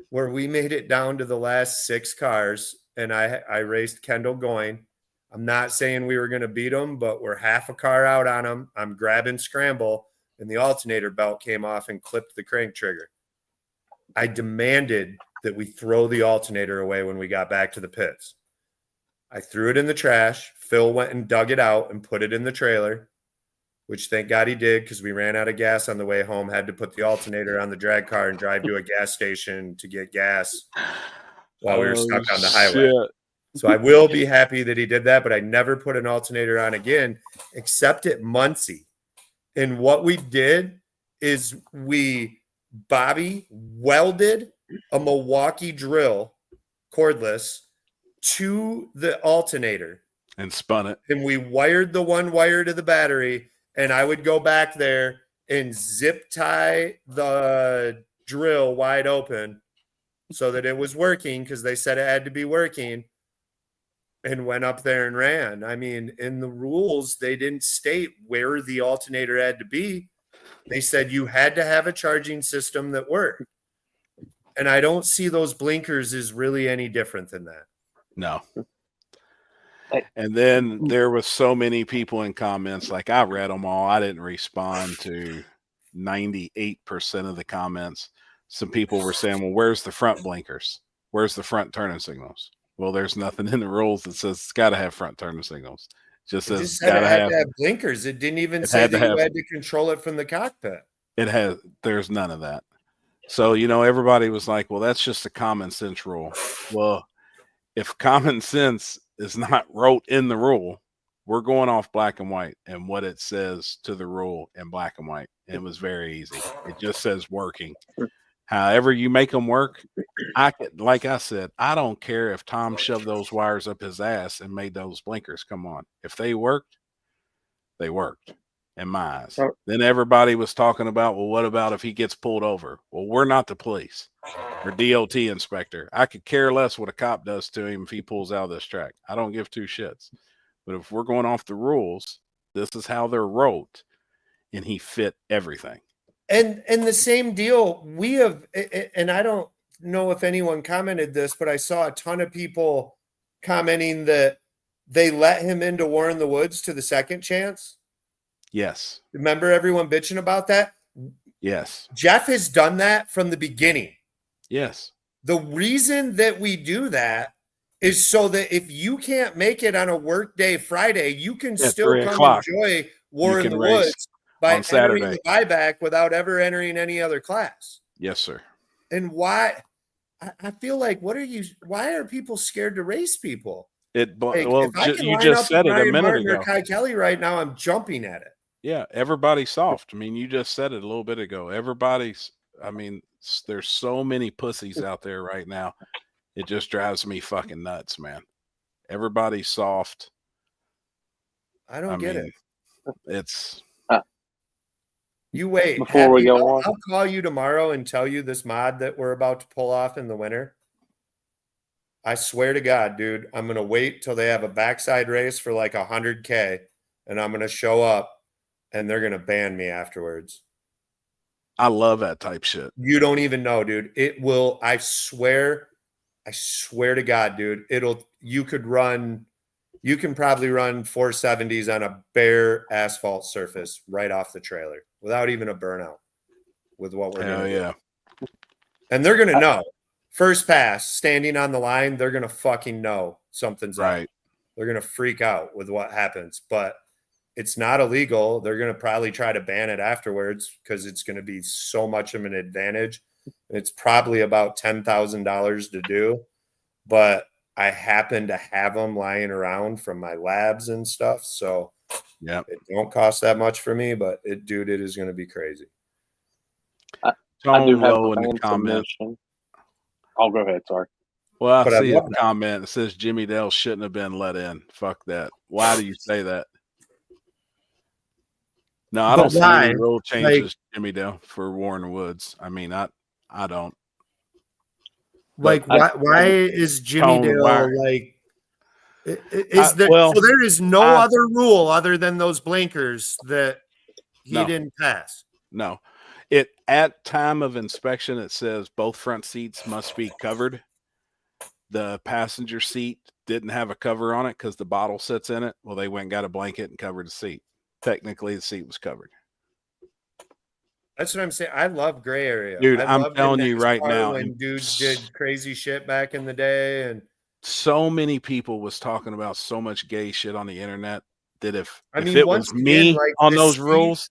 where we made it down to the last 6 cars, and I raced Kendall going. I'm not saying we were going to beat him, but we're half a car out on him. I'm grabbing scramble, and the alternator belt came off and clipped the crank trigger. I demanded that we throw the alternator away when we got back to the pits. I threw it in the trash. Phil went and dug it out and put it in the trailer, which thank God he did, because we ran out of gas on the way home, had to put the alternator on the drag car and drive to a gas station to get gas while we were stuck on the highway. So I will be happy that he did that, but I never put an alternator on again, except at Muncie. And what we did is Bobby welded a Milwaukee drill, cordless, to the alternator. And spun it. And we wired the one wire to the battery, and I would go back there and zip tie the drill wide open so that it was working, because they said it had to be working, and went up there and ran. I mean, in the rules, they didn't state where the alternator had to be. They said you had to have a charging system that worked. And I don't see those blinkers as really any different than that. No. And then there was so many people in comments, like I read them all. I didn't respond to 98% of the comments. Some people were saying, well, where's the front blinkers? Where's the front turning signals? Well, there's nothing in the rules that says it's got to have front turning signals. It just says it had to have blinkers. It didn't even say that you had to control it from the cockpit. There's none of that. So, everybody was like, well, that's just a common sense rule. Well, if common sense is not wrote in the rule, we're going off black and white and what it says to the rule in black and white. It was very easy. It just says working. However you make them work, like I said, I don't care if Tom shoved those wires up his ass and made those blinkers come on. If they worked, they worked in my eyes. Then everybody was talking about, well, what about if he gets pulled over? Well, we're not the police or DOT inspector. I could care less what a cop does to him if he pulls out of this track. I don't give 2 shits. But if we're going off the rules, this is how they're wrote, and he fit everything. And the same deal we have, and I don't know if anyone commented this, but I saw a ton of people commenting that they let him into War in the Woods to the second chance. Yes. Remember everyone bitching about that? Yes. Jeff has done that from the beginning. Yes. The reason that we do that is so that if you can't make it on a work day Friday, you can still come enjoy War in the Woods by entering the buyback without ever entering any other class. Yes, sir. And why? I feel like, why are people scared to race people? Well, you just said it a minute ago. Kai Kelly right now, I'm jumping at it. Yeah, everybody's soft. I mean, you just said it a little bit ago. There's so many pussies out there right now. It just drives me fucking nuts, man. Everybody's soft. I don't get it. It's you wait. Before we go on, I'll call you tomorrow and tell you this mod that we're about to pull off in the winter. I swear to God, dude, I'm going to wait till they have a backside race for like 100K, and I'm going to show up and they're going to ban me afterwards. I love that type shit. You don't even know, dude. It will. I swear to God, dude, you can probably run 470s on a bare asphalt surface right off the trailer without even a burnout with what we're doing. Yeah. And they're going to know. First pass, standing on the line, they're going to fucking know something's right. Up. They're going to freak out with what happens. But it's not illegal. They're going to probably try to ban it afterwards because it's going to be so much of an advantage. It's probably about $10,000 to do. But I happen to have them lying around from my labs and stuff. So yeah, it don't cost that much for me, but it is going to be crazy. I do have a comment. I'll go ahead. Sorry. Well, I see a comment. It says Jimmy Dale shouldn't have been let in. Fuck that. Why do you say that? No, I But don't see why? any rule Like, changes, Jimmy Dale, for Warren Woods. I mean, I don't. like But why is Jimmy Tone Dale Wire. like? Is there? Well, So there is no I- other rule other than those blinkers that he No. didn't pass. No, it at time of inspection it says both front seats must be covered. The passenger seat didn't have a cover on it because the bottle sits in it. Well, they went and got a blanket and covered the seat. Technically, the seat was covered. That's what I'm saying. I love gray area. Dude, I I'm loved telling in you NASCAR right now, when and dudes did crazy shit back in the day, and so many people was talking about so much gay shit on the internet that if mean, it once was again, me like on the those seat- rules,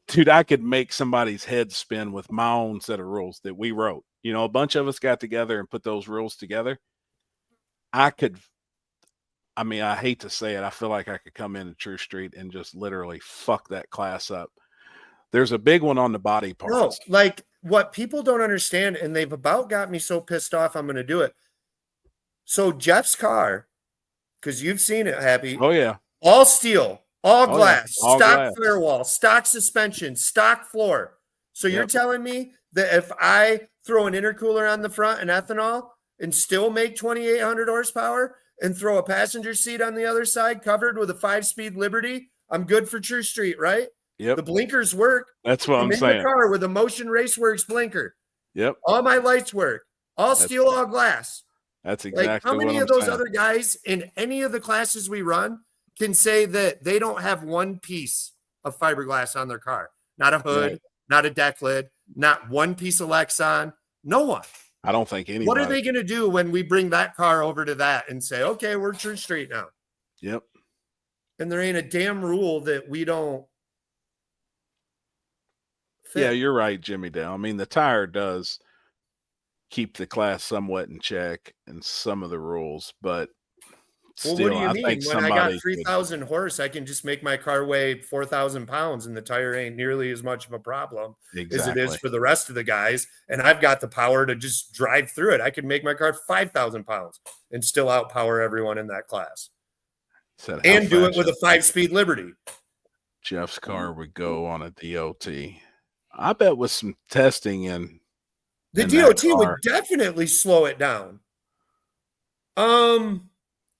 dude, I could make somebody's head spin with my own set of rules that we wrote. You know, a bunch of us got together and put those rules together. I mean, I hate to say it. I feel like I could come into True Street and just literally fuck that class up. There's a big one on the body No, parts. like what people don't understand, and they've about got me so pissed off, I'm going to do it. So Jeff's car, because you've seen it, Happy. Oh yeah, All steel, all Oh, yeah. glass, All stock glass. firewall, stock suspension, stock floor. So you're Yep. telling me that if I throw an intercooler on the front and ethanol and still make 2,800 horsepower and throw a passenger seat on the other side covered with a 5-speed Liberty, I'm good for True Street, right? Yep. The blinkers work. That's what I'm in saying. the car with a Motion Raceworks blinker. Yep. All my lights work. All That's- steel, all glass. That's Like, exactly how many what of I'm those saying. other guys in any of the classes we run can say that they don't have one piece of fiberglass on their car? Not a hood, Right. not a deck lid, not one piece of Lexan. No one. I don't think anybody. What are they going to do when we bring that car over to that and say, okay, we're True Street now? Yep. And there ain't a damn rule that we don't fit. Yeah, you're right, Jimmy Dale. I mean, the tire does keep the class somewhat in check and some of the rules, but Well, still, what do you I mean? think When I got somebody could- 3,000 horse, I can just make my car weigh 4,000 pounds and the tire ain't nearly as much of a problem as it is Exactly. for the rest of the guys. And I've got the power to just drive through it. I could make my car 5,000 pounds and still outpower everyone in that class Said how and do it fast with a 5-speed Liberty. Jeff's car would go on a DOT. I bet with some testing in The in that DOT car. would definitely slow it down.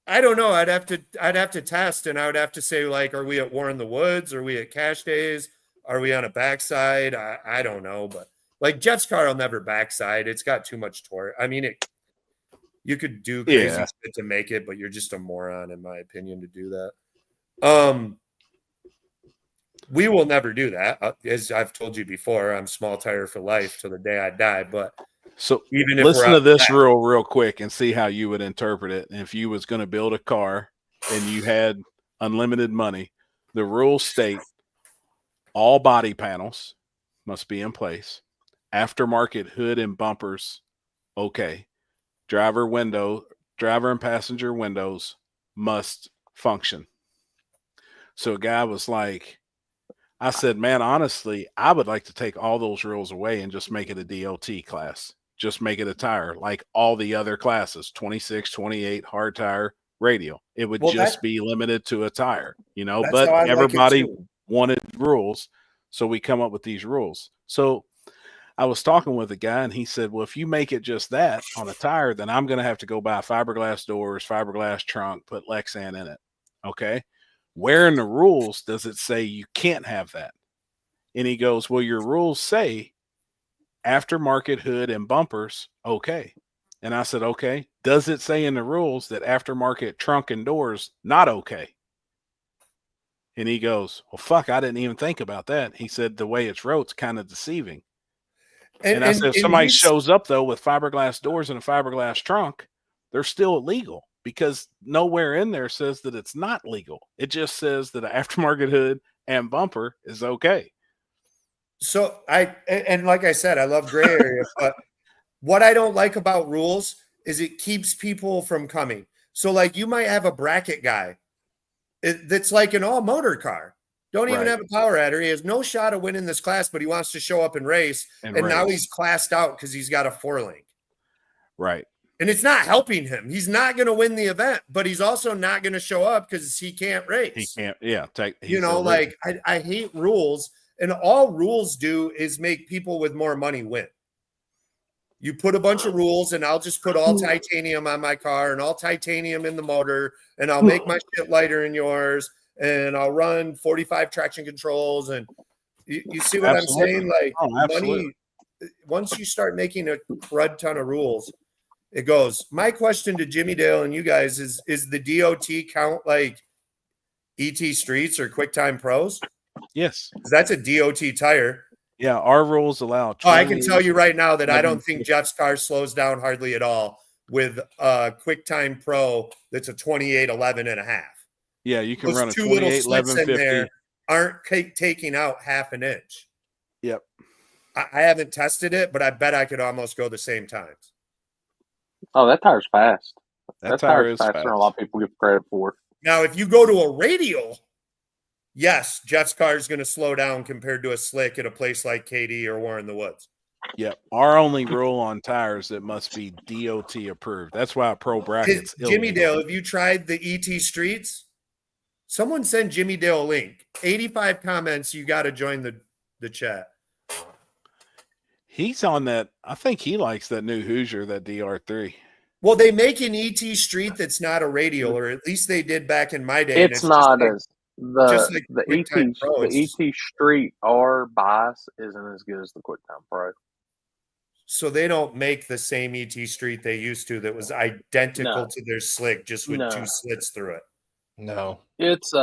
I don't know. I'd have to test, and I would have to say, like, are we at War in the Woods? Are we at Cash Days? Are we on a backside? I don't know, but like Jeff's car will never backside. It's got too much torque. I mean, you could do crazy Yeah. shit to make it, but you're just a moron, in my opinion, to do that. We will never do that. As I've told you before, I'm small tire for life till the day I die. But So even if listen we're to out this back- rule real quick and see how you would interpret it. And if you was going to build a car and you had unlimited money, the rules state all body panels must be in place. Aftermarket hood and bumpers, okay. Driver and passenger windows must function. So a guy was like, I said, man, honestly, I would like to take all those rules away and just make it a DOT class. Just make it a tire like all the other classes, 26, 28, hard tire, radial. It would Well, just that- be limited to a tire, you know, That's but how I like it everybody too. wanted rules. So we come up with these rules. So I was talking with a guy and he said, well, if you make it just that on a tire, then I'm going to have to go buy fiberglass doors, fiberglass trunk, put Lexan in it. Okay. Where in the rules does it say you can't have that? And he goes, well, your rules say aftermarket hood and bumpers. Okay. And I said, okay. Does it say in the rules that aftermarket trunk and doors not okay? And he goes, well, fuck, I didn't even think about that. He said, the way it's wrote is kind of deceiving. And I said, if somebody shows up though with fiberglass doors and a fiberglass trunk, they're still illegal because nowhere in there says that it's not legal. It just says that an aftermarket hood and bumper is okay. So and like I said, I love gray area, but what I don't like about rules is it keeps people from coming. So like you might have a bracket guy that's like an all motor car. Don't even Right. have a power adder. He has no shot of winning this class, but he wants to show up and race. And now he's classed out because he's got a 4-link. Right. And it's not helping him. He's not going to win the event, but he's also not going to show up because he can't race. He can't. Yeah, like I hate rules, and all rules do is make people with more money win. You put a bunch of rules, and I'll just put all titanium on my car and all titanium in the motor, and I'll make my shit lighter than yours, and I'll run 45 traction controls. And you see what I'm saying? Like money, once you start making a crud ton of rules, it goes. My question to Jimmy Dale and you guys is the DOT count like ET Streets or QuickTime Pros? Yes. That's a DOT tire. Yeah, our rules allow. I can tell you right now that I don't think Jeff's car slows down hardly at all with a QuickTime Pro that's a 2811 and a half. Yeah, you can run a two little slits 2811 in there aren't taking out half an inch. Yep. I haven't tested it, but I bet I could almost go the same times. Oh, that tire's fast. That tire is faster than a lot of people give credit for. Now, if you go to a radial, yes, Jeff's car is going to slow down compared to a slick at a place like KD or War in the Woods. Yep. Our only rule on tires, it must be DOT approved. That's why Pro Brackets. Jimmy Dale, have you tried the ET Streets? Someone send Jimmy Dale a link. 85 comments. You got to join the chat. He's on that. I think he likes that new Hoosier, that DR3. Well, they make an ET Street that's not a radial, or at least they did back in my day. It's not like, as the ET Street R bias isn't as good as the QuickTime Pro. So they don't make the same ET Street they used to that was identical to their slick, just with two slits through it. No, it's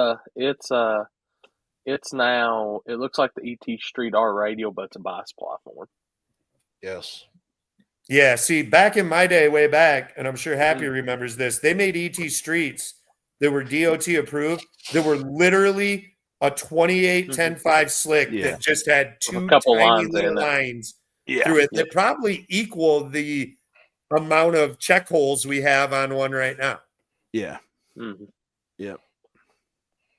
now. It looks like the ET Street R radial, but it's a bias platform. Yes. Yeah, see, back in my day, way back, and I'm sure Happy remembers this, they made ET Streets that were DOT approved that were literally a 28-10-5 slick that just had two tiny little lines through it that probably equal the amount of check holes we have on one right now. Yeah. Mm-hmm. Yep.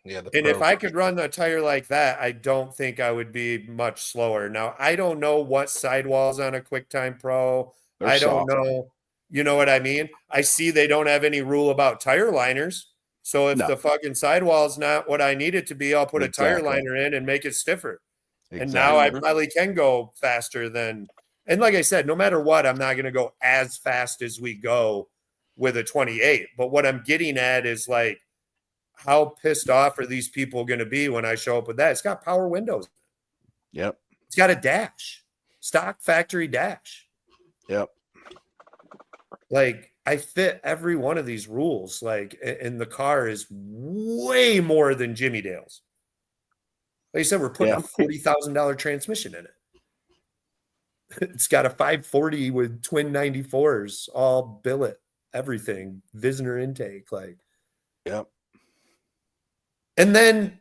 Yeah. And if I could run a tire like that, I don't think I would be much slower. Now, I don't know what sidewalls on a QuickTime Pro. I don't know. You know what I mean? I see they don't have any rule about tire liners. So if the fucking sidewall is not what I need it to be, I'll put a tire liner in and make it stiffer. And now I probably can go faster than. And like I said, no matter what, I'm not going to go as fast as we go with a 28. But what I'm getting at is like, how pissed off are these people going to be when I show up with that? It's got power windows. Yep. It's got a dash, stock factory dash. Yep. Like I fit every one of these rules. Like, and the car is way more than Jimmy Dale's. Like I said, we're putting a $40,000 transmission in it. It's got a 540 with twin 94s, all billet, everything, Visner intake. Like, yep. And then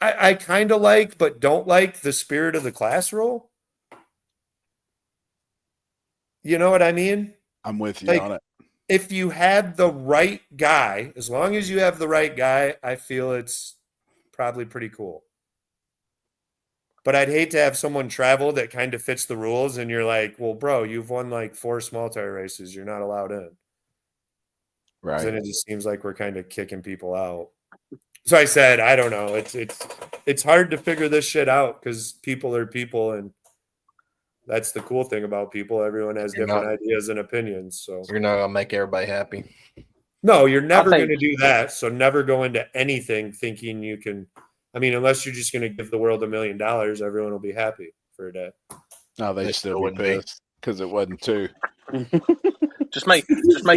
I kind of like, but don't like the spirit of the class rule. You know what I mean? I'm with you like, on it. If you had the right guy, as long as you have the right guy, I feel it's probably pretty cool. But I'd hate to have someone travel that kind of fits the rules and you're like, well, bro, you've won like 4 small tire races. You're not allowed in. Right. Then it just seems like we're kind of kicking people out. So I said, I don't know. It's hard to figure this shit out because people are people, and that's the cool thing about people. Everyone has different ideas and opinions. So you're not gonna make everybody happy. No, you're never going to do that. So never go into anything thinking you can. I mean, unless you're just going to give the world $1 million, everyone will be happy for a day. No, they still would be because it wasn't 2. Just make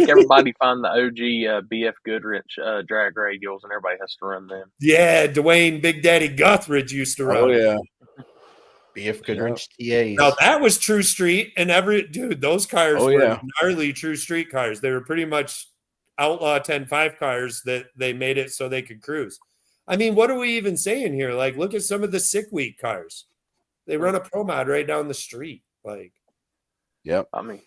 everybody find the OG BF Goodrich drag radials, and everybody has to run them. Yeah, Dwayne Big Daddy Guthridge used to run. Oh yeah, BF Goodrich TAs. Now that was True Street, and those cars were gnarly True Street cars. They were pretty much outlaw 10.5 cars that they made it so they could cruise. I mean, what are we even saying here? Like, look at some of the Sick Week cars. They run a Pro Mod right down the street. Like, yep. I mean,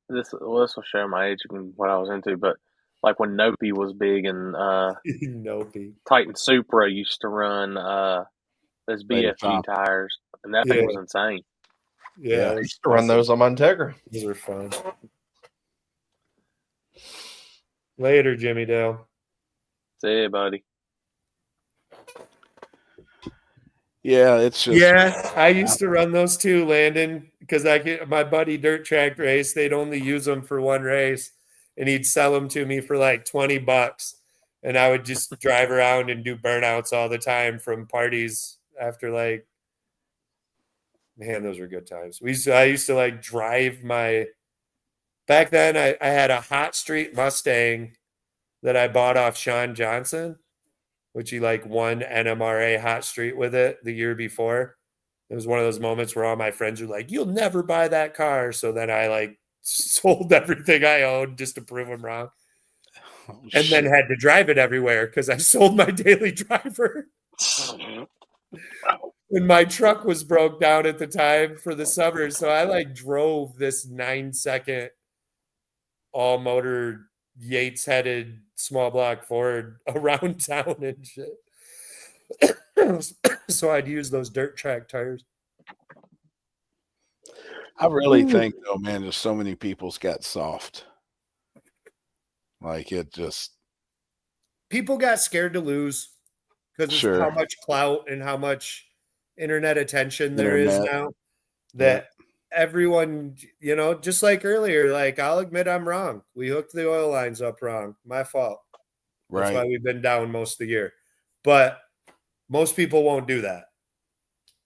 this will show my age and what I was into, but like when Nopi was big and Nopi Titan Supra used to run those BFG tires, and that thing was insane. Yeah, I used to run those on my Integra. These are fun. Later, Jimmy Dale. See you, buddy. Yeah, it's just Yeah, I used to run those too, Landon, because my buddy dirt track race. They'd only use them for one race, and he'd sell them to me for like $20, and I would just drive around and do burnouts all the time from parties after like. Man, those were good times. I used to like drive my. Back then, I had a Hot Street Mustang that I bought off Sean Johnson, which he like won NMRA Hot Street with it the year before. It was one of those moments where all my friends were like, "You'll never buy that car." So then I like sold everything I owned just to prove them wrong, and then had to drive it everywhere because I sold my daily driver. And my truck was broke down at the time for the summer, so I like drove this 9-second all motor Yates headed small block Ford around town and shit. So I'd use those dirt track tires. I really think though, man, there's so many people's got soft. Like it just People got scared to lose because of Sure. how much clout and how much internet attention there is Internet. now that everyone, just like earlier, like I'll admit I'm wrong. We hooked the oil lines up wrong. My fault. That's why right. we've been down most of the year. But most people won't do that.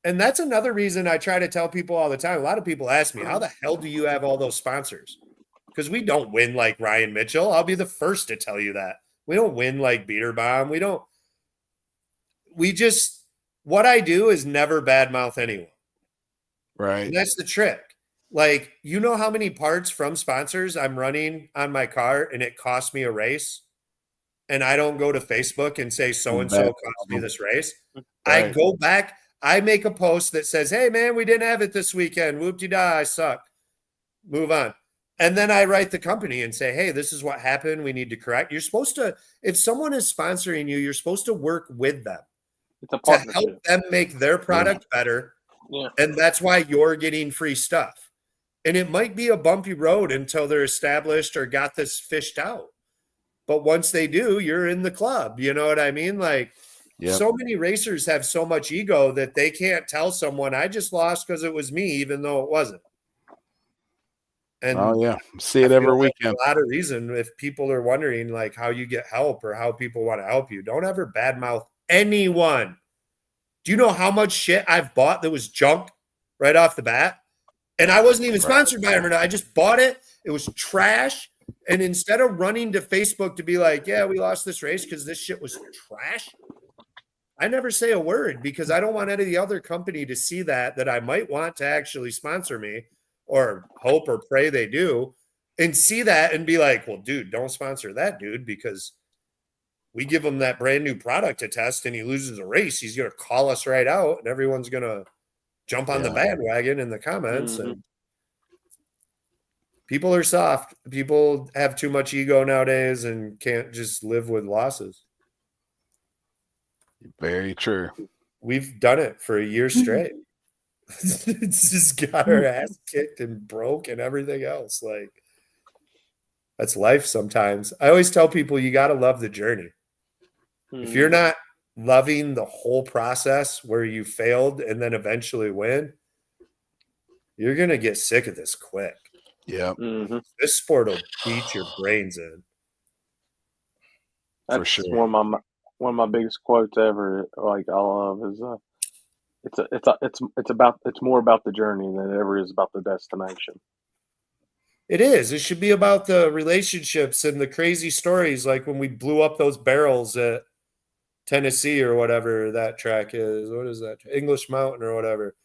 And that's another reason I try to tell people all the time. A lot of people ask me, how the hell do you have all those sponsors? Because we don't win like Ryan Mitchell. I'll be the first to tell you that. We don't win like Beaterbaum. What I do is never badmouth anyone. Right. And that's the trick. Like, you know how many parts from sponsors I'm running on my car and it cost me a race? And I don't go to Facebook and say so-and-so cost me this race. I Right. go back. I make a post that says, hey, man, we didn't have it this weekend. Whoop-de-da, I suck. Move on. And then I write the company and say, hey, this is what happened. We need to correct. You're supposed to, if someone is sponsoring you, you're supposed to work with them It's a to partnership. help them make their product better. Yeah. And that's why you're getting free stuff. And it might be a bumpy road until they're established or got this fished out. But once they do, you're in the club. You know what I mean? Like, so many racers have so much ego that they can't tell someone, I just lost because it was me, even though it wasn't. And Oh yeah. See it I every feel like weekend. a lot of reason if people are wondering like how you get help or how people want to help you, don't ever badmouth anyone. Do you know how much shit I've bought that was junk right off the bat? And I wasn't even sponsored by them. I just bought it. It was trash. And instead of running to Facebook to be like, yeah, we lost this race because this shit was trash, I never say a word because I don't want any of the other company to see that I might want to actually sponsor me or hope or pray they do and see that and be like, well, dude, don't sponsor that dude because we give him that brand new product to test and he loses a race. He's going to call us right out and everyone's going to jump on the bandwagon in the comments. Mhm. And people are soft. People have too much ego nowadays and can't just live with losses. Very true. We've done it for a year straight. It's just got our ass kicked and broke and everything else. Like, that's life sometimes. I always tell people you got to love the journey. If you're not loving the whole process where you failed and then eventually win, you're going to get sick of this quick. Yeah. This sport will beat your brains in. That's For sure. one of my biggest quotes ever. Like I love is it's more about the journey than it ever is about the destination. It is. It should be about the relationships and the crazy stories, like when we blew up those barrels at Tennessee or whatever that track is. What is that? English Mountain or whatever.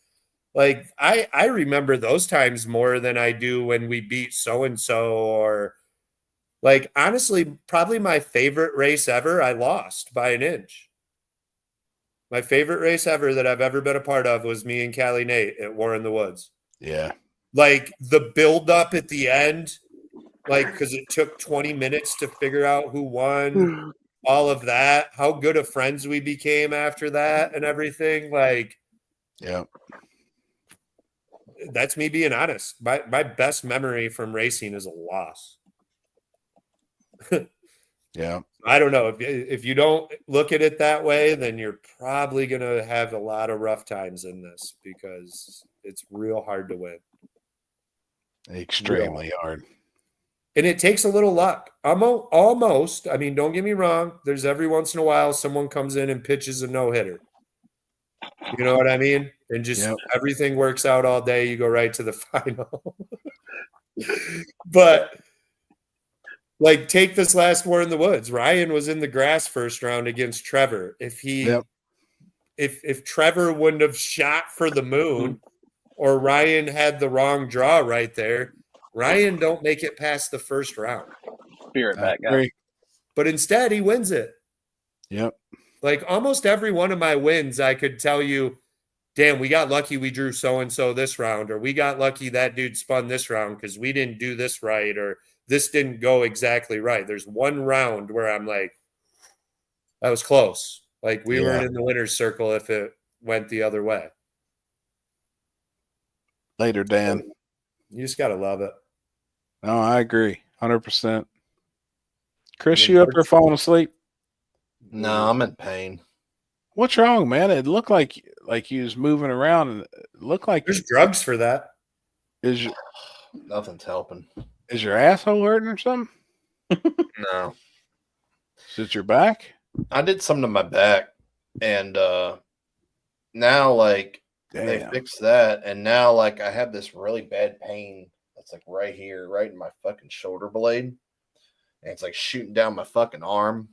Like I remember those times more than I do when we beat so-and-so or like, honestly, probably my favorite race ever, I lost by an inch. My favorite race ever that I've ever been a part of was me and Callie Nate at War in the Woods. Yeah. Like the build up at the end, like, because it took 20 minutes to figure out who won, all of that, how good of friends we became after that and everything. Like, yeah, that's me being honest. My best memory from racing is a loss. Yeah. I don't know. If you don't look at it that way, then you're probably going to have a lot of rough times in this because it's real hard to win. Extremely hard. And it takes a little luck. Almost. I mean, don't get me wrong. There's every once in a while someone comes in and pitches a no-hitter. You know what I mean? And just everything works out all day. You go right to the final. But like, take this last War in the Woods. Ryan was in the grass first round against Trevor. If Trevor wouldn't have shot for the moon, or Ryan had the wrong draw right there, Ryan don't make it past the first round. Spirit back guy. But instead, he wins it. Yep. Like almost every one of my wins, I could tell you, damn, we got lucky we drew so-and-so this round, or we got lucky that dude spun this round because we didn't do this right, or this didn't go exactly right. There's one round where I'm like, that was close. Like we weren't in the winner's circle if it went the other way. Later, Dan. You just got to love it. No, I agree. 100%. Chris, you up there falling asleep? No, I'm in pain. What's wrong, man? It looked like you was moving around, and it looked like there's drugs for that. Nothing's helping. Is your asshole hurting or something? No. Is it your back? I did something to my back, and now like they fixed that, and now like I have this really bad pain that's like right here, right in my fucking shoulder blade, and it's like shooting down my fucking arm.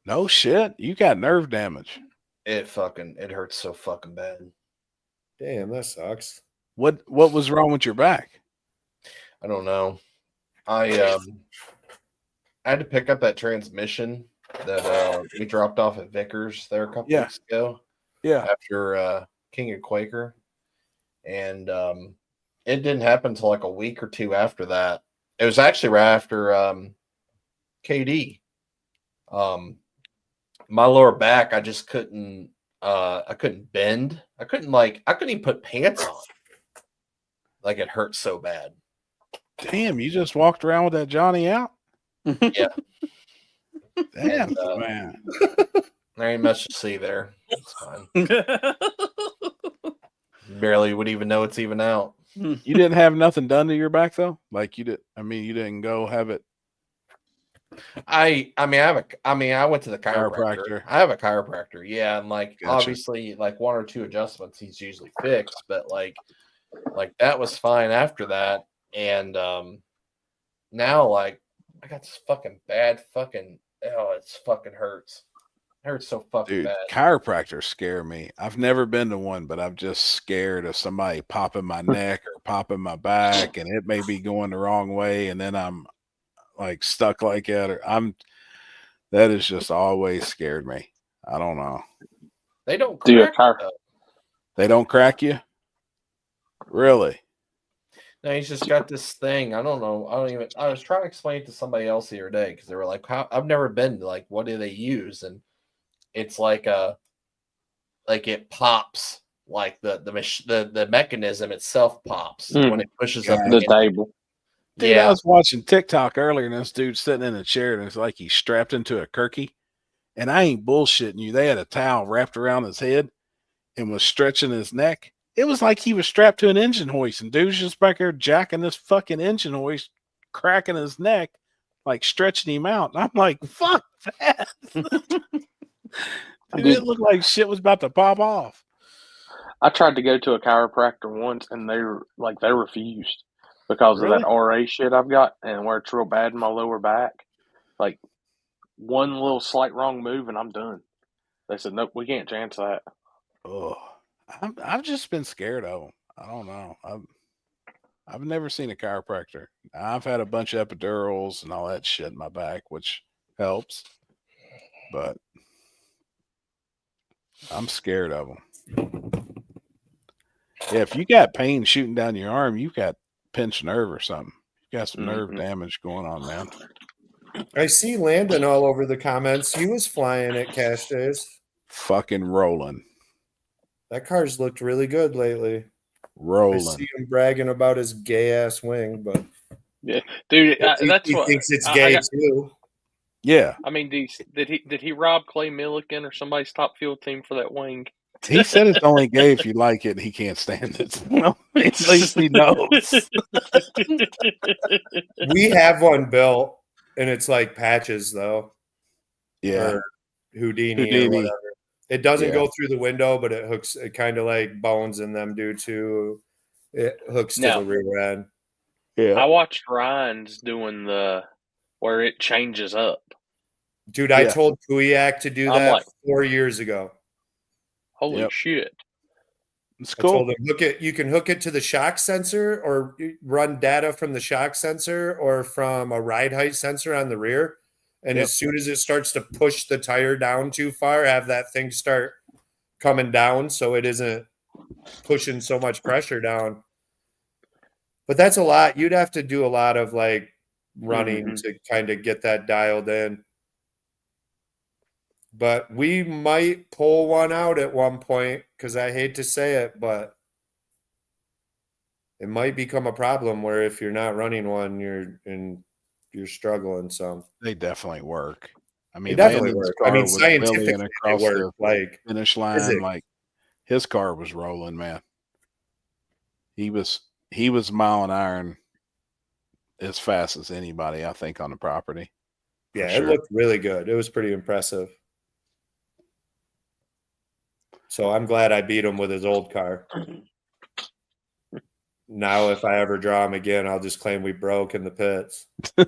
No shit, you got nerve damage. It hurts so fucking bad. Damn, that sucks. What was wrong with your back? I don't know. I had to pick up that transmission that we dropped off at Vickers there a couple weeks ago. Yeah. After King of Quaker. And it didn't happen until like a week or two after that. It was actually right after KD. My lower back, I just couldn't bend. I couldn't even put pants on. Like it hurt so bad. Damn, you just walked around with that Johnny out? Yeah. Damn, man. There ain't much to see there. It's fine. Barely would even know it's even out. You didn't have nothing done to your back though? Like you didn't go have it. I went to the chiropractor. I have a chiropractor, yeah, and like obviously like one or two adjustments he's usually fixed, but like that was fine after that. And now like I got this fucking bad fucking it's fucking hurts. It hurts so fucking bad. Chiropractors scare me. I've never been to one, but I'm just scared of somebody popping my neck or popping my back, and it may be going the wrong way, and then I'm like stuck like that, or that has just always scared me. I don't know. They don't crack. They don't crack you? Really? No, he's just got this thing. I don't know. I was trying to explain it to somebody else the other day because they were like, I've never been to, like, what do they use? And it's like it pops, like the mechanism itself pops when it pushes up the table. Dude, I was watching TikTok earlier, and this dude sitting in a chair, and it's like he's strapped into a kirky. And I ain't bullshitting you. They had a towel wrapped around his head and was stretching his neck. It was like he was strapped to an engine hoist, and dude's just back there jacking this fucking engine hoist, cracking his neck, like stretching him out. And I'm like, fuck that. Dude, it looked like shit was about to pop off. I tried to go to a chiropractor once, and they refused because of that RA shit I've got, and where it's real bad in my lower back. Like one little slight wrong move, and I'm done. They said, nope, we can't chance that. Oh. I've just been scared of them. I don't know. I've never seen a chiropractor. I've had a bunch of epidurals and all that shit in my back, which helps. But I'm scared of them. Yeah, if you got pain shooting down your arm, you got pinched nerve or something. You got some nerve damage going on, man. I see Landon all over the comments. He was flying at Cash Days. Fucking rolling. That car's looked really good lately. Rolling. I see him bragging about his gay ass wing, but yeah, dude, he thinks it's gay too. Yeah. I mean, did he rob Clay Millican or somebody's top field team for that wing? He said it's only gay if you like it. He can't stand it. Well, at least he knows. We have one built, and it's like patches though. Yeah. Or Houdini or Houdini. whatever. It doesn't Yeah. go through the window, but it hooks. It kind of like bones in them do too. It hooks to Now- the rear end. Yeah. I watched Ryan's doing where it changes up. Dude, I Yeah. told Kuyak to do I'm that like- 4 years ago. Holy Yep. shit! It's I told cool. him you can hook it to the shock sensor or run data from the shock sensor or from a ride height sensor on the rear. And Yep. as soon as it starts to push the tire down too far, have that thing start coming down so it isn't pushing so much pressure down. But that's a lot. You'd have to do a lot of like running Mhm. to kind of get that dialed in. But we might pull one out at one point because I hate to say it, but it might become a problem where if you're not running one, you're struggling some. They definitely work. I mean, They definitely Landon's work. I car mean, was scientifically, wheeling they across work. the Like, finish line. physics. Like his car was rolling, man. He was mile an hour as fast as anybody, I think, on the property. for yeah, sure. it looked really good. It was pretty impressive. So I'm glad I beat him with his old car. Now, if I ever draw him again, I'll just claim we broke in the pits. I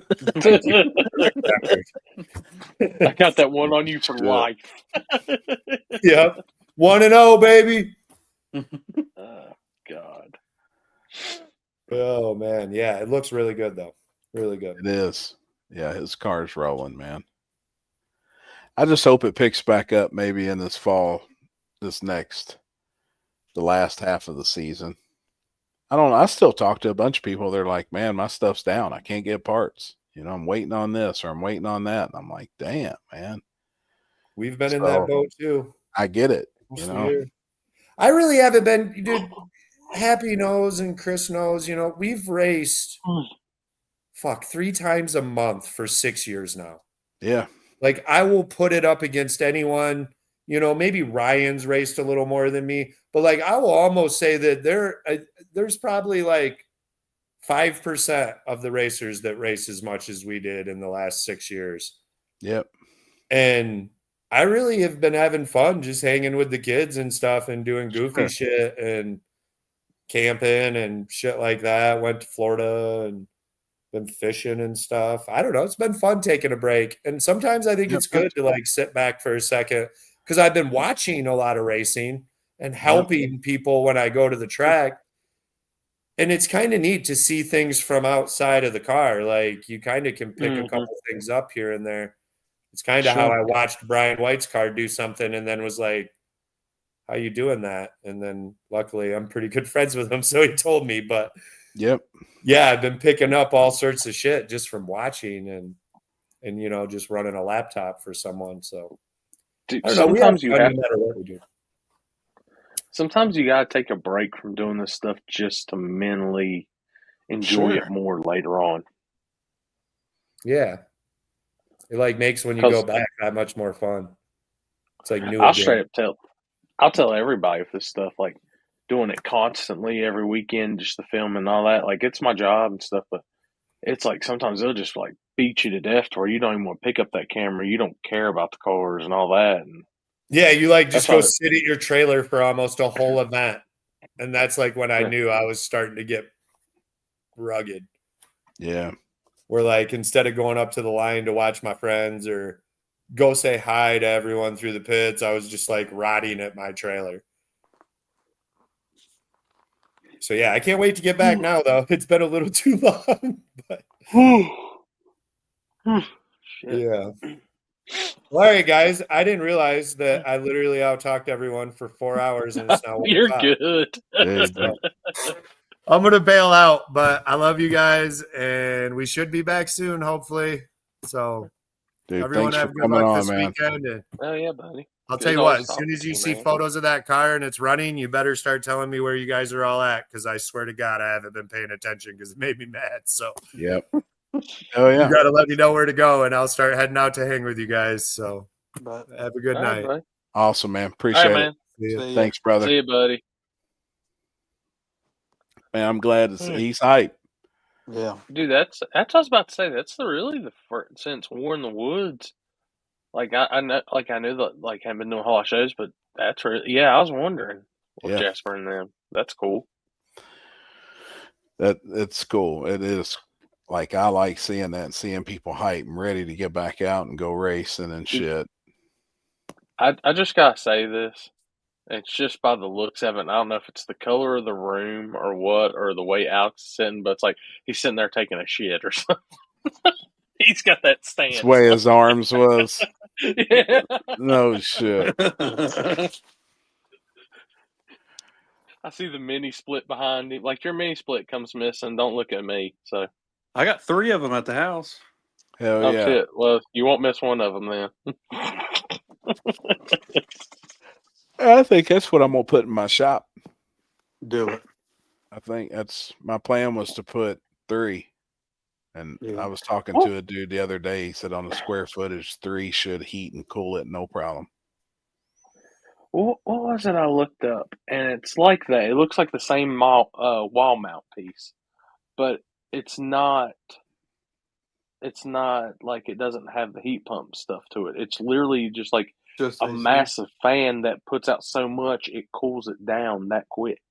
got that one on you for Do it. life. Yep. 1-0, baby. Oh, God. Oh, man. Yeah, it looks really good, though. Really good. It is. Yeah, his car's rolling, man. I just hope it picks back up maybe in this fall, the last half of the season. I don't know. I still talk to a bunch of people. They're like, man, my stuff's down. I can't get parts. You know, I'm waiting on this or I'm waiting on that. And I'm like, damn, man. We've been in So, that boat, too. I get it. Most You of the know, year. I really haven't been, dude. Happy knows and Chris knows, you know, we've raced 3 times a month for 6 years now. yeah. Like, I will put it up against anyone, you know, maybe Ryan's raced a little more than me, but like, I will almost say that there's probably like 5% of the racers that race as much as we did in the last 6 years. Yep. And I really have been having fun just hanging with the kids and stuff and doing goofy shit and camping and shit like that. Went to Florida and been fishing and stuff. I don't know. It's been fun taking a break. And sometimes I think it's good to like sit back for a second because I've been watching a lot of racing and helping people when I go to the track. And it's kind of neat to see things from outside of the car. Like you kind of can pick a couple things up here and there. It's kind of how I watched Brian White's car do something and then was like, how you doing that? And then luckily I'm pretty good friends with him. So he told me, but Yep. yeah, I've been picking up all sorts of shit just from watching and you know, just running a laptop for someone. So Dude, I don't know. We have sometimes you fun have no matter what we do. sometimes you gotta take a break from doing this stuff just to mentally enjoy it more later on. Yeah. It like makes when you 'Cause go back that much more fun. It's like new I'll again. straight up I'll tell everybody with this stuff, like doing it constantly every weekend, just the film and all that. Like it's my job and stuff, but it's like sometimes they'll just like beat you to death to where you don't even want to pick up that camera. You don't care about the cars and all that. And Yeah, you like just That's go how- sit at your trailer for almost a whole event. And that's like when I knew I was starting to get rugged. Yeah. Where like instead of going up to the line to watch my friends or go say hi to everyone through the pits, I was just like rotting at my trailer. So yeah, I can't wait to get back now though. It's been a little too long. But Shit. yeah. Well, all right, guys. I didn't realize that I literally out-talked everyone for 4 hours and it's now 1 You're o'clock. good. There you go. I'm gonna bail out, but I love you guys, and we should be back soon, hopefully. So Dude, everyone thanks have for good coming luck on, this man. weekend. And Oh yeah, buddy. I'll Good tell you to what, always as soon talk as to you you, see man. photos of that car and it's running, you better start telling me where you guys are all at, because I swear to God I haven't been paying attention because it made me mad. So Yep. Oh You yeah. got to let me know where to go, and I'll start heading out to hang with you guys. So But have a good All right, night. buddy. Awesome, man. All right, Appreciate it. man. See ya. see ya. Thanks, brother. See you, buddy. Man, I'm glad Hmm. he's hype. Yeah. Dude, that's what I was about to say. That's really the first since War in the Woods. Like I know, like I knew that, like I've been doing a whole lot of shows, but that's really, yeah. I was wondering with Yeah. Jasper and them. That's cool. It's cool. It is. Like I like seeing that and seeing people hype and ready to get back out and go racing and shit. I just gotta say this. It's just by the looks of it. And I don't know if it's the color of the room or what, or the way Alex is sitting, but it's like he's sitting there taking a shit or something. He's got that stance. That's the way his arms was. Yeah. No shit. I see the mini split behind him. Like your mini split comes missing. Don't look at me. So, I got 3 of them at the house. Hell oh yeah. shit. Well, you won't miss one of them then. I think that's what I'm gonna put in my shop. Do it. I think that's my plan was to put 3. And Yeah. I was talking to a dude the other day. He said on the square footage, 3 should heat and cool it, no problem. What was it I looked up? And it's like that. It looks like the same wall mount piece, but it's not. It's not like it doesn't have the heat pump stuff to it. It's literally just like Just a AC. massive fan that puts out so much it cools it down that quick.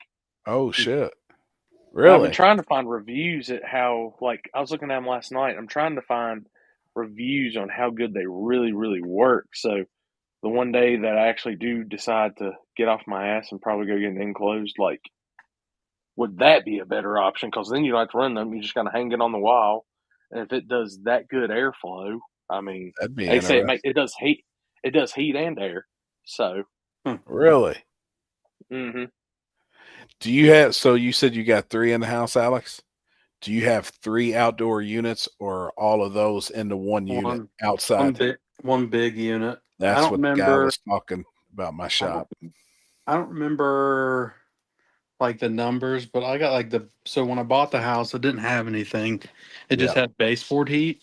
Oh shit. And I've been Really? trying to find reviews at how, like, I was looking at them last night. I'm trying to find reviews on how good they really, really work. So the one day that I actually do decide to get off my ass and probably go get an enclosed, like, would that be a better option? Because then you don't have to run them. You just kind of hang it on the wall. And if it does that good airflow, I mean, That'd be they say interesting. it does heat. It does heat and air. So, Really? mm-hmm. Do you have, so you said you got 3 in the house, Alex? Do you have 3 outdoor units or all of those into one unit outside? One big unit. That's I don't what the guy remember. was talking about my shop. I don't remember like the numbers, but I got like so when I bought the house, it didn't have anything. It just had baseboard heat.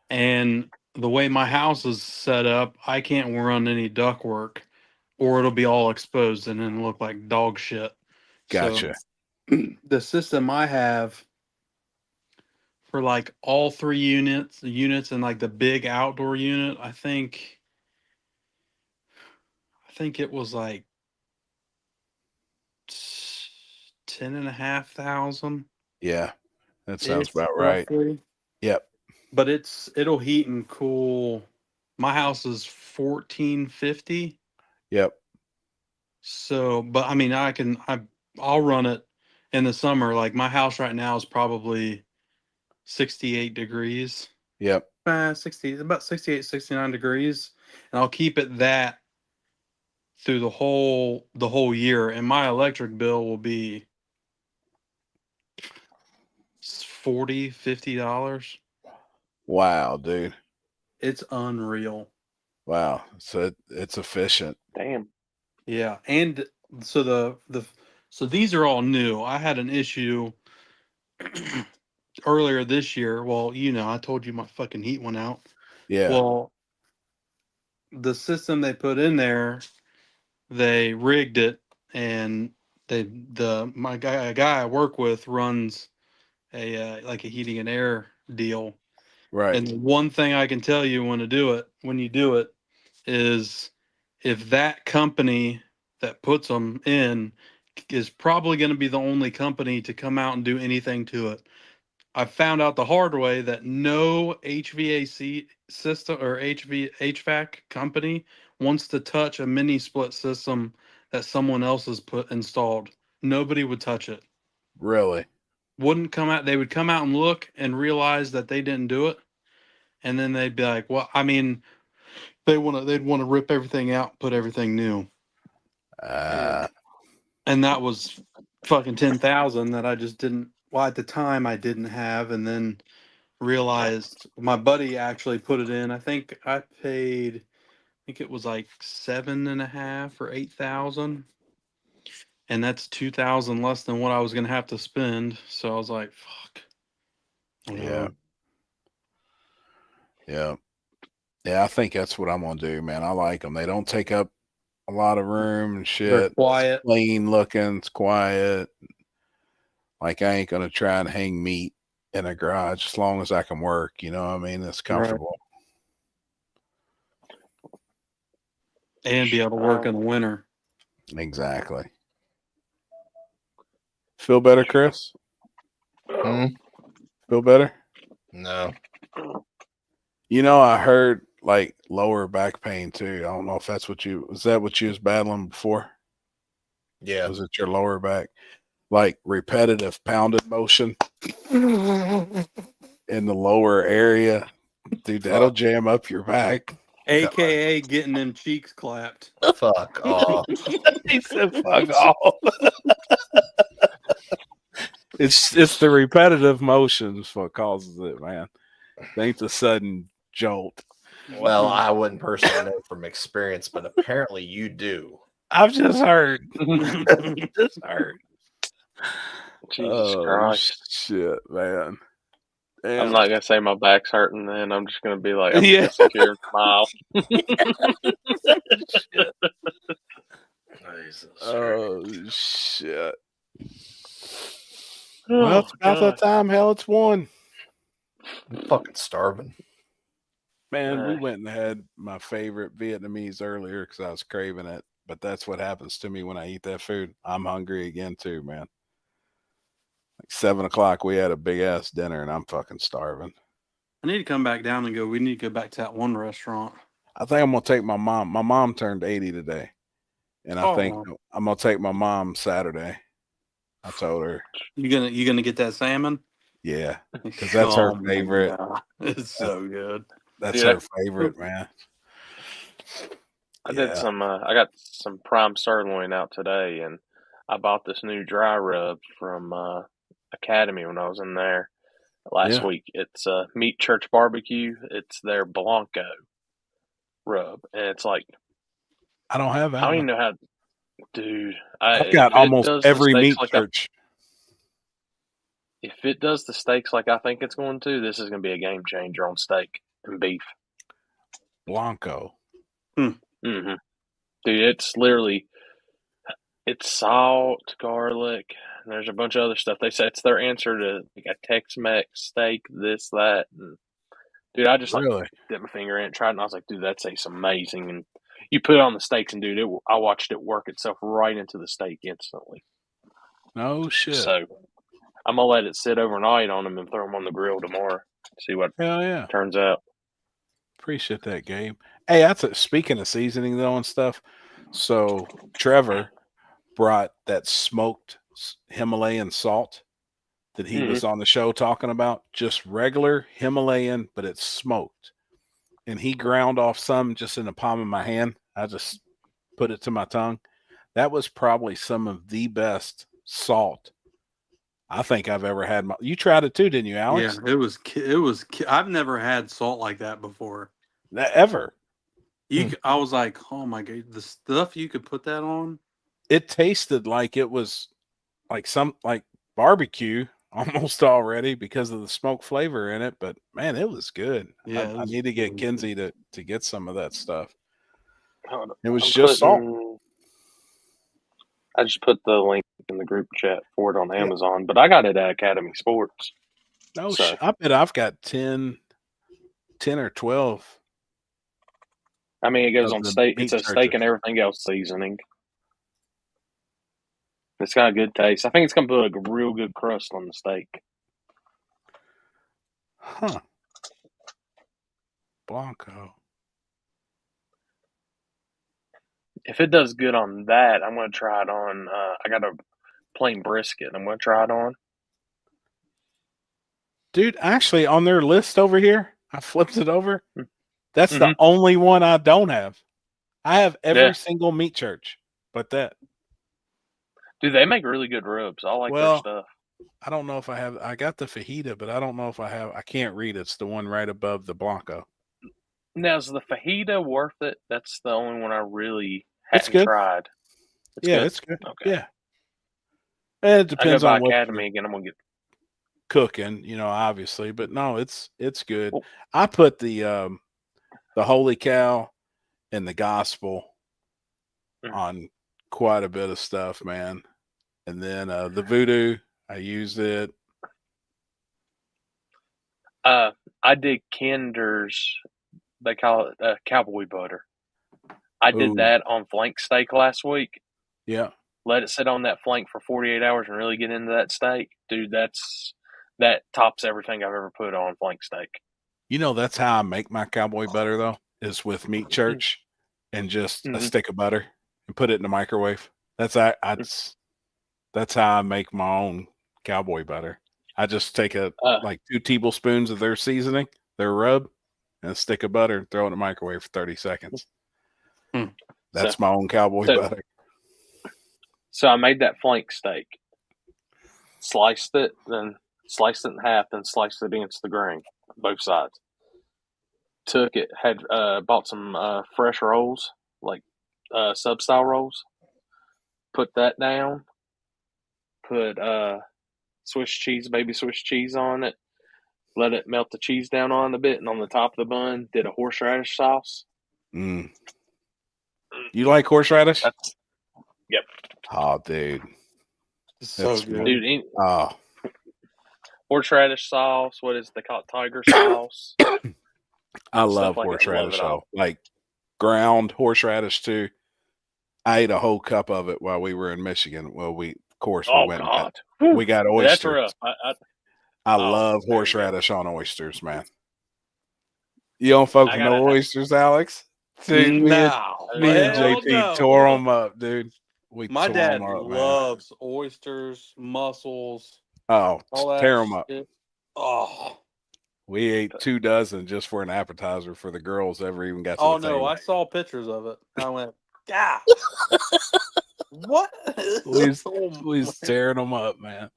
And the way my house is set up, I can't run any ductwork or it'll be all exposed and then look like dog shit. Gotcha. So the system I have for like all 3 units and like the big outdoor unit, I think it was like 10,500. Yeah, that sounds about right. Roughly. Yep. But it'll heat and cool. My house is 1450. Yep. So, but I mean, I'll run it in the summer. Like my house right now is probably 68 degrees. Yep. about 68, 69 degrees. And I'll keep it that through the whole year. And my electric bill will be $40, $50. Wow, dude. It's unreal. Wow. So it's efficient. Damn. Yeah. And so so these are all new. I had an issue earlier this year. Well, I told you my fucking heat went out. Yeah. Well, the system they put in there, they rigged it, and a guy I work with runs like a heating and air deal. Right. And the one thing I can tell you when you do it, is if that company that puts them in is probably going to be the only company to come out and do anything to it. I found out the hard way that no HVAC system or HVAC company wants to touch a mini split system that someone else has installed. Nobody would touch it. Really? Wouldn't come out. They would come out and look and realize that they didn't do it, and then they'd be like, "Well, I mean, they'd want to rip everything out, put everything new." And that was fucking 10,000 that I just didn't. Well, at the time I didn't have, and then realized my buddy actually put it in. I think I paid. I think it was like 7,500 or 8,000, and that's 2,000 less than what I was gonna have to spend. So I was like, "Fuck." Yeah. Yeah. Yeah, I think that's what I'm gonna do, man. I like them. They don't take up a lot of room and They're shit. quiet. It's clean looking. It's quiet. Like I ain't gonna try and hang meat in a garage as long as I can work. You know what I mean? It's comfortable. And be able to work in the winter. Exactly. Feel better, Chris? Feel better? No. You know, I heard like lower back pain too. I don't know if that's what you was battling before? Yeah. Was it your lower back? Like repetitive pounded motion in the lower area. Dude, that'll jam up your back. AKA getting them cheeks clapped. Fuck off. He said fuck off. It's the repetitive motions what causes it, man. It ain't the sudden jolt. Well, I wouldn't personally know from experience, but apparently you do. I've just heard. Just heard. Jesus Christ. Shit, man. I'm Damn. not gonna say my back's hurting. Then I'm just gonna be like, I'm Yeah. insecure and smile. Oh shit. Well, it's about that time. Hell, it's 1. I'm fucking starving. Man, we went and had my favorite Vietnamese earlier because I was craving it. But that's what happens to me when I eat that food. I'm hungry again too, man. Like 7 o'clock, we had a big ass dinner, and I'm fucking starving. I need to come back down and go. We need to go back to that one restaurant. I think I'm gonna take my mom. My mom turned 80 today, and I think I'm gonna take my mom Saturday. I told her. You gonna get that salmon? Yeah, because that's her favorite. It's so good. That's her favorite, man. I did some. I got some prime sirloin out today, and I bought this new dry rub from Academy when I was in there last week. It's Meat Church Barbecue. It's their Blanco rub, and it's like I don't have that. I don't even know how, dude. I've got almost every meat like church. If it does the steaks like I think it's going to, this is going to be a game changer on steak and beef. Blanco. Mm-hmm. Dude, it's literally, it's salt, garlic, and there's a bunch of other stuff. They say it's their answer to like a Tex-Mex steak, this, that. And, dude, I just like dipped my finger in it, tried it, and I was like, dude, that tastes amazing. And you put it on the steaks, and dude, I watched it work itself right into the steak instantly. No shit. So I'm gonna let it sit overnight on them and throw them on the grill tomorrow. See what turns out. Appreciate that, Gabe. Hey, speaking of seasoning though and stuff. So Trevor brought that smoked Himalayan salt that he was on the show talking about. Just regular Himalayan, but it's smoked. And he ground off some just in the palm of my hand. I just put it to my tongue. That was probably some of the best salt I think I've ever had. You tried it too, didn't you, Alex? Yeah, it was. I've never had salt like that before. Ever. I was like, oh my god, the stuff you could put that on. It tasted like it was like barbecue almost already because of the smoke flavor in it. But man, it was good. Yeah, I need to get Kinsey to get some of that stuff. It was salt. I just put the link in the group chat for it on Amazon, but I got it at Academy Sports. No, I bet I've got 10 or 12. I mean, it goes on steak. It's a steak and everything else seasoning. It's got a good taste. I think it's going to put a real good crust on the steak. Huh. Blanco. If it does good on that, I'm going to try it on. I got a plain brisket. I'm going to try it on. Dude, actually, on their list over here, I flipped it over. That's the only one I don't have. I have every single meat church, but that. Dude, they make really good ribs. I like their stuff. I don't know if I have. I got the fajita, but I don't know if I have. I can't read. It's the one right above the Blanco. Now, is the fajita worth it? That's the only one I really haven't tried. It's good. Okay. Yeah. And it depends on what. Academy again. I'm gonna get. cooking, obviously, but no, it's good. Well- I put the holy cow and the gospel on quite a bit of stuff, man. And then the voodoo, I used it. I did Kinder's. They call it cowboy butter. I did Ooh. that on flank steak last week. Yeah. Let it sit on that flank for 48 hours and really get into that steak. Dude, that tops everything I've ever put on flank steak. That's how I make my cowboy butter, though, is with meat church and just a stick of butter and put it in the microwave. That's how I make my own cowboy butter. I just take like 2 tablespoons of their seasoning, their rub, and a stick of butter and throw it in the microwave for 30 seconds. That's my own cowboy butter. So I made that flank steak, sliced it in half, then sliced it against the grain, both sides. Took it, had bought some fresh rolls, like sub style rolls. Put that down. Put Swiss cheese, baby Swiss cheese on it. Let it melt the cheese down on a bit, and on the top of the bun, did a horseradish sauce. You like horseradish? Yep. Oh, dude. So good. Dude, Oh. Horseradish sauce. What is they call it? Tiger sauce. I love horseradish sauce. Like ground horseradish too. I ate a whole cup of it while we were in Michigan. Well, we got oysters. That's rough. I love horseradish on oysters, man. You don't fuck with no oysters, Alex? Dude, me and JP tore them up, dude. My dad loves oysters, mussels. Oh, tear them up. Shit. Oh, we ate 2 dozen just for an appetizer for the girls ever even got to oh the no, table. I saw pictures of it. I went, God, what? We was tearing them up, man.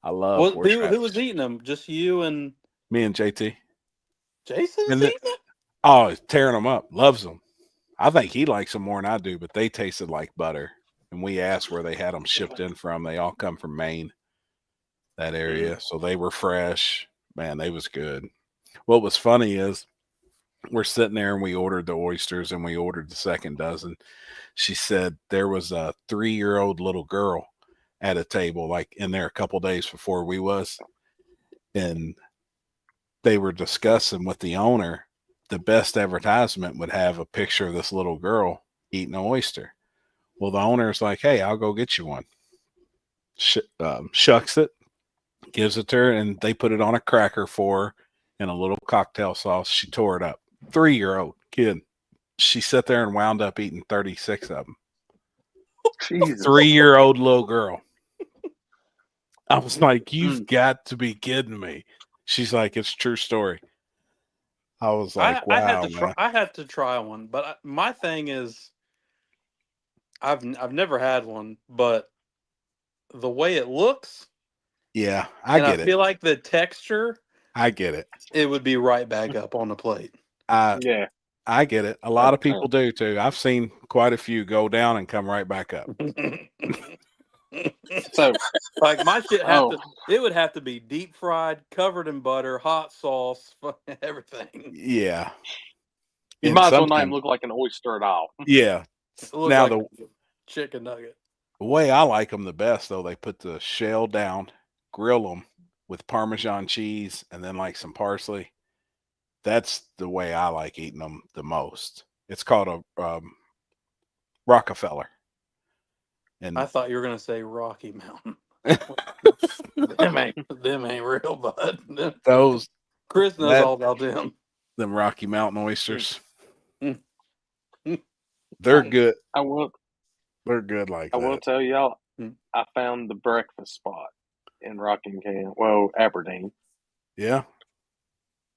I love horseradish. Who was eating them? Just you and me and JT. Jason's eating them? Oh, he's tearing them up. Loves them. I think he likes them more than I do, but they tasted like butter. And we asked where they had them shipped in from. They all come from Maine, that area. So they were fresh. Man, they was good. What was funny is we're sitting there and we ordered the oysters and we ordered the second dozen. She said there was a 3-year-old little girl at a table, like in there a couple days before we was. And they were discussing with the owner, the best advertisement would have a picture of this little girl eating an oyster. Well, the owner's like, hey, I'll go get you one. Shucks it, gives it to her, and they put it on a cracker for her in a little cocktail sauce. She tore it up. 3-year-old kid. She sat there and wound up eating 36 of them. 3-year-old little girl. I was like, you've got to be kidding me. She's like, it's a true story. I was like, wow, I had to try one, but my thing is, I've never had one, but the way it looks, yeah, I feel like the texture, I get it. It would be right back up on the plate. Yeah, I get it. A lot of people do too. I've seen quite a few go down and come right back up. So, like my shit it would have to be deep fried, covered in butter, hot sauce, everything. Yeah, you might as well not even look like an oyster at all. Yeah. Now like the chicken nugget. The way I like them the best, though, they put the shell down, grill them with Parmesan cheese, and then like some parsley. That's the way I like eating them the most. It's called a Rockefeller. And I thought you were gonna say Rocky Mountain. them ain't real, bud. Those Chris knows all about them. Them Rocky Mountain oysters. They're good. They're good like that. I will tell y'all, I found the breakfast spot in Rockingham. Well, Aberdeen. Yeah.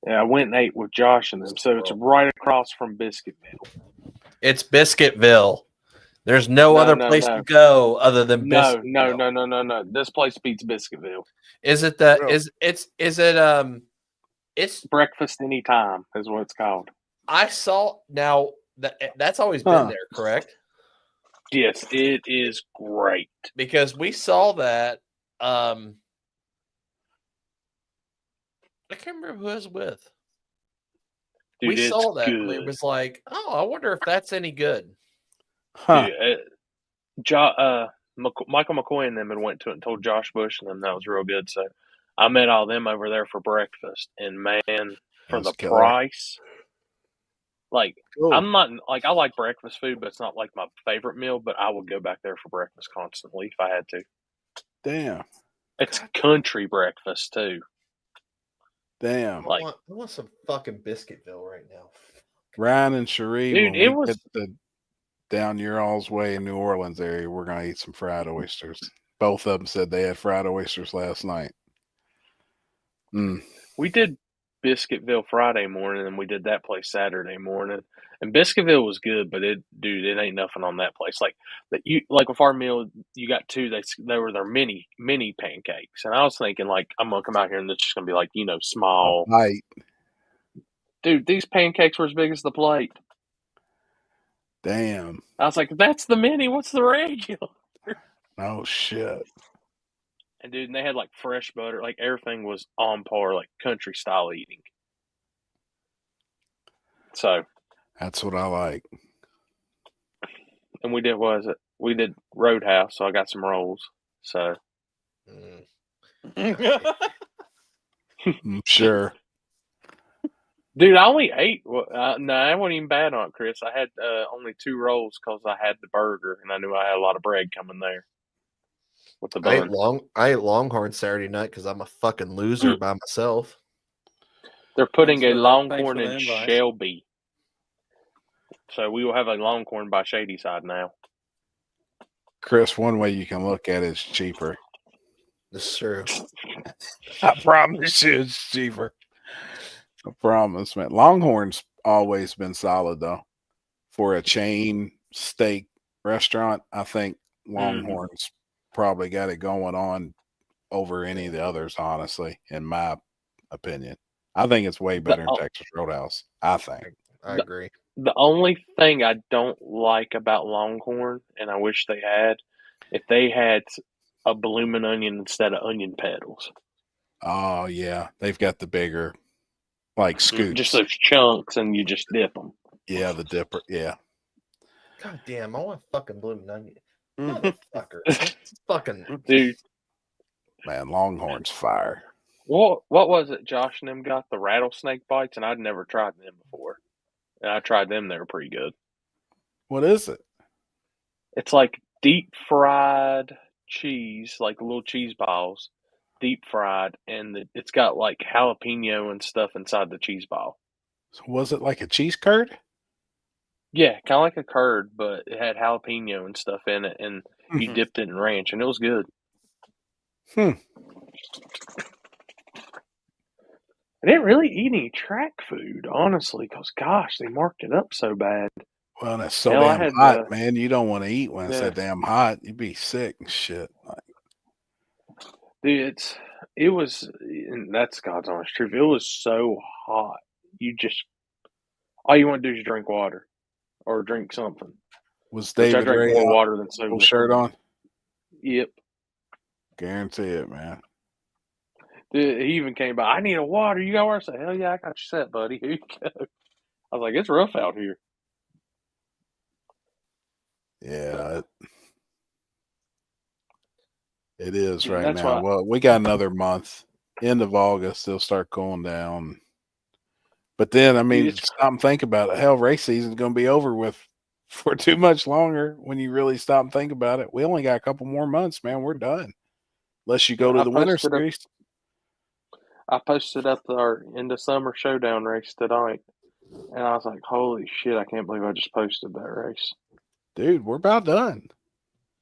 Yeah, I went and ate with Josh and them. So it's right across from Biscuitville. It's Biscuitville. There's no other place to go other than Biscuitville. No. This place beats Biscuitville. Is it it's breakfast anytime is what it's called. I saw now that's always been there, correct? Yes, it is great. Because we saw that I can't remember who I was with. Dude, We it's saw that good. and it was like, oh, I wonder if that's any good. Huh. Dude, Michael McCoy and them had went to it and told Josh Bush and them that was real good. So I met all them over there for breakfast, and man, for was the killer. price, like Cool. I'm not like I like breakfast food, but it's not like my favorite meal. But I would go back there for breakfast constantly if I had to. Damn. It's country breakfast too. Damn. Like, I want some fucking Biscuitville right now. Ryan and Cherie, dude, when it we was get down your all's way in New Orleans area, we're gonna eat some fried oysters. Both of them said they had fried oysters last night. We did Biscuitville Friday morning, and we did that place Saturday morning. And Biscuitville was good, but it ain't nothing on that place. Like with our meal, you got two. They were their mini pancakes, and I was thinking like I'm gonna come out here and it's just gonna be like small. Right. Dude, these pancakes were as big as the plate. Damn. I was like, that's the mini. What's the regular? Oh shit. And dude, and they had like fresh butter. Like everything was on par, like country style eating. So that's what I like. And we did Roadhouse, so I got some rolls. So I'm sure. Dude, I only ate. No, I wasn't even bad on it, Chris. I had only 2 rolls because I had the burger, and I knew I had a lot of bread coming there with the bun. I ate Longhorn Saturday night because I'm a fucking loser by myself. They're putting Thanks a for Longhorn the in invite. Shelby, so we will have a Longhorn by Shadyside now. Chris, one way you can look at it is cheaper. That's true. I promise you it's cheaper. I promise, man. Longhorn's always been solid, though. For a chain steak restaurant, I think Longhorn's probably got it going on over any of the others, honestly, in my opinion. I think it's way better than Texas Roadhouse. I think. I agree. The only thing I don't like about Longhorn, and I wish they had, if they had a bloomin' onion instead of onion petals. Oh, yeah. They've got the bigger, like, scoops. Just those chunks, and you just dip them. Yeah, the dipper. Yeah. God damn, I want fucking bloomin' onion. Motherfucker. Fucking. Dude. Man, Longhorn's fire. What was it Josh and them got? The rattlesnake bites, and I'd never tried them before. And I tried them. They were pretty good. What is it? It's like deep fried cheese, like little cheese balls, deep fried, and it's got like jalapeno and stuff inside the cheese ball. So was it like a cheese curd? Yeah, kind of like a curd, but it had jalapeno and stuff in it, and you dipped it in ranch, and it was good. I didn't really eat any track food, honestly, because, gosh, they marked it up so bad. Well, that's so damn hot, man. You don't want to eat when it's that damn hot. You'd be sick and shit. Dude, it was, and that's God's honest truth. It was so hot. All you want to do is drink water or drink something. Was David I drank Ray more water than soda. Shirt on? Yep. Guarantee it, man. Dude, he even came by. I need a water. You got water? I said, hell yeah, I got you set, buddy. Here you go. I was like, it's rough out here. Yeah, it is right now. Well, we got another month. End of August, they'll start cooling down. But then, I mean, stop and think about it. Hell, race season's going to be over with for too much longer when you really stop and think about it. We only got a couple more months, man. We're done. Unless you go to the Winter Series. I posted up our end of summer showdown race tonight. And I was like, holy shit, I can't believe I just posted that race. Dude, we're about done.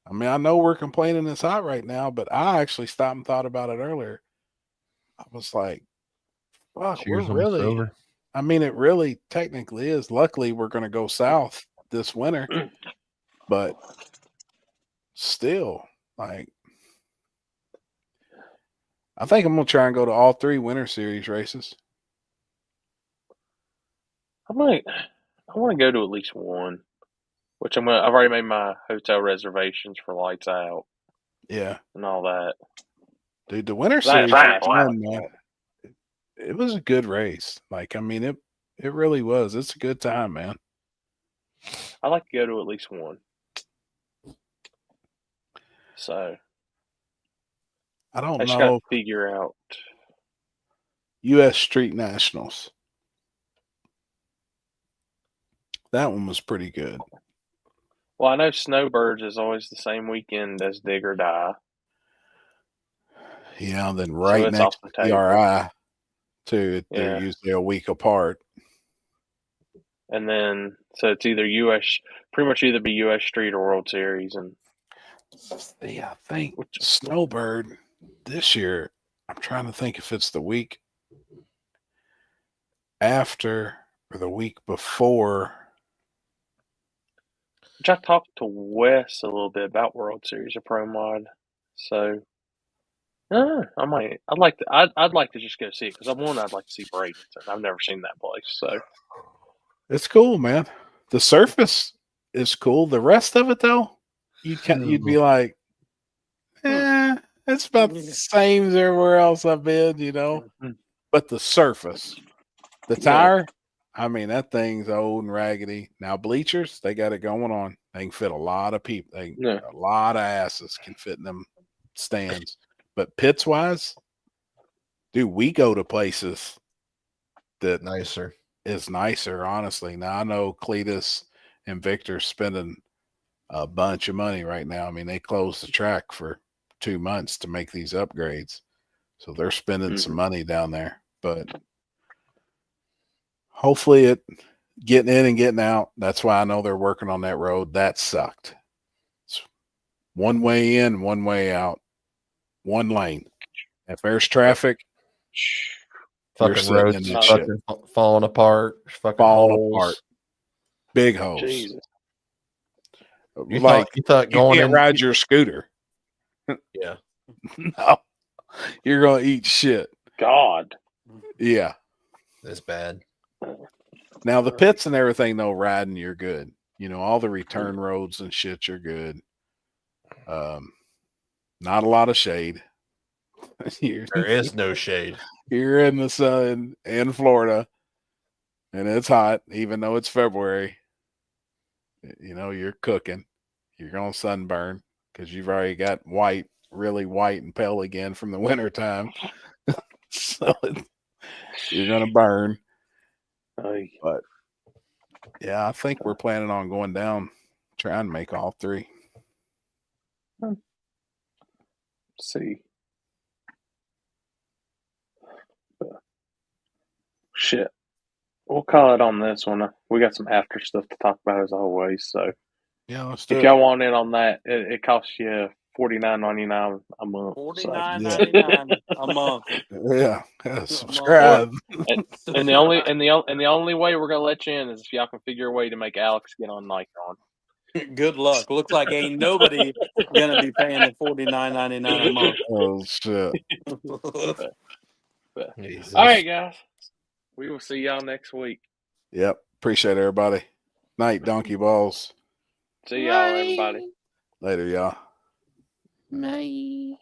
I mean, I know we're complaining it's hot right now, but I actually stopped and thought about it earlier. I was like, fuck, we're really over. I mean, it really technically is. Luckily, we're going to go south this winter. But still, like, I think I'm going to try and go to all 3 Winter Series races. I want to go to at least one, which I've already made my hotel reservations for Lights Out. Yeah. And all that. Dude, the Winter Series is fun, man. it was a good race. Like, I mean, it really was. It's a good time, man. I like to go to at least one. So I I don't just got know. to figure out. U.S. Street Nationals. That one was pretty good. Well, I know Snowbirds is always the same weekend as Dig or Die. Yeah, then So right it's next off the to table. PRI, too. They're Yeah. usually a week apart. And then, so it's either U.S., pretty much either be U.S. Street or World Series. And Yeah, I think Snowbird this year, I'm trying to think if it's the week after or the week before. which I talked to Wes a little bit about World Series of Pro Mod. So, I might. I'd like to just go see it because I'd like to see Bradenton. I've never seen that place. So It's cool, man. The surface is cool. The rest of it, though, you'd be like, it's about the same as everywhere else I've been, you know. But the surface, the tire, I mean, that thing's old and raggedy. Now bleachers, they got it going on. They can fit a lot of people. A lot of asses can fit in them stands. But pits wise, dude, we go to places that is nicer, honestly. Now I know Cletus and Victor spending a bunch of money right now. I mean, they closed the track for 2 months to make these upgrades. So they're spending some money down there. But hopefully it getting in and getting out. That's why I know they're working on that road. That sucked. It's one way in, one way out, one lane. If there's traffic, you're Fucking sitting roads in that shit. fucking falling apart. Fucking Falling holes. apart. Big holes. Jesus. You Like thought you going can't in ride your scooter. Yeah. No. You're gonna eat shit. God. Yeah. It's bad. Now the pits and everything though, riding, you're good. You know, all the return roads and shit, you're good. Not a lot of shade. There is no shade. You're in the sun in Florida, and it's hot, even though it's February. You know, you're cooking. You're going to sunburn because you've already got white, really white and pale again from the wintertime. So you're going to burn. But yeah, I think we're planning on going down, trying to make all three. See. Shit. We'll call it on this one. We got some after stuff to talk about as always. So yeah, let's do if it. y'all want in on that, it costs you $49.99 a month. $49.99 a month. Yeah, subscribe. And the only way we're gonna let you in is if y'all can figure a way to make Alex get on Nikon. Good luck. Looks like ain't nobody gonna be paying the $49.99 a month. Oh shit. All right, guys. We will see y'all next week. Yep. Appreciate everybody. Night, donkey balls. See y'all, everybody. Later, y'all. Bye.